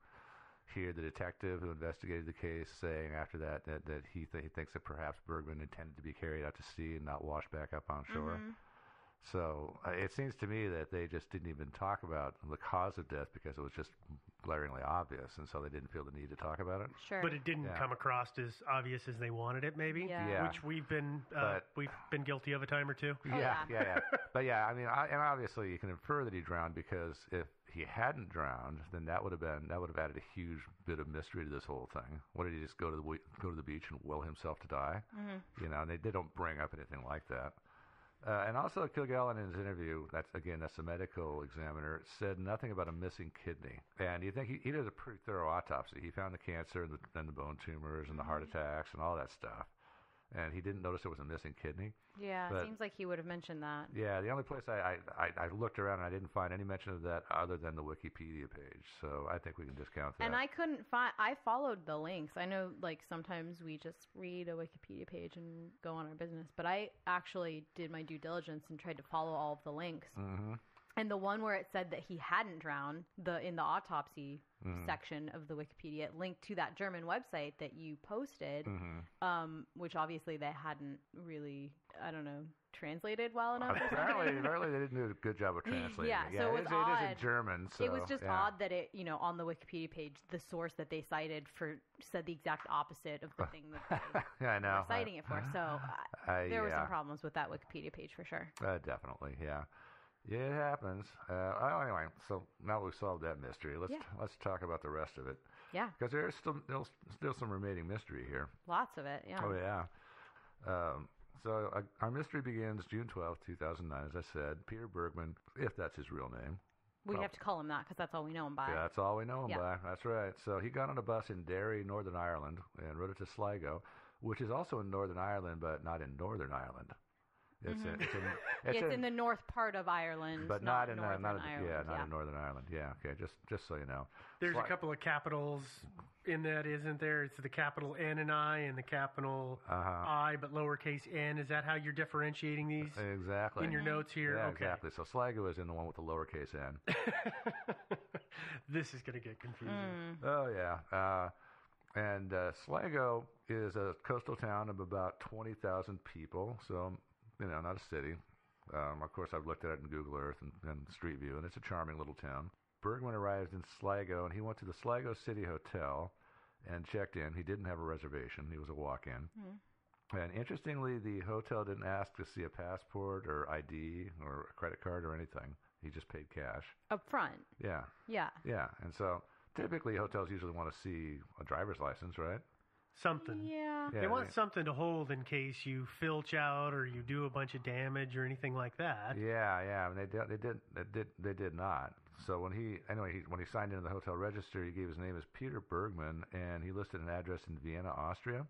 hear the detective who investigated the case saying after that he thinks that perhaps Bergman intended to be carried out to sea and not washed back up on shore. So it seems to me that they just didn't even talk about the cause of death because it was just glaringly obvious, and so they didn't feel the need to talk about it. Sure. But it didn't come across as obvious as they wanted it, maybe. Yeah. Which we've been guilty of a time or two. Yeah. But and obviously you can infer that he drowned because if he hadn't drowned, then that would have added a huge bit of mystery to this whole thing. What, did he just go to the beach and will himself to die? And they don't bring up anything like that. And also, Kilgallen in his interview, that's the medical examiner, said nothing about a missing kidney. And you think he did a pretty thorough autopsy. He found the cancer and the bone tumors and the heart attacks and all that stuff. And he didn't notice there was a missing kidney. Yeah, it seems like he would have mentioned that. Yeah, the only place I looked around and I didn't find any mention of that other than the Wikipedia page. So I think we can discount that. And I couldn't find. I followed the links. I know, sometimes we just read a Wikipedia page and go on our business, but I actually did my due diligence and tried to follow all of the links. And the one where it said that he hadn't drowned, in the autopsy section of the Wikipedia, it linked to that German website that you posted, which obviously they hadn't really, translated well enough. Apparently they didn't do a good job of translating it. So it was odd. It is in German. So, it was just odd that it, on the Wikipedia page, the source that they cited said the exact opposite of the thing that they I know. were citing it for. So there were some problems with that Wikipedia page for sure. Definitely, yeah. Yeah, it happens. Anyway, so now we've solved that mystery. Let's talk about the rest of it. Yeah. Because there's still some remaining mystery here. Lots of it, yeah. Oh, yeah. So our mystery begins June 12th, 2009, as I said. Peter Bergman, if that's his real name. We have to call him that because that's all we know him by. Yeah, that's all we know him by. That's right. So he got on a bus in Derry, Northern Ireland, and rode it to Sligo, which is also in Northern Ireland, but not in Northern Ireland. It's in the north part of Ireland, but not in Ireland. in Northern Ireland. Yeah, okay, just so you know. There's a couple of capitals in that, isn't there? It's the capital N and I and the capital I, but lowercase n. Is that how you're differentiating these? Exactly. In your notes here? Yeah, okay. Exactly. So Sligo is in the one with the lowercase n. This is going to get confusing. Oh, yeah. And Sligo is a coastal town of about 20,000 people, so... not a city. Of course, I've looked at it in Google Earth and Street View, and it's a charming little town. Bergman arrived in Sligo, and he went to the Sligo City Hotel and checked in. He didn't have a reservation. He was a walk-in. And interestingly, the hotel didn't ask to see a passport or ID or a credit card or anything. He just paid cash. Up front. Yeah. Yeah. Yeah. And so typically hotels usually want to see a driver's license, right? Something. Yeah. They want something to hold in case you filch out or you do a bunch of damage or anything like that. Yeah. And they did not. So when he signed into the hotel register, he gave his name as Peter Bergman, and he listed an address in Vienna, Austria,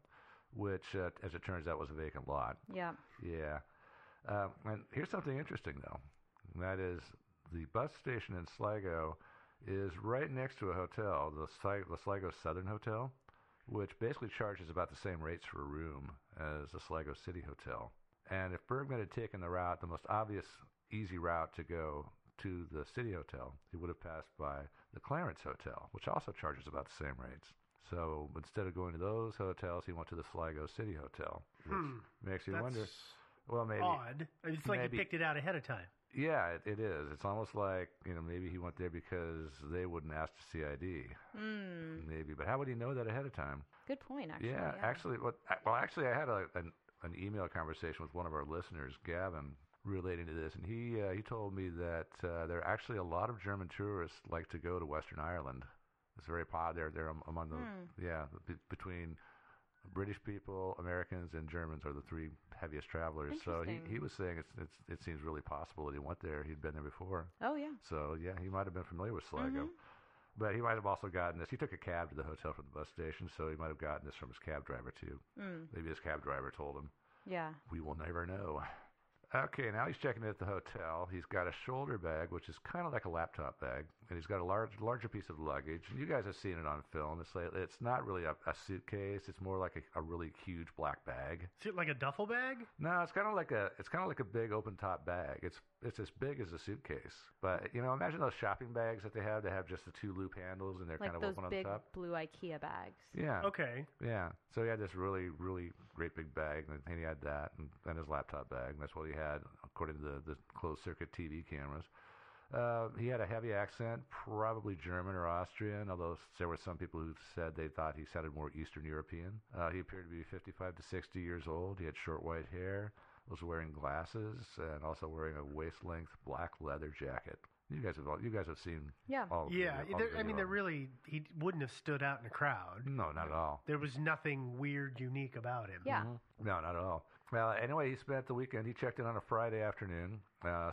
which, as it turns out, was a vacant lot. Yeah. Yeah. And here's something interesting, though. And that is the bus station in Sligo is right next to a hotel, the Sligo Southern Hotel, which basically charges about the same rates for a room as the Sligo City Hotel. And if Bergman had taken the most obvious, easy route to go to the City Hotel, he would have passed by the Clarence Hotel, which also charges about the same rates. So instead of going to those hotels, he went to the Sligo City Hotel, which makes you wonder. Well, maybe odd. It's like he picked it out ahead of time. Yeah, it is. It's almost like, maybe he went there because they wouldn't ask to see ID. Maybe, but how would he know that ahead of time? Good point, actually. Yeah. Actually, I had an email conversation with one of our listeners, Gavin, relating to this, and he told me that there are actually a lot of German tourists like to go to Western Ireland. It's very popular. They're among the between British people, Americans, and Germans are the three heaviest travelers. So he was saying it seems really possible that he went there. He'd been there before. Oh, yeah. So, yeah, he might have been familiar with Sligo. But he might have also gotten this. He took a cab to the hotel from the bus station, so he might have gotten this from his cab driver, too. Maybe his cab driver told him. Yeah. We will never know. Okay, now he's checking in at the hotel. He's got a shoulder bag, which is kind of like a laptop bag, and he's got a larger piece of luggage. And you guys have seen it on film. It's not really a suitcase. It's more like a really huge black bag. Is it like a duffel bag? No, it's kind of like a big open top bag. It's as big as a suitcase. But imagine those shopping bags that they have. They have just the two loop handles, and they're like kind of open on the top. Like those big blue IKEA bags. Yeah. Okay. Yeah. So he had this really, really great big bag, and he had that, and his laptop bag, and that's what he had, according to the closed-circuit TV cameras. He had a heavy accent, probably German or Austrian, although there were some people who said they thought he sounded more Eastern European. He appeared to be 55 to 60 years old. He had short white hair, was wearing glasses, and also wearing a waist-length black leather jacket. You guys have seen all the video. He wouldn't have stood out in a crowd. No, not at all. There was nothing weird, unique about him. Yeah. No, not at all. Well, anyway, he spent the weekend. He checked in on a Friday afternoon.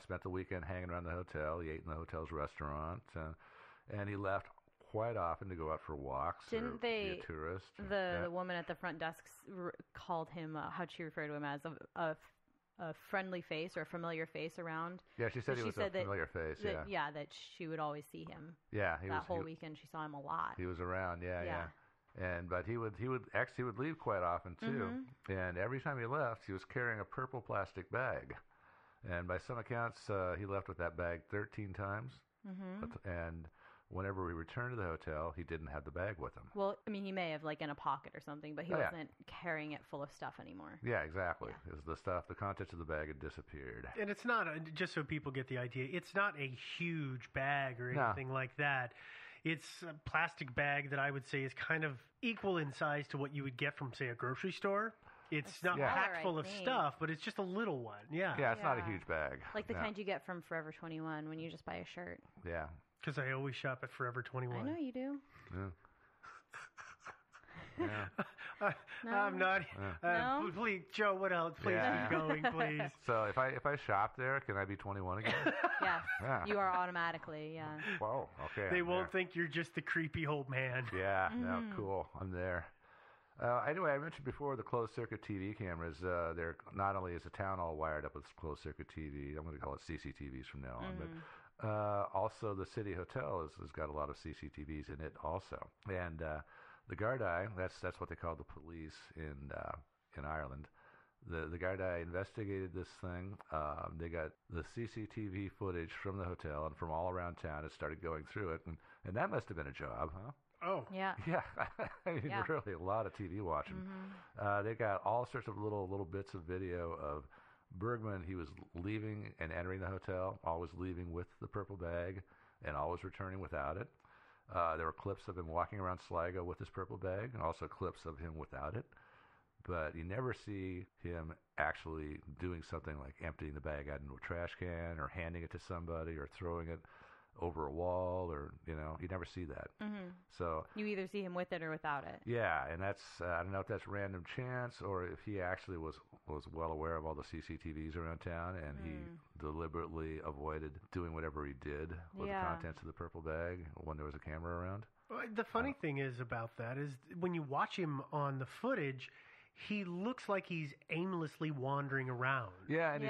Spent the weekend hanging around the hotel. He ate in the hotel's restaurant, and he left quite often to go out for walks. Didn't be a tourist? The woman at the front desk called him. How'd she refer to him as a friendly face or a familiar face around? Yeah, she said he was a familiar face. That she would always see him. Yeah, that whole weekend she saw him a lot. He was around. Yeah. But he would leave quite often too. And every time he left, he was carrying a purple plastic bag. And by some accounts, he left with that bag 13 times. And whenever we returned to the hotel, he didn't have the bag with him. Well, I mean, he may have in a pocket or something, but he wasn't carrying it full of stuff anymore. Yeah, exactly. Yeah. The contents of the bag had disappeared. And it's not, just so people get the idea, it's not a huge bag or anything like that. It's a plastic bag that I would say is kind of equal in size to what you would get from, say, a grocery store. It's not packed full of stuff, but it's just a little one. Yeah. Yeah, it's not a huge bag. Like the kind you get from Forever 21 when you just buy a shirt. Yeah. Because I always shop at Forever 21. I know you do. Yeah. I'm not. No? Please, Joe. What else? Please keep going, please. So if I shop there, can I be 21 again? Yes. Yeah. You are automatically. Yeah. Whoa. Okay. They won't think you're just the creepy old man. Yeah. No. Cool. I'm there. Anyway, I mentioned before the closed-circuit TV cameras. They're not only is the town all wired up with closed-circuit TV. I'm going to call it CCTVs from now on, but also the City Hotel has got a lot of CCTVs in it also, and the Gardaí, that's what they call the police in Ireland. The Gardaí investigated this thing. They got the CCTV footage from the hotel and from all around town. It started going through it, and that must have been a job, huh? Oh. Yeah. Yeah. I mean, really a lot of TV watching. They got all sorts of little bits of video of Bergman, he was leaving and entering the hotel, always leaving with the purple bag and always returning without it. There were clips of him walking around Sligo with his purple bag, and also clips of him without it. But you never see him actually doing something like emptying the bag out into a trash can or handing it to somebody or throwing it over a wall, or, you never see that. Mm-hmm. So you either see him with it or without it. Yeah, and that's I don't know if that's random chance or if he actually was well aware of all the CCTVs around town and he deliberately avoided doing whatever he did with the contents of the purple bag when there was a camera around. Well, the funny thing is about that is when you watch him on the footage, he looks like he's aimlessly wandering around. Yeah, and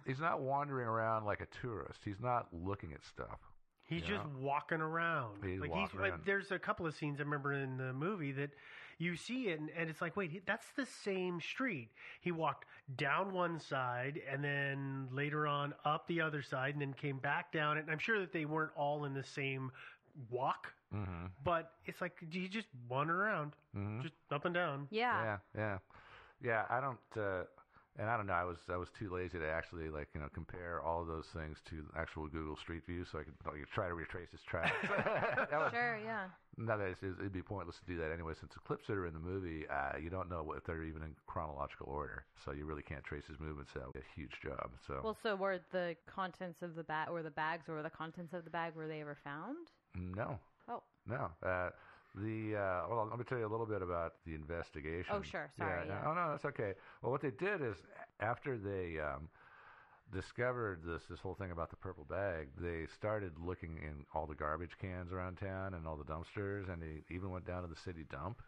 he's not wandering around like a tourist. He's not looking at stuff. He's just walking around. He's walking around. There's a couple of scenes I remember in the movie that you see it, and it's like, wait, that's the same street. He walked down one side, and then later on up the other side, and then came back down it. And I'm sure that they weren't all in the same walk, but it's like you just wander around, just up and down. Yeah. I don't. And I don't know. I was too lazy to actually compare all of those things to actual Google Street View, so I could try to retrace his tracks. Sure, yeah. No, it'd be pointless to do that anyway, since the clips that are in the movie, you don't know if they're even in chronological order, so you really can't trace his movements out. A huge job. So were the contents of the bag, or the bags, or the contents of the bag, were they ever found? No. Oh. No. Well, let me tell you a little bit about the investigation. Oh, sure. Sorry. Yeah. Oh, no, that's okay. Well, what they did is after they discovered this whole thing about the purple bag, they started looking in all the garbage cans around town and all the dumpsters, and they even went down to the city dump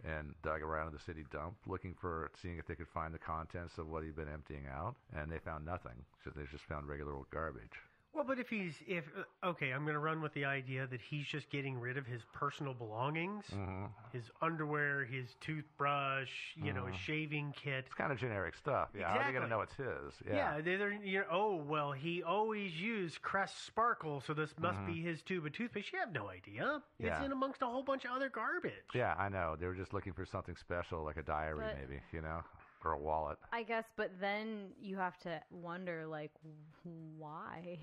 and dug around in the city dump seeing if they could find the contents of what he'd been emptying out, and they found nothing. So they just found regular old garbage. Well, but okay, I'm going to run with the idea that he's just getting rid of his personal belongings, his underwear, his toothbrush, his shaving kit. It's kind of generic stuff. Yeah, exactly. How are they going to know it's his? Yeah, he always used Crest Sparkle, so this must be his tube of toothpaste. You have no idea. Yeah. It's in amongst a whole bunch of other garbage. Yeah, I know. They were just looking for something special, like a diary maybe, or a wallet. I guess, but then you have to wonder, why?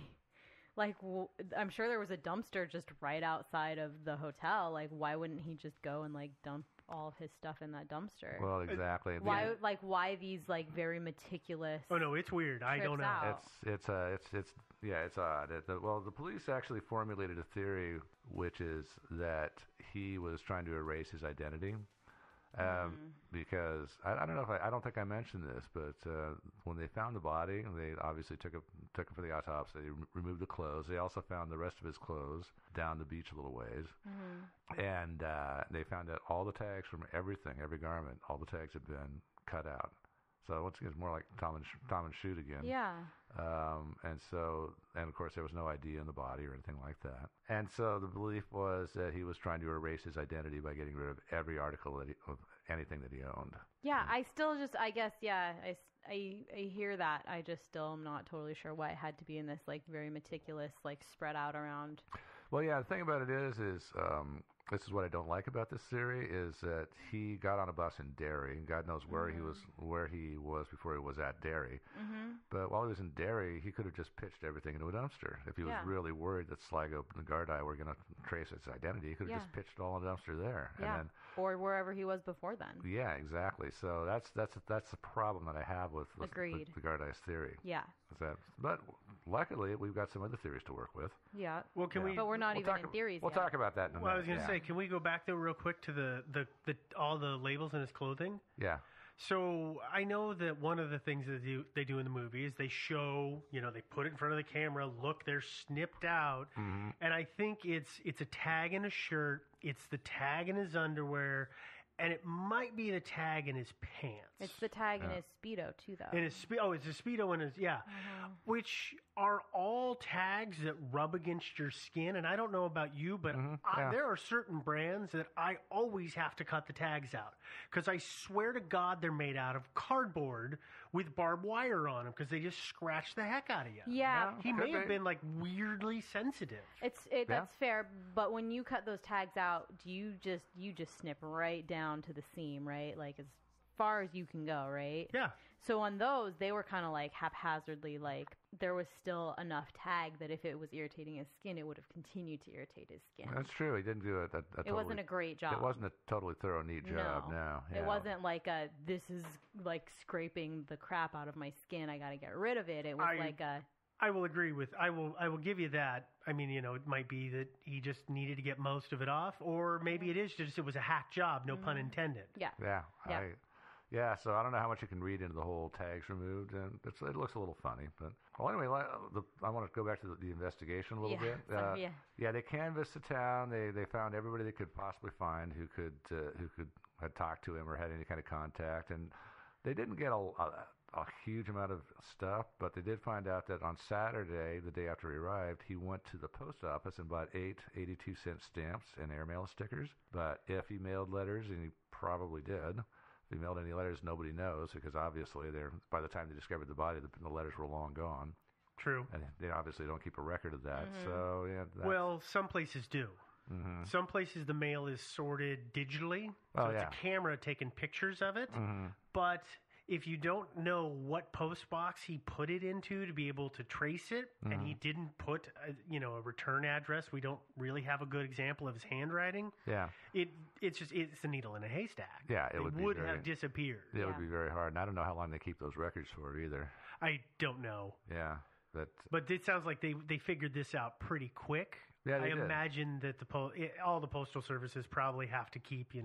I'm sure there was a dumpster just right outside of the hotel. Why wouldn't he just go and dump all of his stuff in that dumpster? Well, exactly. Why these very meticulous? Oh no, it's weird. I don't know. Out? It's odd. The police actually formulated a theory, which is that he was trying to erase his identity. Because I don't know I don't think I mentioned this, but when they found the body, they obviously took him for the autopsy. They removed the clothes. They also found the rest of his clothes down the beach a little ways, and they found out all the tags from every garment. All the tags had been cut out. So once again, it's more like Tom and Shoot again. Yeah. And of course, there was no ID in the body or anything like that. And so the belief was that he was trying to erase his identity by getting rid of every article of anything that he owned. Yeah, I still I hear that. I just still am not totally sure why it had to be in this very meticulous, spread out around. Well, yeah, the thing about it is this is what I don't like about this theory, is that he got on a bus in Derry. God knows where he was before he was at Derry. But while he was in Derry, he could have just pitched everything into a dumpster. If he was really worried that Sligo and Gardaí were going to trace its identity, he could have just pitched it all in a dumpster there. Yeah, or wherever he was before then. Yeah, exactly. So that's the problem that I have with the Gardaí's theory. Yeah. But luckily, we've got some other theories to work with. Yeah. Well, But we're not even in theories We'll yet. talk about that in a minute. Well, I was going to say, can we go back though real quick to the all the labels in his clothing? Yeah. So I know that one of the things that they do in the movie is they show, they put it in front of the camera, look, they're snipped out, and I think it's a tag in a shirt, it's the tag in his underwear, and it might be the tag in his pants. It's the tag in his Speedo, too, though. In his it's a Speedo in his, which are all tags that rub against your skin. And I don't know about you, but there are certain brands that I always have to cut the tags out. Because I swear to God they're made out of cardboard with barbed wire on them because they just scratch the heck out of you. Yeah. He may have been weirdly sensitive. That's fair, but when you cut those tags out, do you just snip right down to the seam, right? As far as you can go, right? Yeah. So on those, they were kind of like haphazardly, like there was still enough tag that if it was irritating his skin, it would have continued to irritate his skin. That's true. He didn't do it. It wasn't a great job. It wasn't a totally thorough, neat job. No. It wasn't like this is like scraping the crap out of my skin. I got to get rid of it. It was I will agree with. I will give you that. I mean, it might be that he just needed to get most of it off, or maybe it was a hack job. No pun intended. Yeah. Yeah. Yeah, so I don't know how much you can read into the whole tags removed, and it looks a little funny. But anyway, I want to go back to the investigation a little bit. Yeah, they canvassed the town. They found everybody they could possibly find who could had talked to him or had any kind of contact, and they didn't get a huge amount of stuff, but they did find out that on Saturday, the day after he arrived, he went to the post office and bought 8 82-cent stamps and airmail stickers. But if he mailed letters, and he probably did. If he mailed any letters, nobody knows, because obviously by the time they discovered the body, the letters were long gone. True. And they obviously don't keep a record of that. Mm-hmm. So yeah. Well, some places do. Mm-hmm. Some places the mail is sorted digitally, so it's a camera taking pictures of it. Mm-hmm. But if you don't know what post box he put it into to be able to trace it, and he didn't put a return address, we don't really have a good example of his handwriting. Yeah. It's a needle in a haystack. Yeah, it would have disappeared. It would be very hard, and I don't know how long they keep those records for either. I don't know. Yeah. But it sounds like they figured this out pretty quick. Yeah, I imagine that all the postal services probably have to keep,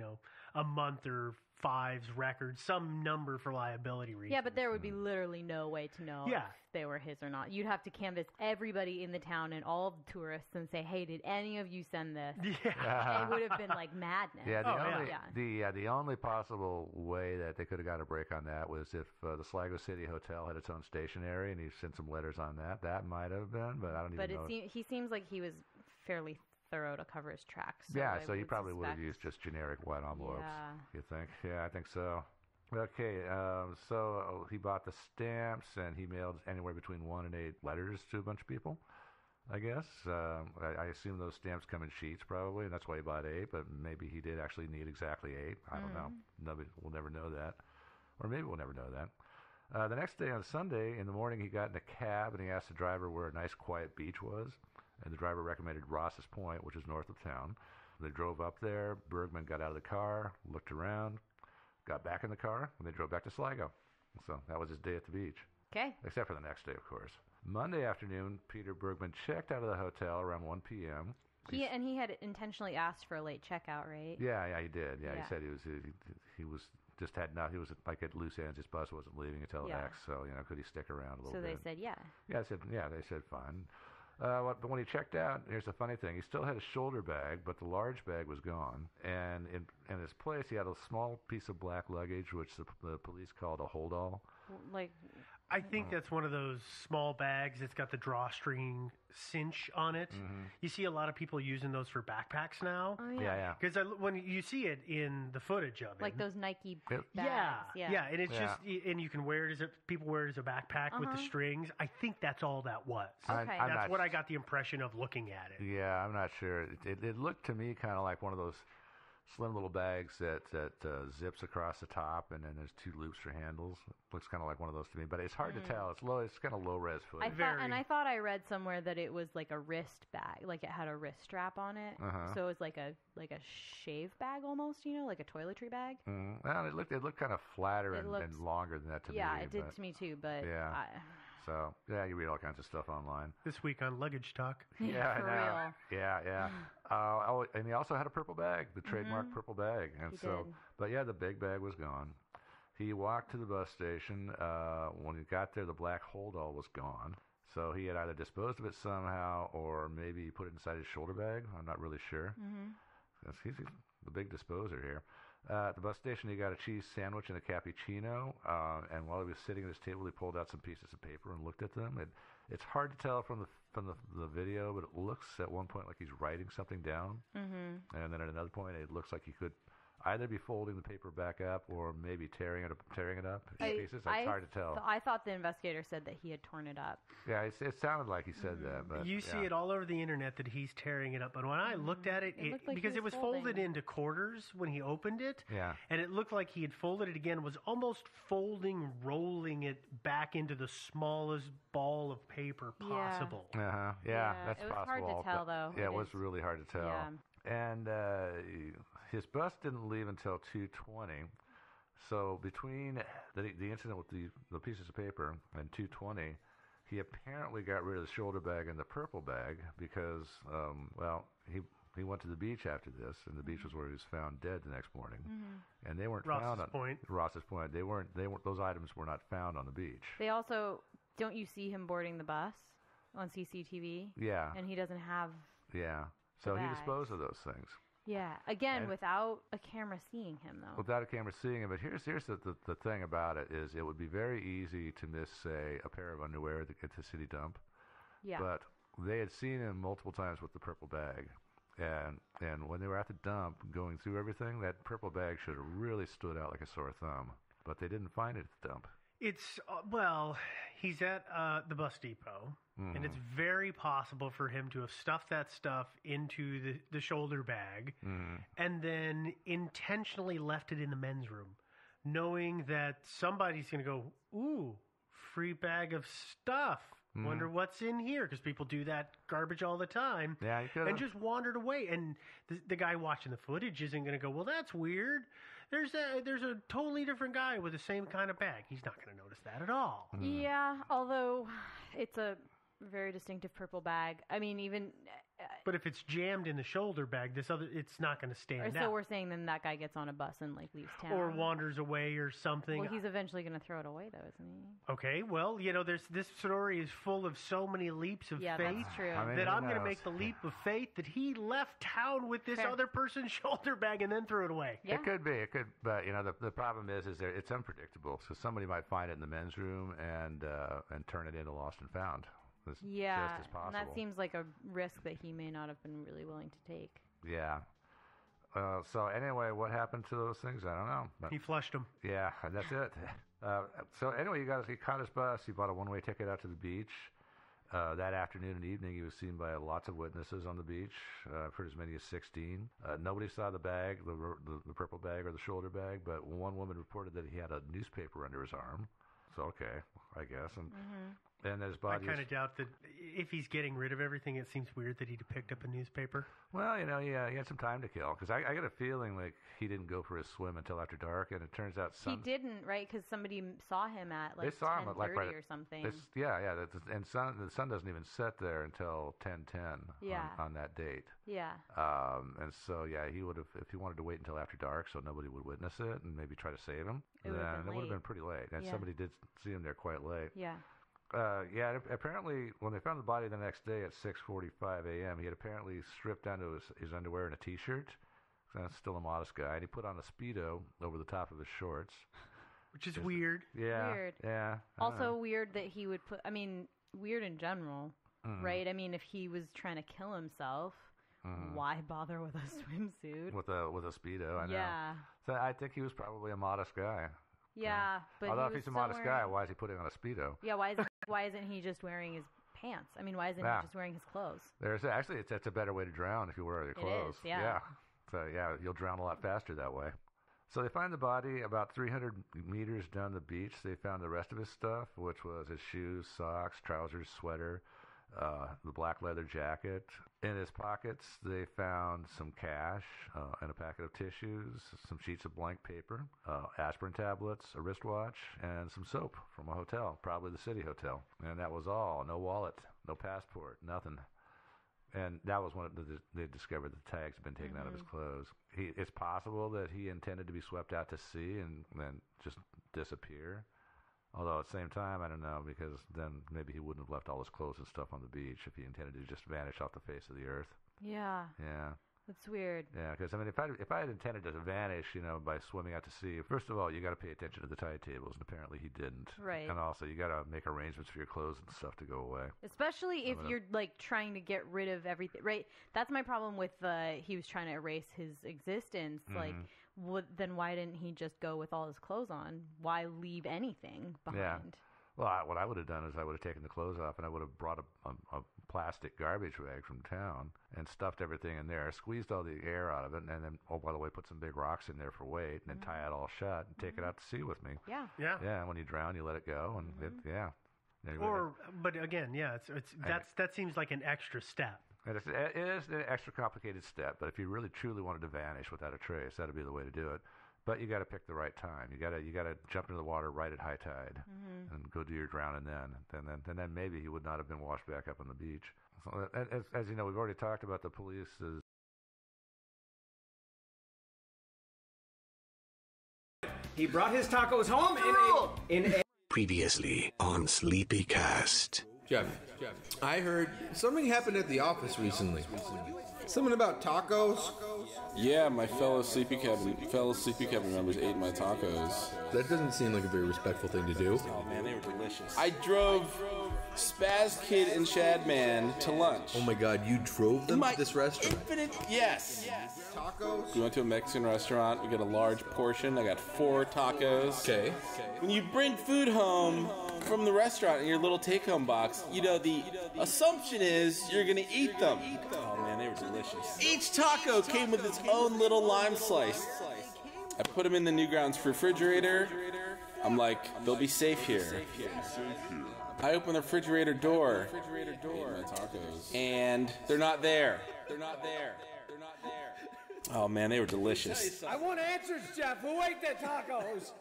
a month or 5's record, some number for liability reasons. Yeah, but there would be literally no way to know if they were his or not. You'd have to canvass everybody in the town and all of the tourists and say, hey, did any of you send this? Yeah. It would have been like madness. Yeah, the only possible way that they could have got a break on that was if the Sligo City Hotel had its own stationery and he sent some letters on that. That might have been, but I don't even know. But he seems like he was fairly thorough to cover his tracks. So you probably would have used just generic white envelopes, you think? Yeah, I think so. Okay, so he bought the stamps, and he mailed anywhere between 1 and 8 letters to a bunch of people, I guess. I assume those stamps come in sheets, probably, and that's why he bought 8, but maybe he did actually need exactly 8. I don't know. We'll never know that. Or maybe we'll never know that. The next day on Sunday, in the morning, he got in a cab, and he asked the driver where a nice, quiet beach was. And the driver recommended Ross's Point, which is north of town. They drove up there. Bergman got out of the car, looked around, got back in the car, and they drove back to Sligo. So that was his day at the beach. Okay. Except for the next day, of course. Monday afternoon, Peter Bergman checked out of the hotel around 1 p.m. He had intentionally asked for a late checkout, right? Yeah, he did. Yeah, he said he was just had not. He was like at loose ends. His bus wasn't leaving until X. So could he stick around a little bit? So they said yeah. Yeah, they said fine. But when he checked out, here's the funny thing. He still had a shoulder bag, but the large bag was gone. And in his place, he had a small piece of black luggage, which the police called a hold-all. I think that's one of those small bags that's got the drawstring cinch on it. Mm-hmm. You see a lot of people using those for backpacks now. Oh, yeah. Because when you see it in the footage of it. Like those Nike bags. Yeah. And it's just, and you can wear it people wear it as a backpack with the strings. I think that's all that was. Okay. That's what I got the impression of looking at it. Yeah, I'm not sure. It looked to me kind of like one of those slim little bags that zips across the top, and then there's 2 loops for handles. It looks kind of like one of those to me, but it's hard to tell. It's kind of low res footage. I thought I read somewhere that it was like a wrist bag, like it had a wrist strap on it, so it was like a shave bag almost, like a toiletry bag. Well, it looked kind of flatter and longer than that to me. Yeah, it did to me too, but So, you read all kinds of stuff online. This week on Luggage Talk. Yeah, for I know. real. Yeah. And he also had a purple bag, the trademark purple bag. And he so, did. But the big bag was gone. He walked to the bus station. When he got there, the black hold-all was gone. So he had either disposed of it somehow, or maybe he put it inside his shoulder bag. I'm not really sure. He's the big disposer here. At the bus station, he got a cheese sandwich and a cappuccino, and while he was sitting at his table, he pulled out some pieces of paper and looked at them. It's hard to tell from the video, but it looks at one point like he's writing something down, and then at another point, it looks like he could either be folding the paper back up or maybe tearing it up in pieces. It's hard to tell. I thought the investigator said that he had torn it up. Yeah, it sounded like he said that. But you see it all over the internet that he's tearing it up. But when I looked at it, like because it was folded into quarters when he opened it, and it looked like he had folded it again, was almost rolling it back into the smallest ball of paper possible. Yeah, that's it was possible. hard to tell, though. Yeah, it was really hard to tell. Yeah. And his bus didn't leave until 2:20. So between the incident with the pieces of paper and 2:20, he apparently got rid of the shoulder bag and the purple bag because, he went to the beach after this, and the beach was where he was found dead the next morning. And they weren't found on Ross's Point. They weren't. Those items were not found on the beach. They also don't you see him boarding the bus on CCTV? Yeah. And he doesn't have. Yeah. So he disposed of those things. Yeah. Again, without a camera seeing him, though. Without a camera seeing him. But here's the thing about it is it would be very easy to miss, say, a pair of underwear at the city dump. Yeah. But they had seen him multiple times with the purple bag. And when they were at the dump going through everything, that purple bag should have really stood out like a sore thumb. But they didn't find it at the dump. It's, he's at the bus depot, and it's very possible for him to have stuffed that stuff into the shoulder bag and then intentionally left it in the men's room, knowing that somebody's going to go, ooh, free bag of stuff. Wonder what's in here, because people do that garbage all the time. Yeah, you could. And just wandered away. And the guy watching the footage isn't going to go, well, that's weird. There's a totally different guy with the same kind of bag. He's not going to notice that at all. Yeah, although it's a very distinctive purple bag. I mean, even... but if it's jammed in the shoulder bag, it's not going to stand out. So we're saying then that guy gets on a bus and leaves town. Or wanders away or something. Well, he's eventually going to throw it away, though, isn't he? Okay, well, this story is full of so many leaps of faith. That's true. That I'm going to make the leap of faith that he left town with this other person's shoulder bag and then threw it away. Yeah. It could be. But the problem is it's unpredictable. So somebody might find it in the men's room and turn it into lost and found. Just as possible. And that seems like a risk that he may not have been really willing to take. Yeah. So anyway, what happened to those things? I don't know. But he flushed them. Yeah, and that's it. So anyway, he caught his bus. He bought a one-way ticket out to the beach. That afternoon and evening, he was seen by lots of witnesses on the beach, for as many as 16. Nobody saw the bag, the purple bag or the shoulder bag, but one woman reported that he had a newspaper under his arm. So, okay, I guess. And his body. I kind of doubt that if he's getting rid of everything, it seems weird that he picked up a newspaper. Well, he had some time to kill. Because I got a feeling like he didn't go for his swim until after dark, and it turns out he didn't, right? Because somebody saw him at they saw him at like or something. And the sun doesn't even set there until 10:10 on that date. Yeah. And so he would have, if he wanted to wait until after dark so nobody would witness it and maybe try to save him, it would have been pretty late. And somebody did see him there quite late. Yeah. Apparently, when they found the body the next day at 6:45 a.m., he had apparently stripped down to his underwear and a T-shirt. That's still a modest guy. And he put on a Speedo over the top of his shorts. Which is weird. Yeah. Weird. Yeah. Also weird that he would put... I mean, weird in general, right? I mean, if he was trying to kill himself, why bother with a swimsuit? With a Speedo, I know. Yeah. So I think he was probably a modest guy. Yeah, but although if he's a modest guy, why is he putting on a Speedo? Yeah, why isn't he just wearing his pants? I mean, why isn't he just wearing his clothes? It's a better way to drown if you wear your clothes. It is, yeah. So you'll drown a lot faster that way. So they find the body about 300 meters down the beach. They found the rest of his stuff, which was his shoes, socks, trousers, sweater, the black leather jacket. In his pockets, they found some cash and a packet of tissues, some sheets of blank paper, aspirin tablets, a wristwatch, and some soap from a hotel, probably the city hotel. And that was all. No wallet, no passport, nothing. And that was when they discovered the tags had been taken out of his clothes. It's possible that he intended to be swept out to sea and then just disappear. Although at the same time, I don't know, because then maybe he wouldn't have left all his clothes and stuff on the beach if he intended to just vanish off the face of the earth. Yeah. Yeah. That's weird. Yeah, because I mean, if I had intended to vanish, by swimming out to sea, first of all, you got to pay attention to the tide tables, and apparently he didn't. Right. And also, you got to make arrangements for your clothes and stuff to go away. Especially if you're trying to get rid of everything, right? That's my problem with he was trying to erase his existence. Like then why didn't he just go with all his clothes on? Why leave anything behind? Yeah. Well, what I would have done is I would have taken the clothes off and I would have brought a plastic garbage bag from town and stuffed everything in there, squeezed all the air out of it, and then, oh, by the way, put some big rocks in there for weight, and then tie it all shut and take it out to sea with me. Yeah. Yeah. Yeah, when you drown, you let it go, and but again, yeah, that seems like an extra step. It is an extra complicated step, but if you really truly wanted to vanish without a trace, that'd be the way to do it. But you got to pick the right time. You got to jump into the water right at high tide and go do your drowning then maybe he would not have been washed back up on the beach. So, as you know, we've already talked about the police's. He brought his tacos home in a Previously on Sleepycast. Jeff, I heard something happened at the office recently. Something about tacos? Yeah, my fellow Sleepy Cabin members ate my tacos. That doesn't seem like a very respectful thing to do. Oh man, they were delicious. I drove Spaz Kid and Shadman to lunch. Oh my god, you drove them to this restaurant? Yes. Tacos? We went to a Mexican restaurant. We got a large portion. I got 4 tacos. Okay. When you bring food home from the restaurant in your little take-home box, you know, the assumption is you're going to eat them. Oh man, they were delicious. Each taco came with its own little lime slice. I put them in the Newgrounds refrigerator. I'm like, they'll be safe here. I open the refrigerator door, and they're not there. Oh man, they were delicious. I want answers, Jeff. Who ate the tacos?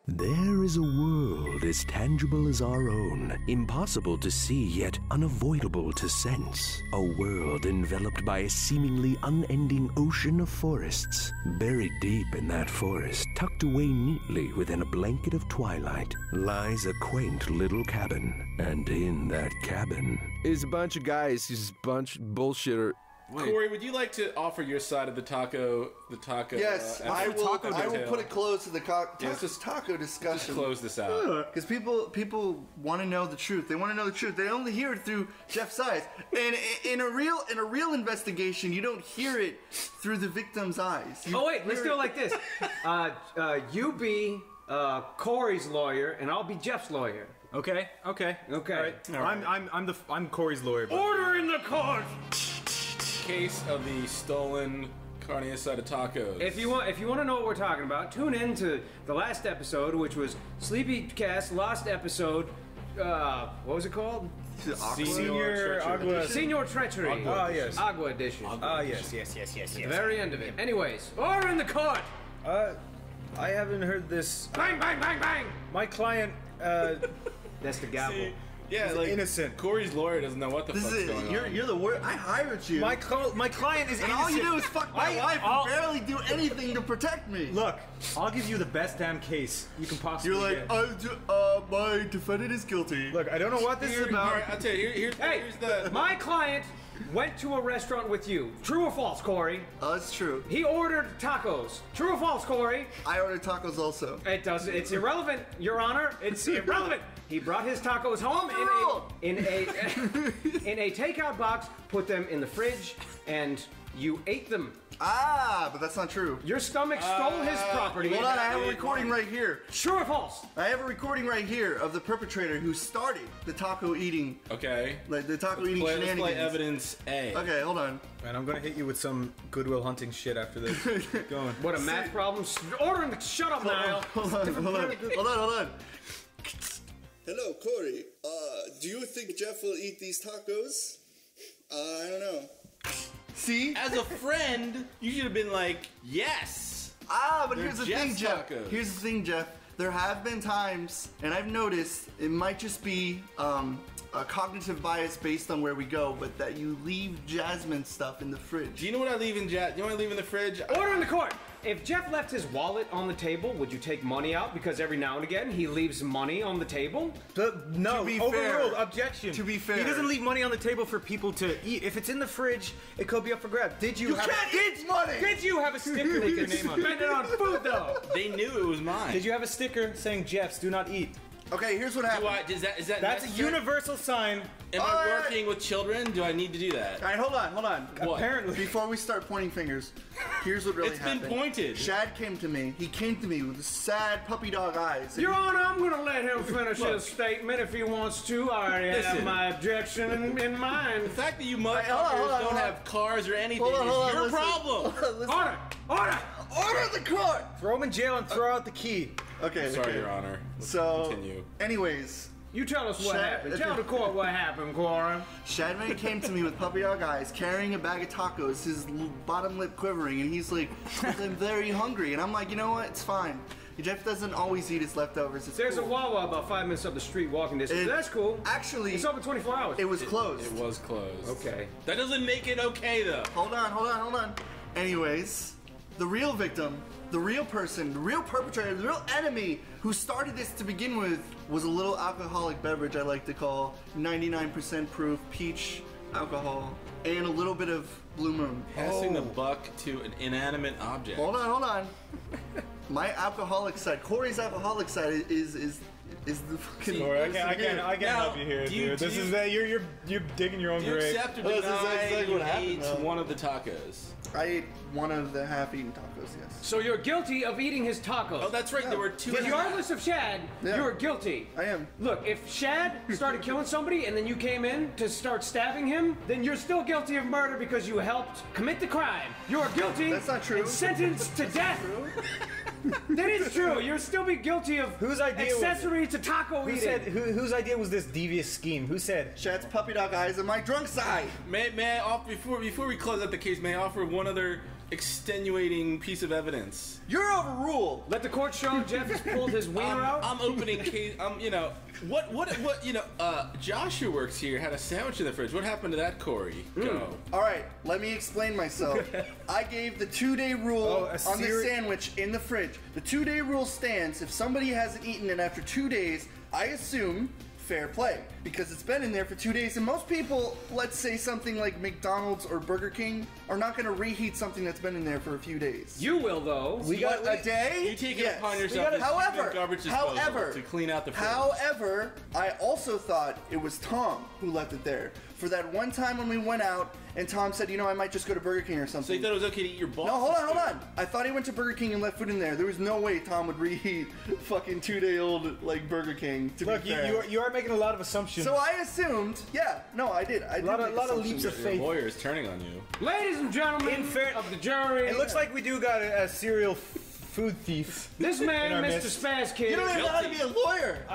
There is a world as tangible as our own, impossible to see yet unavoidable to sense. A world enveloped by a seemingly unending ocean of forests. Buried deep in that forest, tucked away neatly within a blanket of twilight, lies a quaint little cabin. And in that cabin is a bunch of guys who's a bunch bullshitter. Wait. Corey, would you like to offer your side of the taco? Yes, I will put a close to the taco discussion. Just close this out. Because people want to know the truth. They want to know the truth. They only hear it through Jeff's eyes. And in a real investigation, you don't hear it through the victim's eyes. Let's do it like this. You be Corey's lawyer, and I'll be Jeff's lawyer. Okay. All right. I'm Corey's lawyer. Order in the court. Case of the stolen carne asada tacos. If you want to know what we're talking about, tune in to the last episode, which was Sleepycast last episode. What was it called? Senior Treachery. Ah, yes. Agua edition. Yes. The very end of it. Anyways, order in the court. I haven't heard this. Bang, bang, bang, bang. My client. That's the gavel. Yeah, like innocent. Corey's lawyer doesn't know what the fuck's going on. You're the word. I hired you. My client is innocent. And all you do is fuck my wife and barely do anything to protect me. Look, I'll give you the best damn case you can possibly get. You're like, my defendant is guilty. Look, I don't know what this is about. All right, I'll tell you. Here's the. My client went to a restaurant with you. True or false, Corey? It's true. He ordered tacos. True or false, Corey? I ordered tacos also. It's irrelevant, Your Honor. It's irrelevant. He brought his tacos home in a takeout box, put them in the fridge, and you ate them. But that's not true. Your stomach stole his property. Hold on, I have a recording right here. True or false? I have a recording right here of the perpetrator who started the taco eating. Okay. Like the taco eating shenanigans. Let's play evidence A. Okay, hold on. And I'm gonna hit you with some Goodwill Hunting shit after this. Go on. What a math problem. Shut up, Niall. Hold on. Hello, Corey. Do you think Jeff will eat these tacos? I don't know. See? As a friend, you should have been like, yes. But here's the thing, Jeff. Here's the thing, Jeff. There have been times, and I've noticed, it might just be a cognitive bias based on where we go, but that you leave Jasmine stuff in the fridge. Do you know what I leave in the fridge? Order in the court. If Jeff left his wallet on the table, would you take money out? Because every now and again, he leaves money on the table? No, overruled. Objection. To be fair. He doesn't leave money on the table for people to eat. If it's in the fridge, it could be up for grabs. You can't eat money! Did you have a sticker with your name on it? Spend it on food, though. They knew it was mine. Did you have a sticker saying, Jeff's, do not eat? Okay, here's what happened. Is that That's a necessary? universal sign. Am I working with children? Do I need to do that? All right, hold on. What? Apparently. Before we start pointing fingers, here's what really happened. It's been pointed. Shad came to me. He came to me with sad puppy dog eyes. Your Honor, I'm going to let him finish his statement if he wants to. I already have my objection in mind. The fact that you motherfuckers don't have cars or anything is your problem. Order the court! Throw him in jail and throw out the key. Okay. Sorry, Your Honor. Let's So, continue. anyways. You tell us what happened. Tell the court what happened, Cora. Shadman came to me with puppy dog eyes, carrying a bag of tacos, his bottom lip quivering, and he's like, I'm very hungry. And I'm like, you know what? It's fine. Jeff doesn't always eat his leftovers. There's a Wawa about 5 minutes up the street walking distance. That's cool. Actually, it's open 24 hours. It was closed. It was closed. Okay. That doesn't make it okay, though. Hold on. Anyways, the real victim, the real person, the real perpetrator, the real enemy who started this to begin with was a little alcoholic beverage I like to call 99% proof peach alcohol and a little bit of Blue Moon. Passing the buck to an inanimate object. Hold on. My alcoholic side, Corey's alcoholic side is the fucking. Corey, I can't help you here, dude. This is that you're digging your own grave. Do you accept or deny you ate one of the tacos? I ate one of the half-eaten tacos, yes. So you're guilty of eating his tacos. Oh, that's right. Yeah. There were two. Regardless of Shad, you're guilty. I am. Look, if Shad started killing somebody and then you came in to start stabbing him, then you're still guilty of murder because you helped commit the crime. You're guilty. That's not true. And sentenced to death. That is true. You'll still be guilty of accessory to taco eating. Whose idea was this devious scheme? Who said? Shad's puppy dog eyes on my drunk side. May I offer, before we close out the case, may I offer one other extenuating piece of evidence? You're overruled. Let the court show Jeff has pulled his wiener out. I'm opening case. Josh who works here had a sandwich in the fridge. What happened to that, Corey? Go. All right, let me explain myself. I gave the 2-day rule on the sandwich in the fridge. The 2-day rule stands. If somebody hasn't eaten it after 2 days, I assume fair play because it's been in there for 2 days, and most people, let's say something like McDonald's or Burger King, are not going to reheat something that's been in there for a few days. You will, though. A day? You take it upon yourself as garbage disposal to clean out the fridge. However, I also thought it was Tom who left it there. For that one time when we went out and Tom said, I might just go to Burger King or something. So you thought it was okay to eat your boss? No, hold on. I thought he went to Burger King and left food in there. There was no way Tom would reheat fucking 2-day-old Burger King. Look, you are making a lot of assumptions. So I assumed, I did. A lot of leaps of faith. Your lawyer is turning on you. Ladies and gentlemen of the jury, it looks like we do got a serial food thief. This man, Mr. Spaz Kid, you don't even know how to be a lawyer.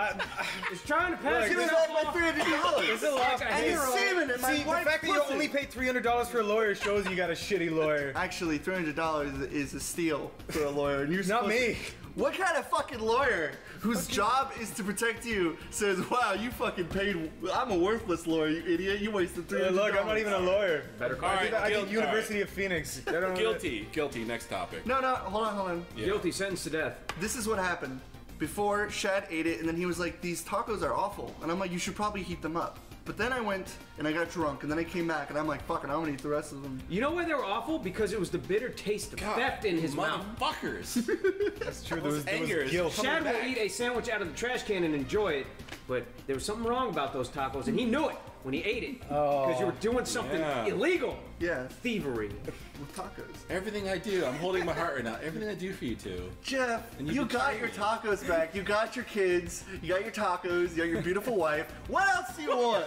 Is trying to pass. You don't like my $300. It's a lot. And you're semen in my the fact that you only paid $300 for a lawyer shows you got a shitty lawyer. Actually, $300 is a steal for a lawyer, and you're not me. What kind of fucking lawyer whose job is to protect you says, wow, you fucking paid, I'm a worthless lawyer, you idiot, you wasted $300. Look, I'm not even a lawyer. I did University of Phoenix. Guilty, next topic. No, hold on. Yeah. Guilty, sentenced to death. This is what happened. Before, Shad ate it, and then he was like, these tacos are awful. And I'm like, you should probably heat them up. But then I went and I got drunk, and then I came back, and I'm like, fuck it, I'm gonna eat the rest of them. You know why they were awful? Because it was the bitter taste of theft in his mouth. Motherfuckers. That's true. There was guilt. Shad will eat a sandwich out of the trash can and enjoy it, but there was something wrong about those tacos, and he knew it when he ate it. Because you were doing something illegal. Yeah. Thievery. With tacos. Everything I do, I'm holding my heart right now. Everything I do for you two. Jeff, you got your tacos back. You got your kids. You got your tacos. You got your beautiful wife. What else do you want?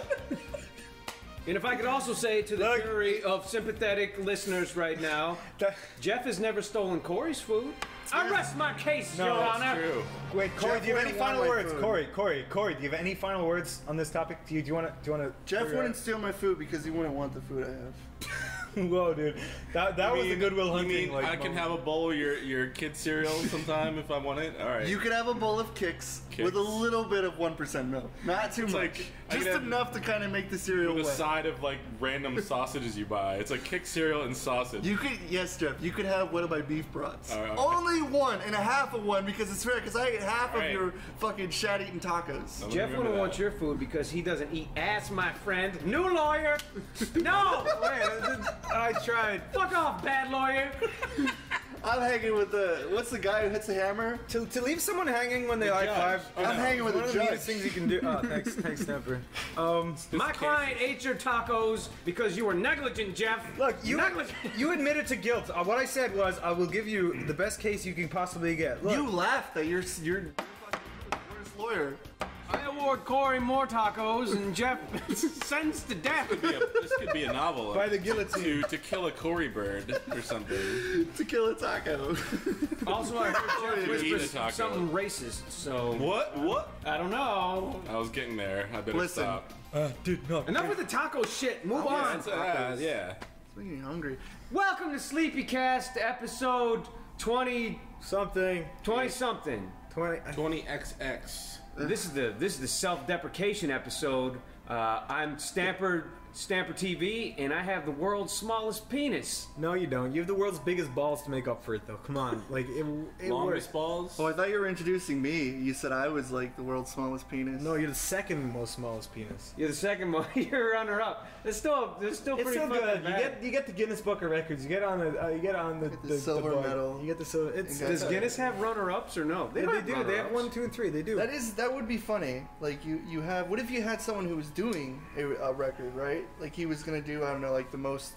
And if I could also say to the jury of sympathetic listeners right now, Jeff has never stolen Corey's food. I rest my case, Your Honor. True. Wait, Corey, do you have any final words? Corey, do you have any final words on this topic? Do you want to? Jeff wouldn't steal my food because he wouldn't want the food I have. Whoa, dude, that was a Goodwill Hunting. I can have a bowl of your kid's cereal sometime if I want it. All right. You could have a bowl of Kix with a little bit of 1% milk, not too much, just enough to kind of make the cereal with wet. a side of random sausages you buy. It's like Kix cereal and sausage. You could, yes, Jeff. You could have one of my beef brats. Right, okay. Only one and a half of one because it's fair. Because I ate half of your fucking Shad-eating tacos. Jeff wouldn't want your food because he doesn't eat ass, my friend. New lawyer. No. I tried. Fuck off, bad lawyer. I'm hanging with what's the guy who hits the hammer? To leave someone hanging when they high five. I'm hanging with one the of the judge. neatest things you can do. Oh, thanks, Snapper. My client ate your tacos because you were negligent, Jeff. Look, you admitted to guilt. What I said was, I will give you the best case you can possibly get. Look, You laughed that you're the worst lawyer. I award Corey more tacos and Jeff sentenced to death. This could be a novel. By the guillotine. To kill a Cory bird or something. To kill a taco. Also, I heard Jeff Eat a whisper taco. something racist, so... What? I don't know. I was getting there. I better Listen. stop. Did not. Enough with the taco shit. Move on. Yeah. It's making me hungry. Welcome to Sleepycast, episode 20-something. 20-something. 20XX. This is the self-deprecation episode. I'm Stamper TV, and I have the world's smallest penis. No, you don't. You have the world's biggest balls to make up for it, though. Come on, like it Longest balls? Oh, I thought you were introducing me. You said I was like the world's smallest penis. No, you're the second most smallest penis. You're the second most. You're runner-up. It's still pretty still fucking good. bad. You get the Guinness Book of Records. You get on the silver book. medal. You get the silver. Does Guinness have runner-ups or no? They don't do. have They have runner-ups. 1, 2, and 3. They do. That would be funny. Like you have. What if you had someone who was doing a record, right? Like he was gonna do, I don't know, like the most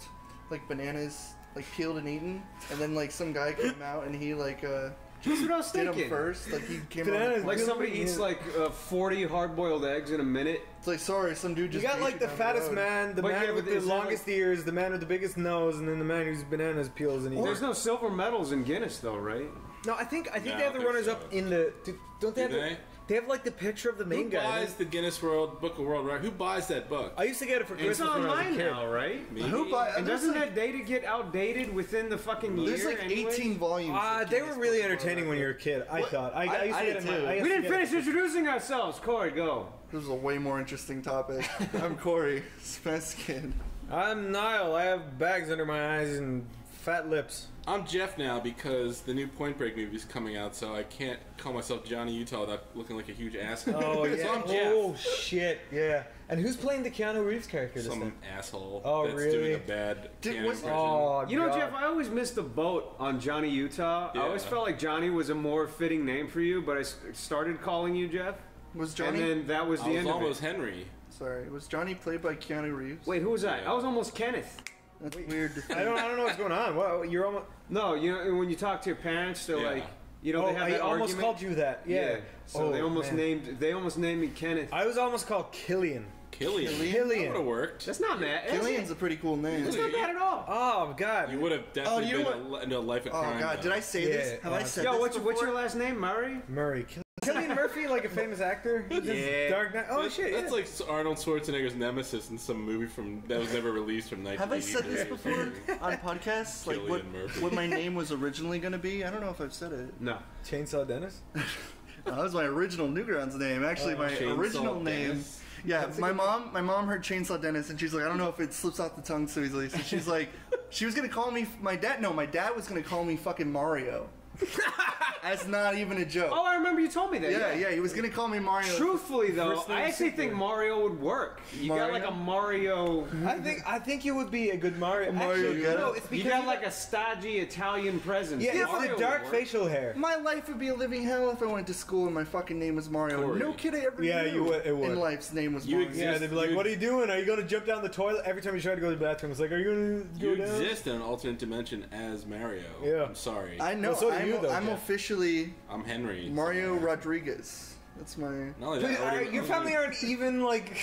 like bananas like peeled and eaten, and then like some guy came out and he like That's what I was did thinking. them first. Like he came Bananas, out Like somebody eats like 40 hard-boiled eggs in a minute. It's like sorry, some dude You just. got beat like the down fattest road. man, the But man yeah, with but the is that longest ears, the man with the biggest nose, and then the man whose bananas peels and eats. There's no silver medals in Guinness, though, right? No, I think No, they I have the think runners so. up in the. Don't they have? Do they? They have like the picture of the main Who guy. buys the Guinness Book of World Records? Who buys that book? I used to get it for It's Christmas when I was a online kid. now, right? Me? Who buy? And there's doesn't like, that data get outdated within the fucking year? there's like anyways? 18 volumes. of They were Guinness really Book of World entertaining when you were a kid. I What? thought. I I used to did get it. too. I used We to didn't get it finish introducing ourselves. Corey, go. This is a way more interesting topic. I'm Corey, Spence Kid. I'm Niall. I have bags under my eyes and fat lips. I'm Jeff now because the new Point Break movie is coming out, so I can't call myself Johnny Utah without looking like a huge asshole. Oh yeah. So I'm Jeff. Oh shit. Yeah. And who's playing the Keanu Reeves character this Some time? asshole Oh, that's really? doing a bad Dude, Keanu what's- impression. Oh, You know, God. Jeff, I always missed the boat on Johnny Utah. I always Yeah. felt like Johnny was a more fitting name for you, but I started calling you Jeff. Was Johnny? And then that was the I was end of almost it. Henry. Sorry, was Johnny played by Keanu Reeves? Wait, who was that? Yeah. I was almost Kenneth. That's weird. To think. I don't know what's going on. What, you're almost. No, you know, when you talk to your parents, they're Yeah. like, you know, Oh, they have I that almost argument. called you that. Yeah. So Oh, they almost man. named me Kenneth. I was almost called Killian. Killian. Killian. That would have worked. That's not bad. is Killian's it? a pretty cool name. That's not bad at all. Oh God. You would have definitely you know been into a life of Oh crime. god, though. did I say this? Yeah, Have I said Yo, this what's before? your last name, Murray? Murray. Killian Murphy, like a famous actor. He does Yeah. Dark Knight. Oh That's, shit. that's yeah. like Arnold Schwarzenegger's nemesis in some movie that was never released from Have I said this 1983. before on podcasts? Like what, Killian Murphy. what my name was originally going to be? I don't know if I've said it. No. Chainsaw Dennis. That was my original Newgrounds name. Actually, my Chainsaw original name. Dennis. Yeah, my mom heard Chainsaw Dennis, and she's like, I don't know if it slips off the tongue so easily. So she's like, she was gonna call me my dad was gonna call me fucking Mario. That's not even a joke. Oh, I remember you told me that. Yeah, he was gonna call me Mario. Truthfully, though, First name I actually think singular. Mario would work. You got like a Mario. I think you would be a good Mario. Mario Actually, Ghetto. no, it's You because got like a stodgy Italian presence. yeah, it's Mario the would dark work. facial hair. My life would be a living hell if I went to school and my fucking name was Mario. Corey. No kid I ever Yeah, knew you would- it would. in life's name was You Mario. exist. Yeah, they'd be like, "What are you doing? Are you going to jump down the toilet?" Every time you try to go to the bathroom, it's like, "Are you going to You go down?" exist in an alternate dimension as Mario. Yeah. I'm sorry. I know. Well, so do I'm, you, though, I'm Jeff. officially I'm Henry. Mario Rodriguez. That's my. Not only But, that, I already- your family aren't even like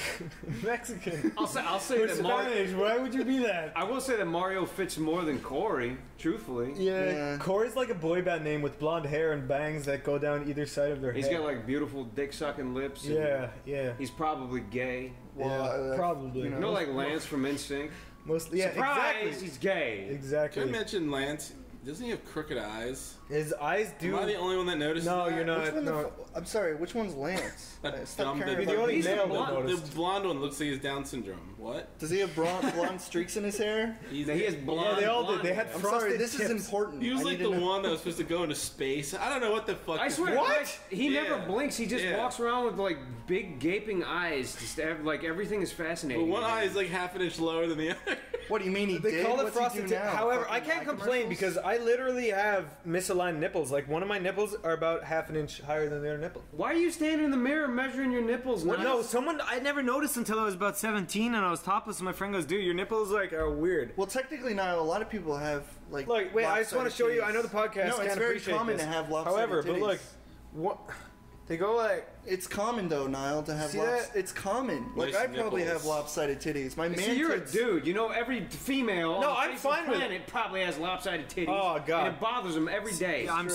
Mexican. I'll say Or that Mario. Spanish. Why would you be that? I will say that Mario fits more than Corey. Truthfully. Yeah, Corey's like a boy band name with blonde hair and bangs that go down either side of their He's head. got like beautiful dick sucking lips. and yeah. He's probably gay. Yeah, probably. You know, like Lance from NSYNC. Mostly, yeah, Surprise, exactly. he's gay. Exactly. Can I mention Lance? Doesn't he have crooked eyes? His eyes do. Am I the only one that noticed? No, that? you're not. Which one No. I'm sorry. Which one's Lance? Stop Dumb caring the, about only me. male that blonde, noticed. the blonde one looks like he has Down syndrome. What? Does he have blonde streaks in his hair? He has blonde. Yeah, they all did. blonde They had hair. I'm frosted sorry. This tips. is important. He was I like need the to know. one that was supposed to go into space. I don't know what the fuck. I this swear, was. like, he Yeah. never blinks. He just Yeah. walks around with like big gaping eyes. Just have, like everything is But fascinating. one eye is like half an inch lower than the other. What do you mean he They did? call it What's he frosted do tip. now? However, I Fucking can't eye complain commercials? because I literally have misaligned nipples. Like one of my nipples are about half an inch higher than the other nipple. Why are you standing in the mirror measuring your nipples? Well, Niles? no, someone I never noticed until I was about 17 and I was topless. And my friend goes, "Dude, your nipples like are weird." Well, technically, now a lot of people have like. Look, wait, I just want to show you. I know the podcast. No, it's can't very appreciate common this. to have lopsided However, but titties. look, what they go like. It's common though, Niall, to have. See that? It's common. Like Nice I probably nipples. have lopsided titties. My man. See, you're a tits- dude. You know, every female No, on the I'm face fine of the with planet probably has lopsided titties. Oh, God. And it bothers them every day. I'm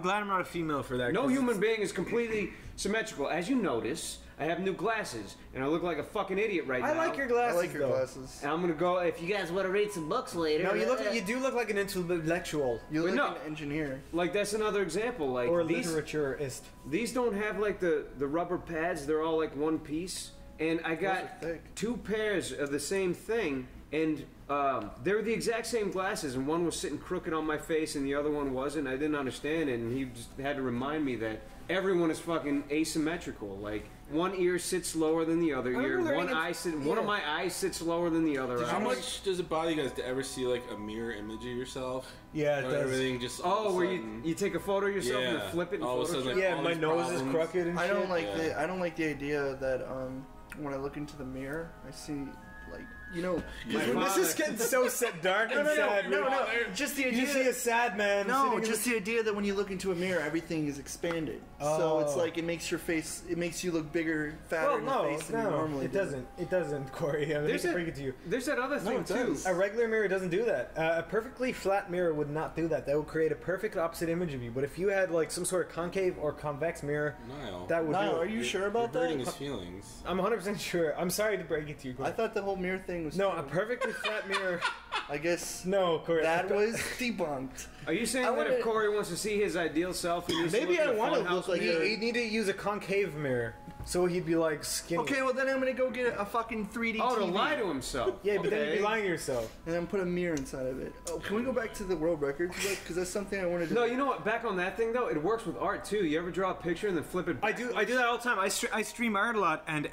glad I'm not a female for that. No 'cause human being is completely symmetrical. As you notice, I have new glasses, and I look like a fucking idiot right now. I like your glasses. I like your though. glasses. And I'm gonna go. If you guys want to read some books later, No, you do look like an intellectual You look no. like an engineer. like that's another example. Like or a these, literaturist. these don't have like the rubber pads. They're all like one piece. And I got are thick. 2 pairs of the same thing, and they were the exact same glasses, and one was sitting crooked on my face, and the other one wasn't. I didn't understand it, and he just had to remind me that everyone is fucking asymmetrical. Like one ear sits lower than the other ear. One of my eyes sits lower than the other. How eye. much does it bother you guys to ever see like a mirror image of yourself? Yeah, it Or does. everything just all of a where sudden- you take a photo of yourself and Yeah. you flip it and All of a sudden, like, Yeah, all my these nose problems. is crooked and I shit. don't like Yeah. the. I don't like the idea that when I look into the mirror, I see like This is getting so dark and sad. No, just the idea. You see a sad man. No, sitting in just the idea that when you look into a mirror, everything is expanded. So it's like it makes your face, it makes you look bigger, fatter in the face than you normally it do. doesn't. It doesn't, Corey. I mean, I can bring it to you. There's that other thing it too. does. A regular mirror doesn't do that. A perfectly flat mirror would not do that. That would create a perfect opposite image of you. But if you had like some sort of concave or convex mirror, Niall. that would do Niall, it. are you sure about You're hurting that? his feelings. I'm 100% sure. I'm sorry to break it to you, Corey. I thought the whole mirror thing was No, true. a perfectly flat mirror. I guess No, Corey. that was debunked. Are you saying I that wanna- if Corey wants to see his ideal self, he needs Maybe to I look wanna at a look funhouse like mirror? a- He'd need to use a concave mirror, so he'd be like skinny. Okay, well then I'm gonna go get a fucking 3D Oh, to TV. lie to himself. Yeah, but then you'd Okay. be lying to yourself. And then put a mirror inside of it. Oh, can we go back to the world records? Because that's something I wanted to. No, you know what? Back on that thing though, it works with art too. You ever draw a picture and then flip it? I do that all the time. I stream art a lot, and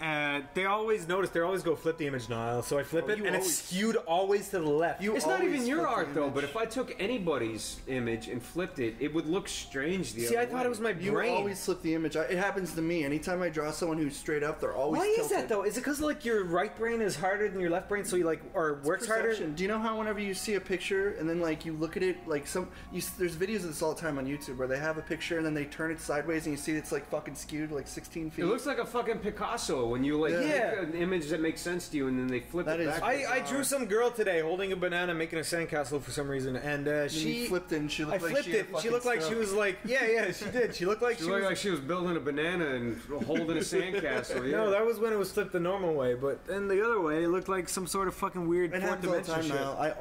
they always notice. They always go flip the image, Niall. So I flip it, you and it's always- skewed always to the left. You It's not always even your flip the art though. image. But if I took anybody's image and flipped it, it would look strange. The See, other I thought way. it was my You brain. always flip the image. It happens to me. Anytime I draw someone who's straight up, they're always Why is tilted. that though? Is it because like your right brain is harder than your left brain, so you like or works harder? Perception. Do you know how whenever you see a picture and then like you look at it like there's videos of this all the time on YouTube where they have a picture and then they turn it sideways and you see it's like fucking skewed like 16 feet. It looks like a fucking Picasso when you like Yeah. take an image that makes sense to you and then they flip That it is- back. I drew some girl today holding a banana making a sandcastle for some reason, and she you flipped it and she looked I like flipped she had it. She fucking looked like she stroke. was like yeah she did. She looked like She she looked was like she was building a banana and holding a sandcastle. Yeah. No, that was when it was flipped the normal way, but then the other way, it looked like some sort of fucking weird It fourth happens all the dimension time shit. now. I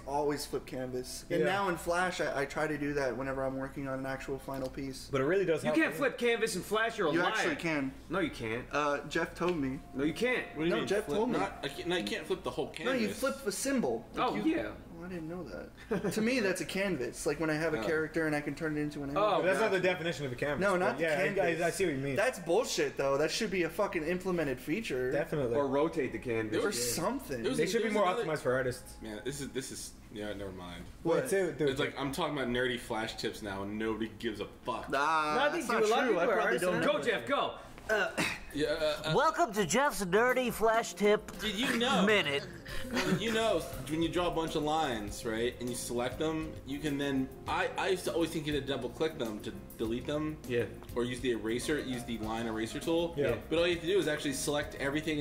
always flip canvas. And Yeah. now in Flash, I try to do that whenever I'm working on an actual final piece. But it really does You help. can't flip canvas and Flash. You're a You liar. actually can. No, you can't. Jeff told me. No, you can't. What do you No, mean, Jeff flip? told me. No, you can't flip the whole canvas. No, you flip a symbol. Oh, yeah. Oh, I didn't know that. To me, that's a canvas. Like when I have a Yeah. character and I can turn it into an image. Oh, But that's not the definition of a canvas. No, but not the yeah, canvas. I see what you mean. That's bullshit, though. That should be a fucking implemented feature. Definitely. Or rotate the canvas. Or something. There was They should be there's more another- optimized for artists. Man, this is yeah. Never mind. What? Dude, It's like I'm talking about nerdy Flash tips now, and nobody gives a fuck. Nah, No, I think that's not a lot of true. people I are probably artists don't and know. Go, Jeff. Go. Yeah. Welcome to Jeff's Nerdy Flash Tip Did you know? Minute. You know, when you draw a bunch of lines, right, and you select them, you can then. I used to always think you had to double click them to delete them. Yeah. Or use the line eraser tool. Yeah. But all you have to do is actually select everything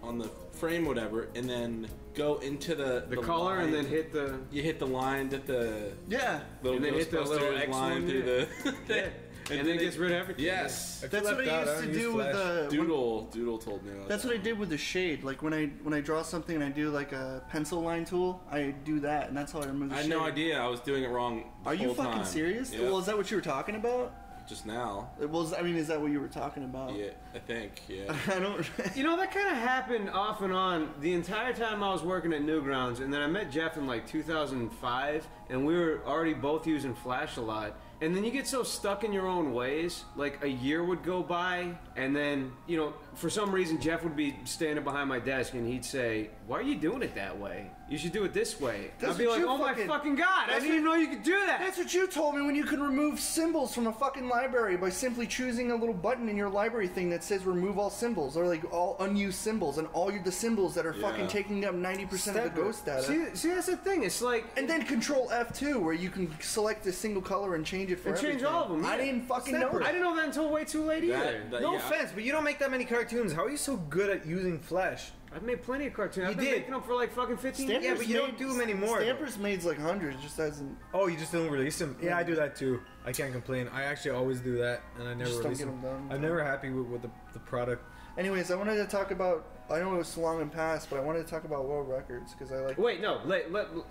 on the frame, whatever, and then go into the color line. and then hit the. You hit the line that the Yeah. little And then hit the little Ghostbusters X line one, through yeah. the thing. And then it gets rid of everything. Yes. That's what I used to do with the. Doodle told me. That's what I did with the shade. Like when I draw something and I do like a pencil line tool, I do that, and that's how I remove the I had shade. no idea. I was doing it wrong. Are you whole fucking time. serious? Yep. Well, is that what you were talking about? Just now. Well, I mean, is that what you were talking about? Yeah, I think. Yeah. I don't. You know, that kind of happened off and on the entire time I was working at Newgrounds, and then I met Jeff in like 2005, and we were already both using Flash a lot. and then you get so stuck in your own ways. Like, a year would go by, and then, you know, for some reason, Jeff would be standing behind my desk, and he'd say, why are you doing it that way? You should do it this way. I'd be like, oh my fucking God, I didn't even know you could do that. That's what you told me when you could remove symbols from a fucking library by simply choosing a little button in your library thing that says remove all symbols, or like all unused symbols, and all the symbols that are fucking taking up 90% of the ghost data. See, that's the thing. It's like... And then Control F2, where you can select a single color and change it for everything. Change all of them. I didn't fucking know that. I didn't know that until way too late either. No offense, but you don't make that many cartoons. How are you so good at using Flash? I've made plenty of cartoons. I've been making them for like fucking 15 years. Yeah, but you don't do them anymore. Stampers made like hundreds, just hasn't... Oh, you just don't release them? Yeah, I do that too. I can't complain. I actually always do that, and I never Just don't release get them. them done. I'm never happy with the product. Anyways, I wanted to talk about... I know it was long and past, but I wanted to talk about world records, because I like... Wait, no.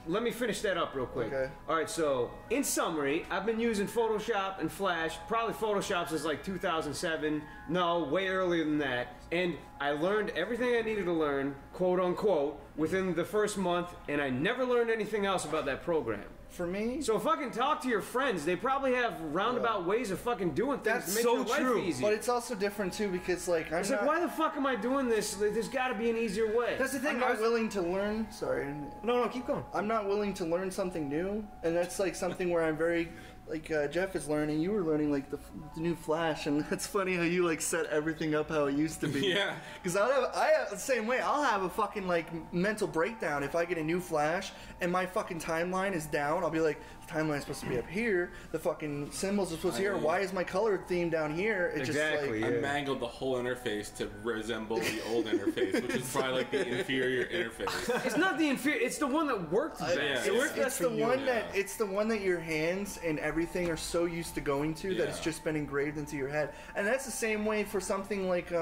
Let me finish that up real quick. Okay. Alright, so, in summary, I've been using Photoshop and Flash. Probably Photoshop since like 2007. No, way earlier than that. And I learned everything I needed to learn, quote unquote, within the first month, and I never learned anything else about that program. For me? So fucking talk to your friends. They probably have roundabout ways of fucking doing things to make so their life true. easy. But it's also different too, because like It's like, why the fuck am I doing this? There's got to be an easier way. That's the thing. I'm not willing to learn. Sorry. No, keep going. I'm not willing to learn something new, and that's like something where I'm very. Like Jeff is learning, you were learning like the new Flash, and it's funny how you like set everything up how it used to be. Yeah. Because I have the same way. I'll have a fucking like mental breakdown if I get a new Flash and my fucking timeline is down. I'll be like, the timeline is supposed to be up here. The fucking symbols are supposed to be here. Why is my color theme down here? It's Exactly. just like I mangled the whole interface to resemble the old interface, which is probably like the inferior interface. It's not the inferior. It's the one that worked best. It's the one that it's the one that your hands and everything are so used to going to that it's just been engraved into your head. And that's the same way for something like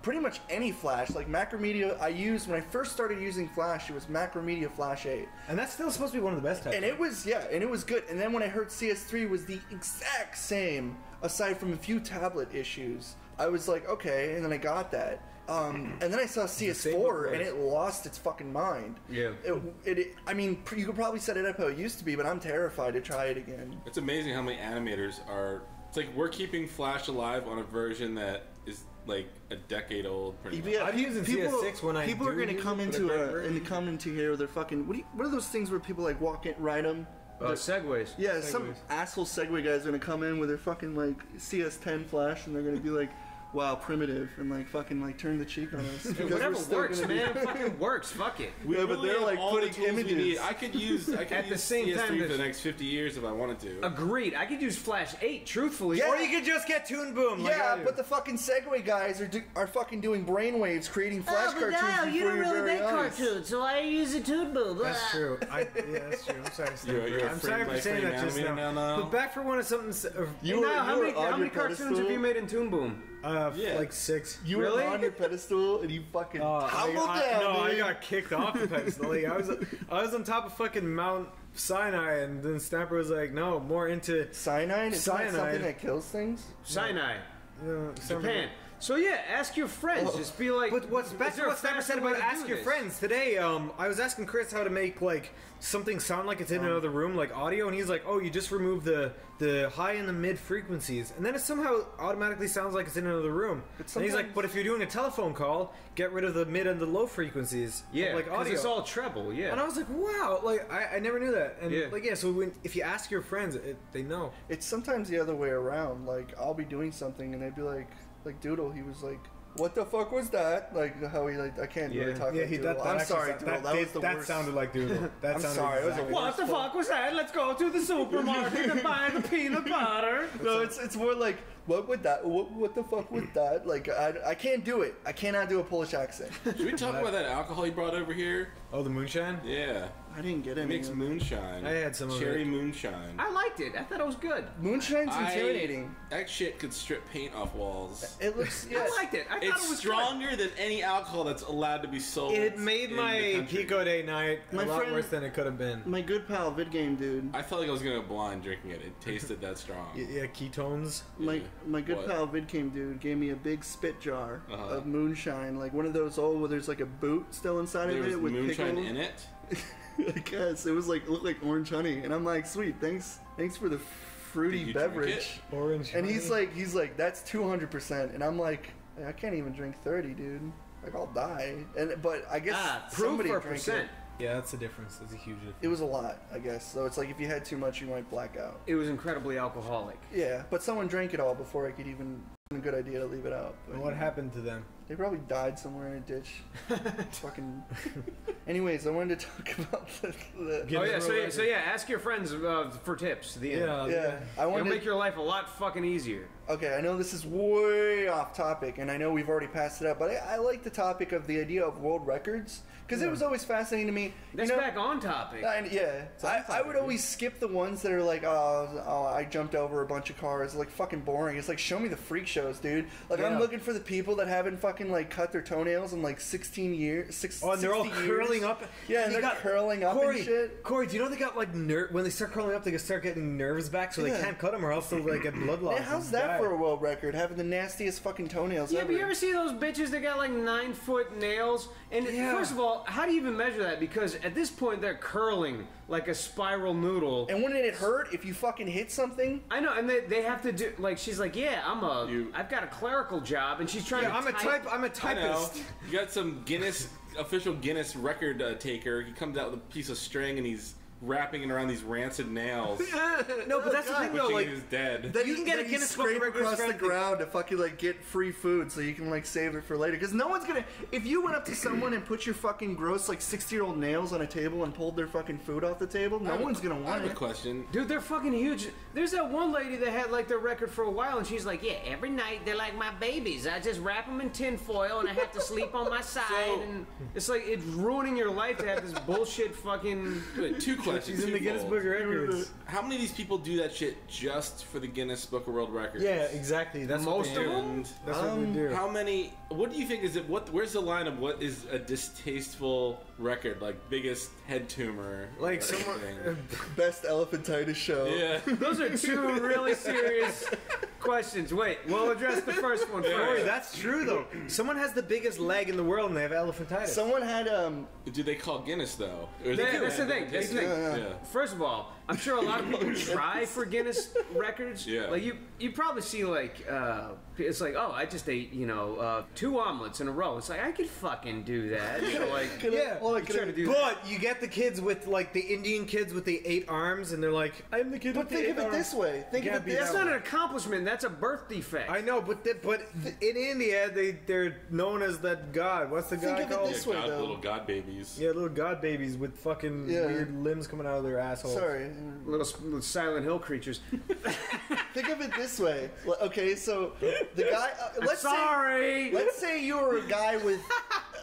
pretty much any Flash. Like Macromedia, I used when I first started using Flash, it was Macromedia Flash 8, and that's still supposed to be one of the best types. And it was and it was good. And then when I heard CS3 was the exact same, aside from a few tablet issues, I was like, okay. And then I got that. And then I saw CS4 and it lost its fucking mind. Yeah. I mean, you could probably set it up how it used to be, but I'm terrified to try it again. It's amazing how many animators are. It's like we're keeping Flash alive on a version that is like a decade old. Pretty much. I'm using CS6 when I people are going to come into here with their fucking what are those things where people like walk in, ride them? Segways. Yeah, some asshole Segway guys are going to come in with their fucking like CS10 Flash, and they're going to be like, wow, primitive, and like fucking like turn the cheek on us. Whatever works, man. Fucking works. Fuck it. Yeah, but they're like putting images. I could use at the same time for the next 50 years if I wanted to. Agreed. I could use Flash 8, truthfully. Yeah. Or you could just get Toon Boom. Yeah, but the fucking Segway guys are fucking doing brainwaves, creating Flash cartoons. No, you don't really make cartoons, so why are you using Toon Boom? That's true. Yeah, that's true. I'm sorry. You're I'm sorry for saying that just now. now. But back for one of something. How many cartoons have you made in Toon Boom? Like 6. You were on your pedestal and you fucking tumbled down. No, I got kicked off the pedestal. Like, I was on top of fucking Mount Sinai, and then Snapper was like, "No, more into cyanide. It's not something that kills things. Cyanide, Japan." So yeah, ask your friends. Just be like. But what's best? What Snapper said about ask your friends today? I was asking Chris how to make like something sound like it's in another room, like audio, and he's like, "Oh, you just remove the high and the mid frequencies, and then it somehow automatically sounds like it's in another room." And he's like, "But if you're doing a telephone call, get rid of the mid and the low frequencies." Yeah, like audio. It's all treble. Yeah. And I was like, "Wow!" Like I never knew that. And so if you ask your friends, they know. It's sometimes the other way around. Like I'll be doing something, and they'd be like Doodle. He was like, "What the fuck was that?" Like how he like I can't really talk like Doodle. I'm sorry, Doodle. That was the worst. That sounded like Doodle. I'm sorry. It was the worst. What the fuck was that? Let's go to the supermarket and buy the peanut butter. No, it's more like, what would that? What the fuck was that? Like I can't do it. I cannot do a Polish accent. Should we talk about that alcohol you brought over here? Oh, the moonshine? Yeah. I didn't get any. It makes moonshine. I had some cherry moonshine. I liked it. I thought it was good. Moonshine's intimidating. That shit could strip paint off walls. It looks. I liked it. I thought it was stronger than any alcohol that's allowed to be sold. It made my Pico Day night a lot worse than it could have been. My good pal, VidGame dude. I felt like I was gonna go blind drinking it. It tasted that strong. Yeah, ketones. My good pal, VidGame dude, gave me a big spit jar of moonshine, like one of those old where there's like a boot still inside of it with moonshine pickle. in it. I guess it was like it looked like orange honey, and I'm like, sweet, thanks for the fruity beverage, orange, and he's like, that's 200%, and I'm like, I can't even drink 30, dude. Like I'll die. But I guess somebody proof or drank percent. it. Yeah, that's the difference. That's a huge difference. It was a lot, I guess. So it's like if you had too much, you might black out. It was incredibly alcoholic. Yeah, but someone drank it all before I could even. A good idea to leave it out. And what happened to them? They probably died somewhere in a ditch. Fucking. Anyways, I wanted to talk about the So ask your friends for tips. Yeah. It'll make your life a lot fucking easier. Okay, I know this is way off topic, and I know we've already passed it up, but I like the topic of the idea of world records because it was always fascinating to me. That's back on topic. I would always skip the ones that are like, oh, I jumped over a bunch of cars. It's like fucking boring. It's like, show me the freak shows, dude. Like I'm looking for the people that haven't fucking like cut their toenails in like 16 years. And they're all curling up. Yeah, and they're curling up and shit. Corey, do you know they got like when they start curling up, they can start getting nerves back, so they can't cut them, or else they'll like get blood loss. Yeah, how's that for a world record? Having the nastiest fucking toenails Yeah, ever. but you ever see those bitches that got like 9-foot nails? And first of all, how do you even measure that? Because at this point, they're curling like a spiral noodle. And wouldn't it hurt if you fucking hit something? I know, and they have to do like she's like, I've got a clerical job, and she's trying to. I'm a typist. I know. You got some official Guinness record taker. He comes out with a piece of string and he's wrapping it around these rancid nails. No, but that's the thing though. Like, he was dead. That you can get a Guinness Book of scrape Records across the ground to fucking like get free food, so you can like save it for later. Because no one's gonna. If you went up to someone and put your fucking gross like 60-year-old nails on a table and pulled their fucking food off the table, no one's gonna want I have it. a question, dude. They're fucking huge. There's that one lady that had like their record for a while, and she's like, yeah, every night they're like my babies. I just wrap them in tin foil, and I have to sleep on my side, and it's like it's ruining your life to have this bullshit fucking. Two questions. She's in the Guinness Book of Records. How many of these people do that shit just for the Guinness Book of World Records? Yeah, exactly. That's most what they of do. them. That's what they do. How many? What do you think is it? Where's the line of what is a distasteful record? Like biggest head tumor? Like someone best elephantitis show. Yeah, those are two really serious questions. Wait, we'll address the first one first. Corey, that's true though. Someone has the biggest leg in the world and they have elephantitis. Someone had Do they call Guinness though? That's the thing. First of all, I'm sure a lot of people try for Guinness records. Yeah. Like you probably see like it's like, oh, I just ate 2 omelets in a row. It's like I could fucking do that. So like try to do but you get the kids with like the Indian kids with the 8 arms, and they're like, I'm the kid. But think of it this way. Think of it this way. That's not an accomplishment. That's a birth defect. I know, but in India they're known as that god. What's the god called? This way, though. Little god babies. Yeah, little god babies with fucking weird limbs coming out of their assholes. Sorry. Little Silent Hill creatures. Think of it this way. Okay, so the guy. Let's say you were a guy with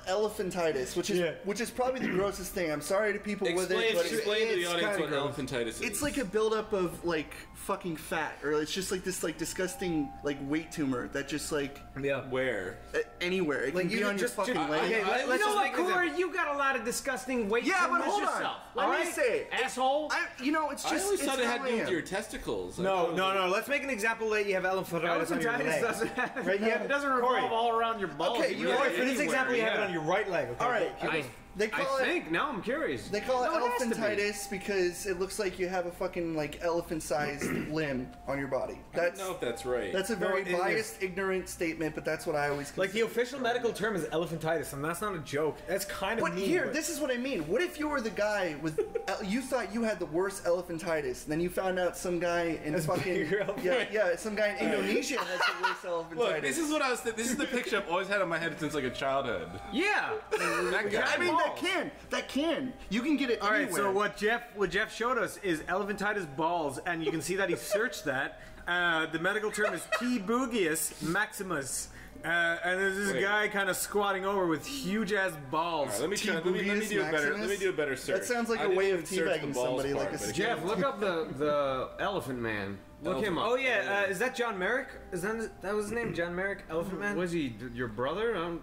elephantitis, which is probably the grossest thing. I'm sorry to people with it, but explain to the audience what elephantitis is. It's like a buildup of like fucking fat, or it's just like this like disgusting like weight tumor that just like where anywhere it like can be on your fucking leg. Okay, you know what, Corey? You got a lot of disgusting weight tumors but hold on. yourself. Let me say, asshole. It's just. I always thought it had to do with your your testicles. No. Let's make an example that you have elephantitis on your leg. Doesn't have, right? it doesn't revolve all around your balls. Okay, for this example, you have it on your right leg. Okay? All right. They call it. Now I'm curious. They call it elephantitis because it looks like you have a fucking like elephant-sized limb on your body. I don't know if that's right. That's a very biased, ignorant statement, but that's what I always like. The official medical term is elephantitis, and that's not a joke. That's kind of. But this is what I mean. What if you were the guy with you thought you had the worst elephantitis, and then you found out some guy in fucking some guy in Indonesia has the worst elephantitis. Look, this is what I was. This is the picture I've always had in my head since like a childhood. Yeah, that guy. I mean, that can. You can get it anywhere. All right, so what Jeff showed us is elephantitis balls, and you can see that he searched that. The medical term is T. bugius maximus. And there's this guy kind of squatting over with huge ass balls. Right, let me do a better. Let me do a better search. That sounds like a way of teabagging somebody. Jeff, look up the Elephant Man. Look him up. Oh yeah, is that John Merrick? Is that was his name? John Merrick, Elephant Man. Was he your brother? I am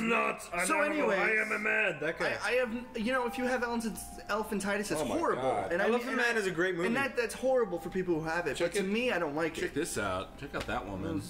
not. I am a man. That guy. I have. If you have elephantitis, it's horrible. God. And Elephant Man is a great movie. And that's horrible for people who have it. But to me, I don't like it. Check this out. Check out that woman.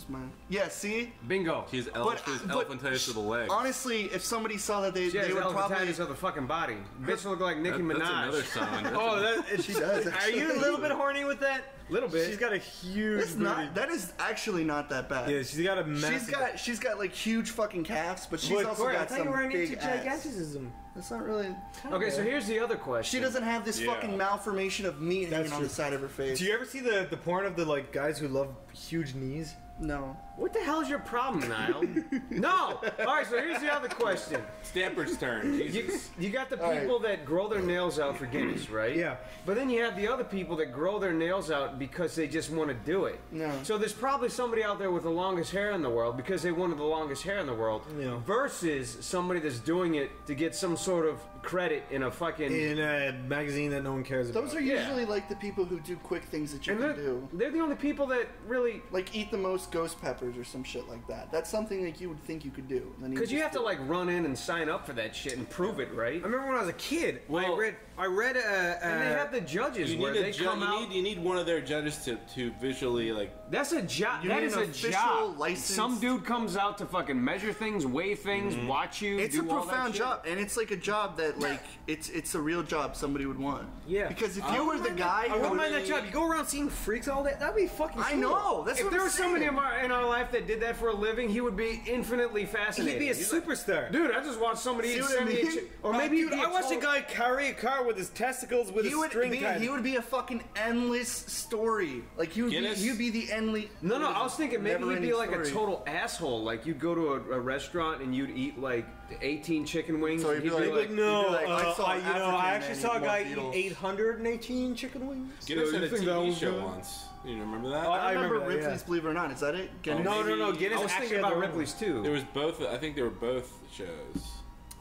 Yeah. See. Bingo. She's elephantitis of the leg. Honestly, if somebody saw that, they would probably of the fucking body. Bitch look like Nicki Minaj. That's another sign. She does. Actually. Are you a little bit horny with that? little bit. She's got a huge. It's not. That is actually not that bad. Yeah, she's got a massive. She's got like huge fucking calves, but she's also Corey, got some big ass. giganticism. That's not really. Okay, so here's the other question. She doesn't have this fucking malformation of meat hanging on the side of her face. Do you ever see the porn of the like guys who love huge knees? No. What the hell is your problem, Niall? No! Alright, so here's the other question. Stamper's turn. Jesus. You got the people that grow their nails out for Guinness, right? Yeah. But then you have the other people that grow their nails out because they just want to do it. No. So there's probably somebody out there with the longest hair in the world because they wanted the longest hair in the world. Yeah. Versus somebody that's doing it to get some sort of credit in a fucking... In a magazine that no one cares about. Those are usually like the people who do quick things that you can do. They're the only people that really... Like eat the most ghost peppers or some shit like that. That's something like you would think you could do. Because you have to like run in and sign up for that shit and prove it, right? I remember when I was a kid. Well, I read. And they have the judges where they come out. You need one of their judges to visually like. That's a job. That is a job. Some dude comes out to fucking measure things, weigh things, watch you. It's do a all that profound shit. job, and it's like a job that like it's a real job somebody would want. Yeah. Because if you were the guy, I wouldn't mind that job. You go around seeing freaks all day. That'd be fucking. I cool. know. That's If what there I'm was somebody saying. in our life that did that for a living, he would be infinitely fascinating. He'd be a He's superstar. Like, dude, I just watched somebody See eat what I 78 mean? or maybe dude, I watched a guy carry a car with his testicles with a string tied. He would be a fucking endless story. Like he would Guinness? he'd be the endless. No, I was thinking maybe he'd be never-ending like a story. total asshole. Like you'd go to a restaurant and you'd eat like 18 chicken wings. So and he'd be like, no, he'd be like, I saw I an African actually man saw a eat guy more eat beetles. 818 chicken wings. Guinness had a think that TV was show good? once. You remember that? I remember that, Ripley's Believe It or Not. Is that it? Guinness? No. Guinness I was actually thinking had about their own. Ripley's too. There was both. I think they were both shows.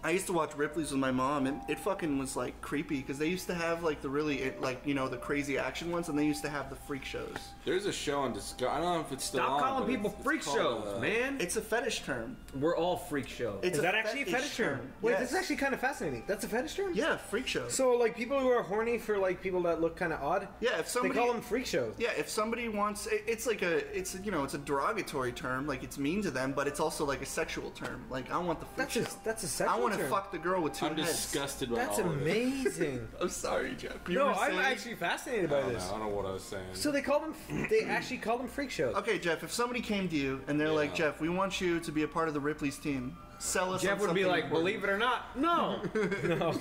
I used to watch Ripley's with my mom, and it fucking was like creepy because they used to have like the really like the crazy action ones, and they used to have the freak shows. There's a show on Discovery. I don't know if it's still on. Stop calling but people it's freak called, shows, man. It's a fetish term. We're all freak shows. It's Is that actually a fetish term? Wait, Yes. this is actually kind of fascinating. That's a fetish term? Yeah, freak show. So, like, people who are horny for, like, people that look kind of odd? Yeah, if somebody They call them freak shows. Yeah, if somebody wants, it's like it's a derogatory term, like it's mean to them, but it's also like a sexual term. Like I want the freak show. That's a sexual I want to term. fuck the girl with 2 I'm heads. disgusted by That's all of it. amazing. I'm sorry, Jeff. No, I'm actually fascinated by I this. don't know what I was saying. So they call them, they actually call them freak shows. Okay, Jeff. If somebody came to you and they're like, Jeff, we want you to be a part of the Ripley's team. Sell us. Jeff on would be something like, important." believe it or not, no. No.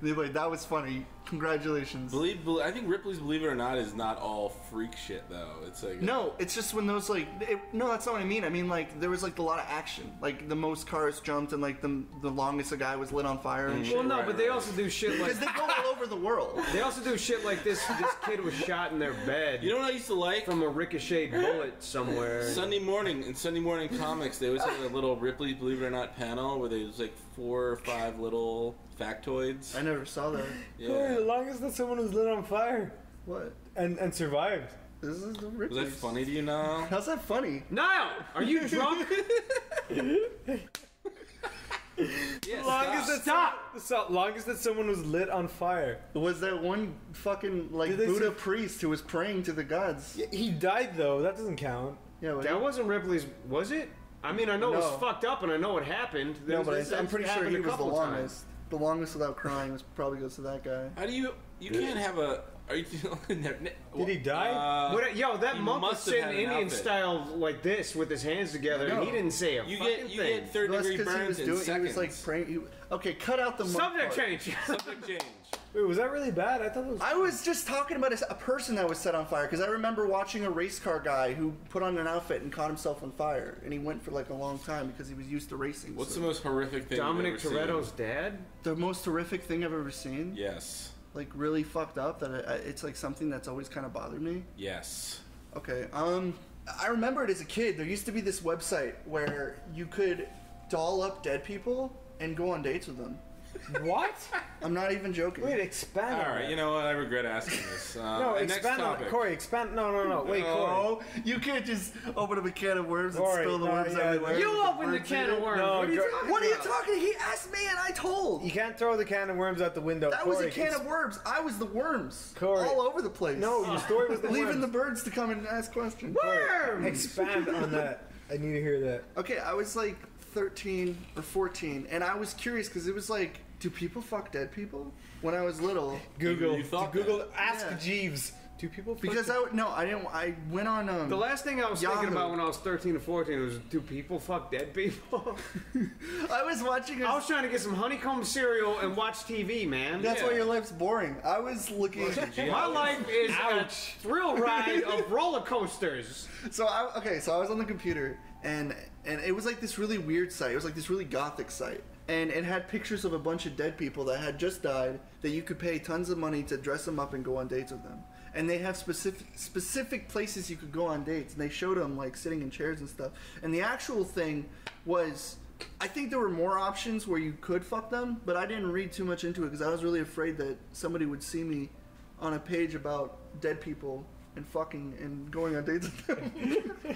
They'd be like, that was funny. Congratulations. I think Ripley's Believe It or Not is not all freak shit though. It's like No, it's just when those like no, that's not what I mean. I mean like there was like a lot of action, like the most cars jumped and like the longest a guy was lit on fire and shit. Well, no, but they also do shit like Because they go all over the world. they also do shit like this. This kid was shot in their bed. You know what I used to like? From a ricocheted bullet somewhere. Sunday morning comics, they always had a little Ripley's Believe It or Not panel where there was like 4 or 5 little factoids. I never saw that. Yeah. Corey, the longest that someone was lit on fire. What? And survived. This is the Was Ripley's. that funny to you now? How's that funny? Niall, are you drunk? Longest that someone was lit on fire. Was that one fucking like Did they Buddha see- priest who was praying to the gods? Yeah, he died though. That doesn't count. Yeah, but That wasn't Ripley's, was it? I mean, I know it was No. fucked up and I know what happened. no, but This- I'm pretty this sure he happened a was the couple times. longest. The longest without crying was probably goes to that guy. How do you can't have a are you Did he die? Yo, that he monk was must have sitting had an Indian outfit. style like this with his hands together, and he didn't say a You fucking get thing. 3rd That's degree because he burns was in doing. He seconds. was like praying. Okay, cut out the monk Subject part. change. Subject change. Wait, was that really bad? I thought it was. I was just talking about a person that was set on fire because I remember watching a race car guy who put on an outfit and caught himself on fire, and he went for like a long time because he was used to racing. What's so. the most horrific thing Dominic you've ever Toretto's seen? dad? The most horrific thing I've ever seen? Yes. Like really fucked up that it's like something that's always kind of bothered me. Yes. Okay, I remember it as a kid. There used to be this website where you could doll up dead people and go on dates with them. What? I'm not even joking. Wait, expand on All right, that. you know what? I regret asking this. No, next expand on topic. it. Corey, expand. No. Wait, Corey. No, you can't just open up a can of worms and Corey, spill the no, worms yeah, everywhere. You with the opened the birds can in of it. worms. No, what are you Gr- talking What are you about? talking? He asked me and I told. You can't throw the can of worms out the window. That Corey, was a can of worms. I was the worms. Corey. All over the place. No, your story was the Leaving worms. the birds to come and ask questions. Worms! Expand on that. I need to hear that. Okay, I was like 13 or 14, and I was curious because it was like, do people fuck dead people? When I was little. Google. You thought Google. that. Ask Yeah. Jeeves. Do people? Because I didn't. I went on. The last thing I was Yahoo. thinking about when I was 13 or 14 was, do people fuck dead people? I was watching. I was trying to get some honeycomb cereal and watch TV, man. That's why your life's boring. I was looking. My life is a thrill ride of roller coasters. So I was on the computer and it was like this really weird site. It was like this really gothic site. And it had pictures of a bunch of dead people that had just died that you could pay tons of money to dress them up and go on dates with them. And they have specific places you could go on dates. And they showed them like sitting in chairs and stuff. And the actual thing was, I think there were more options where you could fuck them, but I didn't read too much into it because I was really afraid that somebody would see me on a page about dead people and fucking and going on dates with them.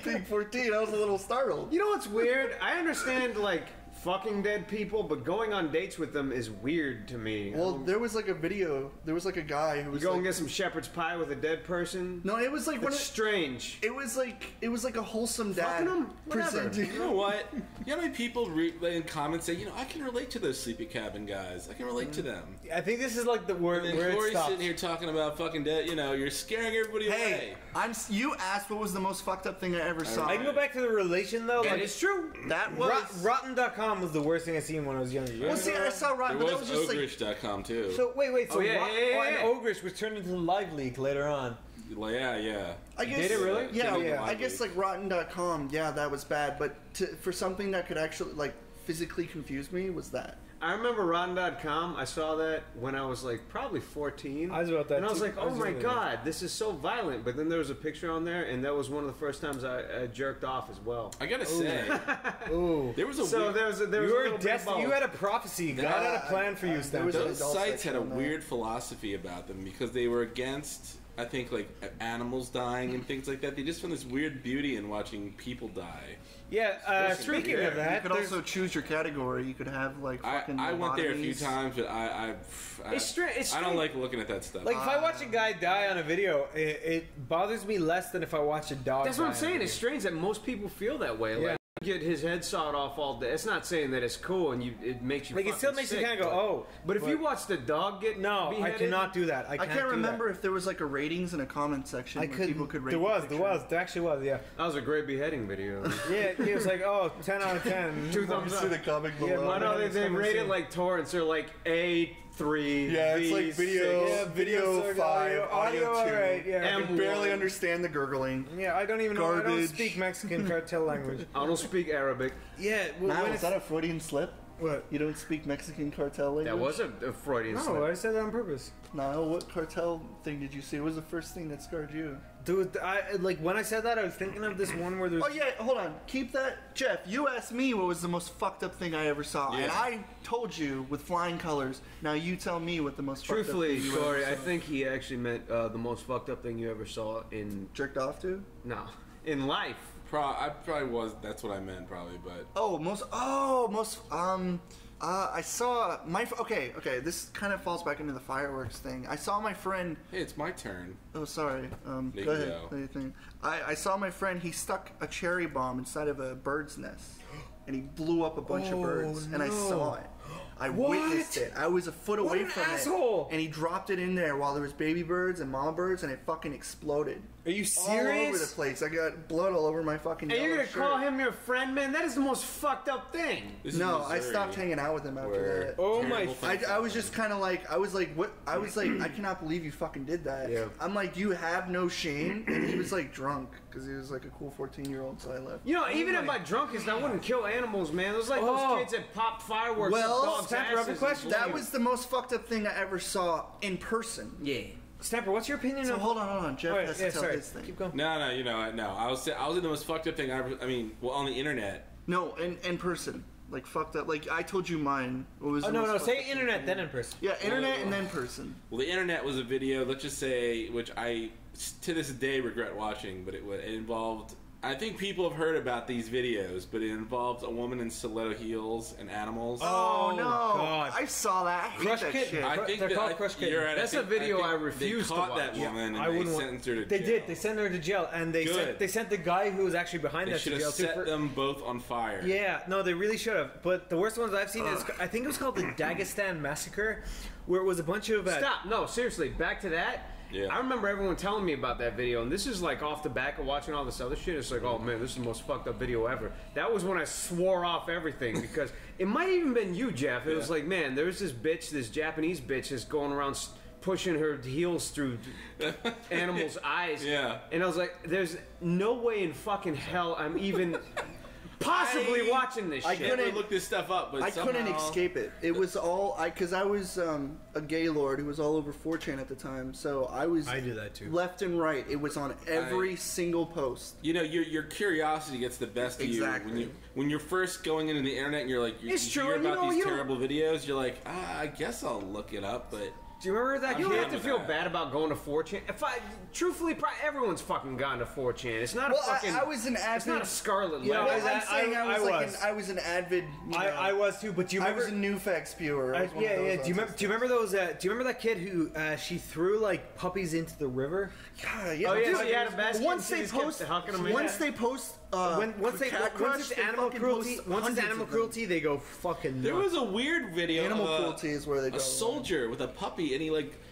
Being 14, I was a little startled. You know what's weird? I understand, like, fucking dead people, but going on dates with them is weird to me. Well, there was like a video. There was like a guy who was. You go like, and get some shepherd's pie with a dead person. No, it was like it's strange. It was like a wholesome dad presenting. You know what? You know how many people in comments say, I can relate to those sleepy cabin guys. I can relate to them. I think this is like the word where Corey's it stops. sitting here talking about fucking dead. You're scaring everybody away. You asked what was the most fucked up thing I ever saw. I can go back to the relation though. And it's true. That was Rotten.com was the worst thing I seen when I was younger. Well, see, I saw Rotten, there but that was was just Ogrish.com too. So wait. So yeah. Ogrish was turned into Live Leak later on. Yeah. I guess, did it really? Yeah. I guess like Rotten.com. Yeah, that was bad. But for something that could actually like physically confuse me was that. I remember Rotten.com. I saw that when I was like probably 14. I was about that. And I was too. like, oh my god, this is so violent. But then there was a picture on there, and that was one of the first times I jerked off as well. I gotta say, there was a you had a prophecy. God had a plan for you, Stan. Those sites had a weird philosophy about them because they were against, I think, like animals dying and things like that. They just found this weird beauty in watching people die. Yeah, speaking of that, you could also choose your category. You could have like fucking. I went there a few times, but it's strange. I don't like looking at that stuff. Like if I watch a guy die on a video, it bothers me less than if I watch a dog. That's what I'm saying. It's strange that most people feel that way. Yeah. Like get his head sawed off all day. It's not saying that it's cool and it makes you like it still makes sick, you kind of go, oh. But if you watch the dog get beheaded, I cannot do that. I can't remember if there was like a ratings and a comment section where people could rate. There actually was. Yeah. That was a great beheading video. Yeah, it was like 10 out of 10. 2 thumbs up. See the comic below. Yeah, why don't they rate it like torrents? They're like A3. Yeah, it's like video 5, audio 2. Right, yeah. I can barely understand the gurgling. Yeah, I don't even know. I don't speak Mexican cartel language. I don't speak Arabic. Yeah, is that a Freudian slip? What? You don't speak Mexican cartel language? That was a Freudian slip. No, I said that on purpose. No, what cartel thing did you see? What was the first thing that scarred you? Dude, when I said that, I was thinking of this one where there's... Oh, yeah, hold on. Keep that. Jeff, you asked me what was the most fucked up thing I ever saw. Yeah. And I told you with flying colors. Now you tell me what the most fucked up thing you ever saw. Corey, I think he actually meant the most fucked up thing you ever saw in... Jerked off to? No. In life. I probably was... That's what I meant, probably, but... I saw my... Okay, this kind of falls back into the fireworks thing. I saw my friend... Hey, it's my turn. Oh, sorry. Go ahead. I saw my friend, he stuck a cherry bomb inside of a bird's nest. And he blew up a bunch of birds. And I saw it. I witnessed it. I was a foot away from it. And he dropped it in there while there was baby birds and mama birds, and it fucking exploded. Are you serious? All over the place. I got blood all over my fucking. And you're gonna call him your friend, man? That is the most fucked up thing. No, I stopped hanging out with him after that. Oh my! I was just kind of like, I was like, what? I was like, I cannot believe you fucking did that. Yeah. I'm like, you have no shame, and he was like drunk because he was like a cool 14-year-old, so I left. You know, even if I drunk as I wouldn't kill animals, man. Those like those kids that pop fireworks. Well, question. That was the most fucked up thing I ever saw in person. Yeah. Snapper, what's your opinion? So hold on. Jeff has to tell his thing. Keep going. No. I was in the most fucked up thing I ever. I mean, on the internet. No, in person. Like fucked up. Like I told you mine. What was? No. Say internet then in person. Yeah, internet and then person. Well, the internet was a video. Let's just say, which I to this day regret watching, but it involved. I think people have heard about these videos, but it involves a woman in stiletto heels and animals. Oh no! God. I saw that. I hate Crush that Kitten. shit. I think they're called Crush Kitten. That's a video I refuse to watch. They caught that woman and they sentenced her to jail. They did. They sent her to jail, and they sent the guy who was actually behind that to jail too. They should have set them both on fire. Yeah, no, they really should have. But the worst ones I've seen is I think it was called the Dagestan Massacre, where it was a bunch of Stop! No, seriously, back to that. Yeah. I remember everyone telling me about that video, and this is like off the back of watching all this other shit. It's like, oh man, this is the most fucked up video ever. That was when I swore off everything because it might have even been you, Jeff. It was like, man, there's this bitch, this Japanese bitch, that's going around pushing her heels through animals' eyes. Yeah. And I was like, there's no way in fucking hell I'm even possibly watching this shit. I couldn't look this stuff up, but I couldn't escape it. It was all because I was a gaylord who was all over 4chan at the time, so I do that too. Left and right, it was on every single post. You know, your curiosity gets the best of you when you're first going into the internet and you're like, you hear about these terrible videos. You're like, I guess I'll look it up, but. Do you remember that? You don't have to feel bad about going to 4chan. Truthfully, everyone's fucking gone to 4chan. It's not a fucking. I was an avid. It's not a scarlet letter. I was an avid. I was too. But do you remember? I was a Newfag spewer. Do you remember those? Do you remember that kid who she threw like puppies into the river? Yeah. Oh yeah. So he had a basket. Once they post. Once it's animal cruelty, they go fucking nuts. There was a weird video. Animal cruelty is where they go. A soldier with a puppy, and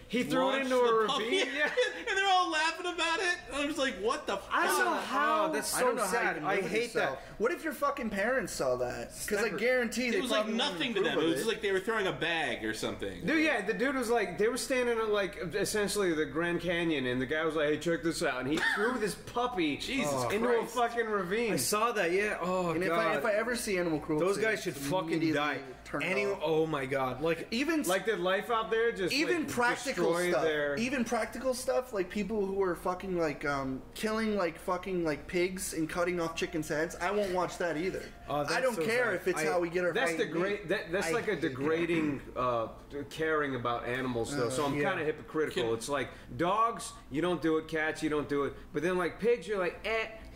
he threw it into a ravine, and they're all laughing about it. And I was like, "What the fuck?" I don't know how. That's so sad. I hate that. What if your fucking parents saw that? Because I guarantee it was like nothing to them. It was just like they were throwing a bag or something. Dude, yeah, the dude was like, they were standing at like essentially the Grand Canyon, and the guy was like, "Hey, check this out," and he threw this puppy into a fucking ravine. I saw that. Yeah. Oh and god. If I ever see animal cruelty, those guys should fucking die. Oh my god! Like even like the life out there, just even like, practical stuff. Their... Even practical stuff, like people who are fucking like killing like fucking like pigs and cutting off chickens' heads. I won't watch that either. I don't care if it's how we get our. That's That's like a degrading caring about animals though. So I'm kind of hypocritical. It's like dogs, you don't do it. Cats, you don't do it. But then like pigs, you're like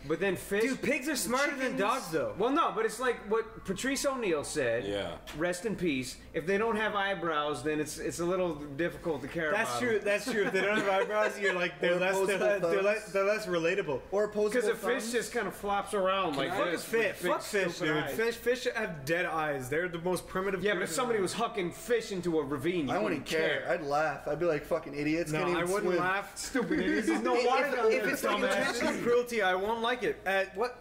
But then fish... Dude, pigs are smarter than dogs, though. Well, no, but it's like what Patrice O'Neal said. Yeah. Rest in peace. If they don't have eyebrows, then it's a little difficult to care about. That's true. If they don't have eyebrows, you're like, they're less relatable. Or opposable because a fish just kind of flops around like this. Fuck fish, dude. Fish have dead eyes. They're the most primitive. Yeah, but if somebody was hucking fish into a ravine, I wouldn't care. I'd laugh. I'd be like, fucking idiots. No, I wouldn't laugh. Stupid idiots. There's no water down there. If it's like intentional cruelty, I won't like it.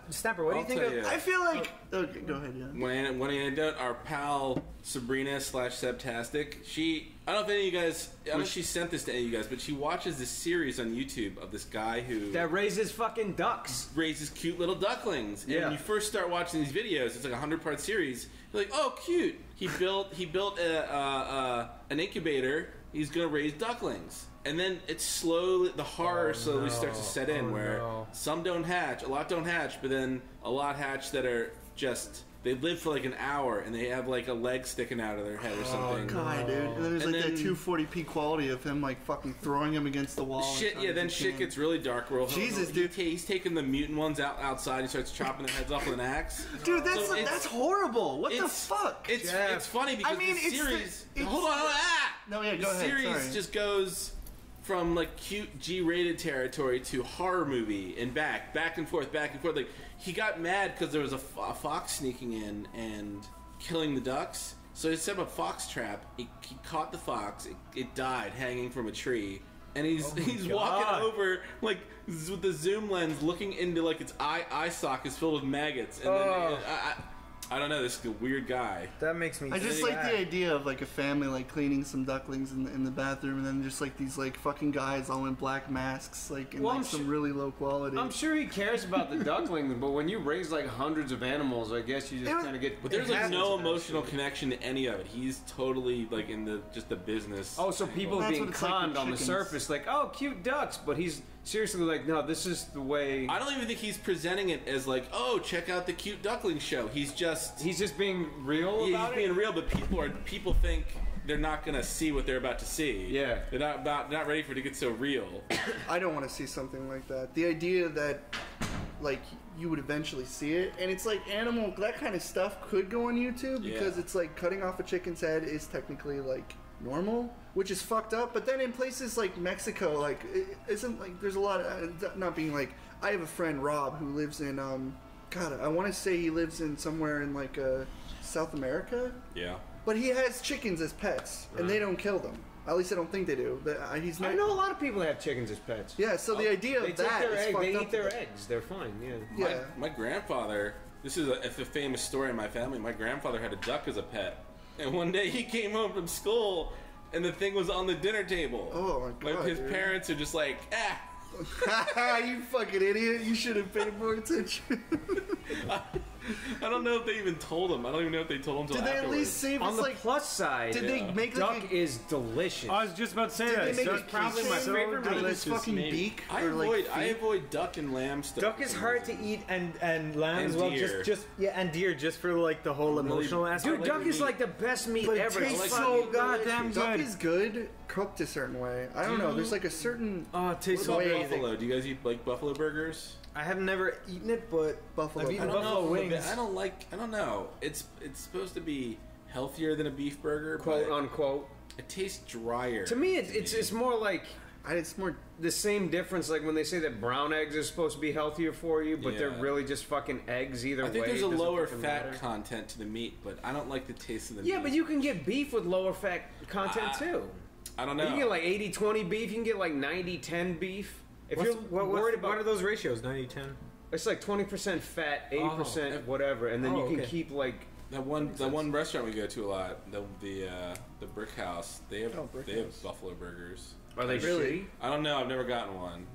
Snapper, what do you think of? I feel like. Okay, go ahead. Yeah. One anecdote. Our pal Sabrina /Sebtastic. I don't know if any of you guys. I don't know if she sent this to any of you guys, but she watches this series on YouTube of this guy who raises fucking ducks, raises cute little ducklings. And when you first start watching these videos, it's like a 100-part series. You're like, oh, cute. He built an incubator. He's gonna raise ducklings. And then it's the horror slowly starts to set in where some don't hatch, a lot don't hatch, but then a lot hatch that are just, they live for like an hour and they have like a leg sticking out of their head or something. Oh, God, dude. And then there's like that 240p quality of him like fucking throwing him against the wall. Then shit gets really dark real Jesus, dude. He's taking the mutant ones outside and starts chopping their heads off with an axe. Dude, that's horrible. What the fuck? It's funny because the series... Hold on. No, yeah, go ahead. The series just goes... from like cute G-rated territory to horror movie and back and forth. Like he got mad because there was a fox sneaking in and killing the ducks, so he set up a fox trap. He caught the fox. It died hanging from a tree, and he's walking over like with the zoom lens, looking into like its eye socket is filled with maggots, and then I don't know. This is a weird guy. That makes me. I just like the idea of like a family like cleaning some ducklings in the bathroom, and then just like these like fucking guys all in black masks, like in some really low quality. I'm sure he cares about the ducklings, but when you raise like hundreds of animals, I guess you just kind of get. But there's like no emotional connection to any of it. He's totally like in the business. Oh, so people being conned on the surface, like cute ducks, but he's. Seriously, like, no, this is the way... I don't even think he's presenting it as like, oh, check out the cute duckling show. He's just being real about it? He's being real, but people think they're not going to see what they're about to see. Yeah. They're not ready for it to get so real. I don't want to see something like that. The idea that, like, you would eventually see it, and it's like that kind of stuff could go on YouTube because it's like cutting off a chicken's head is technically, like, normal, which is fucked up. But then in places like Mexico, like it isn't like there's a lot of not being like I have a friend Rob who lives in God, I want to say he lives in somewhere in like South America. Yeah. But he has chickens as pets, and they don't kill them. At least I don't think they do. He's not. I know a lot of people that have chickens as pets. Yeah, so the idea of they that take their is egg, fucked they up. eat their eggs. They're fine. Yeah. Yeah. My grandfather. This is a famous story in my family. My grandfather had a duck as a pet, and one day he came home from school, and the thing was on the dinner table. Oh my god! Like his parents are just like, you fucking idiot! You should have paid more attention. I don't know if they even told him. I don't even know if they told him till Did they afterwards. at least save On us the like? plus side, Did they make duck like is delicious. I was just about to say Did that. they make Duck it probably so my favorite out of his delicious fucking meat. beak? I or, avoid like, feet? duck and lamb stuff. Duck is hard to eat, and lamb And as well. deer. And deer, just for like the whole emotional aspect. Dude, duck is like the best meat But it ever. tastes It's so fucking goddamn delicious. Duck is good, cooked a certain way. I don't know. There's like a certain it tastes What so about good. buffalo? Do you guys eat like buffalo burgers? I have never eaten it, but buffalo. I've eaten I don't buffalo know. wings. I don't know. It's supposed to be healthier than a beef burger, Quote but unquote. it tastes drier. To me, it's more like it's more the same difference. Like when they say that brown eggs are supposed to be healthier for you, but they're Yeah. really just fucking eggs either way. I think there's a It doesn't lower fucking fat matter. content to the meat, but I don't like the taste of the meat. Yeah, but you can get beef with lower fat content too. I don't know. You can get like 80-20 beef. You can get like 90-10 beef. If you're worried about what are those ratios? 90-10. it's like 20% fat, 80% whatever, and then you can keep like that one restaurant we go to a lot, the Brick House. They have buffalo burgers. Are they shitty? I don't know. I've never gotten one.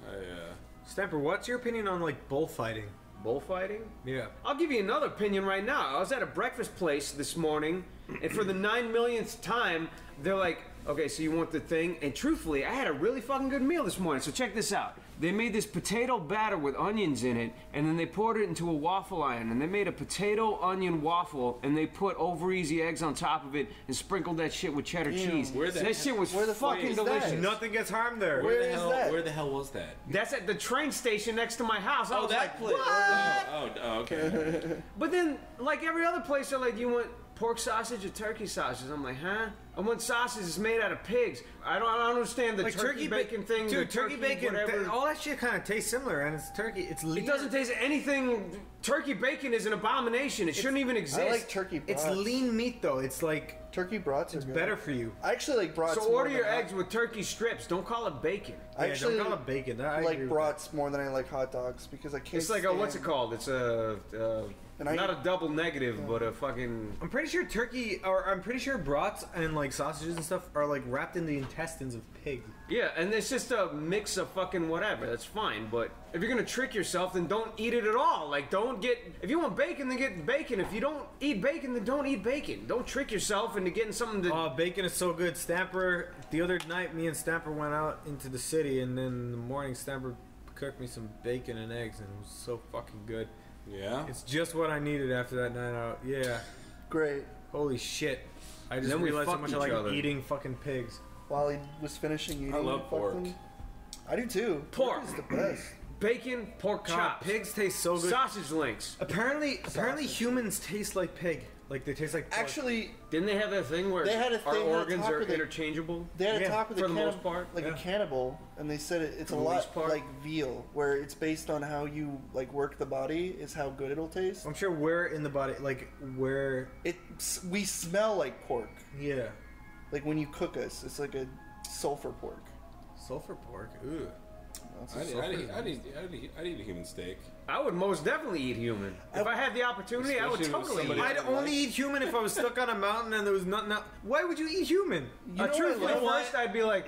Stamper, what's your opinion on like bullfighting? Bullfighting? Yeah. I'll give you another opinion right now. I was at a breakfast place this morning, and for the 9 millionth time, they're like, okay, so you want the thing? And truthfully, I had a really fucking good meal this morning, so check this out. They made this potato batter with onions in it, and then they poured it into a waffle iron, and they made a potato onion waffle, and they put over easy eggs on top of it, and sprinkled that shit with cheddar cheese. That shit was fucking delicious. Nothing gets harmed there. Where the hell was that? That's at the train station next to my house. I was that like, place. what? Oh, okay. But then, like every other place, they're like, you want pork sausage or turkey sausage? I'm like, huh? I want sausage that's made out of pigs. I don't understand the Like turkey bacon thing. Dude, the turkey bacon, whatever. all that shit kind of tastes similar, and it's turkey. It's lean. It doesn't taste anything. Turkey bacon is an abomination. It shouldn't even exist. I like turkey brats. It's lean meat though. It's like turkey brats. It's are good. better for you. I actually like brats. So more order your than eggs with turkey strips. Don't call it bacon. I actually don't call it bacon. I agree like with brats more than I like hot dogs because I can't. It's like a what's it called? It's not a double negative, but a fucking. I'm pretty sure turkey, or I'm pretty sure brats and like sausages and stuff are like wrapped in the intestines of pig. Yeah, and it's just a mix of fucking whatever. That's fine, but if you're gonna trick yourself, then don't eat it at all. Like, don't get. If you want bacon, then get bacon. If you don't eat bacon, then don't eat bacon. Don't trick yourself into getting something that. Oh, bacon is so good. Stamper, the other night, me and Stamper went out into the city, and then in the morning, Stamper cooked me some bacon and eggs, and it was so fucking good. Yeah? It's just what I needed after that night out. Yeah. Great. Holy shit. I just Then we realized how fucked much I each like other. eating fucking pigs. While he was finishing eating, I love fuck pork. them. I do too. Pork. is the best. Bacon, pork God, chops, pigs taste so good. sausage links. Apparently humans taste like pig. Like they taste like pork. Actually, Didn't they have that thing where They had a our thing, had a organs talk are with it. interchangeable? they had a Yeah, talk with for a the most part, like yeah. a cannibal, and they said it's a the lot least part. like veal, where it's based on how you like work the body is how good it'll taste. I'm sure where in the body, like where. We smell like pork. Yeah. Like when you cook us, it's like a sulfur pork. Sulfur pork. Ooh. I'd eat a human steak. I would most definitely eat human. If I had the opportunity, I would Especially with totally eat somebody- it. I'd only eat human if I was stuck on a mountain and there was nothing else. Why would you eat human? Truthfully, You know what? first I'd be like,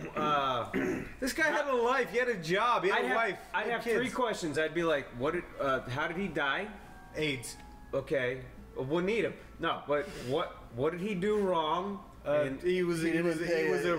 This guy had a life. He had a job. He had a wife. I'd he had have three kids. questions. I'd be like, how did he die? AIDS. Okay, wouldn't eat him. No, but what did he do wrong? And He was a didn't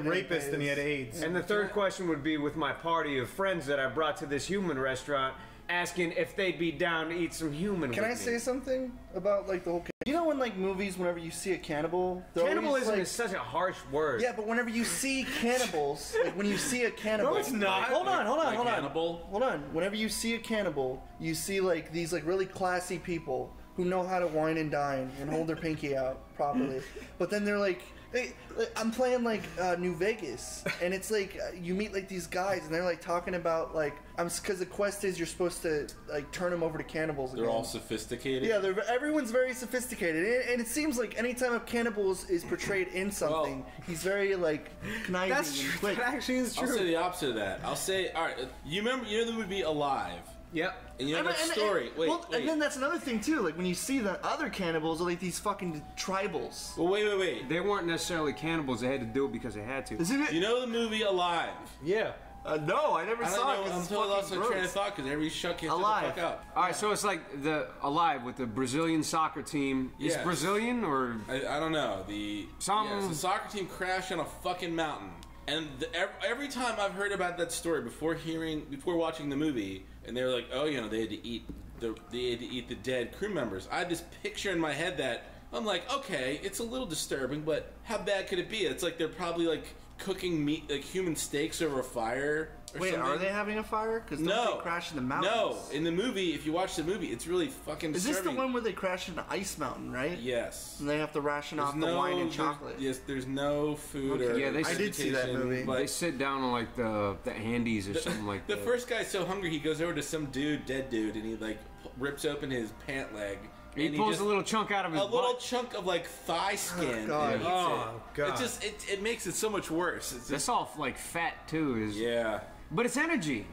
rapist pay and he had us. AIDS. And the third question would be with my party of friends that I brought to this human restaurant, asking if they'd be down to eat some human. Can with I me. say something about like the whole? You know, in like movies, whenever you see a cannibal, they're always, Cannibalism like, is such a harsh word. Yeah, but whenever you see cannibals, like when you see a cannibal, No, it's not. Hold on. Cannibal? Hold on. Whenever you see a cannibal, you see like these like really classy people who know how to wine and dine and hold their pinky out properly. But then they're like I'm playing like New Vegas, and it's like you meet like these guys, and they're like talking about like because the quest is you're supposed to like turn them over to cannibals. They're all sophisticated. Yeah, everyone's very sophisticated, and it seems like anytime a cannibal is portrayed in something, he's very like conniving. That's true. Quick. That actually is true. I'll say the opposite of that. I'll say, all right, you know the movie Alive? Yep. And you know that story. Wait. And then that's another thing too. Like when you see the other cannibals, are like these fucking tribals. Well, wait. They weren't necessarily cannibals. They had to do it because they had to. You know the movie Alive? Yeah. No, I never saw it. Until I lost my train of thought because everybody shut the fuck up. All right, so it's like the Alive with the Brazilian soccer team. Is Yes. Brazilian or I don't know. The soccer team crashed on a fucking mountain. And every time I've heard about that story before watching the movie, and they were like, oh, they had to eat the dead crew members. I had this picture in my head that I'm like, okay, it's a little disturbing, but how bad could it be? It's like they're probably like cooking meat, like human steaks over a fire. Wait, something. Are they having a fire? Because no, they crash in the mountains? No, in the movie, if you watch the movie, it's really fucking disturbing. Is this the one where they crash in the ice mountain, right? Yes. And they have to ration off the wine and chocolate. Yes, there's no food or I did see that movie. But they sit down on like the Andes or something like that. The first guy's so hungry, he goes over to some dead dude, and he like rips open his pant leg. He pulls a little chunk out of his butt. little chunk of like thigh skin. Oh, God. It makes it so much worse. That's all like fat too. But it's energy.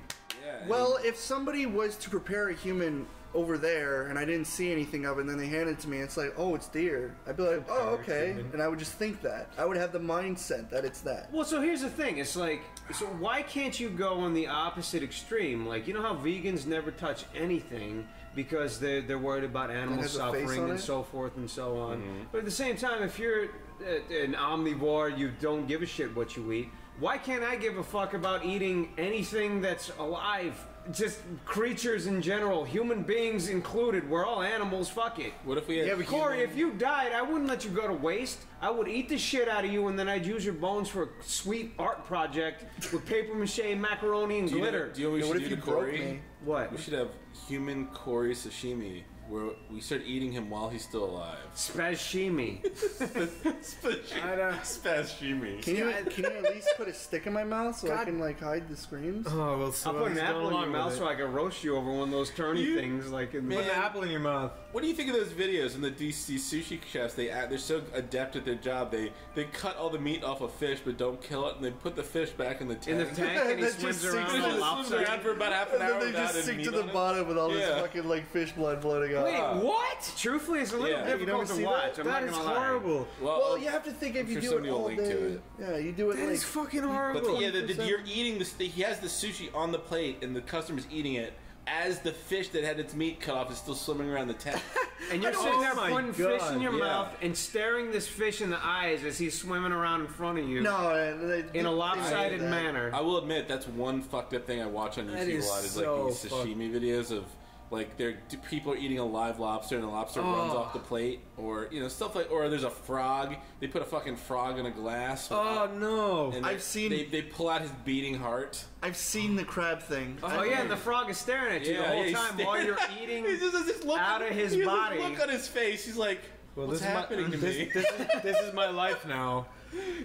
Yeah. Well, if somebody was to prepare a human over there and I didn't see anything of it and then they hand it to me, it's like, oh, it's deer. I'd be like, oh, okay. And I would just think that. I would have the mindset that it's that. Well, so here's the thing. It's like, so why can't you go on the opposite extreme? Like, you know how vegans never touch anything because they're worried about animal suffering and so forth and so on. Mm-hmm. But at the same time, if you're an omnivore, you don't give a shit what you eat. Why can't I give a fuck about eating anything that's alive? Just creatures in general, human beings included. We're all animals. Fuck it. What if we had Corey, if you died, I wouldn't let you go to waste. I would eat the shit out of you, and then I'd use your bones for a sweet art project with paper mache, macaroni, and glitter. Do you know what we should do to Corey? What? We should have human Corey sashimi, where we start eating him while he's still alive. Spashimi. Spashimi. Can you at least put a stick in my mouth so I can like hide the screams? Oh well, so I'll put an apple in your mouth so I can roast you over one of those turny things. Like put an apple in your mouth. What do you think of those videos? And these sushi chefs, they're so adept at their job. They cut all the meat off a fish, but don't kill it, and they put the fish back in the tank. And he swims around the lobster. Swims around for about half an hour. And then they just sink to the bottom with all this fucking like fish blood floating out. Wait, what? Truthfully, it's a little difficult to watch. That is horrible. Well, you have to think if you do it all day. Yeah, you do it. That is fucking horrible. But you're eating this. He has the sushi on the plate, and the customer's eating it as the fish that had its meat cut off is still swimming around the tank. And you're sitting there putting fish in your mouth and staring this fish in the eyes as he's swimming around in front of you. No, in a lopsided manner. I will admit that's one fucked up thing I watch on YouTube a lot. Is like these sashimi videos of like people are eating a live lobster and the lobster runs off the plate, or stuff like, or there's a frog. They put a fucking frog in a glass. Oh no! And I've seen they pull out his beating heart. I've seen the crab thing. Oh yeah, and the frog is staring at you the whole time while you're eating out of his body. He has a look on his face. He's like, "What's happening to me? This is my life now."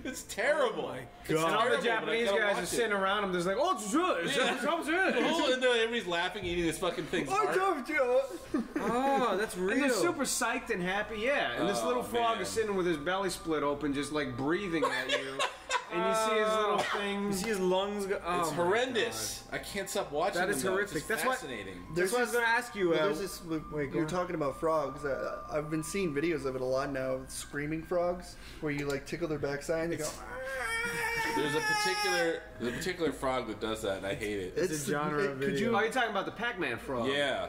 It's terrible. Oh my God. And all the Japanese guys are sitting around him. There's like, oh, it's good. And everybody's laughing, eating this fucking thing's heart. Oh, that's real. And they're super psyched and happy, yeah. And this little frog is sitting with his belly split open, just like breathing at you. And you see his little thing. You see his lungs go. It's horrendous. I can't stop watching. That is horrific. That's fascinating. That's what I was going to ask you. There's this. You're talking about frogs. I've been seeing videos of it a lot now. Screaming frogs, where you like tickle their backside and they go. There's a particular frog that does that, and I hate it. It's a genre of video. Oh, you're talking about the Pac-Man frog? Yeah.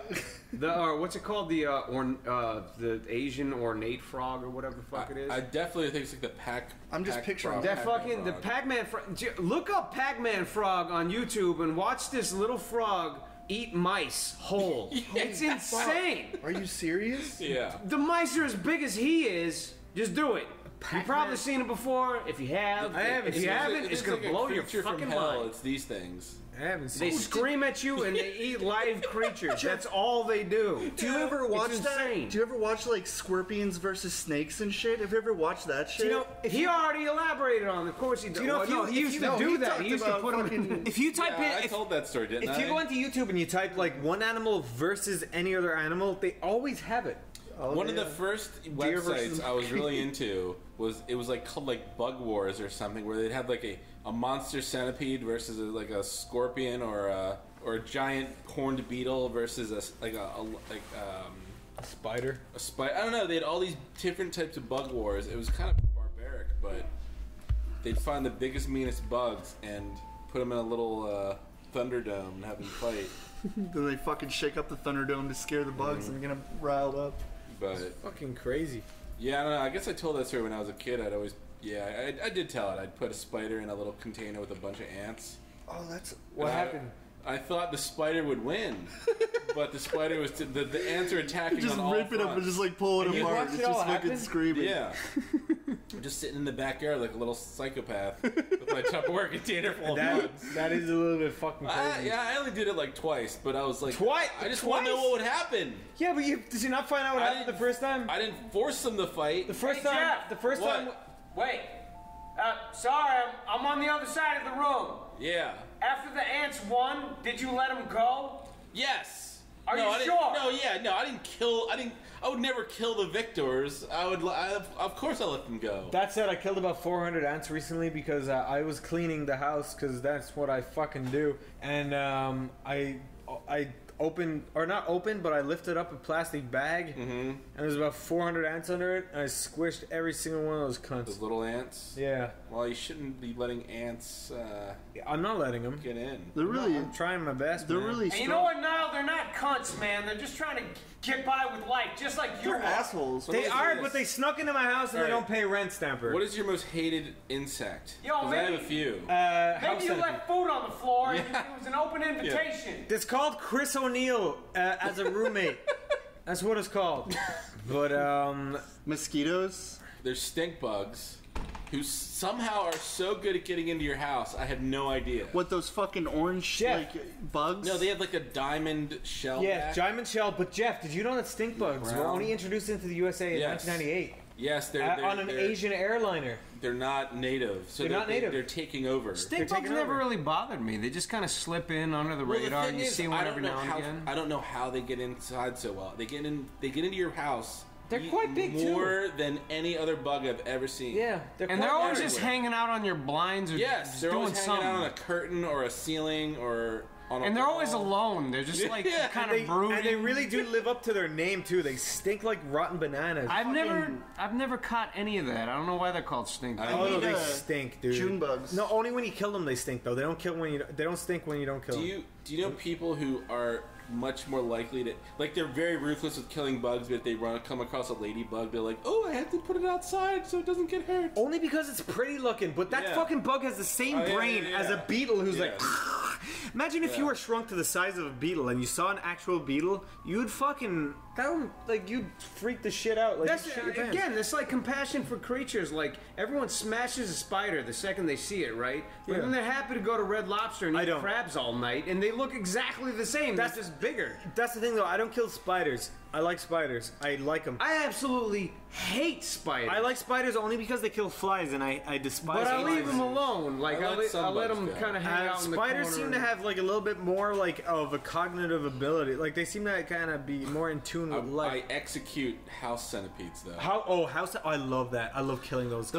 What's it called? The Asian ornate frog or whatever the fuck it is. I definitely think it's like the Pac. I'm just picturing that fucking the Pac-Man frog. Look up Pac-Man frog on YouTube and watch this little frog eat mice whole. It's insane. Are you serious? Yeah. The mice are as big as he is. Just do it. You've probably seen it before. If you have, I haven't. If you haven't, it's like gonna a blow your creature fucking from hell. mind. It's these things. I haven't seen They it. scream at you and they eat live creatures. That's all they do. Do you ever watch It's that? insane. Do you ever watch like scorpions versus snakes and shit? Have you ever watched that shit? You know, he already elaborated on it. Of course he did. You know, Well, he used to do that. He used to put them in. If you type in, I told that story, didn't I? if you go into YouTube and you type like one animal versus any other animal, they always have it. One of the first Deer versus websites I was really into was like called like Bug Wars or something, where they'd have like a monster centipede versus like a scorpion or a giant horned beetle versus a spider. A spider. I don't know. They had all these different types of bug wars. It was kind of barbaric, but they'd find the biggest, meanest bugs and put them in a little Thunderdome and have them fight. Then they fucking shake up the Thunderdome to scare the bugs and get them riled up. But fucking crazy. Yeah, I don't know. I guess I told that story when I was a kid. I did tell it. I'd put a spider in a little container with a bunch of ants. Oh, that's what happened. I thought the spider would win, but the spider was the ants are attacking. Just on all rip it up fronts. and just like pull it apart. It's just fucking screaming. Yeah. I'm just sitting in the backyard like a little psychopath with my Tupperware container full of bugs. That is a little bit fucking crazy. I only did it like twice, but I was like, Twice? I just want to know what would happen. Yeah, but did you not find out what happened the first time? I didn't force them to fight. The first time. Jeff, The first what? time. Wait. Sorry, I'm on the other side of the room. Yeah. After the ants won, did you let them go? Yes. Are no, you I didn't- sure? No, yeah, no, I didn't kill. I would never kill the victors. Of course, I let them go. That said, I killed about 400 ants recently because I was cleaning the house because that's what I fucking do. And I opened, or not opened, but I lifted up a plastic bag and there's about 400 ants under it. And I squished every single one of those cunts. Those little ants. Yeah. Well, you shouldn't be letting ants. I'm not letting them get in. They're really. I'm trying my best. They're man. really And you know what, Niall? They're not cunts, man. They're just trying to get by with life, just like you They're are. assholes. They are, but they snuck into my house and they Alright. don't pay rent, Stamper. What is your most hated insect? Yo, 'Cause I have a few. house Maybe you centipede. left food on the floor and it was an open invitation. It's called Chris O'Neill as a roommate. That's what it's called. But mosquitoes. There's stink bugs, who somehow are so good at getting into your house. I have no idea. What, those fucking orange like bugs? No, they have like a diamond shell. yeah, back. diamond shell. But Jeff, did you know that stink bugs were Brown. only introduced into the USA in Yes. 1998 Yes, they're on an Asian airliner? They're not native, so They're not native. They're taking over. Stink bugs never really bothered me. They just kind of slip in under the Well, the radar, thing and you is, see I one don't every know now and how- again. I don't know how they get inside so well. They get into your house. They're quite big, too. more than any other bug I've ever seen. Yeah, And they're always just hanging out on your blinds or Yes, they're doing always hanging something. out on a curtain or a ceiling or on a And they're wall. always alone. They're just like Yeah, kind And of brooding. they really do live up to their name too. They stink like rotten bananas. I've never caught any of that. I don't know why they're called stink bugs. Oh, they stink, dude. June bugs. No, only when you kill them they stink though. They don't kill when you. They don't stink when you don't kill Do them. you know people who are much more likely to, like, they're very ruthless with killing bugs, but if they come across a ladybug, they're like, oh, I have to put it outside so it doesn't get hurt. Only because it's pretty looking, but that Yeah. fucking bug has the same Oh, yeah, brain yeah, as a yeah. beetle who's Yeah. like. Imagine if you were shrunk to the size of a beetle and you saw an actual beetle, you'd fucking you'd freak the shit out. Like That's you'd shit your pants. again. It's like compassion for creatures. Like everyone smashes a spider the second they see it, right? But Yeah. then they're happy to go to Red Lobster and I eat don't. crabs all night, and they look exactly the same. That's just bigger. That's the thing though. I don't kill spiders. I like spiders. I like them. I absolutely hate spiders. I like spiders only because they kill flies, and I despise. But I flies. leave them alone. Like I let some I'll let bugs them go. kind of hang out in the spiders corner. seem to have like a little bit more like of a cognitive ability. Like they seem to kind of be more in tune with I life. execute house centipedes though. House? I love that. I love killing those.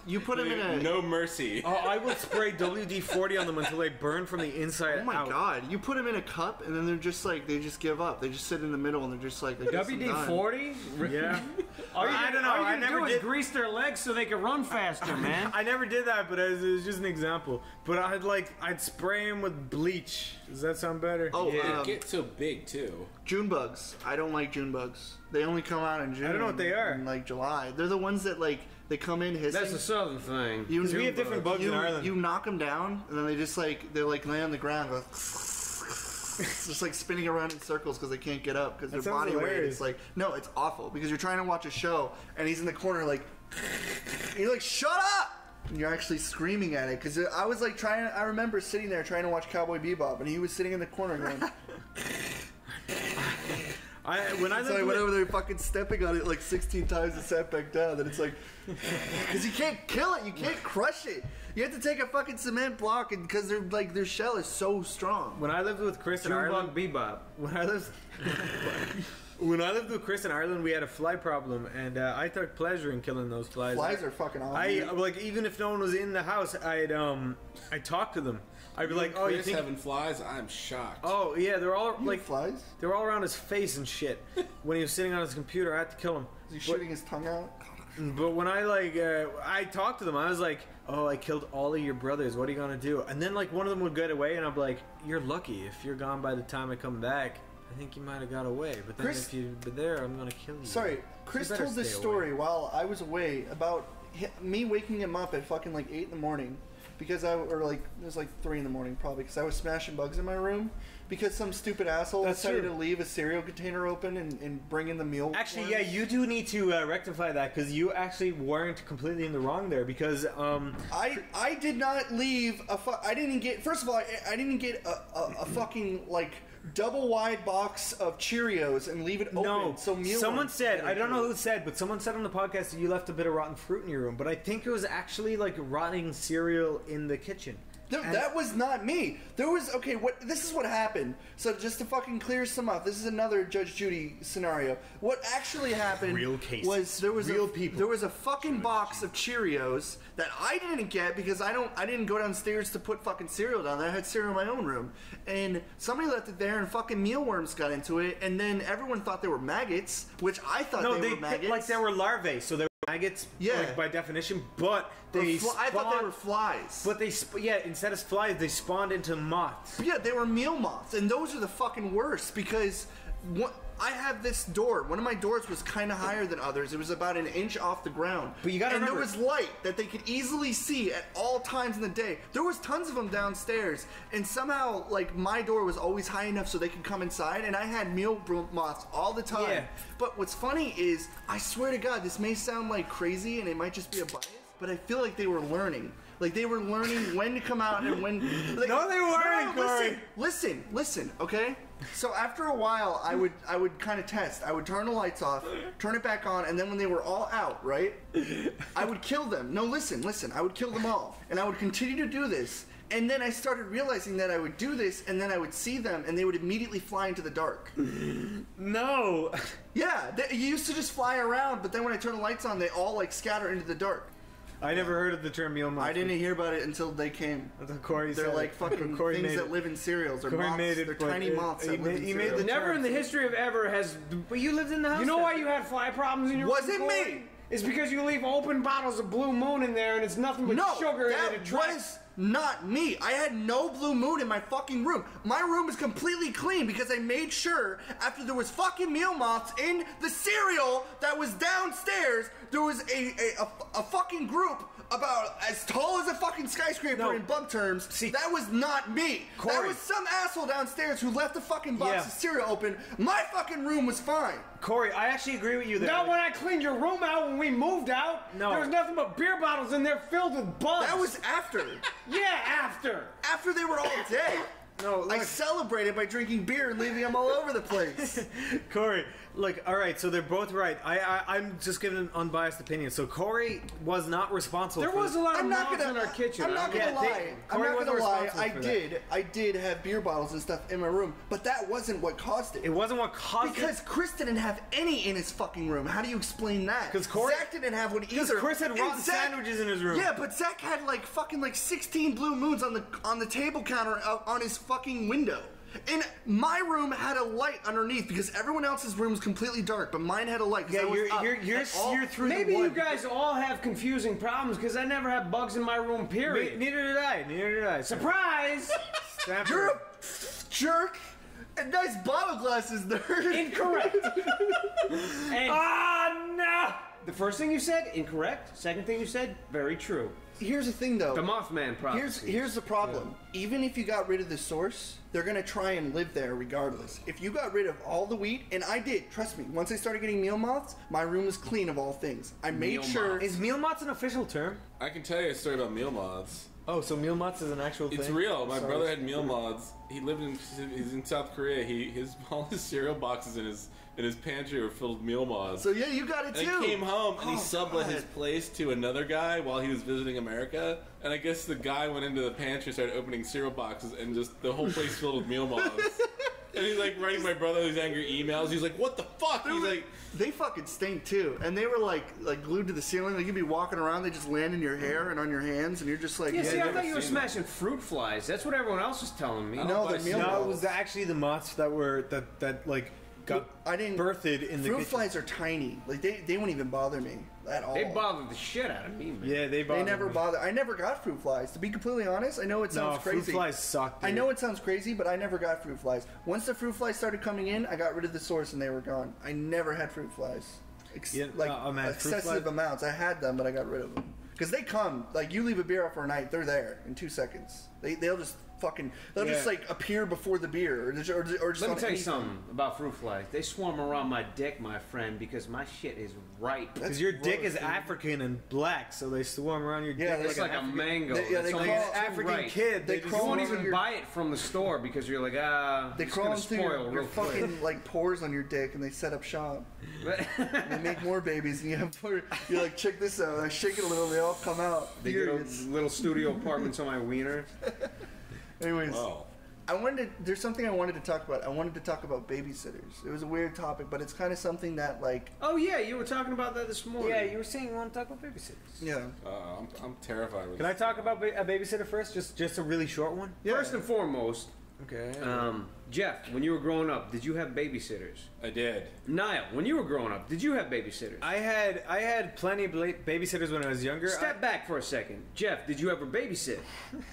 You put them in a. No mercy. Oh, I will spray WD-40 on them until they burn from the inside Oh my out. god! You put them in a cup and then they're just like they just give up. They just sit in the middle and they're just like I guess I'm done. WD-40? Yeah. I don't know. All you I can never do did. is Grease their legs so they could run faster, man. I never did that, but it was just an example. But I'd spray them with bleach. Does that sound better? Oh, They get so big too. June bugs. I don't like June bugs. They only come out in June. I don't know what they are. In like July. They're the ones that like they come in hissing. That's a southern thing. You 'Cause we have different bugs in Ireland. You knock them down and then they just like they like lay on the ground. Go, it's just like spinning around in circles because they can't get up because That their sounds body weight. hilarious. It's like no, it's awful because you're trying to watch a show and he's in the corner like. you're like, shut up! And you're actually screaming at it. Because I was like I remember sitting there trying to watch Cowboy Bebop, and he was sitting in the corner going... When I went over there fucking stepping on it like 16 times and sat back down, then it's like, because you can't kill it, you can't crush it. You have to take a fucking cement block, and because their shell is so strong. When I lived with Chris in Ireland, Bebop. When I lived with Chris in Ireland, we had a fly problem, and I took pleasure in killing those flies. Flies are fucking awesome. Even if no one was in the house, I'd talk to them. I'd be like, "Oh, you think having flies?" I'm shocked. Oh yeah, they're all like flies. They were all around his face and shit. When he was sitting on his computer, I had to kill him. Is he shooting his tongue out? But when I talked to them, I was like, "Oh, I killed all of your brothers. What are you gonna do?" And then like one of them would get away, and I'm like, "You're lucky. If you're gone by the time I come back, I think you might have got away. But then if you'd been there, I'm gonna kill you." Sorry, Chris told this story while I was away about me waking him up at fucking like 8 in the morning. Because it was like 3 in the morning probably, because I was smashing bugs in my room because some stupid asshole decided to leave a cereal container open and bring in the meal. Actually, yeah, you do need to rectify that, because you actually weren't completely in the wrong there, because I did not leave I didn't get, first of all, I didn't get a fucking like double wide box of Cheerios and leave it open. No, so someone said, I don't know who said, but someone said on the podcast that you left a bit of rotten fruit in your room. But I think it was actually like rotting cereal in the kitchen. No, that was not me. There was, this is what happened. So just to fucking clear some up, this is another Judge Judy scenario. What actually happened was there was a fucking box of Cheerios that I didn't get because I didn't go downstairs to put fucking cereal down there. I had cereal in my own room. And somebody left it there and fucking mealworms got into it, and then everyone thought they were maggots, which I thought they were maggots. Like they were larvae, so they were maggots, like, by definition, but I thought they were flies. But instead of flies, they spawned into moths. Yeah, they were meal moths, and those are the fucking worst because I have this door. One of my doors was kind of higher than others. It was about an inch off the ground. But you gotta remember, there was light that they could easily see at all times in the day. There was tons of them downstairs, and somehow, like, my door was always high enough so they could come inside, and I had meal moths all the time. Yeah. But what's funny is, I swear to God, this may sound like crazy, and it might just be a bias, but I feel like they were learning. Like, they were learning when to come out and when... Like, no, they weren't, Corey. Listen, okay? So after a while, I would kind of test. I would turn the lights off, turn it back on, and then when they were all out, right? I would kill them. No, listen. I would kill them all. And I would continue to do this. And then I started realizing that I would do this, and then I would see them, and they would immediately fly into the dark. No. Yeah, they used to just fly around, but then when I turn the lights on, they all, like, scatter into the dark. I never heard of the term meal moth. I didn't hear about it until they came. They're like fucking things that live in cereals. Or moths. They're tiny moths that live in cereals. Never in the history of ever has... But you lived in the house. You know why you had fly problems in your room? Was it me? It's because you leave open bottles of Blue Moon in there and it's nothing but sugar and it attracts... Not me. I had no Blue Moon in my fucking room. My room was completely clean because I made sure after there was fucking meal moths in the cereal that was downstairs, there was a fucking group about as tall as a fucking skyscraper in bug terms. See, that was not me. Corey. That was some asshole downstairs who left the fucking box of cereal open. My fucking room was fine. Corey, I actually agree with you there. Not when I cleaned your room out when we moved out. No. There was nothing but beer bottles in there filled with bugs. That was after. Yeah, after. After they were all dead. No, look. I celebrated by drinking beer and leaving them all over the place. Corey, look, all right, so they're both right. I'm just giving an unbiased opinion. So Corey was not responsible. There was a lot of moths in our kitchen. I'm not gonna lie. I did have beer bottles and stuff in my room, but that wasn't what caused it. It wasn't what caused it because Chris didn't have any in his fucking room. How do you explain that? Because Zach didn't have one either. Because Chris had rotten sandwiches in his room. Yeah, but Zach had like 16 Blue Moons on the table counter on his fucking window. And my room had a light underneath because everyone else's room was completely dark, but mine had a light. Yeah, you're through. Maybe you guys all have confusing problems because I never had bugs in my room. Period. Neither did I. Surprise! You're a jerk. And nice bottle glasses, nerd. Incorrect. No. The first thing you said, incorrect. Second thing you said, very true. here's the thing, though. The Mothman prophecy. Here's the problem. Yeah. Even if you got rid of the source, they're going to try and live there regardless. If you got rid of all the wheat, and I did, trust me, once I started getting meal moths, my room was clean of all things. I made sure... Is meal moths an official term? I can tell you a story about meal moths. Oh, so meal moths is an actual thing? It's real. My brother had meal moths. He's in South Korea. All his cereal boxes in his pantry were filled with meal moths. So yeah, you got it too. And he came home and he sublet his place to another guy while he was visiting America. And I guess the guy went into the pantry, started opening cereal boxes, and just the whole place filled with meal moths. And he's like writing my brother these angry emails. He's like, "What the fuck?" He's like, "They fucking stink too." And they were like glued to the ceiling. Like you'd be walking around, they just land in your hair and on your hands, and you're just like, "Yeah, see, I thought you were smashing fruit flies. That's what everyone else was telling me." No, it was actually the moths that were that got birthed in the fruit flies are tiny. Like they won't even bother me at all. They bothered the shit out of me, man. Yeah, they never bother. I never got fruit flies. To be completely honest, I know it sounds crazy. Fruit flies suck. Dude. I know it sounds crazy, but I never got fruit flies. Once the fruit flies started coming in, I got rid of the source and they were gone. I never had fruit flies. Excessive amounts. I had them, but I got rid of them. Because they come, like you leave a beer out for a night, they're there in 2 seconds. They'll just just like appear before the beer or just Let me tell you something about fruit flies. They swarm around my dick, my friend, because my shit is ripe. Because your dick is African and black, so they swarm around your dick. Yeah, it's like a mango. They call an African kid. You won't even buy it from the store because you're like, they crawl into your fucking like pores on your dick and they set up shop. They make more babies and you're like, check this out. I shake it a little, they all come out. They get little studio apartments on my wiener. Anyways, there's something I wanted to talk about. I wanted to talk about babysitters. It was a weird topic, but it's kind of something that like... Oh yeah, you were talking about that this morning. Yeah, you were saying you want to talk about babysitters. Yeah. I'm terrified with Can I talk about a babysitter first? Just a really short one? Yeah. First and foremost, okay. Jeff, when you were growing up, did you have babysitters? I did. Niall, when you were growing up, did you have babysitters? I had plenty of babysitters when I was younger. Step back for a second. Jeff, did you ever babysit?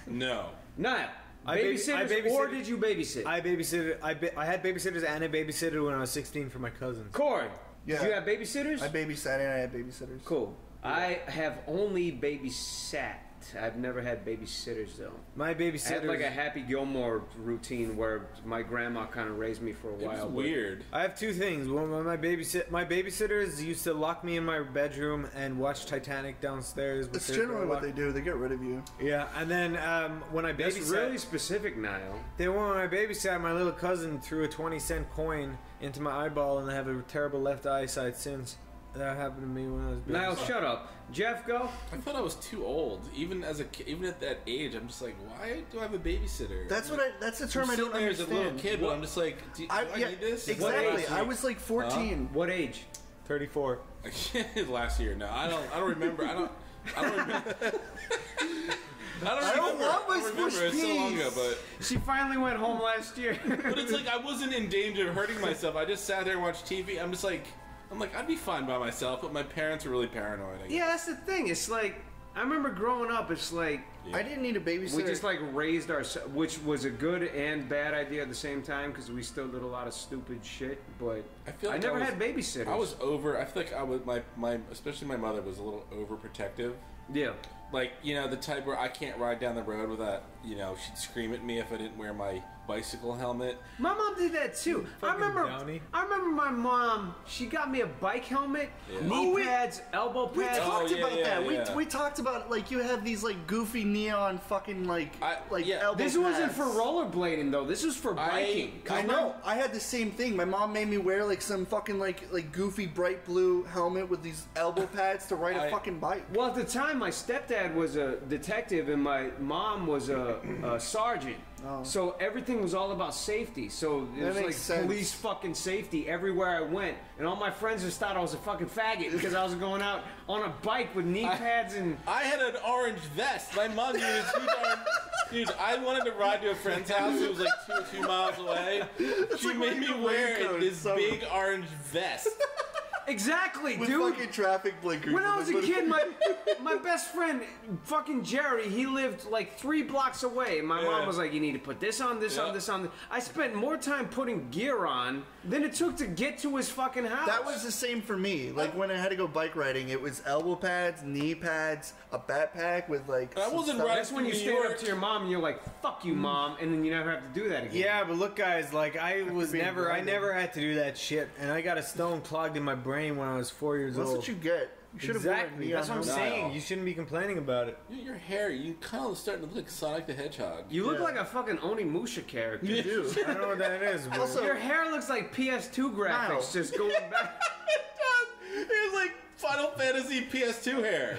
No. Niall, babysitters or did you babysit? I babysitted. I had babysitters and I babysitted when I was 16 for my cousins. Corey, did you have babysitters? I babysat and I had babysitters. Cool. Yeah. I have only babysat. I've never had babysitters though. My babysitters. I had like a Happy Gilmore routine where my grandma kind of raised me for a while. It was weird. I have two things. One, my babysitters used to lock me in my bedroom and watch Titanic downstairs. That's generally what they do. They get rid of you. Yeah, and then when I babysat, that's really specific, Niall. Then when I babysat, my little cousin threw a 20-cent coin into my eyeball, and I have a terrible left eyesight since. That happened to me when I was babysitting. Niall, shut up. Jeff, go. I thought I was too old. Even as even at that age, I'm just like, why do I have a babysitter? That's the term I don't understand. As a little kid, but I'm just like, do I need this? Exactly. I was like 14. What age? 34. Last year. No, I don't remember. I don't remember. I don't want my squish It's so long ago, but she finally went home last year. But it's like I wasn't in danger of hurting myself. I just sat there and watched TV. I'm like, I'd be fine by myself, but my parents are really paranoid. Yeah, that's the thing. It's like, I remember growing up, it's like... I didn't need a babysitter. We just like raised ourselves, which was a good and bad idea at the same time, because we still did a lot of stupid shit, but I never had babysitters. I was I feel like I was, especially my mother was a little overprotective. Yeah. Like, the type where I can't ride down the road without, she'd scream at me if I didn't wear my bicycle helmet. My mom did that too. I remember my mom, she got me a bike helmet, knee pads, elbow pads. We talked about that. We talked about, like, you have these, like, goofy neon fucking, elbow This wasn't for rollerblading, though. This was for biking. I know. I had the same thing. My mom made me wear, like, some fucking, like goofy bright blue helmet with these elbow pads to ride a fucking bike. Well, at the time, my stepdad was a detective and my mom was a sergeant. Oh. So everything was all about safety. So it was like police fucking safety everywhere I went. And all my friends just thought I was a fucking faggot because I was going out on a bike with knee pads and... I had an orange vest. My mom used Dude, I wanted to ride to a friend's house who was like 2 miles away. She made me wear this big orange vest. Exactly, with dude. fucking traffic blinkers. When I was a kid, my best friend, fucking Jerry, he lived like 3 blocks away. And my mom was like, you need to put this on, this on, this on. I spent more time putting gear on than it took to get to his fucking house. That was the same for me. Like when I had to go bike riding, it was elbow pads, knee pads, a backpack with like. I wasn't stuff. right. That's when you stand up to your mom and you're like, fuck you, mom, and then you never have to do that again. Yeah, but look, guys, like I never had to do that shit, and I got a stone clogged in my brain when I was 4 years old. That's what you get. You should have exactly. That's what I'm saying. You shouldn't be complaining about it. Your hair, you kind of starting to look like Sonic the Hedgehog. You look like a fucking Onimusha character. You do. I don't know what that is. But also, your hair looks like PS2 graphics just going back. It was like Final Fantasy PS2 hair.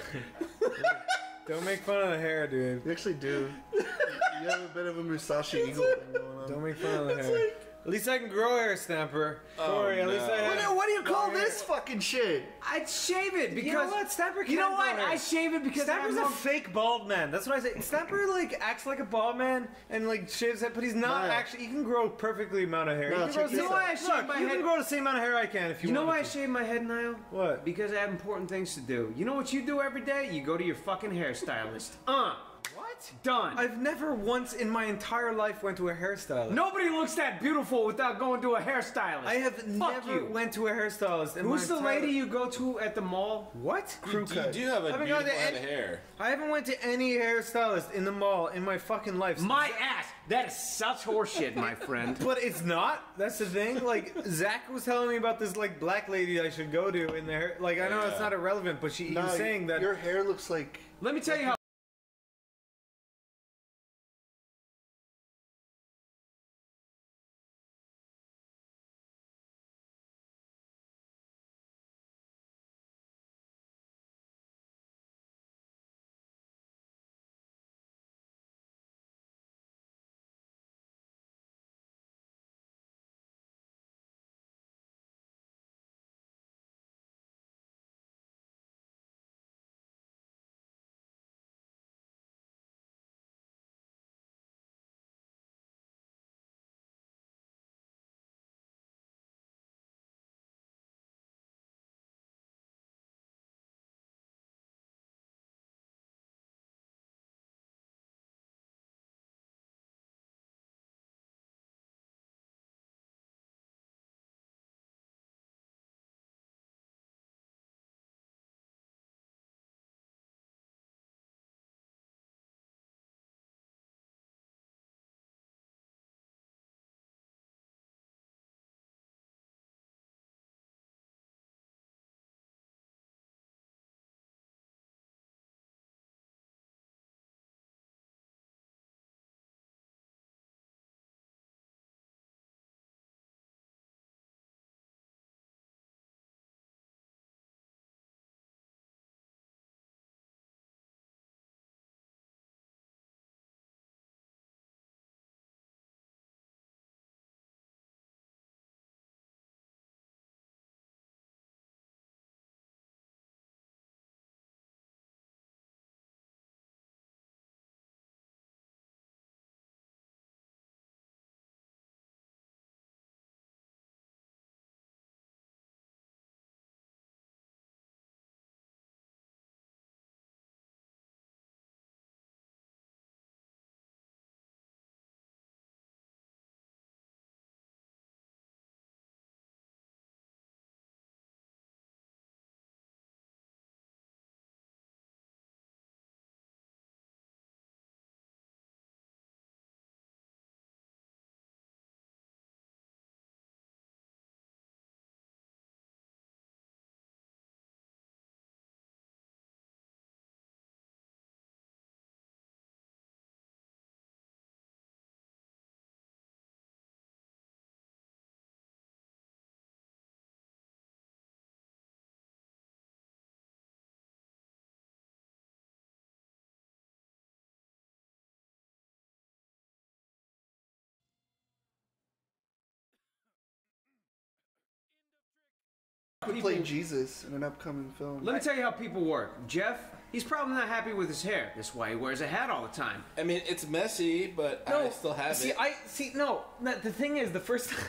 Don't make fun of the hair, dude. You actually do. You have a bit of a Musashi Eagle thing going on. Don't make fun of the hair. At least I can grow hair, Stamper. Sorry, at least I have. What do you call this fucking shit? I'd shave it because you know what, Stamper can't you know grow what? hair. I shave it because Stamper's a fake bald man. That's what I say. Stamper like acts like a bald man and like shaves his head, but he's not actually. He can grow perfectly amount of hair. No, You know why I shave my head? You can grow the same amount of hair I can if you. You know want why I to. shave my head, Niall? What? Because I have important things to do. You know what you do every day? You go to your fucking hairstylist. What? Done. I've never once in my entire life went to a hairstylist. Nobody looks that beautiful without going to a hairstylist. I have never went to a hairstylist. Who's the lady you go to at the mall? What? You do have a beautiful head of hair. I haven't went to any hairstylist in the mall in my fucking life. My ass. That is such horseshit, my friend. But it's not. That's the thing. Like Zach was telling me about this like black lady I should go to in there. Like I know it's not irrelevant, but he was saying that your hair looks like. Let me tell you how. He played Jesus in an upcoming film. Let me tell you how people work. Jeff, He's probably not happy with his hair. That's why he wears a hat all the time. I mean, it's messy, but I still have it. The thing is, the first time...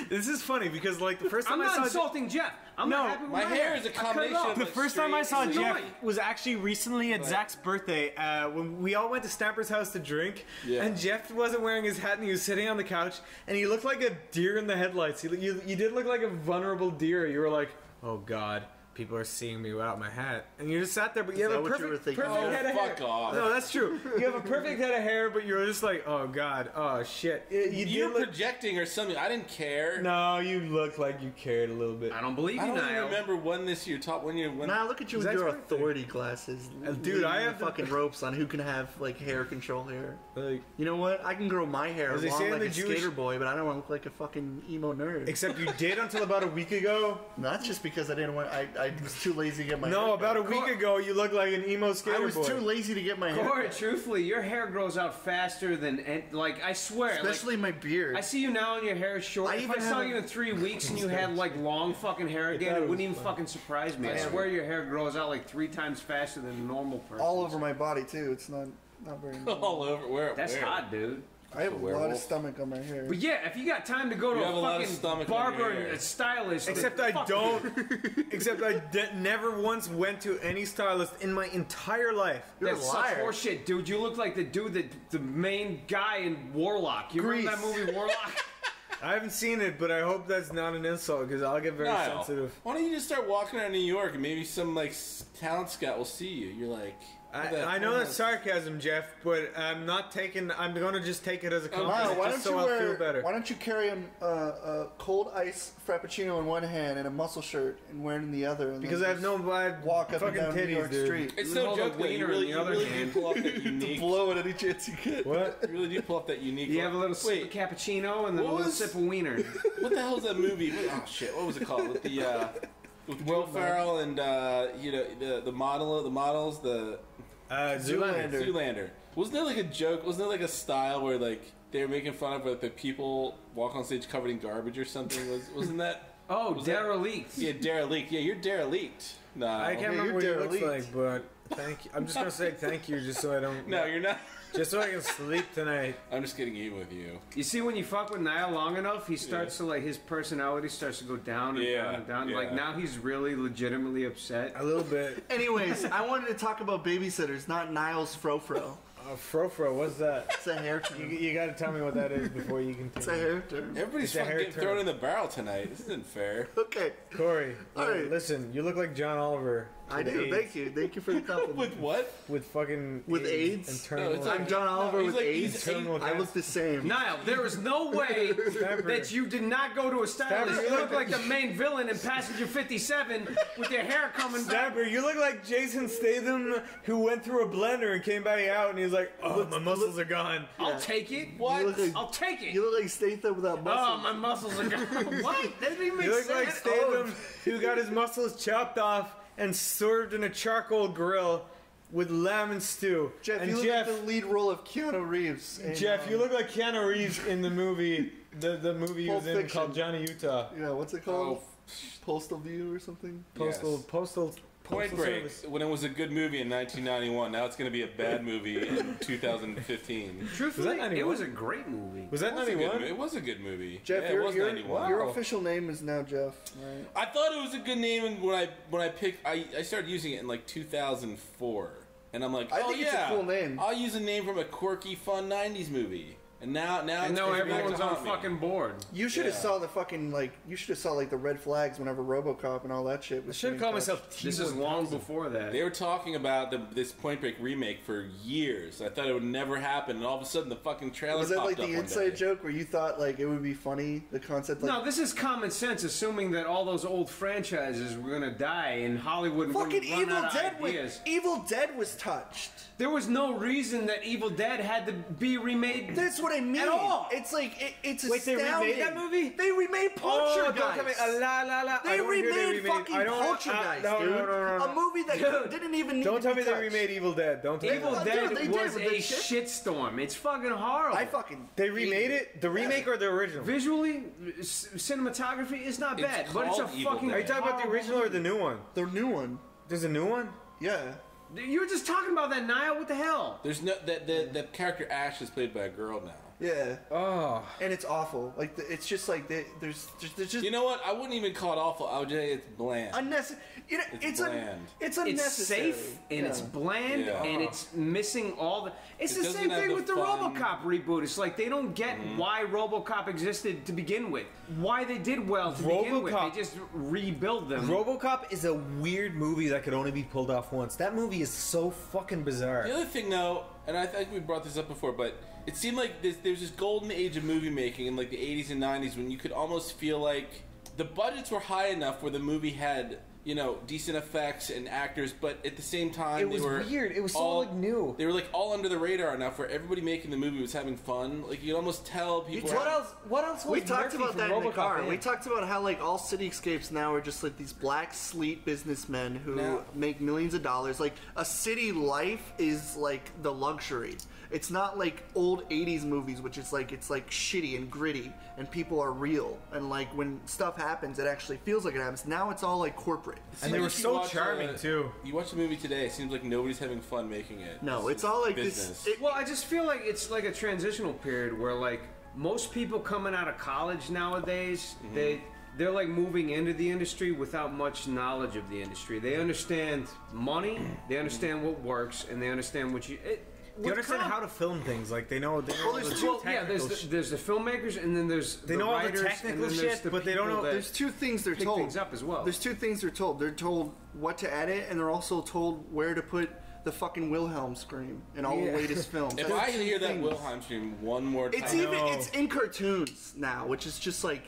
This is funny because, like, the first time I'm not insulting Jeff. I'm not happy with my hair is a combination of the first time I saw It's Jeff annoying. was actually recently at Zach's birthday when we all went to Stamper's house to drink, and Jeff wasn't wearing his hat and he was sitting on the couch and he looked like a deer in the headlights. You did look like a vulnerable deer. You were like, oh God. People are seeing me without my hat, and you just sat there. But you have a perfect head of hair. Fuck off. No, that's true. You have a perfect head of hair, but you're just like, oh God, oh shit. You're projecting or something. I didn't care. No, you looked like you cared a little bit. I don't believe you, I don't even Niall. remember when this year. Nah, look at you with your authority glasses. Dude, I have fucking ropes on who can have like hair control hair. Like, you know what? I can grow my hair As they long say in like the a Jewish- skater boy, but I don't want to look like a fucking emo nerd. Except you did until about a week ago. No, that's just because I didn't want. I was too lazy to get my. No, hair about a cut. week ago you looked like an emo skater I was boy. too lazy to get my hair. Corey, cut. truthfully, your hair grows out faster than like I swear. Especially my beard. I see you now and your hair is short. I If even I saw have you in 3 weeks and you had like long fucking hair again, it wouldn't even fucking surprise me. I swear your hair grows out like 3 times faster than a normal person. All over my body too. It's not very. All over. Where? That's where? hot, dude. I have a lot of stomach on my hair. But yeah, if you got time to go to You have a lot a of fucking stomach on barber your and hair. a stylist, Except then I fuck don't. you. Except I never once went to any stylist in my entire life. That's such horseshit, dude. You look like the dude the main guy in Warlock. You remember that movie Warlock? I haven't seen it, but I hope that's not an insult because I'll get very Niall, sensitive. why don't you just start walking around New York and maybe some like talent scout will see you? You're like. I know that's sarcasm, Jeff, but I'm not taking. I'm going to just take it as a compliment, Why just don't so you I'll wear? feel better. Why don't you carry a cold ice frappuccino in one hand and a muscle shirt and wear it in the other? And Because then I have no walk up and fucking down New titties, York dude. Street. It's no joke that you really do pull off that unique. Blow it any chance you get. What? You really do pull off that unique. You have a little sip of cappuccino and then a little sip of wiener. What the hell is that movie? Oh shit! What was it called? With the with Will Ferrell and you know the models the. Zoolander. Wasn't there like a joke? Wasn't there like a style where like they were making fun of like the people walk on stage covered in garbage or something? Wasn't that? Oh, derelict. Yeah, derelict. Yeah, you're derelict. No, I can't remember what he looks like, but thank you. I'm just going to say thank you just so I don't... No, you're not. Just so I can sleep tonight. I'm just getting even with you. You see, when you fuck with Niall long enough, he starts to like his personality starts to go down and down and down. Yeah. Like now, he's really legitimately upset. A little bit. Anyways, I wanted to talk about babysitters, not Niall's frofro. Frofro, what's that? It's a hair term. You got to tell me what that is before you continue. It's a hair term. Everybody's It's a fucking hair getting term. thrown in the barrel tonight. This isn't fair. Okay. Corey, All right. listen, you look like John Oliver. I with do. AIDS. Thank you. Thank you for the compliment. With what? With fucking With AIDS? And terminal. No, it's like- I'm John Oliver he's with like- AIDS. he's terminal I cancer. look the same. Niall, there is no way that you did not go to a stylist. Stabber, You look like the main villain in Passenger 57 with your hair coming back. Stabber, you look like Jason Statham who went through a blender and came back out and he's like, oh, my muscles are gone. I'll take it. You look like, I'll take it. You look like Statham without muscles. Oh, my muscles are gone. What? That didn't make You look sense. like Statham who got his muscles chopped off and served in a charcoal grill with lamb and stew. Jeff, and you look like the lead role of Keanu Reeves. in, Jeff, you look like Keanu Reeves in the movie, the movie he Pulp was in Fiction. called Johnny Utah. Yeah, what's it called? Postal View or something? Postal Point Break, Service. when it was a good movie in 1991, now it's going to be a bad movie in 2015. Truthfully, Was that it was a great movie. Was that It was a good 91? mo- It was a good movie. Jeff, yeah, it was 91. your official name is now Jeff, right? I thought it was a good name when I picked. I started using it in like 2004, and I'm like, I oh think yeah, it's a cool name. I'll use a name from a quirky, fun 90s movie. And now And it's now back everyone's to on haunt me. fucking board. You should have Yeah. saw the fucking you should have saw like the red flags whenever RoboCop and all that shit I was. should have being called touched. myself This is long before that. They were talking about this Point Break remake for years. I thought it would never happen, and all of a sudden the fucking trailer Was that popped like up the one inside day. joke where you thought like it would be funny? The concept, like No, this is common sense, assuming that all those old franchises were gonna die and Hollywood fucking wouldn't run Evil out of Dead ideas. Evil Dead was touched. There was no reason that Evil Dead had to be remade. That's what I mean. At all. It's like it's Wait, they astounding. remade that movie? They remade Poltergeist. Don't tell me. La la la. They I don't hear remade remade. fucking I don't. Poltergeist, no, dude. no. A movie that Dude, didn't even need Don't to tell be me they touched. remade Evil Dead. Don't tell Evil me. Dude, Dead they did was with a the shit. shitstorm. It's fucking horrible. I fucking They remade it? The remake or the original? Visually, cinematography is not It's bad, but it's a called Evil fucking. Dead. Are you talking about the original or the new one? the new one. There's a new one? Yeah. You were just talking about that, Niall. What the hell? There's no the character Ash is played by a girl now. Yeah. Oh. And it's awful. Like it's just like there's just. You know what? I wouldn't even call it awful. I would say it's bland. Unnecessary. It's bland. It's It's unnecessary. safe and it's bland and it's missing all the. It's It the same doesn't have thing the with the fun. RoboCop reboot. It's like they don't get why RoboCop existed to begin with. Why they did well to begin with. They just rebuild them. RoboCop is a weird movie that could only be pulled off once. That movie is so fucking bizarre. The other thing, though, and I think we brought this up before, but it seemed like there's this golden age of movie making in like the 80s and 90s when you could almost feel like the budgets were high enough where the movie had, you know, decent effects and actors, but at the same time It was they were weird. It was so, all, like, new. They were like all under the radar enough where everybody making the movie was having fun. Like you could almost tell people. What else? We talked Murphy about from that in the RoboCop car. in? We talked about how like all cityscapes now are just like these black sleep businessmen who make millions of dollars. Like a city life is like the luxury. It's not like old 80s movies, which is like it's like shitty and gritty and people are real and like when stuff happens it actually feels like it happens. Now it's all like corporate. And they were so charming too. You watch the movie today, it seems like nobody's having fun making it. No, it's all like business. this. Well, I just feel like it's like a transitional period where like most people coming out of college nowadays, they're like moving into the industry without much knowledge of the industry. They understand money, they understand what works, and they understand what you. They understand how to film things. Like they know. There's the filmmakers, and then there's They know all the writers, technical and then there's shit, the but they don't people know- that There's two things they're pick told. things up as well. There's two things they're told. They're told what to edit, and they're also told where to put the fucking Wilhelm scream in all the latest films. If That's I can two hear that things. Wilhelm scream one more time, It's in cartoons now, which is just like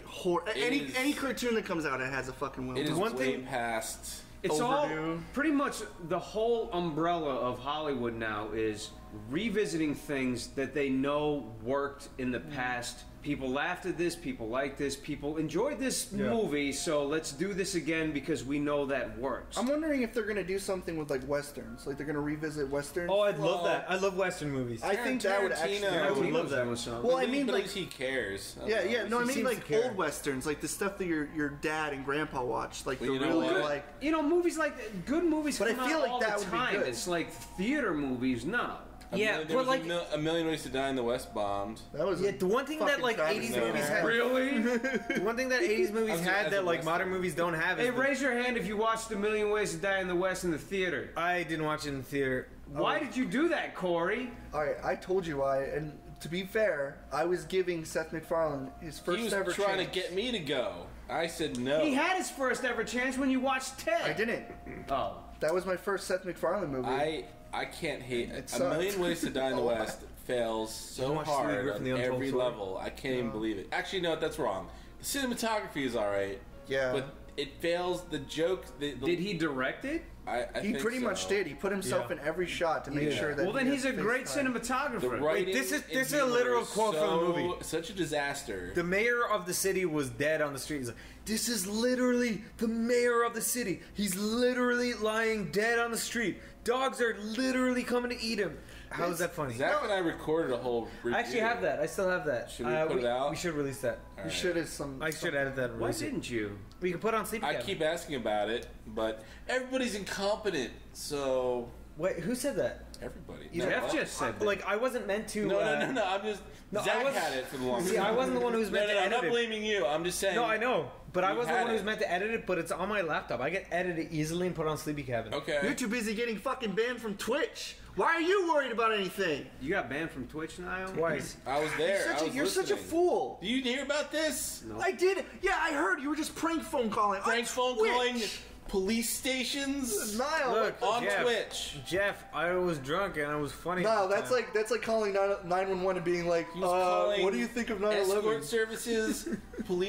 any cartoon that comes out, it has a fucking Wilhelm. It is One way thing. past. It's overdue. all pretty much the whole umbrella of Hollywood now is revisiting things that they know worked in the past. People laughed at this, people liked this, people enjoyed this movie, so let's do this again because we know that works. I'm wondering if they're gonna do something with like westerns, like they're gonna revisit westerns. Oh, I'd love that. I love Western movies. I think that would actually. I would love that. Well, I mean, but like he cares. No, I mean seems like to care. old westerns, like the stuff that your dad and grandpa watched, like Well, the you know really what? like. You know, movies like good movies But I come feel out like all that the would be time. good. It's like theater movies, no. There was a Million Ways to Die in the West bombed. That was the one thing that like 80s movies had. Really? The one thing that 80s movies had that like modern movies don't have is. Hey, raise your hand if you watched A Million Ways to Die in the West in the theater. I didn't watch it in the theater. Why did you do that, Corey? All right, I told you why, and to be fair, I was giving Seth MacFarlane his first He was ever trying chance. to get me to go. I said no. He had his first ever chance when you watched Ted. I didn't. Oh. That was my first Seth MacFarlane movie. I can't hate It A Million sucked. Ways to Die in the A lot. West fails You so watched Louis hard Griffin, on The Untold every Story? level. I can't even believe it. Actually, no, that's wrong. The cinematography is all right. Yeah. But it fails. The joke. Did he direct it? I He think pretty much so. did. He put himself in every shot to make sure that. Well, then he he's a has great face time. cinematographer. The writing this is and a humor literal is quote from the movie. Such a disaster. The mayor of the city was dead on the street. He's like, this is literally the mayor of the city. He's literally lying dead on the street. Dogs are literally coming to eat him. How is that funny? Zach and I recorded a whole review. I actually have that. I still have that. Should we put it out? We should release that. You should have some. I should edit that. and Why release it. didn't you? We can put it on Sleepy I Cabin. keep asking about it, but everybody's incompetent. So Wait, who said that? everybody. Jeff just said that. Like, I wasn't meant to. No. I'm just. No, I Zach was- had it for the longest. See, I wasn't the one who was meant to I'm edit not it. blaming you. I'm just saying. No, I know. But I You wasn't the had one who was it. meant to edit it, but it's on my laptop. I can edit it easily and put it on Sleepy Cabin. Okay. You're too busy getting fucking banned from Twitch. Why are you worried about anything? You got banned from Twitch, Niall? Twice. I was there. You're such a fool. Do you hear about this? No. I did. Yeah, I heard you were just prank phone calling. Prank phone Twitch. calling police stations Niall, Look, on Jeff, Twitch. Jeff, I was drunk and I was funny. No, at the that's time. like calling 911 and being like, He was calling what do you think of 9/11? escort services.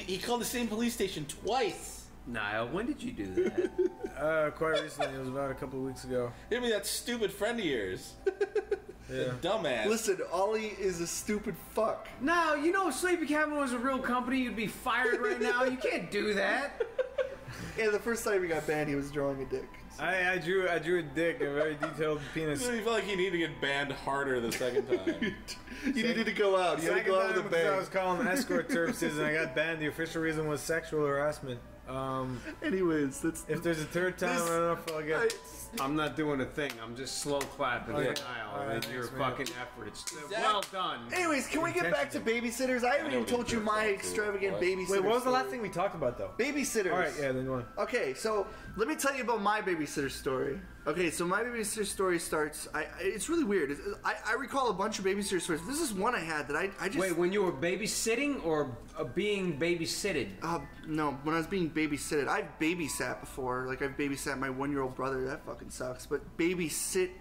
He called the same police station twice. Niall, when did you do that? Quite recently. It was about a couple of weeks ago. Hit me that stupid friend of yours. Yeah. The dumbass. Listen, Ollie is a stupid fuck. Now, you know if Sleepy Cabin was a real company, you'd be fired right now. You can't do that. Yeah, the first time he got banned, he was drawing a dick. I drew a dick, a very detailed penis. You felt like you needed to get banned harder the second time. You needed to go out. You had to go out with a bang. I was calling escort services and I got banned. The official reason was sexual harassment. Anyways, if there's a third time, I don't know if I'll get. I'm not doing a thing. I'm just slow clapping the aisle. And your fucking effort. It's well done. Anyways, can we get back to babysitters? I haven't even told you my extravagant babysitter. Wait, what was the last thing we talked about though? Babysitters. All right, yeah, then go on. Okay, so let me tell you about my babysitter story. Okay, so my babysitter story starts. It's really weird. I recall a bunch of babysitter stories. This is one I had that I just. Wait, when you were babysitting or being babysitted? No, when I was being babysitted. I've babysat before. Like I've babysat my 1-year-old brother. That fucking sucks. But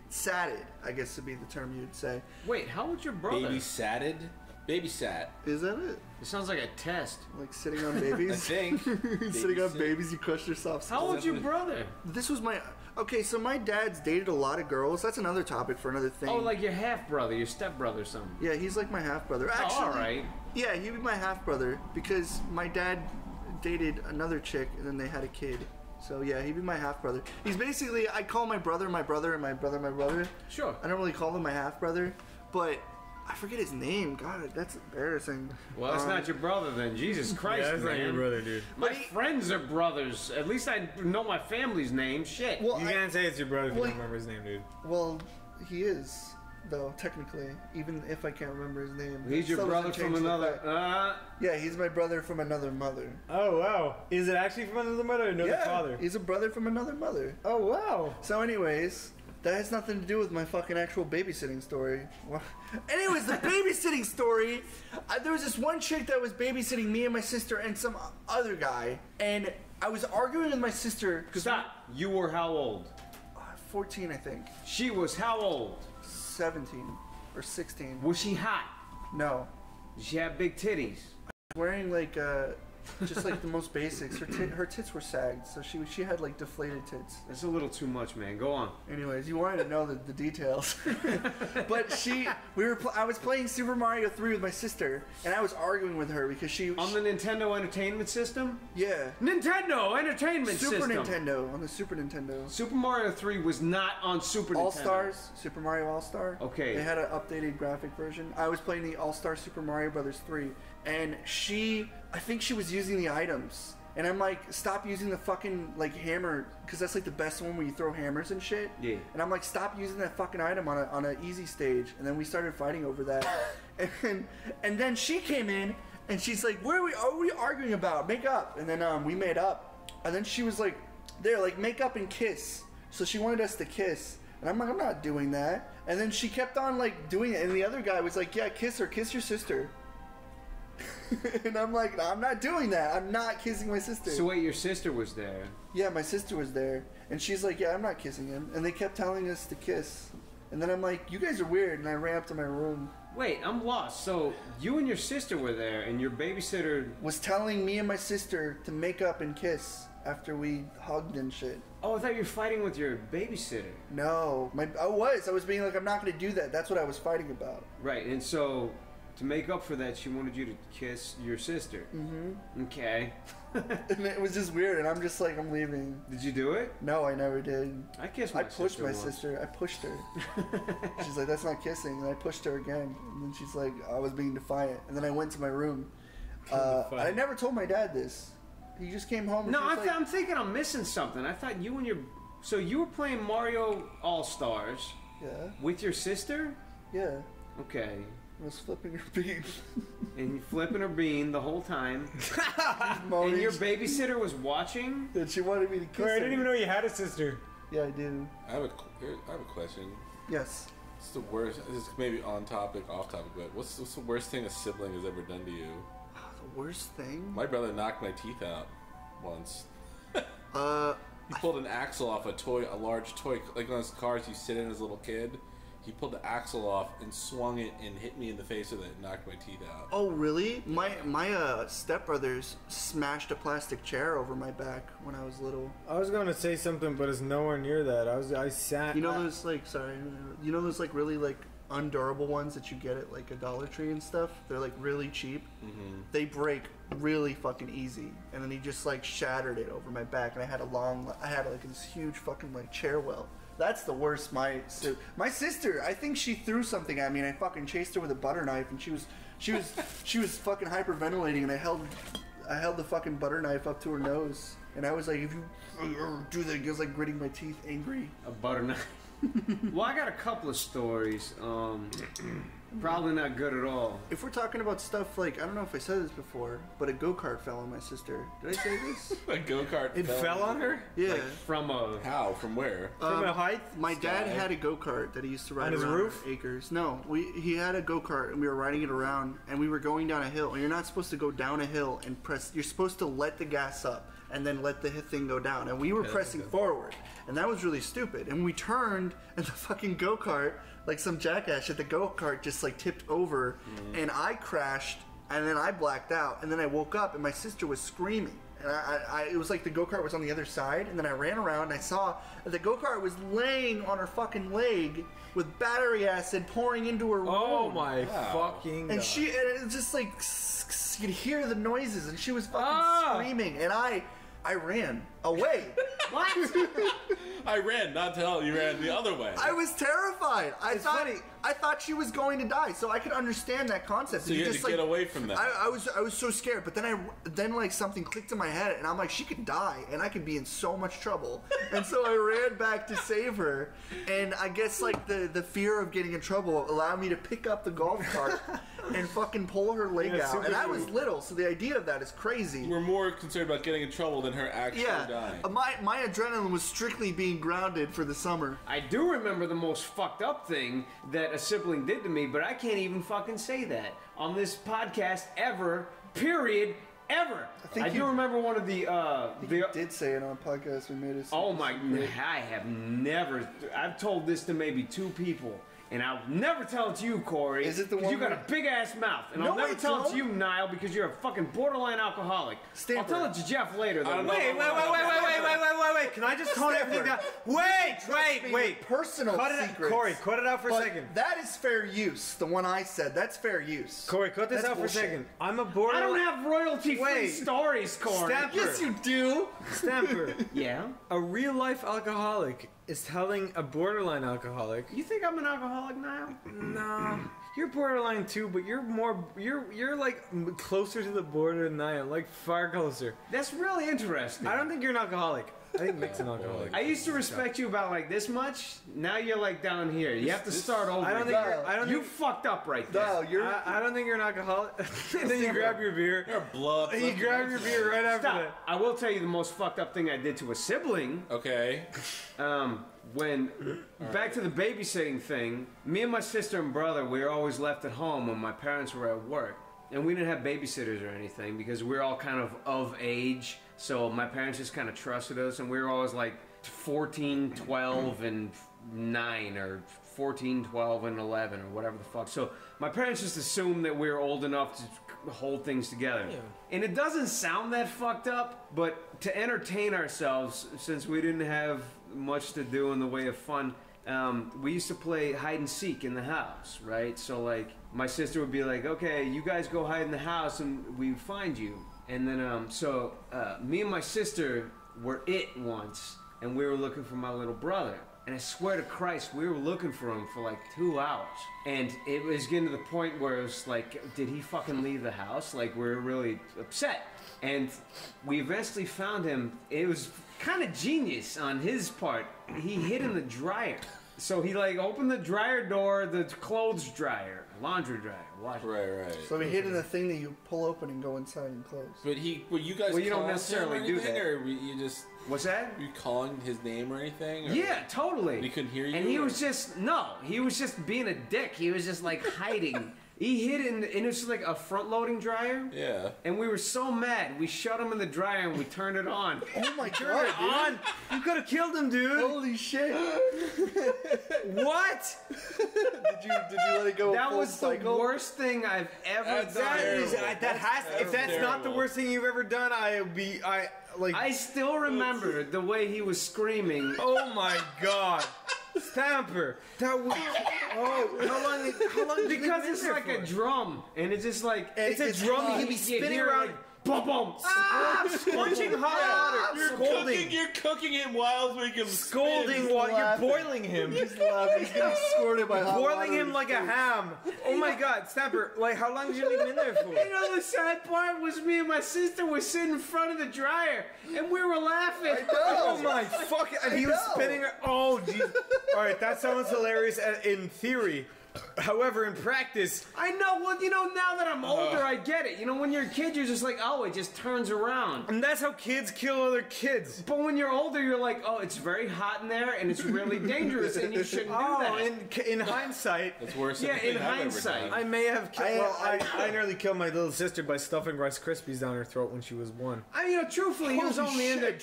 satted, I guess would be the term you'd say. Wait, how old's your brother? Babysat? Babysat. Is that it? It sounds like a test. Like sitting on babies? I think. Sitting on babies, you crush your soft How old's your brother? This was my... Okay, so my dad's dated a lot of girls. That's another topic for another thing. Oh, like your half-brother, your step-brother or something. Yeah, he's like my half-brother. Actually, all right. Yeah, he'd be my half-brother because my dad dated another chick and then they had a kid. So yeah, he'd be my half-brother. He's basically... I call my brother my brother and my brother my brother. Sure. I don't really call him my half-brother, but... I forget his name. God, that's embarrassing. Well, that's not your brother then. Jesus Christ, yeah, that's man. not your brother, dude. My friends are brothers. At least I know my family's name. Shit. Well, you can't say it's your brother if you don't remember his name, dude. Well, he is, though, technically. Even if I can't remember his name. He's your brother from another... Yeah, he's my brother from another mother. Oh, wow. Is it actually from another mother or another father? He's a brother from another mother. Oh, wow. So anyways... That has nothing to do with my fucking actual babysitting story. Well, anyways, the babysitting story, there was this one chick that was babysitting me and my sister and some other guy, and I was arguing with my sister. Stop. You were how old? 14, I think. She was how old? 17 or 16. Was she hot? No. Did she have big titties? Wearing like just like the most basics. Her tits were sagged, so she had like deflated tits. That's a little too much, man. Go on. Anyways, you wanted to know the details. But I was playing Super Mario 3 with my sister, and I was arguing with her because on the Nintendo Entertainment System? Yeah. Nintendo Entertainment System. Super Nintendo, on the Super Nintendo. Super Mario 3 was not on Super Nintendo. All-Stars, Super Mario All-Star. Okay. They had an updated graphic version. I was playing the All-Star Super Mario Brothers 3, and I think she was using the items. And I'm like, stop using the fucking, like, hammer, because that's, like, the best one where you throw hammers and shit. Yeah. And I'm like, stop using that fucking item on an easy stage. And then we started fighting over that. and then she came in, and she's like, what are we arguing about? Make up. And then we made up. And then she was like, there, like, make up and kiss. So she wanted us to kiss. And I'm like, I'm not doing that. And then she kept on, like, doing it. And the other guy was like, yeah, kiss her. Kiss your sister. And I'm like, no, I'm not doing that. I'm not kissing my sister. So wait, your sister was there? Yeah, my sister was there. And she's like, yeah, I'm not kissing him. And they kept telling us to kiss. And then I'm like, you guys are weird. And I ran up to my room. Wait, I'm lost. So you and your sister were there, and your babysitter... was telling me and my sister to make up and kiss after we hugged and shit. Oh, I thought you were fighting with your babysitter. No. I was being like, I'm not going to do that. That's what I was fighting about. Right, and so... to make up for that, she wanted you to kiss your sister. Mm-hmm. Okay. And it was just weird, and I'm just like, I'm leaving. Did you do it? No, I never did. I kissed my sister. I pushed my sister. I pushed her. She's like, that's not kissing. And I pushed her again. And then she's like, I was being defiant. And then I went to my room. I never told my dad this. He just came home. And no, I'm thinking I'm missing something. I thought you and your... So you were playing Mario All-Stars. Yeah. With your sister? Yeah. Okay. I was flipping her bean. And you flipping her bean the whole time. And your babysitter was watching? And she wanted me to kiss her. I didn't even know you had a sister. Yeah, I do. I have a question. Yes. What's the worst? This is maybe on topic, off topic, but what's the worst thing a sibling has ever done to you? The worst thing? My brother knocked my teeth out once. He pulled an axle off a large toy, like one of those cars you sit in as a little kid. He pulled the axle off and swung it and hit me in the face with it and knocked my teeth out. Oh, really? My stepbrothers smashed a plastic chair over my back when I was little. I was going to say something, but it's nowhere near that. I sat... You know those, like, sorry, you know those, like, really, like, undurable ones that you get at like a Dollar Tree and stuff. They're like really cheap. Mm-hmm. They break really fucking easy, and then he just like shattered it over my back, and I had like this huge fucking like chair well. That's the worst. My sister, I think she threw something at me, and I fucking chased her with a butter knife, and she was fucking hyperventilating, and I held the fucking butter knife up to her nose, and I was like, if you do that, I was like gritting my teeth, angry. A butter knife. Well, I got a couple of stories. Probably not good at all. If we're talking about stuff like, I don't know if I said this before, but a go-kart fell on my sister. Did I say this? A go-kart It fell on her? Yeah. Like from a... How? From where? From a height? My dad had a go-kart that he used to ride on his around roof? Acres. No, he had a go-kart and we were riding it around and we were going down a hill. And you're not supposed to go down a hill and press. You're supposed to let the gas up and then let the thing go down. And we were pressing forward. And that was really stupid. And we turned and the fucking go-kart, like some jackass, the go-kart just like tipped over and I crashed and then I blacked out. And then I woke up and my sister was screaming. And it was like the go-kart was on the other side, and then I ran around and I saw that the go-kart was laying on her fucking leg with battery acid pouring into her wound. Oh my fucking And God. and it was just like, you could hear the noises, and she was fucking screaming, and I ran away. What? I ran, not to hell, you ran the other way. I was terrified. I thought she was going to die, so I could understand that concept. So you had to get away from that. I was so scared, but then like something clicked in my head, and I'm like, she could die, and I could be in so much trouble. And so I ran back to save her, and I guess like the fear of getting in trouble allowed me to pick up the golf cart and fucking pull her leg out. And I was little, so the idea of that is crazy. You were more concerned about getting in trouble than her actually dying. My adrenaline was strictly being grounded for the summer. I do remember the most fucked up thing that a sibling did to me, but I can't even fucking say that on this podcast ever, period, ever. I do remember one of the... you did say it on a podcast we made it. Oh my... I have never... I've told this to maybe 2 people. And I'll never tell it to you, Corey. Is it the one you got a big ass mouth. And No, I'll never I tell it don't. to you, Niall, because you're a fucking borderline alcoholic. I'll tell it to Jeff later, though. Wait. Can I just tone everything down? Wait. Personal secrets. Corey, cut it out for a But second. that is fair use. The one I said, that's fair use. Corey, cut this That's out for a bullshit. second. I'm a borderline... I don't have royalty-free stories, Corey. Stamper. Yes, you do. Stamper. Yeah? A real-life alcoholic is telling a borderline alcoholic... You think I'm an alcoholic, Niall? No. You're borderline too, but you're like closer to the border than I am, like far closer. That's really interesting. I don't think you're an alcoholic. I think Mick's an alcoholic. I used to respect you about like this much. Now you're like down here. You have to start over. I don't think you fucked up right there. I don't think you're an alcoholic. And then you grab your beer. You're blood. And you grab your beer right after Stop. that. I will tell you the most fucked up thing I did to a sibling. Okay. When back to the babysitting thing, me and my sister and brother, we were always left at home when my parents were at work. And we didn't have babysitters or anything because we were all kind of age. So my parents just kind of trusted us, and we were always like 14, 12, and 9, or 14, 12, and 11, or whatever the fuck. So my parents just assumed that we were old enough to hold things together. Yeah. And it doesn't sound that fucked up, but to entertain ourselves, since we didn't have much to do in the way of fun, we used to play hide and seek in the house, right? So like my sister would be like, okay, you guys go hide in the house and we find you. And then me and my sister were it once, and we were looking for my little brother. And I swear to Christ, we were looking for him for like 2 hours. And it was getting to the point where it was like, did he fucking leave the house? Like, we were really upset. And we eventually found him. It was kind of genius on his part. He hid in the dryer. So he like opened the dryer door, the clothes dryer, laundry dryer. Right. So he hid in the thing that you pull open and go inside and close. But were you guys? Well, you don't necessarily do that. Or you just. What's that? Were you calling his name or anything? Or Yeah, totally. He couldn't hear you. And he was just he was just being a dick. He was just like hiding. He hid in, and it was like a front-loading dryer. Yeah. And we were so mad, we shut him in the dryer and we turned it on. Oh my god, dude. You could have killed him, dude. Holy shit. What? Did you let it go? That full was cycle? the worst thing I've ever done. If that's not the worst thing you've ever done, I still remember the way he was screaming. Oh my god. Stamper. That was. Oh, how long? Because it's like a drum, and it's just like it's a drum. He'd be spinning around. Boom, boom. Scorching hot water. You're cooking him while making him scolding while you're boiling him. He's laughing. He's getting squirted by hot boiling water. him like a ham. Oh my God, Stamper! Like, how long did you leave him in there for? You know, the sad part was me and my sister were sitting in front of the dryer, and we were laughing. I know. Oh my fuck! And he was spinning. Oh jeez. All right, that sounds hilarious in theory. However, in practice, I know. Well, you know, now that I'm older, I get it. You know, when you're a kid, you're just like, oh, it just turns around. And that's how kids kill other kids. But when you're older, you're like, oh, it's very hot in there, and it's really dangerous, and you shouldn't do that. In hindsight, it's worse. Yeah, in hindsight, I may have. I nearly killed my little sister by stuffing Rice Krispies down her throat when she was 1. You know, truthfully, he was only in there.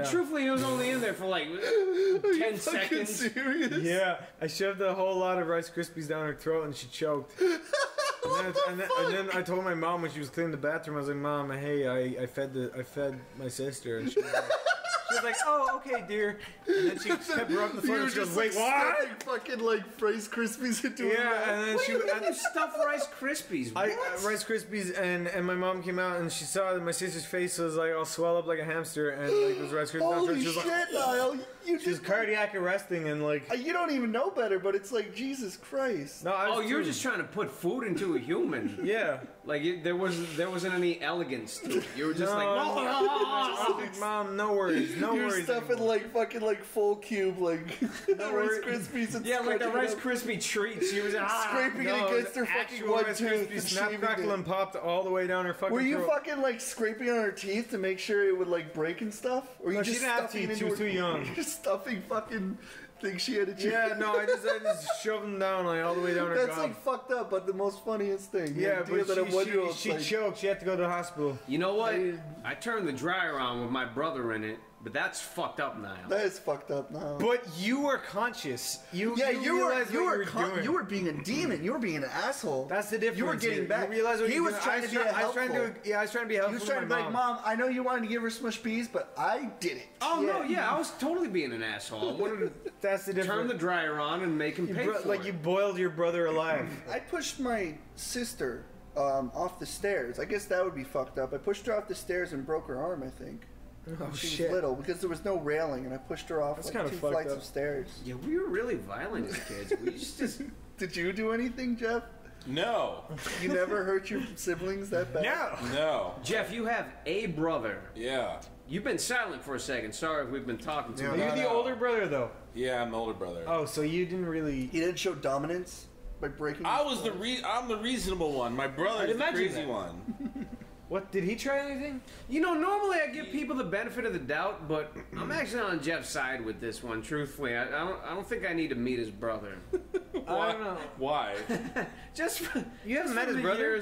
Truthfully, he was only in there for like 10 seconds. Serious? Yeah, I shoved a whole lot of Rice Krispies down her throat and she choked. And then I told my mom when she was cleaning the bathroom, I was like, Mom, hey, I fed my sister, and she was like, oh, okay, dear. And then she kept rubbing the floor and she goes, wait, what? Fucking like Rice Krispies into her mouth. And then she you stuff Rice Krispies. Rice Krispies, and my mom came out and she saw that my sister's face was like all swell up like a hamster, and like it was Rice Krispies. Holy she was shit, like, Niall! She was cardiac arresting and like. You don't even know better, but it's like Jesus Christ. No, you're just trying to put food into a human. Yeah. Like there wasn't any elegance to it. You were just Mom, no worries, no You're worries. You're stuffing like fucking like full cube like Rice Krispies and like the Rice Krispie treats. She was scraping it against her fucking one tooth. Snap, crackle, and popped all the way down her fucking. Were you throat. fucking like scraping on her teeth to make sure it would like break and stuff? Or you she just didn't have teeth. She was too young. You're stuffing fucking things she had to chew. Yeah, no, I just shoved them down like all the way down her. That's like fucked up, but the most funniest thing. Yeah, but she choked. She had to go to the hospital. You know what? I turned the dryer on with my brother in it. But that's fucked up now. That is fucked up now. But you were conscious. You were being a demon. You were being an asshole. That's the difference. You were getting back. You realize what he was trying to be helpful. I was trying to be helpful. He was trying to be like, Mom, I know you wanted to give her smush peas, but I did it. Oh no, I was totally being an asshole. I wanted to that's the difference. Turn the dryer on and make him pay for it. Like you boiled your brother alive. I pushed my sister off the stairs. I guess that would be fucked up. I pushed her off the stairs and broke her arm, I think. Oh, she was little because there was no railing, and I pushed her off like 2 flights of stairs. Yeah, we were really violent as kids. We just Did you do anything, Jeff? No. You never hurt your siblings that bad? No. Jeff, you have a brother. Yeah. You've been silent for a second. Sorry if we've been talking too much. Are you the older brother, though? Yeah, I'm the older brother. Oh, so you didn't really... You didn't show dominance by breaking... I'm the reasonable one. My brother's the crazy one. What, did he try anything? You know, normally I give people the benefit of the doubt, but I'm actually on Jeff's side with this one, truthfully. I don't think I need to meet his brother. I don't know. Why? You haven't met his brother?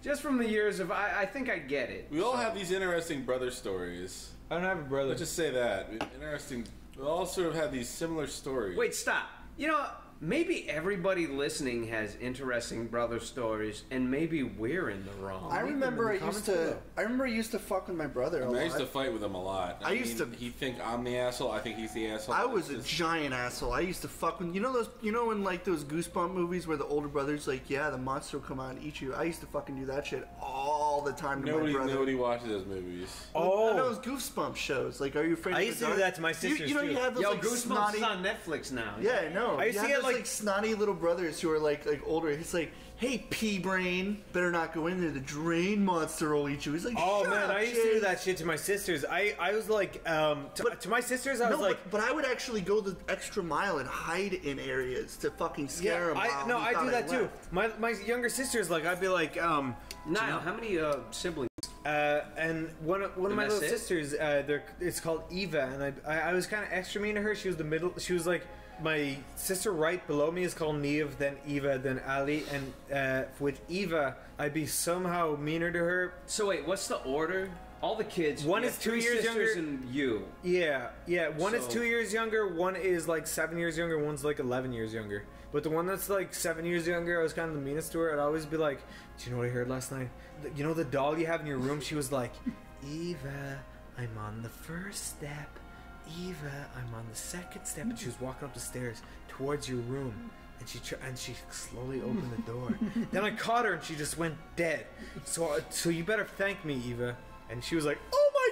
Just from the years of, I think I get it. We all have these interesting brother stories. I don't have a brother. Let's just say that. Interesting. We all sort of have these similar stories. Wait, stop. You know, maybe everybody listening has interesting brother stories, and maybe we're in the wrong. I remember I used to fuck with my brother a lot. I used to fight with him a lot. He think I'm the asshole. I think he's the asshole. I was a giant asshole. I used to fuck with in like those Goosebump movies where the older brother's like, yeah, the monster will come out and eat you. I used to fucking do that shit all the time to my brother. Nobody watches those movies. Oh, those Goosebump shows. Like, Are You Afraid of the Dark? I used to do that to my sisters you have those like Goosebumps snotty... is on Netflix now. Yeah, I know. I used to get like snotty little brothers who are like older. He's like, hey, pea brain, better not go in there. The drain monster will eat you. He's like, oh shut man, up, I used to do that shit to my sisters. I was like, to my sisters, I was like, but I would actually go the extra mile and hide in areas to fucking scare them. I do that too. My younger sisters, like, I'd be like, Niall, how many siblings? And one of my little sisters, it's called Eva, and I was kind of extra mean to her. She was the middle. She was like. My sister right below me is called Neve, then Eva, then Ali, and with Eva, I'd be somehow meaner to her. So wait, what's the order? All the kids. One is 2 years younger than you. Yeah. One is 2 years younger. One is like 7 years younger. One's like 11 years younger. But the one that's like 7 years younger, I was kind of the meanest to her. I'd always be like, "Do you know what I heard last night? You know the doll you have in your room?" She was like, "Eva, I'm on the first step. Eva, I'm on the second step, and she was walking up the stairs towards your room, and she slowly opened the door. Then I caught her, and she just went dead. So you better thank me, Eva. And she was like, oh my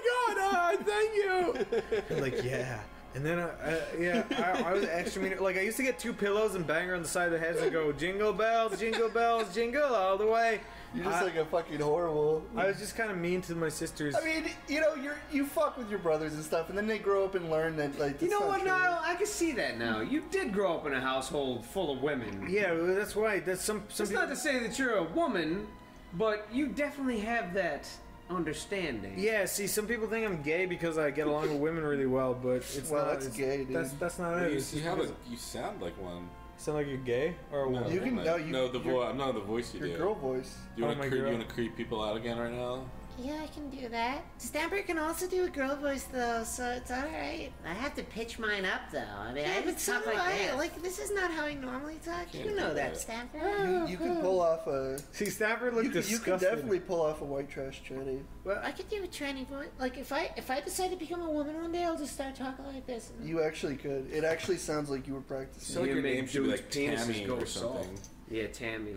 God, thank you. I'm like, yeah. And then I was extra mean. Like I used to get 2 pillows and bang her on the side of the head and go, jingle bells, jingle all the way. You're just like a fucking horrible. I was just kind of mean to my sisters. I mean, you know, you fuck with your brothers and stuff, and then they grow up and learn that, like, you know what, Niall? I can see that now. You did grow up in a household full of women. Yeah, well, that's why. That's some. It's not to say that you're a woman, but you definitely have that understanding. Yeah, see, some people think I'm gay because I get along with women really well, but it's not. That's gay, dude. That's not it. You sound like one. Sound like you're gay or a woman? You can the voice. I'm not the voice you do. Your girl voice. Do you want to creep people out again right now? Yeah, I can do that. Stamper can also do a girl voice, though, so it's alright. I have to pitch mine up, though. I mean, I just talk like this. Like, this is not how I normally talk. You know that, Stamper. You can pull off a... See, Stamper looked disgusted. You can definitely pull off a white trash tranny. Well, I could do a tranny voice. Like, if I decide to become a woman one day, I'll just start talking like this. You actually could. It actually sounds like you were practicing. So your name should be like Tammy or something. Yeah, Tammy.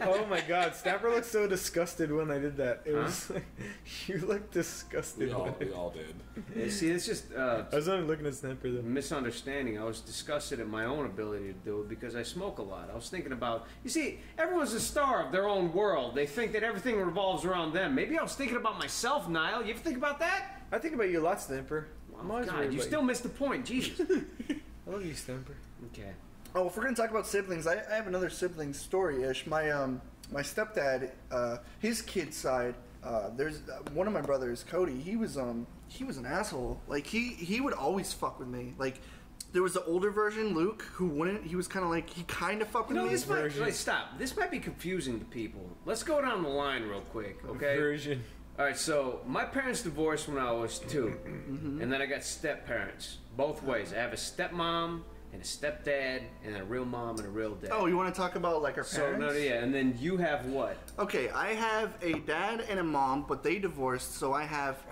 Oh my God, Stamper looked so disgusted when I did that. It was like, you looked disgusted. We all did. Yeah, see, it's just I was only looking at Stamper though. Misunderstanding. I was disgusted at my own ability to do it because I smoke a lot. I was thinking about, you see, everyone's a star of their own world. They think that everything revolves around them. Maybe I was thinking about myself, Niall. You ever think about that? I think about you a lot, Stamper. Oh, God, you still missed the point. Jesus. I love you, Stamper. Okay. Oh, if we're gonna talk about siblings, I have another sibling story-ish. My stepdad, his kid's side, there's one of my brothers, Cody. He was an asshole. Like he would always fuck with me. Like there was the older version, Luke, who wouldn't. He was kind of like he kind of fucked with me. This might, stop. This might be confusing to people. Let's go down the line real quick, okay? Version. All right. So my parents divorced when I was 2, and then I got step parents both ways. I have a stepmom and a stepdad, and a real mom and a real dad. Oh, you want to talk about like our parents? And then you have what? Okay, I have a dad and a mom, but they divorced, so I have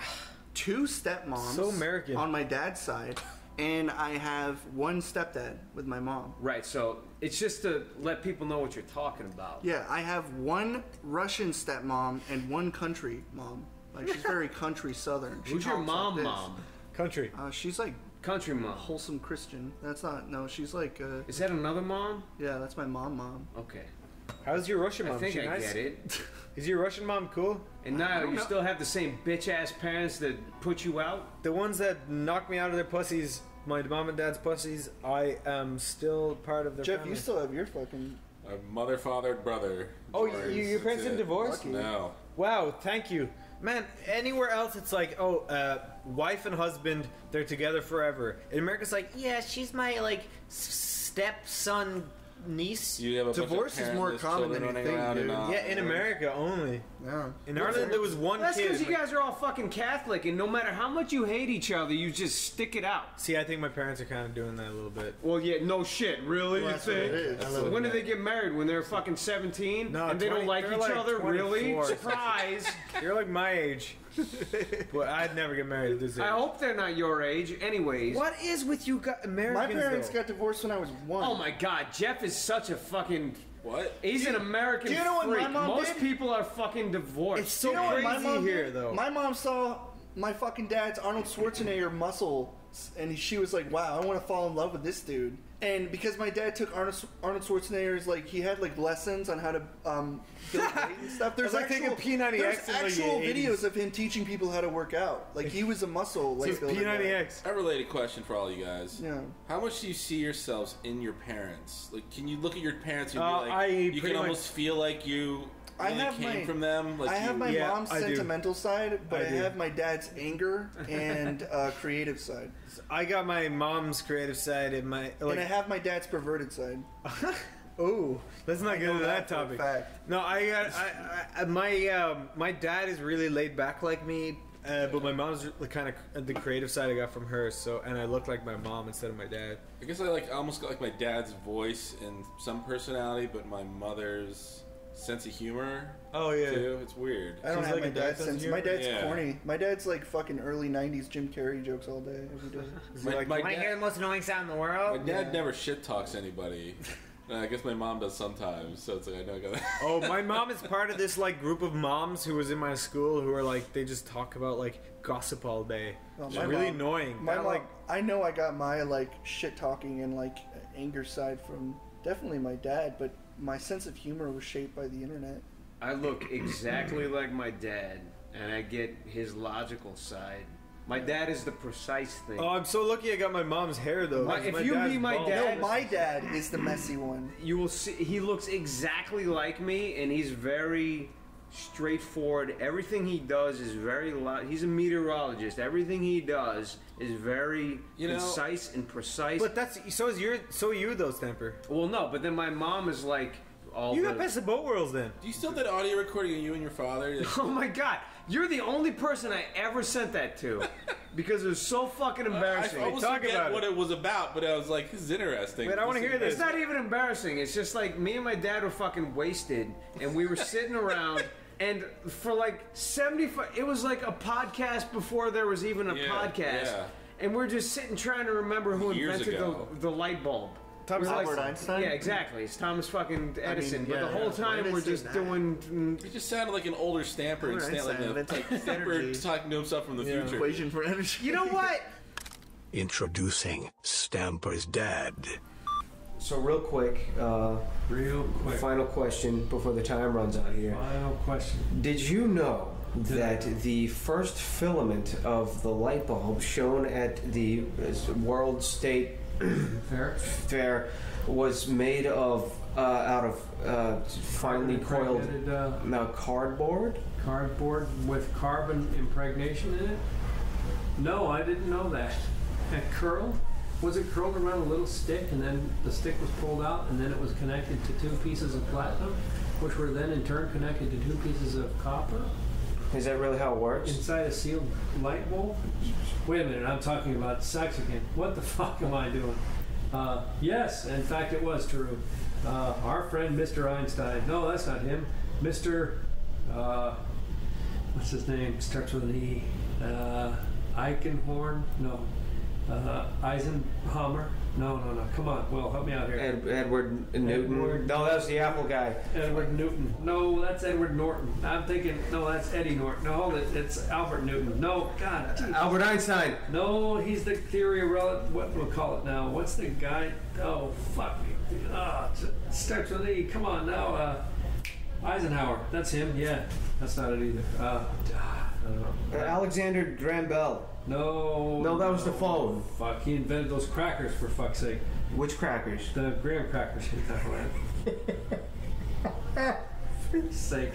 2 stepmoms. So American. On my dad's side, and I have 1 stepdad with my mom. Right, so it's just to let people know what you're talking about. Yeah, I have 1 Russian stepmom and 1 country mom. Like she's very country southern. Who's your mom? Country. She's like country mom. Wholesome Christian. That's not. No, she's like. Is that another mom? Yeah, that's my mom. Okay. How's your Russian mom? I think she I nice? Get it. Is your Russian mom cool? And now you still have the same bitch ass parents that put you out? The ones that knocked me out of their pussies, my mom and dad's pussies. I am still part of their Jeff, family. you still have your fucking. Mother, father, brother. Oh, your parents didn't divorce? No. Wow, thank you. Man, anywhere else it's like, wife and husband, they're together forever. In America it's like, yeah, she's my, like, stepson niece. You have a divorce is more common than you think, dude. Yeah, in America only. Yeah. In Ireland there was one That's kid. because you guys are all fucking Catholic, and no matter how much you hate each other, you just stick it out. See, I think my parents are kind of doing that a little bit. Well, yeah, no shit, really? Well, you think? When did they get married? When they're fucking 17? No, and they don't like each other? 24. Really? Surprise! You're like my age. But I'd never get married at this age. I hope they're not your age, anyways. What is with you Americans, My parents though? got divorced when I was 1. Oh my God, Jeff is such a fucking... What? He's an American do you know what freak. my mom Most did? people are fucking divorced. It's so you know what my crazy mom here, did? though. My mom saw my fucking dad's Arnold Schwarzenegger muscle, and she was like, "Wow, I want to fall in love with this dude." And because my dad took Arnold Schwarzenegger's, like, he had like lessons on how to build weight and stuff. There's like taking P90X there's in, like, actual the 80s. videos of him teaching people how to work out. Like he was a muscle. So it's P90X. A related question for all you guys. Yeah. How much do you see yourselves in your parents? Like, can you look at your parents and be like, I you pretty can much- almost feel like you I really have came my- from them? Like I have my Yeah, mom's I do. sentimental side, but I I do. have my dad's anger and creative side, I got my mom's creative side and my like. and I have my dad's perverted side. Oh, let's not I get know into that for a topic. fact. No, my dad is really laid back like me, but my mom's the kind of the creative side I got from her. So, and I look like my mom instead of my dad. I guess I almost got like my dad's voice and some personality, but my mother's sense of humor. Oh yeah, too. It's weird. I don't have my dad's sense. My dad's Yeah. corny. My dad's like fucking early '90s Jim Carrey jokes all day, every day. My hear the most annoying sound in the world? My dad never shit talks anybody. I guess my mom does sometimes, so it's like I know I gotta. Oh, my mom is part of this like group of moms who was in my school who are like they just talk about like gossip all day. Well, It's my really mom- annoying. My That, mom, like I know I got my like shit talking and like anger side from definitely my dad, but my sense of humor was shaped by the internet. I look exactly like my dad, and I get his logical side. My dad is the precise thing. Oh, I'm so lucky I got my mom's hair though. If you meet my dad, No, my dad is the messy one. You will see. He looks exactly like me, and he's very straightforward. Everything he does is very. He's a meteorologist. Everything he does is very concise and precise. But that's so are you though, Stamper. Well, no, but then my mom is like all. You got best of both worlds then. Do you still have that audio recording of you and your father? Oh my god, you're the only person I ever sent that to, because it was so fucking embarrassing. I almost forget what it was about, but I was like, this is interesting. Wait, I want to hear this. It's not even embarrassing. It's just like me and my dad were fucking wasted, and we were sitting around. And for like 75, it was like a podcast before there was even a podcast. Yeah. And we're just sitting trying to remember who Years invented ago. the light bulb. Thomas We're Albert Einstein? Yeah, exactly. It's Thomas fucking Edison. yeah, but the whole yeah. time Why we're did I just say doing. He just sounded like an older Stamper, and Stamper talking to himself from the future. Equation for energy. You know what? Introducing Stamper's dad. So real quick, final question before the time runs out here. Final question. Did you know that the first filament of the light bulb shown at the World State Fair was made of out of finely coiled cardboard? Cardboard with carbon impregnation in it? No, I didn't know that. And curled? Was it curled around a little stick, and then the stick was pulled out, and then it was connected to 2 pieces of platinum, which were then in turn connected to 2 pieces of copper? Is that really how it works? Inside a sealed light bulb? Wait a minute, I'm talking about sex again. What the fuck am I doing? Yes, in fact, it was true. Our friend Mr. Einstein. No, that's not him. Mr. What's his name? Starts with an E. Eichenhorn? No. Eisenhower? No. Come on, Will, help me out here. Edward Newton? No, that was the Apple guy. Edward Newton. No, that's Edward Norton. I'm thinking, no, that's Eddie Norton. No, hold it. It's Albert Newton. No, God. Geez. Albert Einstein. No, he's the theory of what we'll call it now. What's the guy? Oh, fuck me. It starts with E. Come on now. Eisenhower. That's him. Yeah. That's not it either. I don't know. Alexander Graham Bell. No, that was the phone. Fuck, he invented those crackers for fuck's sake. Which crackers? The graham crackers. For sake.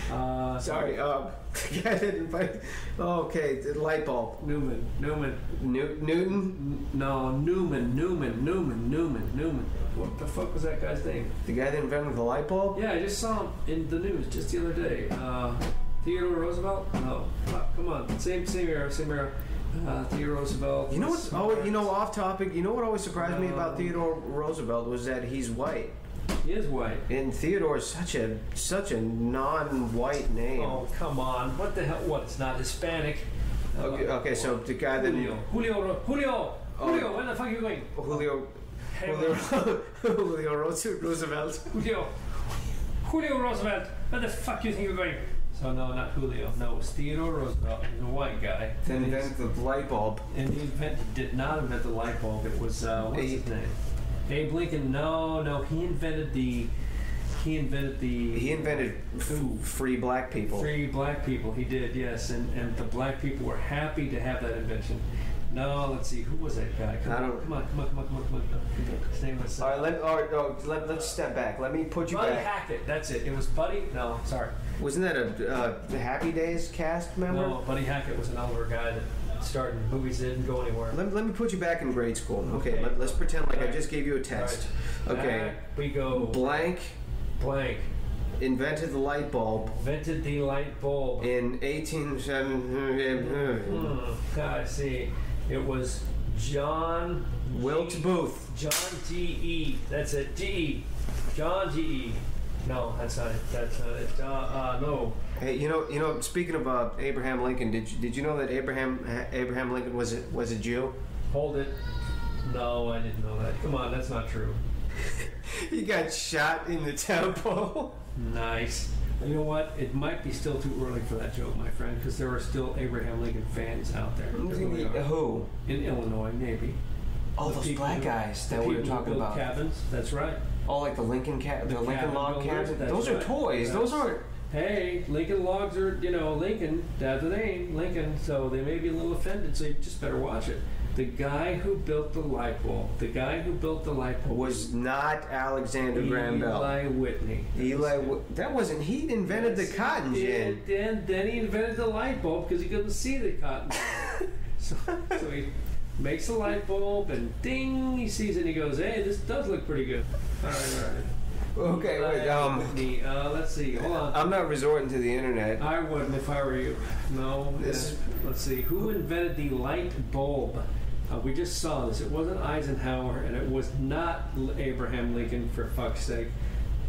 Sorry. I didn't. Okay, the light bulb. Newton. Newton? No, Newman. What the fuck was that guy's name? The guy that invented the light bulb? Yeah, I just saw him in the news just the other day. Theodore Roosevelt? No. Come on. Same era. Theodore Roosevelt. You know what's off topic? You know what always surprised me about Theodore Roosevelt was that he's white. He is white. And Theodore is such a non-white name. Oh, come on. What the hell? What? It's not Hispanic. Okay, so the guy that... Julio, where the fuck are you going? Julio Roosevelt. Julio Roosevelt, where the fuck do you think you're going? So no, not Julio. No, it was Theodore Roosevelt. He's a white guy. Then invented the light bulb. And he did not invent the light bulb. It was what's his name? Abe Lincoln. No. He invented free black people. Free black people. He did, yes. And the black people were happy to have that invention. No, let's see. Who was that guy? Come on. His name was... All right, let's step back. Let me put you Buddy back. Hackett. That's it. It was Buddy... No, sorry. Wasn't that a Happy Days cast member? No, Buddy Hackett was an older guy that starred in movies that didn't go anywhere. Let me put you back in grade school. Okay, let's pretend like I just gave you a test. Right. Okay. Back we go. Blank. Invented the light bulb. In 1870. I see. It was John Wilkes Booth. John G.E. That's it. G.E. John G.E. No, that's not it. That's not it. No. Hey, you know. Speaking of Abraham Lincoln, did you know that Abraham Lincoln was a Jew? Hold it. No, I didn't know that. Come on, that's not true. He got shot in the temple. Nice. You know what? It might be still too early for that joke, my friend, because there are still Abraham Lincoln fans out there. Who? In Illinois, maybe. Oh, those black guys that we were talking about. Cabins. That's right. Oh, like the Lincoln Lincoln log cabins. Those are toys. Those aren't. Hey, Lincoln logs are, Lincoln. That's the name, Lincoln. So they may be a little offended. So you just better watch it. The guy who built the light bulb. Was not Alexander Graham Bell. Eli Whitney. That wasn't. He invented the cotton gin. Then he invented the light bulb because he couldn't see the cotton. so he makes the light bulb and ding, he sees it and he goes, hey, this does look pretty good. All right. Okay, wait. Let's see. Hold on. I'm not resorting to the internet. I wouldn't if I were you. No. Let's see. Who invented the light bulb? We just saw this. It wasn't Eisenhower, and it was not Abraham Lincoln, for fuck's sake.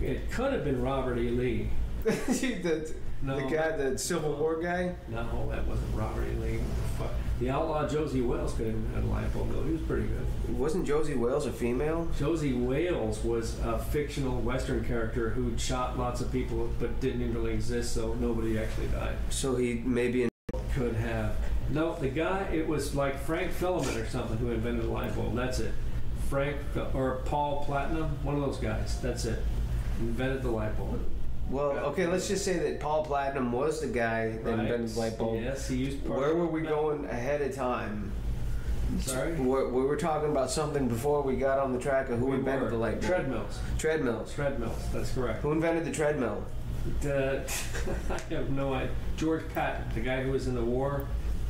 It could have been Robert E. Lee. The guy, the Civil War guy? No, that wasn't Robert E. Lee. Fuck. The outlaw Josie Wales could have had a light bulb. He was pretty good. Wasn't Josie Wales a female? Josie Wales was a fictional Western character who shot lots of people but didn't even really exist, so nobody actually died. So he maybe could have. No, the guy, it was like Frank Filament or something who invented the light bulb. That's it. Frank or Paul Platinum, one of those guys. That's it. Invented the light bulb. Well, okay, let's just say that Paul Platinum was the guy that invented the light bulb. Yes, he used. Where were we going ahead of time? Sorry? We were talking about something before we got on the track of who invented the light bulb. Treadmills. That's correct. Who invented the treadmill? I have no idea. George Patton, the guy who was in the war,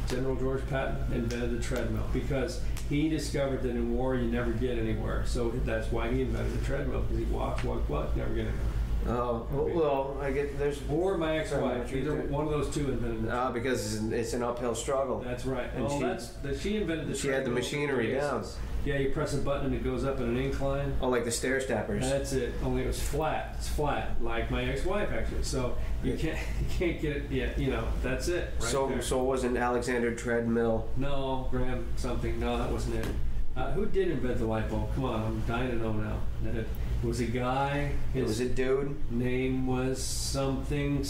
General George Patton, invented the treadmill because he discovered that in war you never get anywhere. So that's why he invented the treadmill, because he walked, never get anywhere. Oh, well, I get there's. Or my ex-wife. Either one of those two invented it. Because it's an uphill struggle. That's right. And she invented the. She had the machinery down. Yeah, you press a button and it goes up in an incline. Oh, like the stair steppers. That's it. Only it was flat. It's flat, like my ex-wife actually. So you can't get it. Yeah, that's it. Right so it wasn't Alexander Treadmill. No, Graham something. No, that wasn't it. Who did invent the light bulb? Come on, I'm dying to know now. It was a guy. It was a dude. Name was something,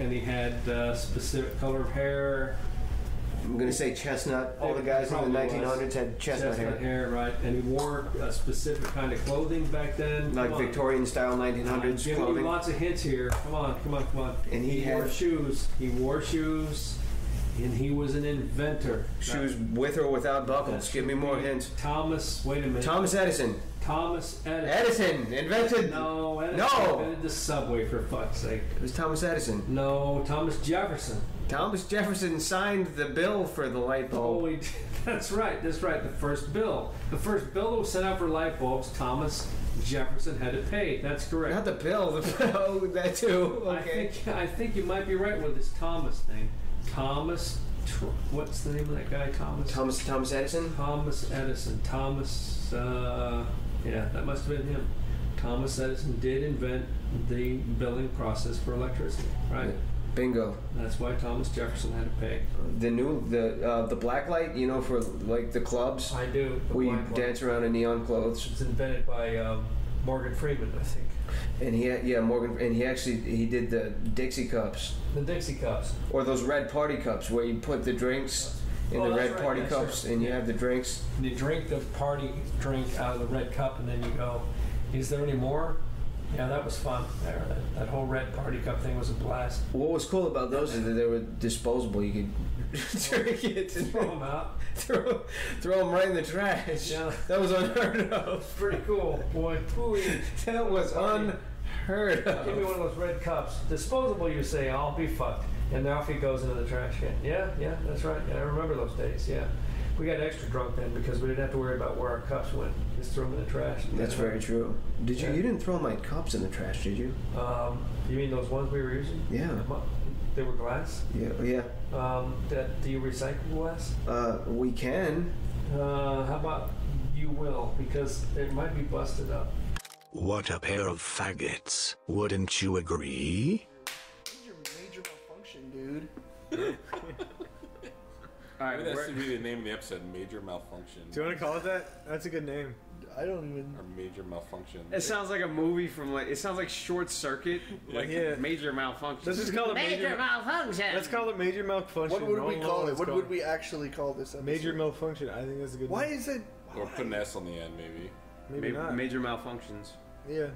and he had a specific color of hair. I'm going to say chestnut. All the guys in the 1900s had chestnut hair. Right. And he wore a specific kind of clothing back then. Like Victorian style 1900s clothing. Giving you lots of hints here. Come on. And he wore shoes. And he was an inventor. Shoes with or without buckles. Give me more hints. Wait a minute. Thomas Edison. Edison invented. No, Edison invented the subway, for fuck's sake. It was Thomas Edison. No, Thomas Jefferson. Thomas Jefferson signed the bill for the light bulb. Oh, that's right. The first bill. The first bill that was sent out for light bulbs, Thomas Jefferson had to pay. That's correct. Not the bill. That too. Okay. I think you might be right with this Thomas thing. Thomas. What's the name of that guy? Thomas Edison. Thomas Edison. Yeah, that must have been him. Thomas Edison did invent the billing process for electricity, right? Bingo. That's why Thomas Jefferson had to pay. The black light, for like the clubs. I do. Where you dance around in neon clothes. It's invented by Morgan Freeman, I think. And he did the Dixie cups. The Dixie cups. Or those red party cups where you put the drinks in the red party cups, and you have the drinks. You drink the party drink out of the red cup, and then you go, is there any more? Yeah, that was fun. That whole red party cup thing was a blast. What was cool about those is that they were disposable. You could drink it and throw them out. Throw them right in the trash. Yeah. That was unheard of. Pretty cool, boy. That was unheard of. Give me one of those red cups. Disposable, you say, I'll be fucked. And off he goes into the trash can. Yeah, that's right. Yeah, I remember those days, yeah. We got extra drunk then because we didn't have to worry about where our cups went. Just throw them in the trash. That's very true. You didn't throw my cups in the trash, did you? You mean those ones we were using? Yeah. They were glass? Yeah. Do you recycle glass? We can. How about you will? Because it might be busted up. What a pair of faggots. Wouldn't you agree? Major malfunction, dude. All right, that should be the name of the episode. Major malfunction. Do you want to call it that? That's a good name. I don't even. Or major malfunction. It sounds like a movie from like. It sounds like Short Circuit. Like Major Malfunction. Let's just call it Major Malfunction. Let's call it Major Malfunction. What would we call it? What would we actually call this episode? Major Malfunction. I think that's a good Why name. is it? Or put an S on the end, maybe. Maybe not. Major Malfunctions. Yeah.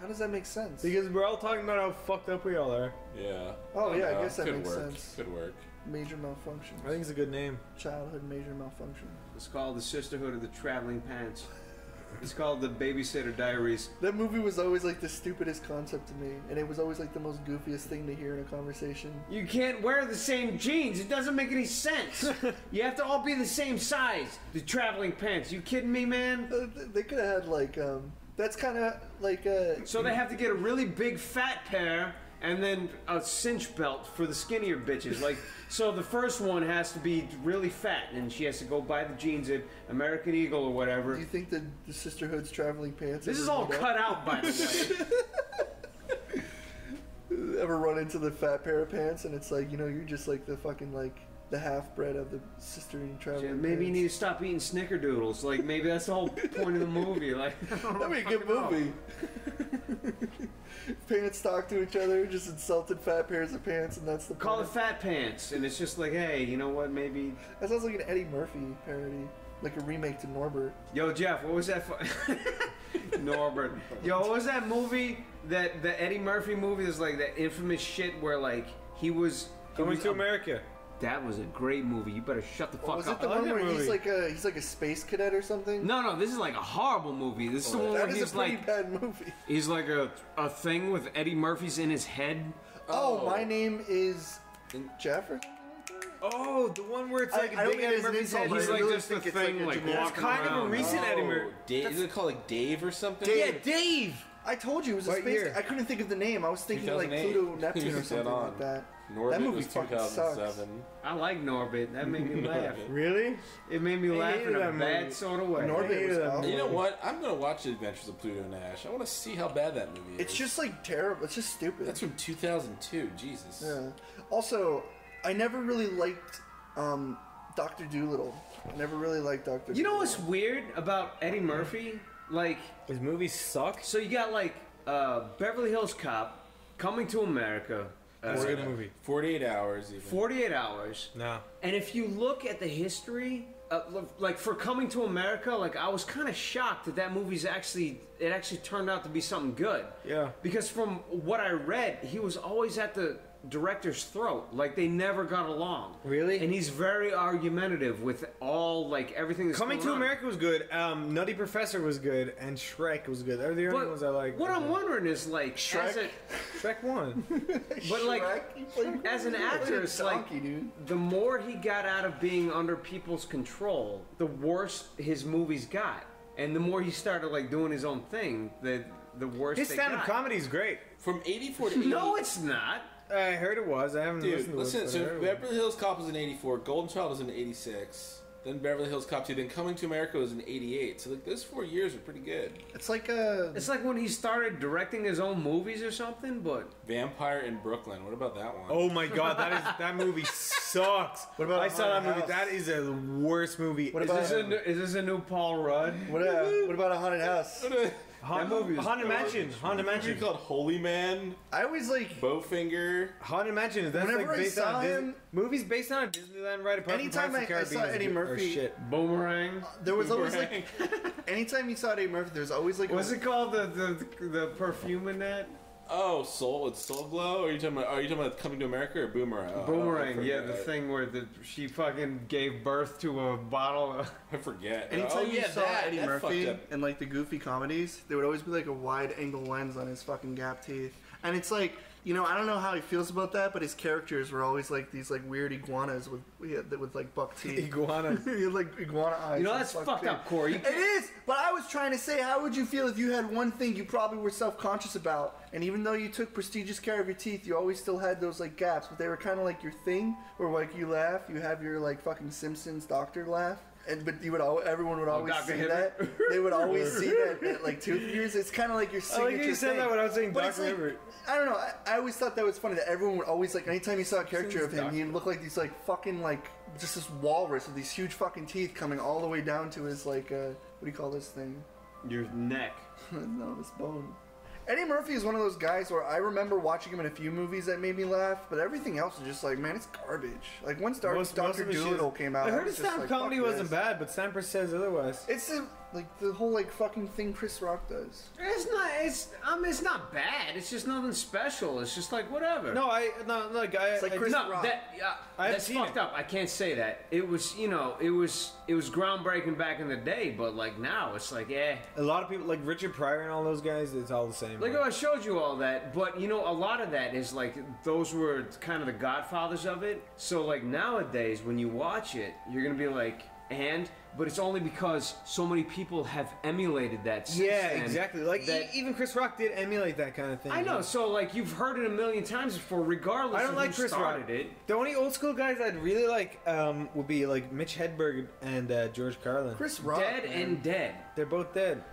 How does that make sense? Because we're all talking about how fucked up we all are. Yeah. Oh yeah, I guess that could makes work. sense. Could work. Major malfunction. I think it's a good name. Childhood major malfunction. It's called The Sisterhood of the Traveling Pants. It's called The Babysitter Diaries. That movie was always like the stupidest concept to me, and it was always like the most goofiest thing to hear in a conversation. You can't wear the same jeans. It doesn't make any sense. You have to all be the same size. The traveling pants. You kidding me, man? They could have had like that's kind of like So they have to get a really big fat pair and then a cinch belt for the skinnier bitches. Like, so the first one has to be really fat, and she has to go buy the jeans at American Eagle or whatever. Do you think the Sisterhood's traveling pants? This is all cut out, by the way. Ever run into the fat pair of pants, and it's like, you know, you're just like the fucking like the half bred of the sister in traveling. Maybe you pants. need to stop eating snickerdoodles. Like, maybe that's the whole point of the movie. Like, that'd be a good movie. Pants talk to each other, just insulted fat pairs of pants, and that's the Call point. it Fat Pants, and it's just like, hey, you know what? Maybe that sounds like an Eddie Murphy parody, like a remake to Norbert. Yo, Jeff, what was that? Norbert. Yo, what was that movie? That the Eddie Murphy movie is like that infamous shit where like he was Coming to America. That was a great movie. You better shut the fuck Was up. it the one where he's like a space cadet or something? No, this is like a horrible movie. This is the one where that is he's a pretty like bad movie. he's like a thing with Eddie Murphy's in his head. Oh, my name is Jeff or something. Oh, the one where it's like I a don't big mean Eddie it's an Murphy's insult, head. but He's I like really just a think it's thing, like like, generic- walking kind of a around. recent Eddie Murphy. Is it called like Dave or something? Dave. Yeah, Dave. I told you it was a What space. year? I couldn't think of the name. I was thinking like 2008. Pluto Neptune or Dead something on. like that. Norbit That movie was fucking 2007. sucks. I like Norbit. That made me laugh. Really? It made me laugh hated in a that bad movie. sort of way. Norbit was that awful. You know what? I'm gonna watch The Adventures of Pluto Nash. I want to see how bad that movie is. It's just like terrible. It's just stupid. That's from 2002. Jesus. Yeah. Also, I never really liked Dr. Dolittle. I never really liked Dr. You know Dolittle. what's weird about Eddie Murphy? Like, His movies suck. so you got like Beverly Hills Cop, Coming to America, That's a good movie. 48 hours. Even. 48 Hours. No. And if you look at the history, like for Coming to America, like I was kind of shocked that that movie's actually turned out to be something good. Yeah. Because from what I read, he was always at the director's throat. Like they never got along. Really? And he's very argumentative with all like everything that's Coming going to on. America was good. Nutty Professor was good, and Shrek was good. They're the only ones I like. What I'm wondering is like Shrek? Shrek 1. But like, Shrek? as an actor, it's like donkey, dude. the more he got out of being under people's control, the worse his movies got, and the more he started like doing his own thing, the worse His they stand-up got. comedy is great. From 84 to 80. No, it's not. I heard it was. I haven't Dude, listened to listen. it. So but I heard it was. Beverly Hills Cop was in 84. Golden Child was in 86. Then Beverly Hills Cop 2. Then Coming to America was in 88. So like those 4 years are pretty good. It's like It's like when he started directing his own movies or something. But Vampire in Brooklyn. What about that one? Oh my god, that movie sucks. What about I saw that Haunted movie. House? That is the worst movie. What is this a new Paul Rudd? What about a haunted house? That movie is Haunted garbage. Mansion. Haunted Movie Mansion. called Holy Man. I always like Bowfinger. Haunted Mansion. That's Whenever like I based saw on Disney. him- Movies based on a Disneyland ride. Apart Anytime from Pirates of the I saw Caribbean Eddie is- are Murphy- shit. Boomerang. there was always like anytime you saw Eddie Murphy, there's always like What's it called? The perfume in that? Oh, It's Soul Glow. Are you talking about Coming to America or Boomerang? Oh, Boomerang. I Yeah, the forget. thing where she fucking gave birth to a bottle of. I forget. Anytime you saw Eddie that Murphy fucked up. in like the goofy comedies, there would always be like a wide angle lens on his fucking gap teeth. And it's like, you know, I don't know how he feels about that, but his characters were always like these like weird iguanas with like buck teeth. Iguanas. He had like iguana eyes. You know and that's buck fucked teeth. up, Corey. It is, but I was trying to say, how would you feel if you had one thing you probably were self-conscious about, and even though you took prestigious care of your teeth, you always still had those like gaps, but they were kind of like your thing, where like you laugh, you have your like fucking Simpsons doctor laugh, but everyone would always Dr. see Hibbert? that. They would always see that at like tooth years. It's kind of like your signature like you said thing. that when I was saying But Dr. it's like, Hibbert. I don't know. I always thought that was funny that everyone would always like anytime you saw a caricature of him, he'd look like these like fucking like just this walrus with these huge fucking teeth coming all the way down to his like what do you call this thing? Your neck. No, this bone. Eddie Murphy is one of those guys where I remember watching him in a few movies that made me laugh, but everything else is just like, man, it's garbage. Like once Dr. Dolittle came out, I heard was his just stand-up like, comedy fuck wasn't this. bad, but Stamper says otherwise. It's like the whole like fucking thing Chris Rock does. It's not bad. It's just nothing special. It's just like whatever. It's like Chris Rock. That's fucked up. I can't say that. It was groundbreaking back in the day, but like now it's like, A lot of people like Richard Pryor and all those guys. It's all the same. Like I showed you all that, but a lot of that is like those were kind of the godfathers of it. So like nowadays, when you watch it, you're gonna be like, but it's only because so many people have emulated that since then. Exactly. Like even Chris Rock did emulate that kind of thing. I know. So like you've heard it a million times before, regardless. I don't of like who Chris Rock. started it. The only old school guys I'd really like would be like Mitch Hedberg and George Carlin. Chris Rock. And dead. They're both dead.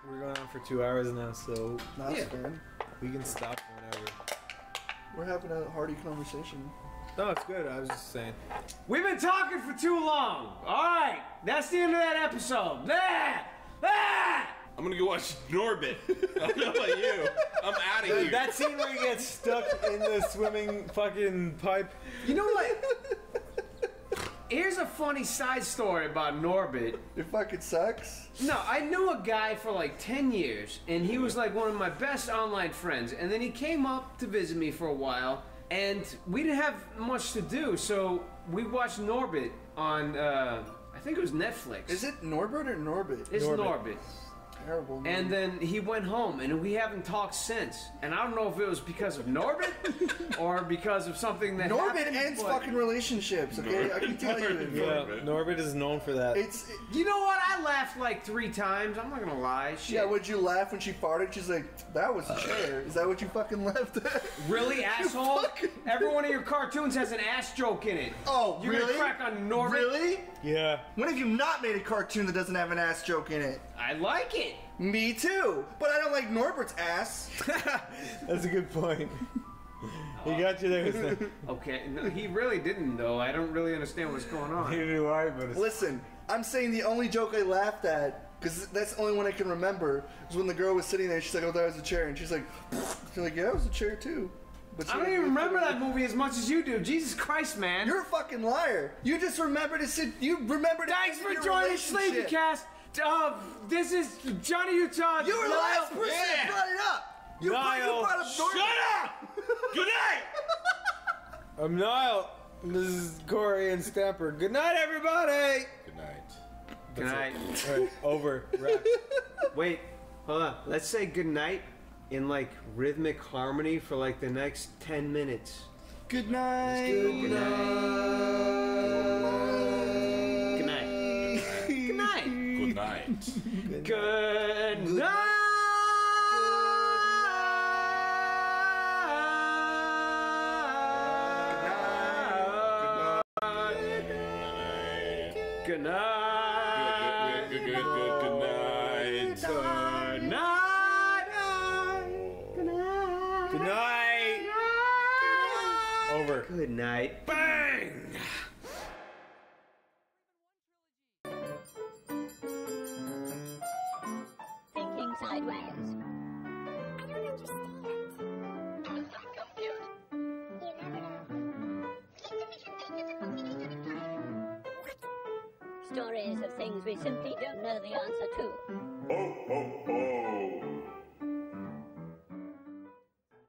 We're going on for 2 hours now, so That's fair. we can stop whenever. We're having a hearty conversation. No, it's good. I was just saying. We've been talking for too long. All right, that's the end of that episode. I'm gonna go watch Norbit. I don't know about you. I'm out of here. That scene where he gets stuck in the swimming fucking pipe. You know what? Here's a funny side story about Norbit. It fucking sucks. No, I knew a guy for like 10 years, and he was like one of my best online friends. And then he came up to visit me for a while, and we didn't have much to do, so we watched Norbit on, I think it was Netflix. Is it Norbert or Norbit? It's Norbit. Terrible name. And then he went home, and we haven't talked since. And I don't know if it was because of Norbit or because of something that Norbit happened, ends but- fucking relationships, okay? I can tell you. Yeah, Norbit is known for that. You know what? I laughed like 3 times. I'm not gonna lie. Shit. Yeah, would you laugh when she farted? She's like, that was a chair. Is that what you fucking left at? Really, asshole? Every one of your cartoons has an ass joke in it. Oh, You're really? gonna crack on Norbit? Really? Yeah. When have you not made a cartoon that doesn't have an ass joke in it? I like it. Me too. But I don't like Norbert's ass. That's a good point. He got you there. Okay, no, he really didn't, though. I don't really understand what's going on. Neither do I, but it's... Listen, I'm saying the only joke I laughed at, because that's the only one I can remember, was when the girl was sitting there. She's like, oh, that was a chair. And she's like, yeah, it was a chair too. But I don't even remember that movie as much as you do. Jesus Christ, man. You're a fucking liar. You just remember to sit. You remember to. Thanks for your joining relationship. Sleepycast. This is Johnny Utah. You were the last person that brought it up. You brought up Shut up! Good night! I'm Niall. This is Corey and Stamper. Good night, everybody. Good night. Good night. All right, over. Wrap. Wait, hold on. Let's say good night in like rhythmic harmony for like the next 10 minutes. Good night. Good night. Good night. Good night. Good night. Good night. Good night. Good night. Good night. Over. Good night. Bang! Thinking sideways. I don't understand. Does not compute. You never know. Stories of things we simply don't know the answer to. Ho, ho, ho.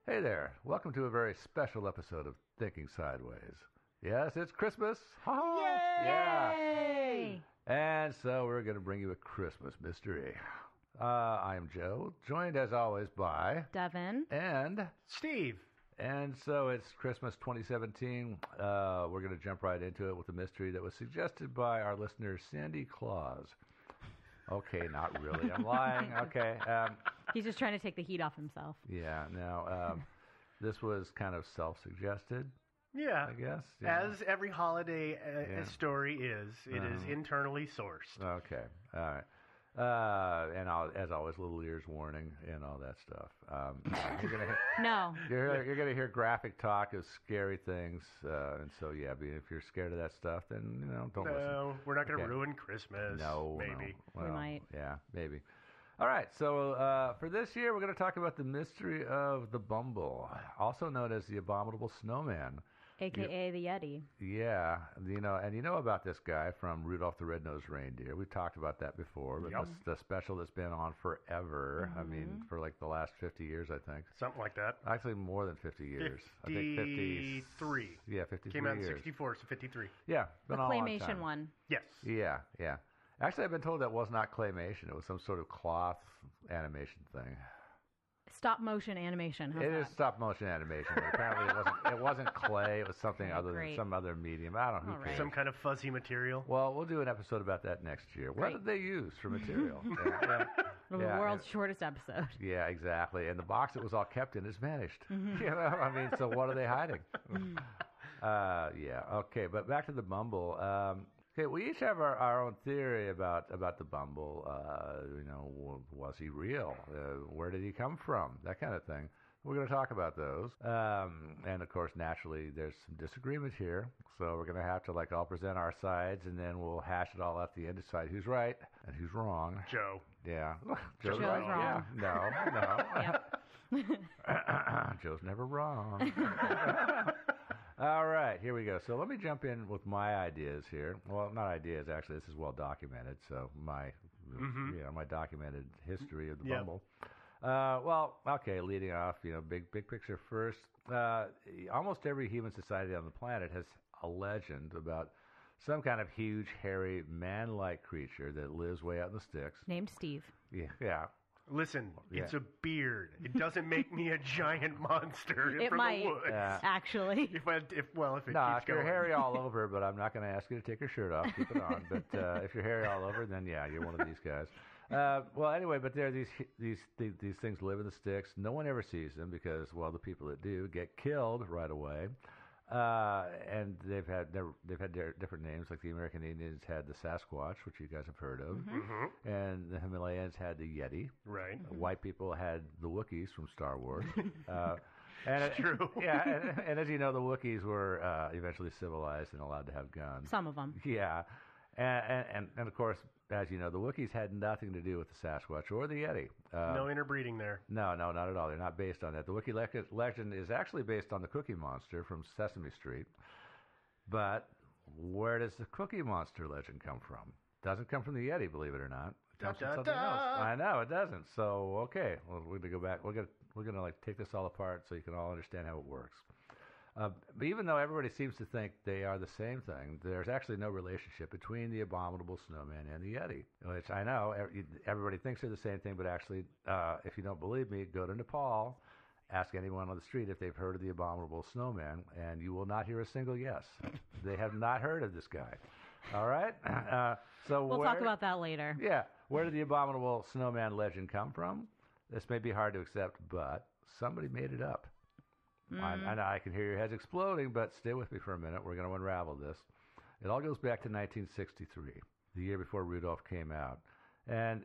Hey there. Welcome to a very special episode of Thinking Sideways. Yes, it's Christmas. Ha ha. Yeah. And so we're going to bring you a Christmas mystery. I am Joe, joined as always by Devin and Steve. And so it's Christmas 2017. We're going to jump right into it with a mystery that was suggested by our listener, Sandy Claus. Okay, not really. I'm lying. Okay. He's just trying to take the heat off himself. Yeah. Now, this was kind of self-suggested. Yeah. I guess. As every holiday story is, it is internally sourced. Okay. All right. And as always, little ears warning and all that stuff. You're gonna hear, No. You're gonna hear graphic talk of scary things, and so if you're scared of that stuff, then don't listen. No, we're not gonna ruin Christmas. No, maybe Well, we might. Yeah, maybe. All right, so for this year, we're going to talk about the mystery of the Bumble, also known as the Abominable Snowman. AKA the Yeti. Yeah, and you know about this guy from Rudolph the Red-Nosed Reindeer. We've talked about that before, but the special that's been on forever. I mean, for like the last 50 years, I think. Something like that. Actually, more than 50 years. 53. I think 53. Yeah, 53 Came out in years. 64, so 53. Yeah, been The on a long claymation time. one. Yes. Yeah. Actually, I've been told that was not claymation. It was some sort of cloth animation thing. Stop motion animation. How's It that? is stop motion animation. But apparently, it wasn't clay. It was something other than some other medium. I don't know. Who cares? Some kind of fuzzy material. Well, we'll do an episode about that next year. What did they use for material? The world's shortest episode. Yeah, exactly. And the box it was all kept in has vanished. I mean, so what are they hiding? Okay, but back to the Bumble. Okay, we each have our own theory about the Bumble. Was he real? Where did he come from? That kind of thing. We're going to talk about those. And, of course, naturally, there's some disagreement here. So we're going to have to, all present our sides, and then we'll hash it all out at the end, decide who's right and who's wrong. Joe. Yeah. Joe's right. Wrong. Yeah. No. Joe's never wrong. All right, here we go. So let me jump in with my ideas here. Well, not ideas, actually. This is well documented. So my documented history of the Bumble. Leading off, big picture first. Almost every human society on the planet has a legend about some kind of huge, hairy, man-like creature that lives way out in the sticks. Named Steve. Yeah. Listen, it's a beard. It doesn't make me a giant monster it from might, the woods. Actually. If it keeps if you're going. hairy all over, but I'm not going to ask you to take your shirt off. Keep it on. But if you're hairy all over, then you're one of these guys. Anyway, but there are these things live in the sticks. No one ever sees them because, the people that do get killed right away. And they've had different names, like the American Indians had the Sasquatch, which you guys have heard of, and the Himalayans had the Yeti. Right. White people had the Wookiees from Star Wars. It's true. Yeah, and as you know, the Wookiees were eventually civilized and allowed to have guns. Some of them. Yeah, and of course, as you know, the Wookiees had nothing to do with the Sasquatch or the Yeti. No interbreeding there. No, not at all. They're not based on that. The Wookiee legend is actually based on the Cookie Monster from Sesame Street. But where does the Cookie Monster legend come from? Doesn't come from the Yeti, believe it or not. It comes from something else. I know it doesn't. So okay, we're gonna go back. We're gonna take this all apart so you can all understand how it works. But even though everybody seems to think they are the same thing, there's actually no relationship between the Abominable Snowman and the Yeti, which I know everybody thinks they're the same thing, but actually, if you don't believe me, go to Nepal, ask anyone on the street if they've heard of the Abominable Snowman, and you will not hear a single yes. They have not heard of this guy. All right? So we'll talk about that later. Yeah. Where did the Abominable Snowman legend come from? This may be hard to accept, but somebody made it up. I can hear your heads exploding, but stay with me for a minute. We're going to unravel this. It all goes back to 1963, the year before Rudolph came out. And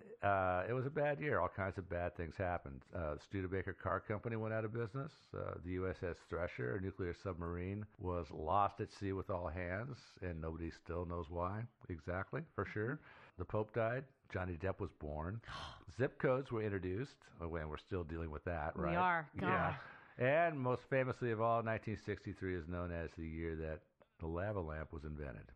it was a bad year. All kinds of bad things happened. The Studebaker Car Company went out of business. The USS Thresher, a nuclear submarine, was lost at sea with all hands, and nobody still knows why exactly, for sure. The Pope died. Johnny Depp was born. Zip codes were introduced. And we're still dealing with that, right? We are. God. Yeah. And most famously of all, 1963 is known as the year that the lava lamp was invented.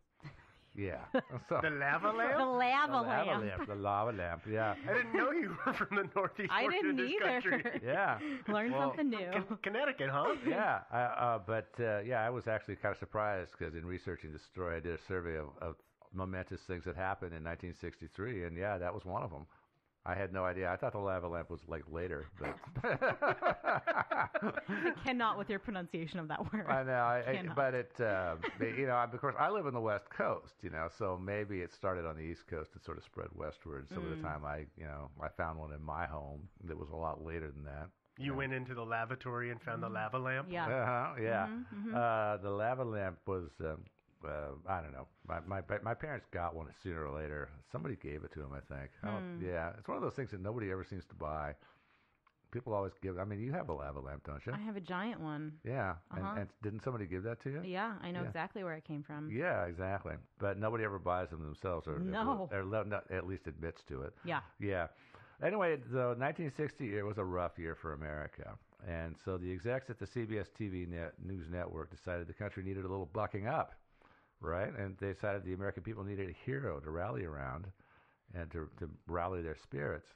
Yeah. So, the lava lamp? The lava lamp. The lava lamp, yeah. I didn't know you were from the northeast I portion of didn't this either. country. Yeah. Learned something new. Connecticut, huh? Yeah. I was actually kind of surprised because in researching the story, I did a survey of momentous things that happened in 1963, and yeah, that was one of them. I had no idea. I thought the lava lamp was later, but I cannot with your pronunciation of that word. I know, but of course, I live on the West Coast, so maybe it started on the East Coast and sort of spread westward. So by the time I found one in my home that was a lot later than that. You went into the lavatory and found the lava lamp? Yeah. Yeah. Mm-hmm. The lava lamp was, I don't know. My parents got one sooner or later. Somebody gave it to them, I think. Yeah. It's one of those things that nobody ever seems to buy. People always give. I mean, you have a lava lamp, don't you? I have a giant one. Yeah. And didn't somebody give that to you? Yeah, I know exactly where it came from. Yeah, exactly. But nobody ever buys them themselves, or at least admits to it. Yeah. Yeah. Anyway, the 1960 year was a rough year for America. And so the execs at the CBS TV News Network decided the country needed a little bucking up, right? And they decided the American people needed a hero to rally around and to rally their spirits.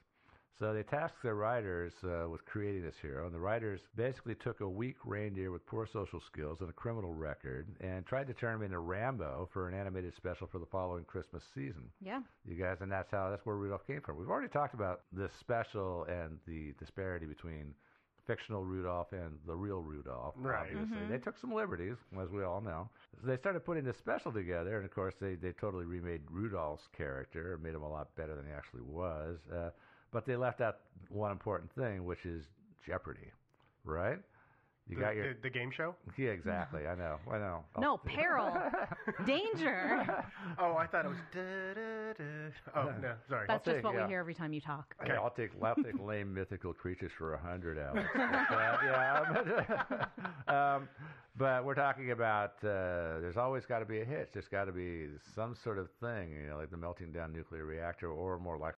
So they tasked their writers with creating this hero, and the writers basically took a weak reindeer with poor social skills and a criminal record and tried to turn him into Rambo for an animated special for the following Christmas season. Yeah. You guys, and that's where Rudolph came from. We've already talked about this special and the disparity between fictional Rudolph and the real Rudolph, obviously. They took some liberties, as we all know. So they started putting this special together, and of course they totally remade Rudolph's character, made him a lot better than he actually was. But they left out one important thing, which is Jeopardy, right? The game show? Yeah, exactly. I know. No, peril, danger. Oh, I thought it was. Oh no, sorry. That's just what we hear every time you talk. Okay, I'll take lame mythical creatures for 100, Alex. But we're talking about there's always got to be a hitch. There's got to be some sort of thing, like the melting down nuclear reactor, or more like